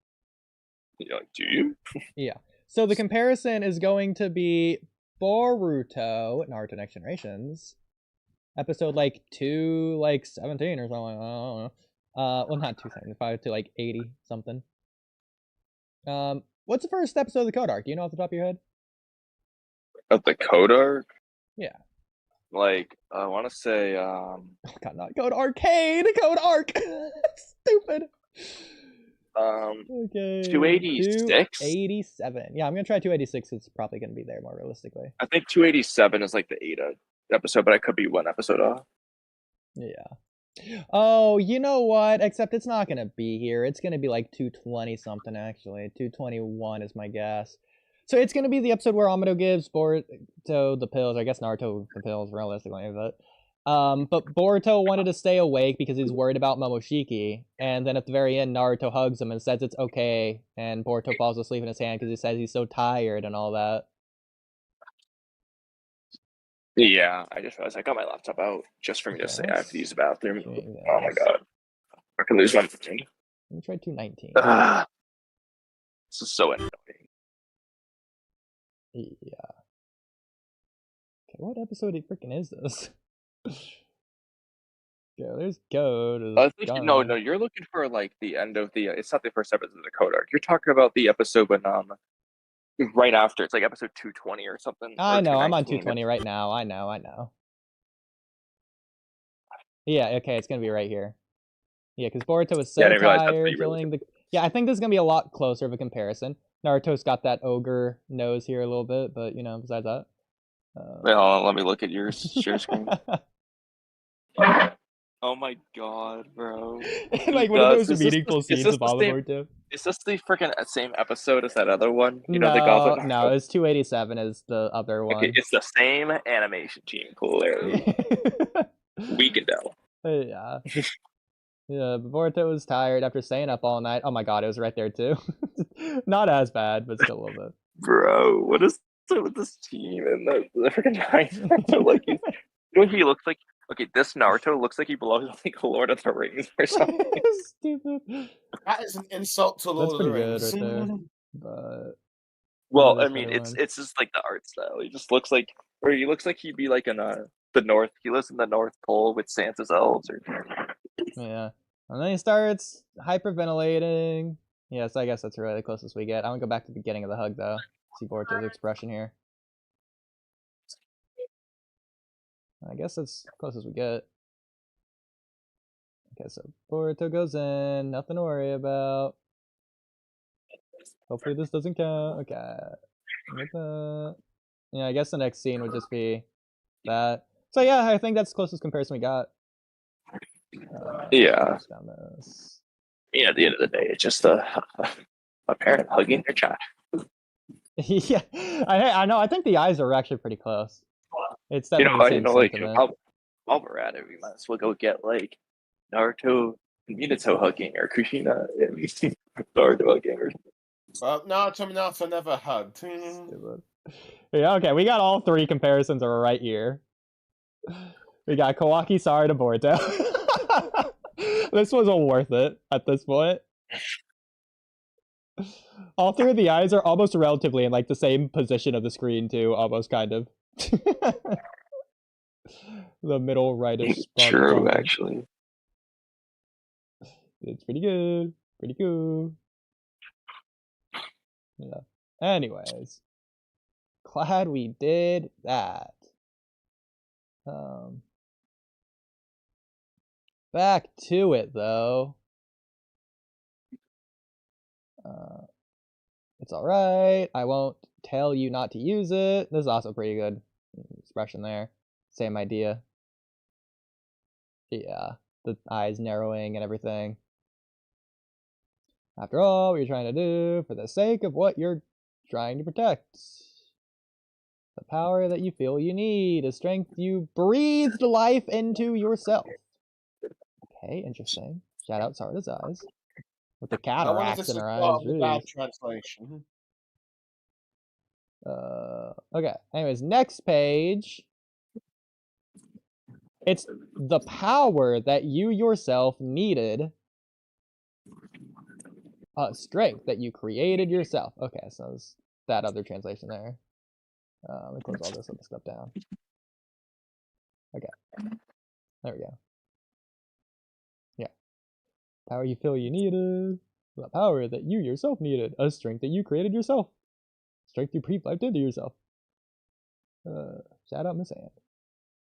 [SPEAKER 2] Do you?
[SPEAKER 3] Yeah. So the comparison is going to be Boruto, Naruto Next Generations, episode 217 or something. I don't know. Well, not 275 to 80 something. What's the first episode of the Code Arc? Do you know off the top of your head?
[SPEAKER 2] Of the Code Arc?
[SPEAKER 3] Yeah.
[SPEAKER 2] I want to say.
[SPEAKER 3] Oh God, not Code Arcade, Code Arc. Stupid. Okay.
[SPEAKER 2] 286.
[SPEAKER 3] 287. Yeah, I'm gonna try 286. It's probably gonna be there more realistically.
[SPEAKER 2] I think 287 is the Ada episode, but I could be one episode off.
[SPEAKER 3] Yeah. Oh, you know what? Except it's not gonna be here. It's gonna be 220 something actually. 221 is my guess. So it's gonna be the episode where Amado gives Boruto the pills. I guess Naruto the pills realistically, but Boruto wanted to stay awake because he's worried about Momoshiki, and then at the very end, Naruto hugs him and says it's okay, and Boruto falls asleep in his hand because he says he's so tired and all that.
[SPEAKER 2] Yeah, I just realized I got my laptop out just for me to say I have to use the bathroom. Oh my god. I can lose my mind.
[SPEAKER 3] Let me try 219.
[SPEAKER 2] This is so annoying.
[SPEAKER 3] Yeah. Okay, what episode freaking is this? Yeah, there's Code.
[SPEAKER 2] I think no, you're looking for the end of the. It's not the first episode of the Code Arc. You're talking about the episode when right after. It's episode 220 or something.
[SPEAKER 3] I know. I'm on 220 right now. I know. Yeah. Okay, it's gonna be right here. Yeah, because Boruto was so tired killing the. Yeah, I think this is gonna be a lot closer of a comparison. Naruto's got that ogre nose here a little bit, but besides that.
[SPEAKER 2] Wait, hold on, let me look at your share screen. Oh my god, bro!
[SPEAKER 3] One of those meaningful scenes of Boruto.
[SPEAKER 2] Is this the freaking same episode as that other one?
[SPEAKER 3] The Goblin? No, it's 287 is the other one.
[SPEAKER 2] Okay, it's the same animation team. Clearly, we can tell.
[SPEAKER 3] Yeah. Yeah, Boruto was tired after staying up all night. Oh my god, it was right there too. Not as bad, but still a little bit.
[SPEAKER 2] Bro, what is up with this team and the freaking he looks like? Okay, this Naruto looks like he belongs to Lord of the Rings or something.
[SPEAKER 6] Stupid. That is an insult to Lord of the Rings.
[SPEAKER 3] Good right there. But
[SPEAKER 2] well, I mean, it's just the art style. He just looks like, or he looks like he'd be in the North. He lives in the North Pole with Santa's elves, or.
[SPEAKER 3] Yeah, and then he starts hyperventilating. Yes, I guess that's really the closest we get. I'm gonna go back to the beginning of the hug though. See Boruto's expression here. I guess that's as close as we get. Okay, so Boruto goes in, nothing to worry about. Hopefully this doesn't count. Okay. Yeah, I guess the next scene would just be that. So yeah, I think that's the closest comparison we got.
[SPEAKER 2] Yeah. At the end of the day, it's just a parent hugging their child.
[SPEAKER 3] Yeah, I know. I think the eyes are actually pretty close. It's definitely
[SPEAKER 2] while we're at it, we might as well go get Naruto and Minato hugging, or Kushina and Naruto hugging, or.
[SPEAKER 6] Well, Naruto and Minato never hugged.
[SPEAKER 3] Yeah, okay, we got all three comparisons are right here. We got Kawaki Sara to Boruto. This was all worth it at this point. All three of the eyes are almost relatively in the same position of the screen too, almost kind of. The middle rightish spot.
[SPEAKER 2] True, actually.
[SPEAKER 3] It's pretty good. Pretty cool. Yeah. Anyways. Glad we did that. Back to it though. It's alright. I won't tell you not to use it. This is also pretty good expression there. Same idea. Yeah, the eyes narrowing and everything. After all, what you're trying to do, for the sake of what you're trying to protect. The power that you feel you need, a strength you breathed life into yourself. Okay, interesting. Shout out Sarda's eyes. With the cataracts in her eyes.
[SPEAKER 6] Bad translation.
[SPEAKER 3] Okay. Anyways, next page. It's the power that you yourself needed. Strength that you created yourself. Okay, so it's that other translation there. Let me close all this other stuff down. Okay. There we go. Yeah. Power you feel you needed. The power that you yourself needed. A strength that you created yourself. Strength you pre-piped into yourself. Shout out Miss Ann.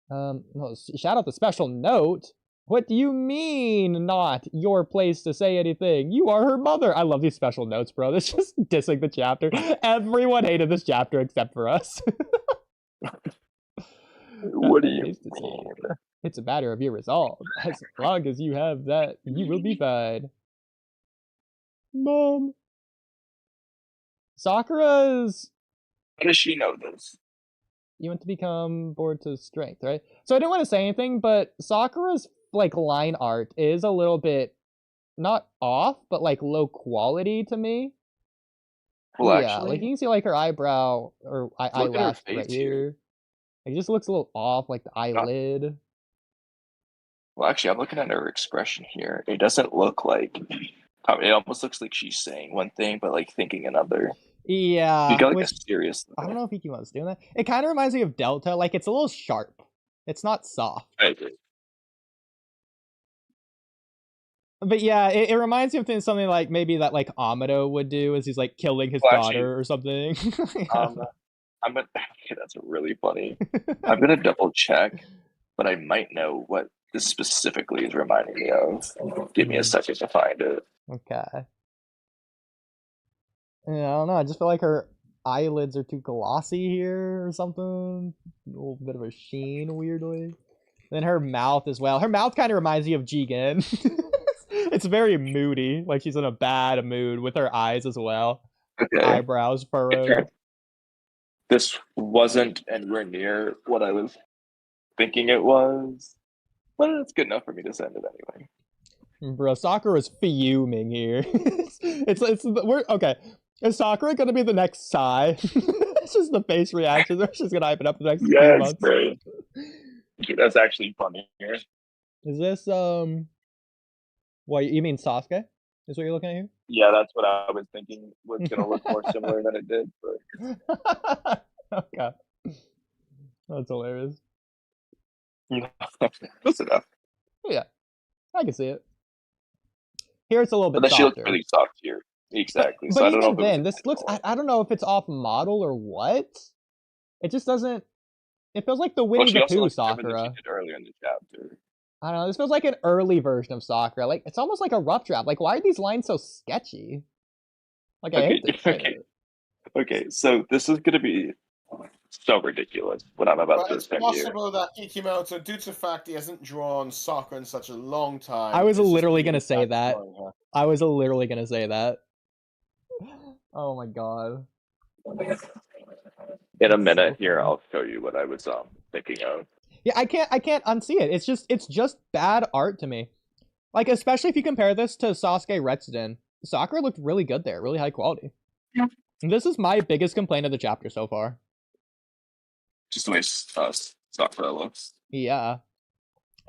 [SPEAKER 3] No, shout out the special note. What do you mean not your place to say anything? You are her mother. I love these special notes, bro. This is just dissing the chapter. Everyone hated this chapter except for us.
[SPEAKER 2] What do you mean?
[SPEAKER 3] It's a matter of your resolve. As long as you have that, you will be fine. Mom. Sakura's...
[SPEAKER 2] How does she know this?
[SPEAKER 3] You want to become Boruto's strength, right? So I didn't want to say anything, but Sakura's like line art is a little bit not off, but like low quality to me.
[SPEAKER 2] Well,
[SPEAKER 3] yeah,
[SPEAKER 2] actually,
[SPEAKER 3] like you can see like her eyebrow or eyelash right here. It just looks a little off, like the eyelid.
[SPEAKER 2] Well, actually, I'm looking at her expression here. It doesn't look like. It almost looks like she's saying one thing, but like thinking another.
[SPEAKER 3] Yeah,
[SPEAKER 2] you got like a serious.
[SPEAKER 3] I don't know if Ikimon's doing that. It kind of reminds me of Delta. Like it's a little sharp. It's not soft.
[SPEAKER 2] I agree.
[SPEAKER 3] But yeah, it reminds me of something like maybe that like Amado would do as he's like killing his daughter or something.
[SPEAKER 2] I'm gonna. That's really funny. I'm gonna double check, but I might know what this specifically is reminding me of. Give me a second to find it.
[SPEAKER 3] Okay. Yeah, I don't know. I just feel like her eyelids are too glossy here or something. A little bit of a sheen, weirdly. Then her mouth as well. Her mouth kind of reminds me of Jigen. It's very moody, like she's in a bad mood with her eyes as well.
[SPEAKER 2] Okay.
[SPEAKER 3] Eyebrows furrowed.
[SPEAKER 2] This wasn't anywhere near what I was thinking it was, but it's good enough for me to send it anyway.
[SPEAKER 3] Bro, Sakura's fuming here. We're okay. Is Sakura gonna be the next Sai? It's just the face reactions. She's gonna hype it up the next few months.
[SPEAKER 2] Bro. That's actually funny here.
[SPEAKER 3] Is this what you mean Sasuke? Is what you're looking at here?
[SPEAKER 2] Yeah, that's what I was thinking was gonna look more similar than it did. But...
[SPEAKER 3] Okay. That's hilarious.
[SPEAKER 2] Close enough.
[SPEAKER 3] Yeah, I can see it. Here it's a little bit
[SPEAKER 2] but
[SPEAKER 3] softer.
[SPEAKER 2] She looks really soft here. Exactly.
[SPEAKER 3] But
[SPEAKER 2] so I don't
[SPEAKER 3] even
[SPEAKER 2] know
[SPEAKER 3] then, this looks. I don't know if it's off model or what. It just doesn't. It feels like the Winnie the Pooh Sakura.
[SPEAKER 2] Earlier in the chapter.
[SPEAKER 3] I don't know. This feels like an early version of Sakura. Like it's almost like a rough draft. Like why are these lines so sketchy? Like I hate this.
[SPEAKER 2] Okay. So this is gonna be so ridiculous what I'm about to say here.
[SPEAKER 6] It's possible that Ikimoto, due to the fact he hasn't drawn Sakura in such a long time.
[SPEAKER 3] I was literally gonna say that. I was literally gonna say that. Oh my god.
[SPEAKER 2] In a minute here, I'll show you what I was thinking of.
[SPEAKER 3] Yeah, I can't unsee it. It's just bad art to me. Like especially if you compare this to Sasuke Retsuden. Sakura looked really good there, really high quality.
[SPEAKER 2] Yeah.
[SPEAKER 3] And this is my biggest complaint of the chapter so far.
[SPEAKER 2] Just the way Sakura looks.
[SPEAKER 3] Yeah.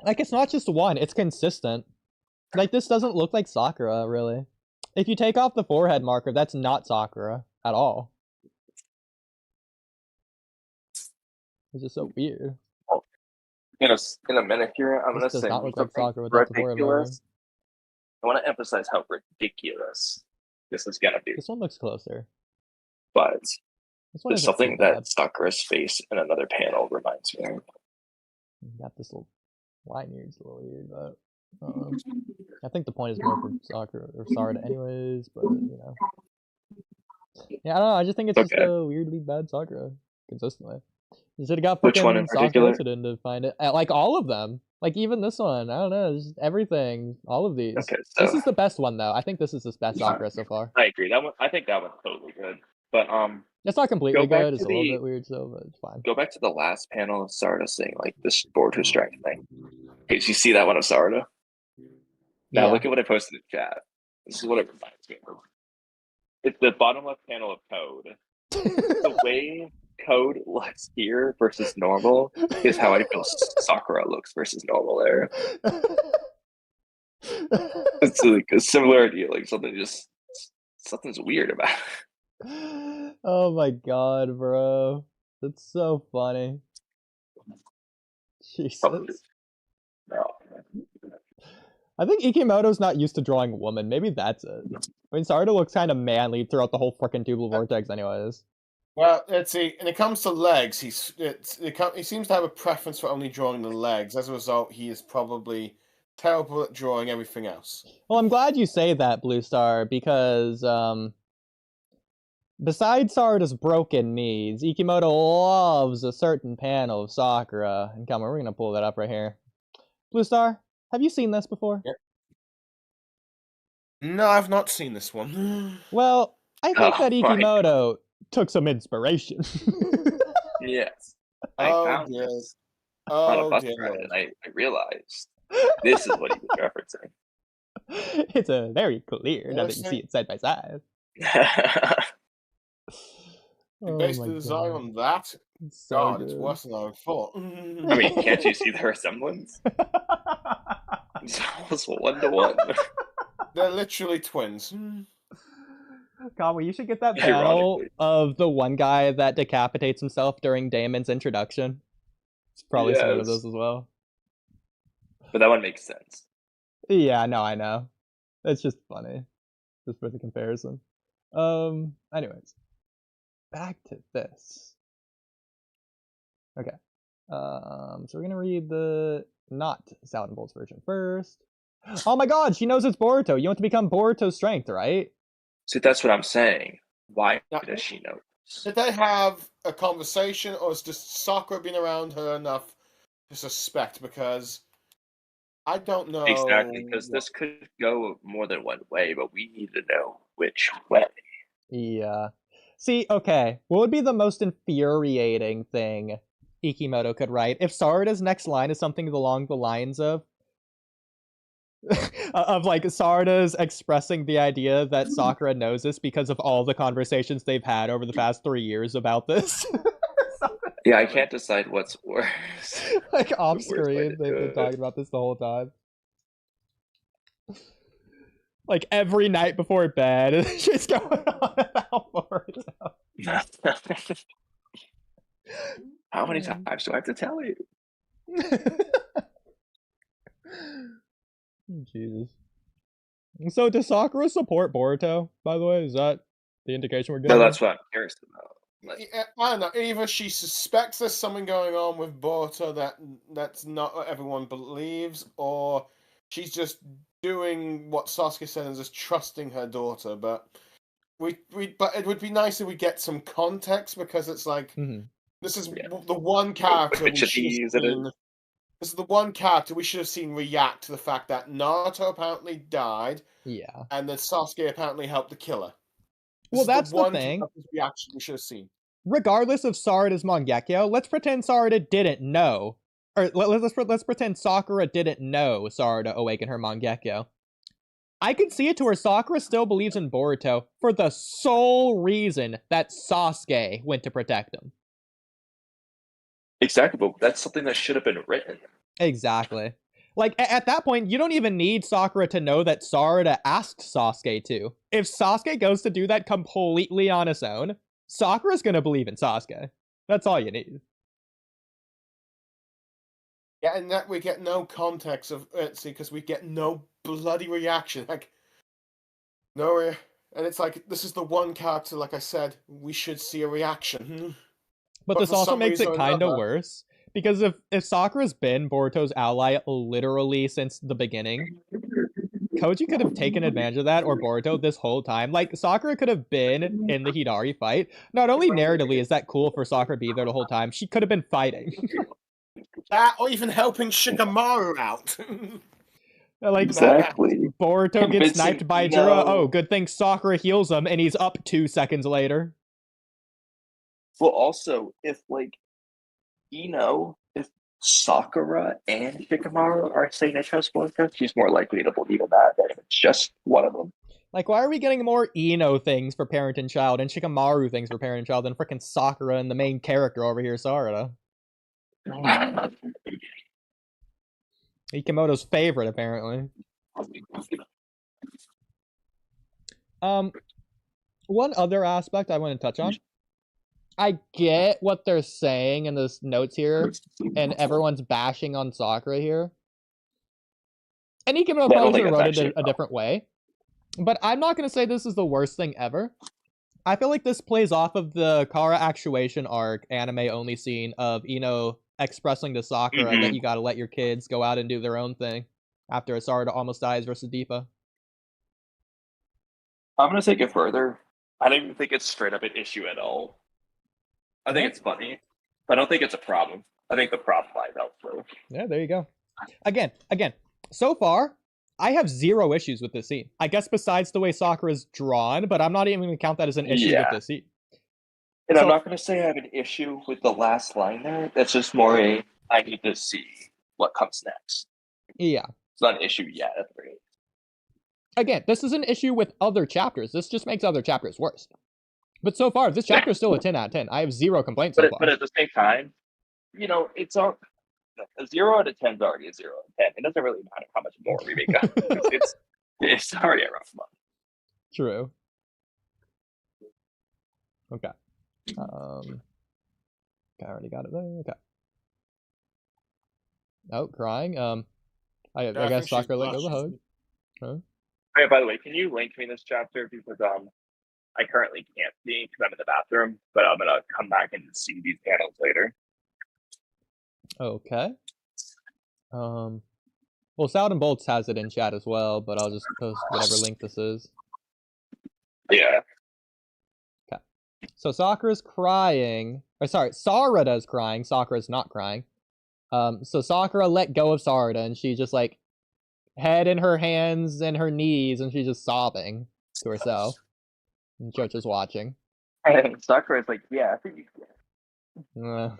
[SPEAKER 3] Like it's not just one, it's consistent. Like this doesn't look like Sakura, really. If you take off the forehead marker, that's not Sakura at all. It's just so weird.
[SPEAKER 2] In a minute here, I'm going to say
[SPEAKER 3] not look like Sakura without the forehead marker.
[SPEAKER 2] I want to emphasize how ridiculous this is going to be.
[SPEAKER 3] This one looks closer.
[SPEAKER 2] But there's something that Sakura's face in another panel reminds me of.
[SPEAKER 3] got this little line here. It's a little weird, but I think the point is more for Sakura or Sarada anyways, but you know. Yeah, I don't know, I just think it's just a weirdly bad Sakura consistently. You should have got
[SPEAKER 2] Which one in
[SPEAKER 3] fucking
[SPEAKER 2] particular?
[SPEAKER 3] Sakura to find it. Like all of them. Like even this one. I don't know, just everything. All of these.
[SPEAKER 2] Okay, so
[SPEAKER 3] this is the best one though. I think this is the best Sakura so far.
[SPEAKER 2] I agree. That one, I think that one's totally good. But
[SPEAKER 3] it's not completely
[SPEAKER 2] back
[SPEAKER 3] good.
[SPEAKER 2] to
[SPEAKER 3] It's a little bit weird, so but it's fine.
[SPEAKER 2] go back to the last panel of Sarada saying like this Boruto strength thing. Okay, so you see that one of Sarada? Now
[SPEAKER 3] Yeah.
[SPEAKER 2] look at what I posted in chat. This is what it reminds me of. It's the bottom left panel of Code. The way Code looks here versus normal is how I feel Sakura looks versus normal there. It's like a similarity, like something's weird about it.
[SPEAKER 3] Oh my god, bro. That's so funny. Jesus.
[SPEAKER 2] No.
[SPEAKER 3] I think Ikimoto's not used to drawing a woman. Maybe that's it. I mean, Sarada looks kind of manly throughout the whole freaking Double Vortex anyways.
[SPEAKER 6] Well, let's see. When it comes to legs, he seems to have a preference for only drawing the legs. As a result, he is probably terrible at drawing everything else.
[SPEAKER 3] Well, I'm glad you say that, Blue Star, because besides Sarada's broken knees, Ikimoto loves a certain panel of Sakura. And come on, we're gonna pull that up right here. Blue Star, have you seen this before?
[SPEAKER 6] Yep. No, I've not seen this one.
[SPEAKER 3] Well, I think that Ikimoto took some inspiration.
[SPEAKER 2] Yes.
[SPEAKER 6] I found this on a bus ride,
[SPEAKER 2] and I realized this is what he was referencing.
[SPEAKER 3] It's a very clear now that you see it side by side.
[SPEAKER 6] You based the design on that?
[SPEAKER 3] It's so
[SPEAKER 6] God,
[SPEAKER 3] good.
[SPEAKER 6] it's worse than I thought.
[SPEAKER 2] I mean, can't you see the resemblance? It's almost 1-to-1.
[SPEAKER 6] They're literally twins.
[SPEAKER 3] Kamui, you should get that panel of the one guy that decapitates himself during Damon's introduction. It's probably similar to this as well.
[SPEAKER 2] But that one makes sense.
[SPEAKER 3] Yeah, no, I know. It's just funny. Just for the comparison. Anyways. Back to this. Okay. So we're gonna read the not Sound and Bolts version first. Oh my god, she knows it's Boruto. You want to become Boruto's strength, right?
[SPEAKER 2] See, that's what I'm saying. Why does she know this?
[SPEAKER 6] Did they have a conversation, or is just Sakura been around her enough to suspect? Because I don't know.
[SPEAKER 2] Exactly, because this could go more than one way, but we need to know which way.
[SPEAKER 3] Yeah. See, okay, what would be the most infuriating thing Ikimoto could write if Sarada's next line is something along the lines of like Sarada's expressing the idea that Sakura knows this because of all the conversations they've had over the past 3 years about this.
[SPEAKER 2] Yeah, I can't decide what's worse.
[SPEAKER 3] Like off screen, they've been talking about this the whole time. Like every night before bed, she's going on about Boruto.
[SPEAKER 2] How many times do I have to tell you?
[SPEAKER 3] Jesus. So does Sakura support Boruto, by the way? Is that the indication we're getting?
[SPEAKER 2] No, that's what I'm curious about. Like,
[SPEAKER 6] I don't know. Either she suspects there's something going on with Boruto that's not what everyone believes, or she's just doing what Sasuke said and just trusting her daughter. But but it would be nice if we get some context, because it's like this is the one character we should have seen. This is the one character we should have seen react to the fact that Naruto apparently died.
[SPEAKER 3] Yeah.
[SPEAKER 6] And then Sasuke apparently helped the killer.
[SPEAKER 3] Well, that's the thing.
[SPEAKER 6] Reaction we should have seen.
[SPEAKER 3] Regardless of Sarada's Mangekyo, let's pretend Sarada didn't know. Or let's pretend Sakura didn't know Sarada awakened her Mangekyo. I could see it to where Sakura still believes in Boruto for the sole reason that Sasuke went to protect him.
[SPEAKER 2] Exactly, but that's something that should have been written.
[SPEAKER 3] Exactly. Like, at that point, you don't even need Sakura to know that Sarada asked Sasuke to. If Sasuke goes to do that completely on his own, Sakura's gonna believe in Sasuke. That's all you need.
[SPEAKER 6] Yeah, and that we get no context of it, because we get no bloody reaction. Like, no, and it's like, this is the one character, like I said, we should see a reaction.
[SPEAKER 3] But this also makes it kind of worse, Because if Sakura's been Boruto's ally literally since the beginning, Koji could have taken advantage of that, or Boruto, this whole time. Like, Sakura could have been in the Hidari fight. Not only narratively is that cool for Sakura to be there the whole time, she could have been fighting.
[SPEAKER 6] That, or even helping Shikamaru out.
[SPEAKER 3] Like,
[SPEAKER 2] Exactly.
[SPEAKER 3] Boruto gets sniped by Jiro. Oh, good thing Sakura heals him, and he's up 2 seconds later.
[SPEAKER 2] Well, also, if, like, if Sakura and Shikamaru are saying they trust Boruto, she's more likely to believe in that than if it's just one of them.
[SPEAKER 3] Like, why are we getting more Ino things for parent and child and Shikamaru things for parent and child than frickin' Sakura and the main character over here, Sarada? Ikemoto's favorite, apparently. One other aspect I want to touch on. I get what they're saying in the notes here, and everyone's bashing on Sakura here. And Ikemoto probably could have wrote it a different way. But I'm not going to say this is the worst thing ever. I feel like this plays off of the Kara actuation arc anime only scene of Ino expressing to Sakura that you gotta let your kids go out and do their own thing after Sarada almost dies versus Deepa.
[SPEAKER 2] I'm gonna take it further. I don't even think it's straight up an issue at all. I think it's funny, but I don't think it's a problem. I think the problem lies elsewhere.
[SPEAKER 3] Yeah, there you go. Again, so far, I have 0 issues with this scene. I guess besides the way Sakura's drawn, but I'm not even gonna count that as an issue with this scene.
[SPEAKER 2] And I'm not going to say I have an issue with the last line there. That's just more I need to see what comes next.
[SPEAKER 3] Yeah.
[SPEAKER 2] It's not an issue yet at the rate.
[SPEAKER 3] Again, this is an issue with other chapters. This just makes other chapters worse. But so far, this chapter is still a 10 out of 10. I have 0 complaints so far.
[SPEAKER 2] But at the same time, it's all... A 0 out of 10 is already a 0 out of 10. It doesn't really matter how much more we make up. It's already a rough month.
[SPEAKER 3] True. Okay. Okay, I already got it there. Okay. Oh, crying. I guess Sakura let go of the hug. Huh?
[SPEAKER 2] Hey, by the way, can you link me this chapter because I currently can't see because I'm in the bathroom, but I'm gonna come back and see these panels later.
[SPEAKER 3] Okay. Well, Sound and Bolts has it in chat as well, but I'll just post whatever link this is.
[SPEAKER 2] Yeah.
[SPEAKER 3] Okay. So Sakura's crying. Or sorry, Sarada's crying. Sakura's not crying. So Sakura let go of Sarada, and she's just like head in her hands and her knees, and she's just sobbing to herself. And Chocho's watching.
[SPEAKER 2] And Sakura's like, yeah, I think you can.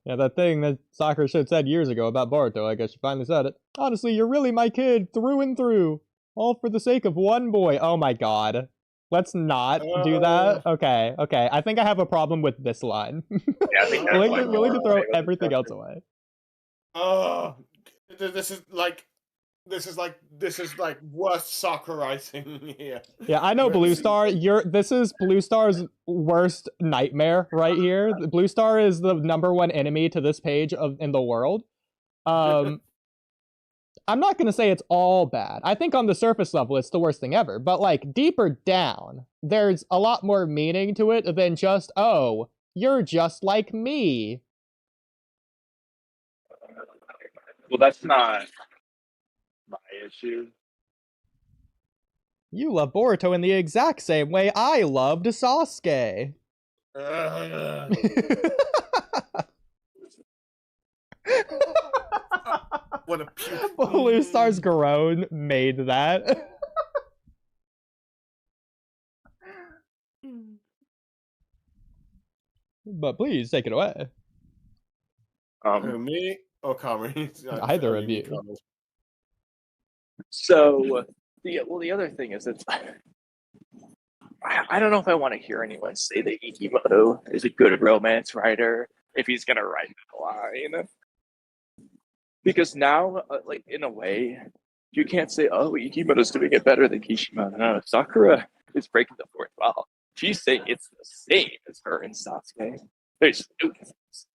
[SPEAKER 3] Yeah, that thing that Sakura should have said years ago about Boruto, I guess she finally said it. Honestly, you're really my kid, through and through. All for the sake of one boy. Oh my god. Let's not do that. Okay. I think I have a problem with this line.
[SPEAKER 2] Yeah, I think that's
[SPEAKER 3] willing to throw everything else away.
[SPEAKER 6] Oh, this is like worst Sakura writing here.
[SPEAKER 3] Yeah, I know, Blue Star. This is Blue Star's worst nightmare right here. Blue Star is the #1 enemy to this page in the world. I'm not gonna say it's all bad. I think on the surface level, it's the worst thing ever. But like deeper down, there's a lot more meaning to it than just, oh, you're just like me.
[SPEAKER 2] Well, that's not my issue.
[SPEAKER 3] You love Boruto in the exact same way I loved Sasuke.
[SPEAKER 6] What a puke.
[SPEAKER 3] Blue Star's groan made that. But please take it away.
[SPEAKER 6] Me or Kamui?
[SPEAKER 3] Either of you.
[SPEAKER 2] So, the other thing is that I don't know if I want to hear anyone say that Ikimoto is a good romance writer if he's gonna write the line. Because now, like, in a way, you can't say, oh, Ikimoto's doing it better than Kishimoto. No, Sakura is breaking the fourth wall. She's saying it's the same as her and Sasuke. There's no difference.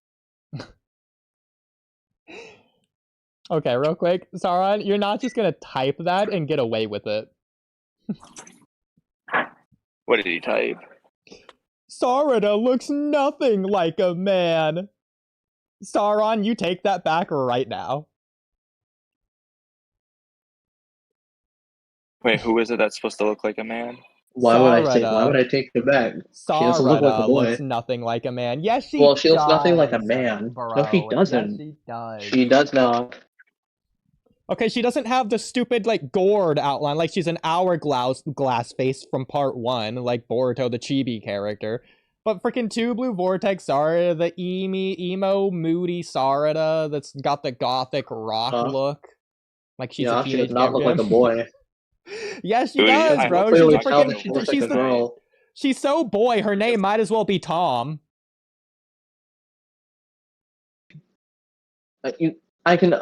[SPEAKER 3] Okay, real quick. Sauron, you're not just gonna type that and get away with it.
[SPEAKER 2] What did he type?
[SPEAKER 3] Sarada looks nothing like a man. Sauron, you take that back right now.
[SPEAKER 2] Wait, who is it that's supposed to look like a man?
[SPEAKER 4] Why would I take it back? She doesn't look like a boy.
[SPEAKER 3] Looks nothing like a man. Yes, she
[SPEAKER 4] Well, she looks
[SPEAKER 3] does,
[SPEAKER 4] nothing like a man.
[SPEAKER 3] bro.
[SPEAKER 4] No, she doesn't.
[SPEAKER 3] Yes, she does.
[SPEAKER 4] She does not.
[SPEAKER 3] Okay, she doesn't have the stupid, like, gourd outline, like she's an hourglass face from part 1, like Boruto, the chibi character. But freaking 2 blue vortex Sarada, the emo, moody Sarada that's got the gothic rock look. Like she's a teenage
[SPEAKER 4] she does not look like a boy.
[SPEAKER 3] Yes, she does, bro.
[SPEAKER 4] She's a girl.
[SPEAKER 3] She's so boy, her name might as well be Tom.
[SPEAKER 4] I can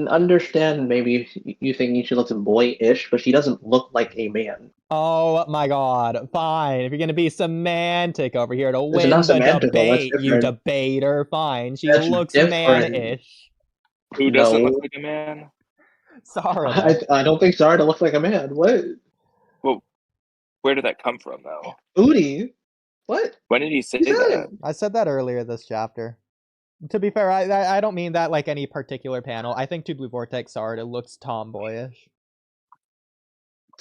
[SPEAKER 4] understand maybe you think she looks boyish, but she doesn't look like a man.
[SPEAKER 3] Oh my god, fine. If you're gonna be semantic over here to win
[SPEAKER 4] not
[SPEAKER 3] the debate, you debater, fine. She looks man-ish.
[SPEAKER 2] Who doesn't look like a man?
[SPEAKER 3] Sarada.
[SPEAKER 4] I don't think Sarada looks like a man. What?
[SPEAKER 2] Well, where did that come from, though?
[SPEAKER 4] Oodie? What?
[SPEAKER 2] When did he say that?
[SPEAKER 3] I said that earlier this chapter. To be fair, I don't mean that like any particular panel. I think 2 blue vortex Sarada looks tomboyish.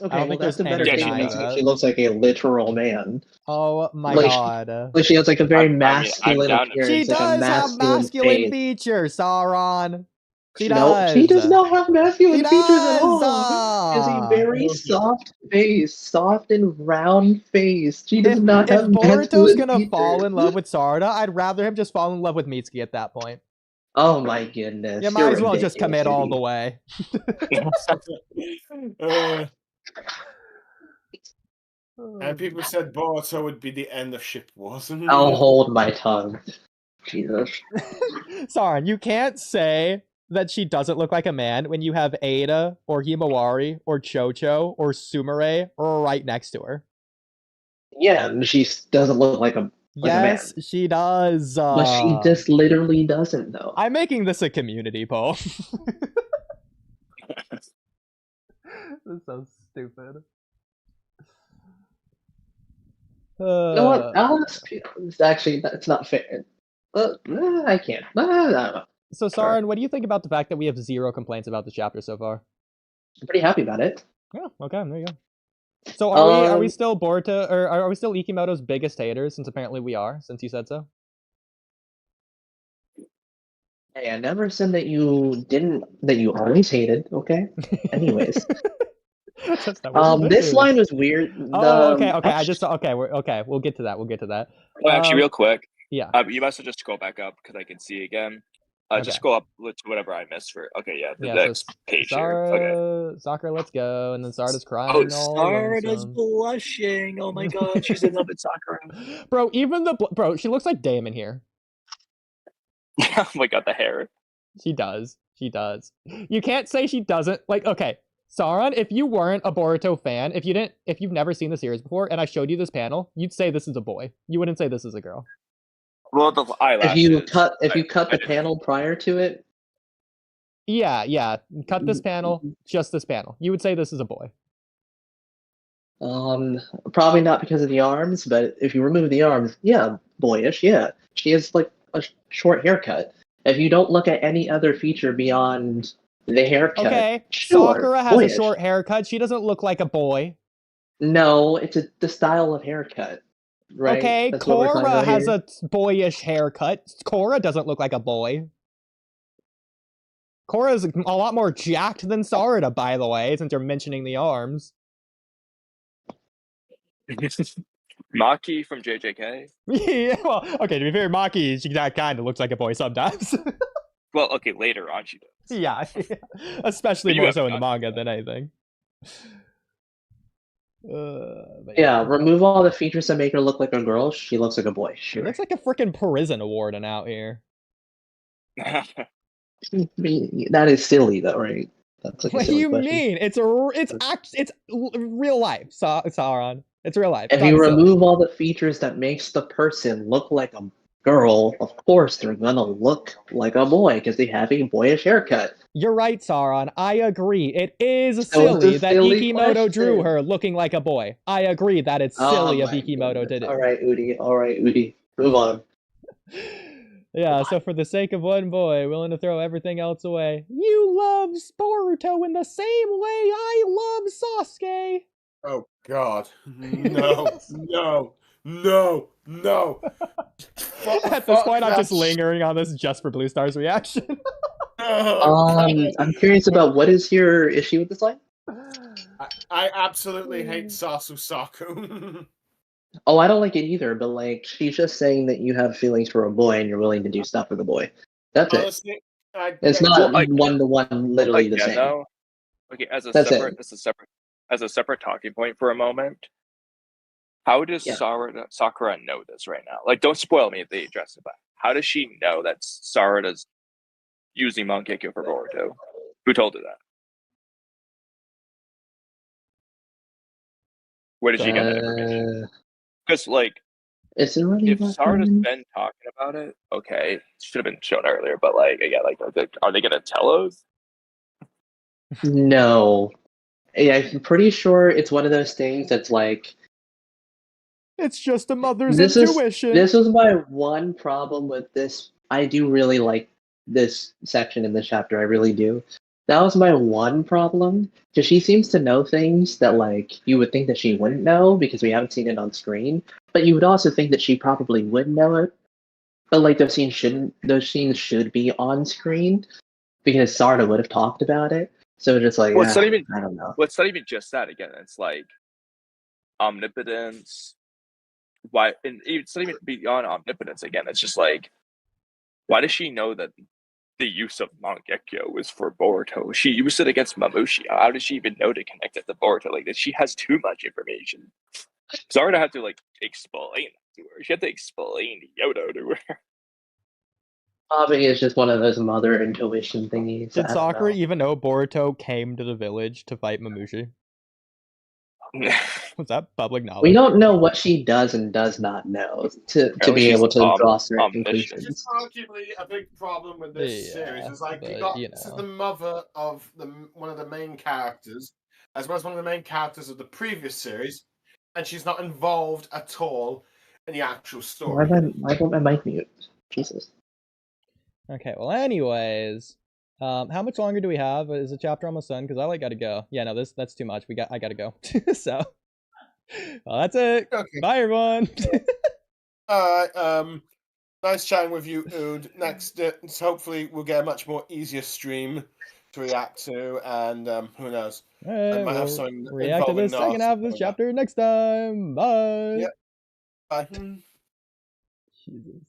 [SPEAKER 4] Okay, well, that's a better statement. She looks like a literal man.
[SPEAKER 3] Oh my god.
[SPEAKER 4] Like she has like a very masculine appearance.
[SPEAKER 3] She does have masculine features, Sauron. She does.
[SPEAKER 4] She does not have masculine features at all. She has a very soft face, soft and round face. She does not have masculine features. If Boruto's gonna
[SPEAKER 3] fall in love with Sarada, I'd rather him just fall in love with Mitsuki at that point.
[SPEAKER 4] Oh my goodness.
[SPEAKER 3] You might as well just commit all the way.
[SPEAKER 6] And people said Boruto would be the end of Ship Wars.
[SPEAKER 4] I'll hold my tongue. Jesus.
[SPEAKER 3] Sauron, you can't say that she doesn't look like a man when you have Ada or Himawari or Chocho or Sumire right next to her.
[SPEAKER 4] Yeah, she doesn't look like a man.
[SPEAKER 3] She does.
[SPEAKER 4] But she just literally doesn't, though.
[SPEAKER 3] I'm making this a community poll. This is so stupid.
[SPEAKER 4] You know what? Actually, that's not fair. I can't.
[SPEAKER 3] So, Sauron, what do you think about the fact that we have 0 complaints about the chapter so far?
[SPEAKER 4] I'm pretty happy about it.
[SPEAKER 3] Yeah, okay, there you go. So, are we still Boruto, or are we still Ikimoto's biggest haters? Since apparently we are, since you said so.
[SPEAKER 4] Hey, I never said that you always hated. Okay. Anyways. This line was weird.
[SPEAKER 3] Okay. We'll get to that.
[SPEAKER 2] Oh, actually, real quick.
[SPEAKER 3] Yeah.
[SPEAKER 2] You must have just scroll back up because I can see again. Just go up to whatever I missed for. Okay, the next page here. Okay.
[SPEAKER 3] Sakura, let's go. And then Sarada's crying.
[SPEAKER 8] Oh, Sarada's blushing. Oh my god, she's in love with Sakura.
[SPEAKER 3] Bro, bro, she looks like Damon here.
[SPEAKER 2] Oh my god, the hair.
[SPEAKER 3] She does. You can't say she doesn't. Like, okay, Sauron, if you weren't a Boruto fan, if you've never seen the series before, and I showed you this panel, you'd say this is a boy. You wouldn't say this is a girl.
[SPEAKER 2] Well, the eyelashes.
[SPEAKER 4] If you cut the panel prior to it.
[SPEAKER 3] Yeah. Cut this panel, just this panel. You would say this is a boy.
[SPEAKER 4] Probably not because of the arms, but if you remove the arms, yeah, boyish, yeah. She has like a short haircut. If you don't look at any other feature beyond the haircut,
[SPEAKER 3] okay,
[SPEAKER 4] sure,
[SPEAKER 3] Sakura has a short haircut. She doesn't look like a boy.
[SPEAKER 4] No, it's the style of haircut. Right?
[SPEAKER 3] Okay, Korra has a boyish haircut. Korra doesn't look like a boy. Korra's a lot more jacked than Sarada, by the way, since you're mentioning the arms.
[SPEAKER 2] Maki from JJK?
[SPEAKER 3] Yeah, well, okay, to be fair, Maki, she kind of looks like a boy sometimes.
[SPEAKER 2] Well, okay, later on she does.
[SPEAKER 3] Yeah. Especially more so in the manga than anything.
[SPEAKER 4] Yeah, remove all the features that make her look like a girl. She looks like a boy. Sure.
[SPEAKER 3] It looks like a freaking prison warden out here.
[SPEAKER 4] That is silly, though, right? That's like
[SPEAKER 3] what do you mean? It's real life, Sauron. It's real life.
[SPEAKER 4] If you remove all the features that makes the person look like a girl, of course they're gonna look like a boy because they have a boyish haircut.
[SPEAKER 3] You're right, Sauron. I agree. It is silly that Ikimoto drew her looking like a boy. I agree that it's silly of Ikimoto to do.
[SPEAKER 4] All right, Oodie. Move on.
[SPEAKER 3] Yeah, so for the sake of one boy, willing to throw everything else away. You love Boruto in the same way I love Sasuke.
[SPEAKER 6] Oh God, no, no, no, no.
[SPEAKER 3] At this point, I'm just lingering on this just for Blue Star's reaction.
[SPEAKER 4] I'm curious about what is your issue with this line?
[SPEAKER 6] I absolutely hate Sasu Saku.
[SPEAKER 4] Oh, I don't like it either, but like she's just saying that you have feelings for a boy and you're willing to do stuff for the boy. That's
[SPEAKER 6] Honestly,
[SPEAKER 4] it. It's not one to one, literally the same.
[SPEAKER 2] No. Okay, as a separate talking point for a moment. How does Sakura know this right now? Like, don't spoil me if they address it, but how does she know that Sarada's using Mangekyo for Boruto? Who told her that? Where did she get that information? Because, like, if Sarada's been talking about it, okay, it should have been shown earlier, but, like, again, like, are they going to tell us?
[SPEAKER 4] No. Yeah, I'm pretty sure it's one of those things that's like...
[SPEAKER 3] It's just a mother's intuition.
[SPEAKER 4] This was my one problem with this. I do really like this section in this chapter, I really do. That was my one problem, because she seems to know things that, like, you would think that she wouldn't know, because we haven't seen it on screen, but you would also think that she probably would know it. But, like, those scenes should be on screen, because Sarda would have talked about it. So just like,
[SPEAKER 2] well,
[SPEAKER 4] I don't know.
[SPEAKER 2] Well, it's not even just that. Again, it's like omnipotence. Why? And it's not even beyond omnipotence. Again, it's just like, why does she know that the use of Mangekyo is for Boruto? She used it against Mamushi. How does she even know to connect it to Boruto? Like that, she has too much information. Zarda had to like explain to her. She had to explain Yodo to her.
[SPEAKER 4] Probably it's just one of those mother intuition thingies.
[SPEAKER 3] Did Sakura even know Boruto came to the village to fight Mamushi? Was that public knowledge?
[SPEAKER 4] We don't know what she does and does not know to be able to draw certain conclusions.
[SPEAKER 6] It's arguably a big problem with this series. It's like this is the mother of one of the main characters, as well as one of the main characters of the previous series, and she's not involved at all in the actual story.
[SPEAKER 4] Why don't my mic mute? Jesus.
[SPEAKER 3] Okay, well, anyways, how much longer do we have? Is the chapter almost done? Because I gotta go. Yeah, no, that's too much. I gotta go. So, well, that's it. Okay. Bye, everyone.
[SPEAKER 6] All right. Nice chatting with you, Ood. Next, hopefully, we'll get a much more easier stream to react to, and who knows?
[SPEAKER 3] I might have something react to the second half of this chapter next time. Bye.
[SPEAKER 6] Yep. Bye.
[SPEAKER 3] Jesus.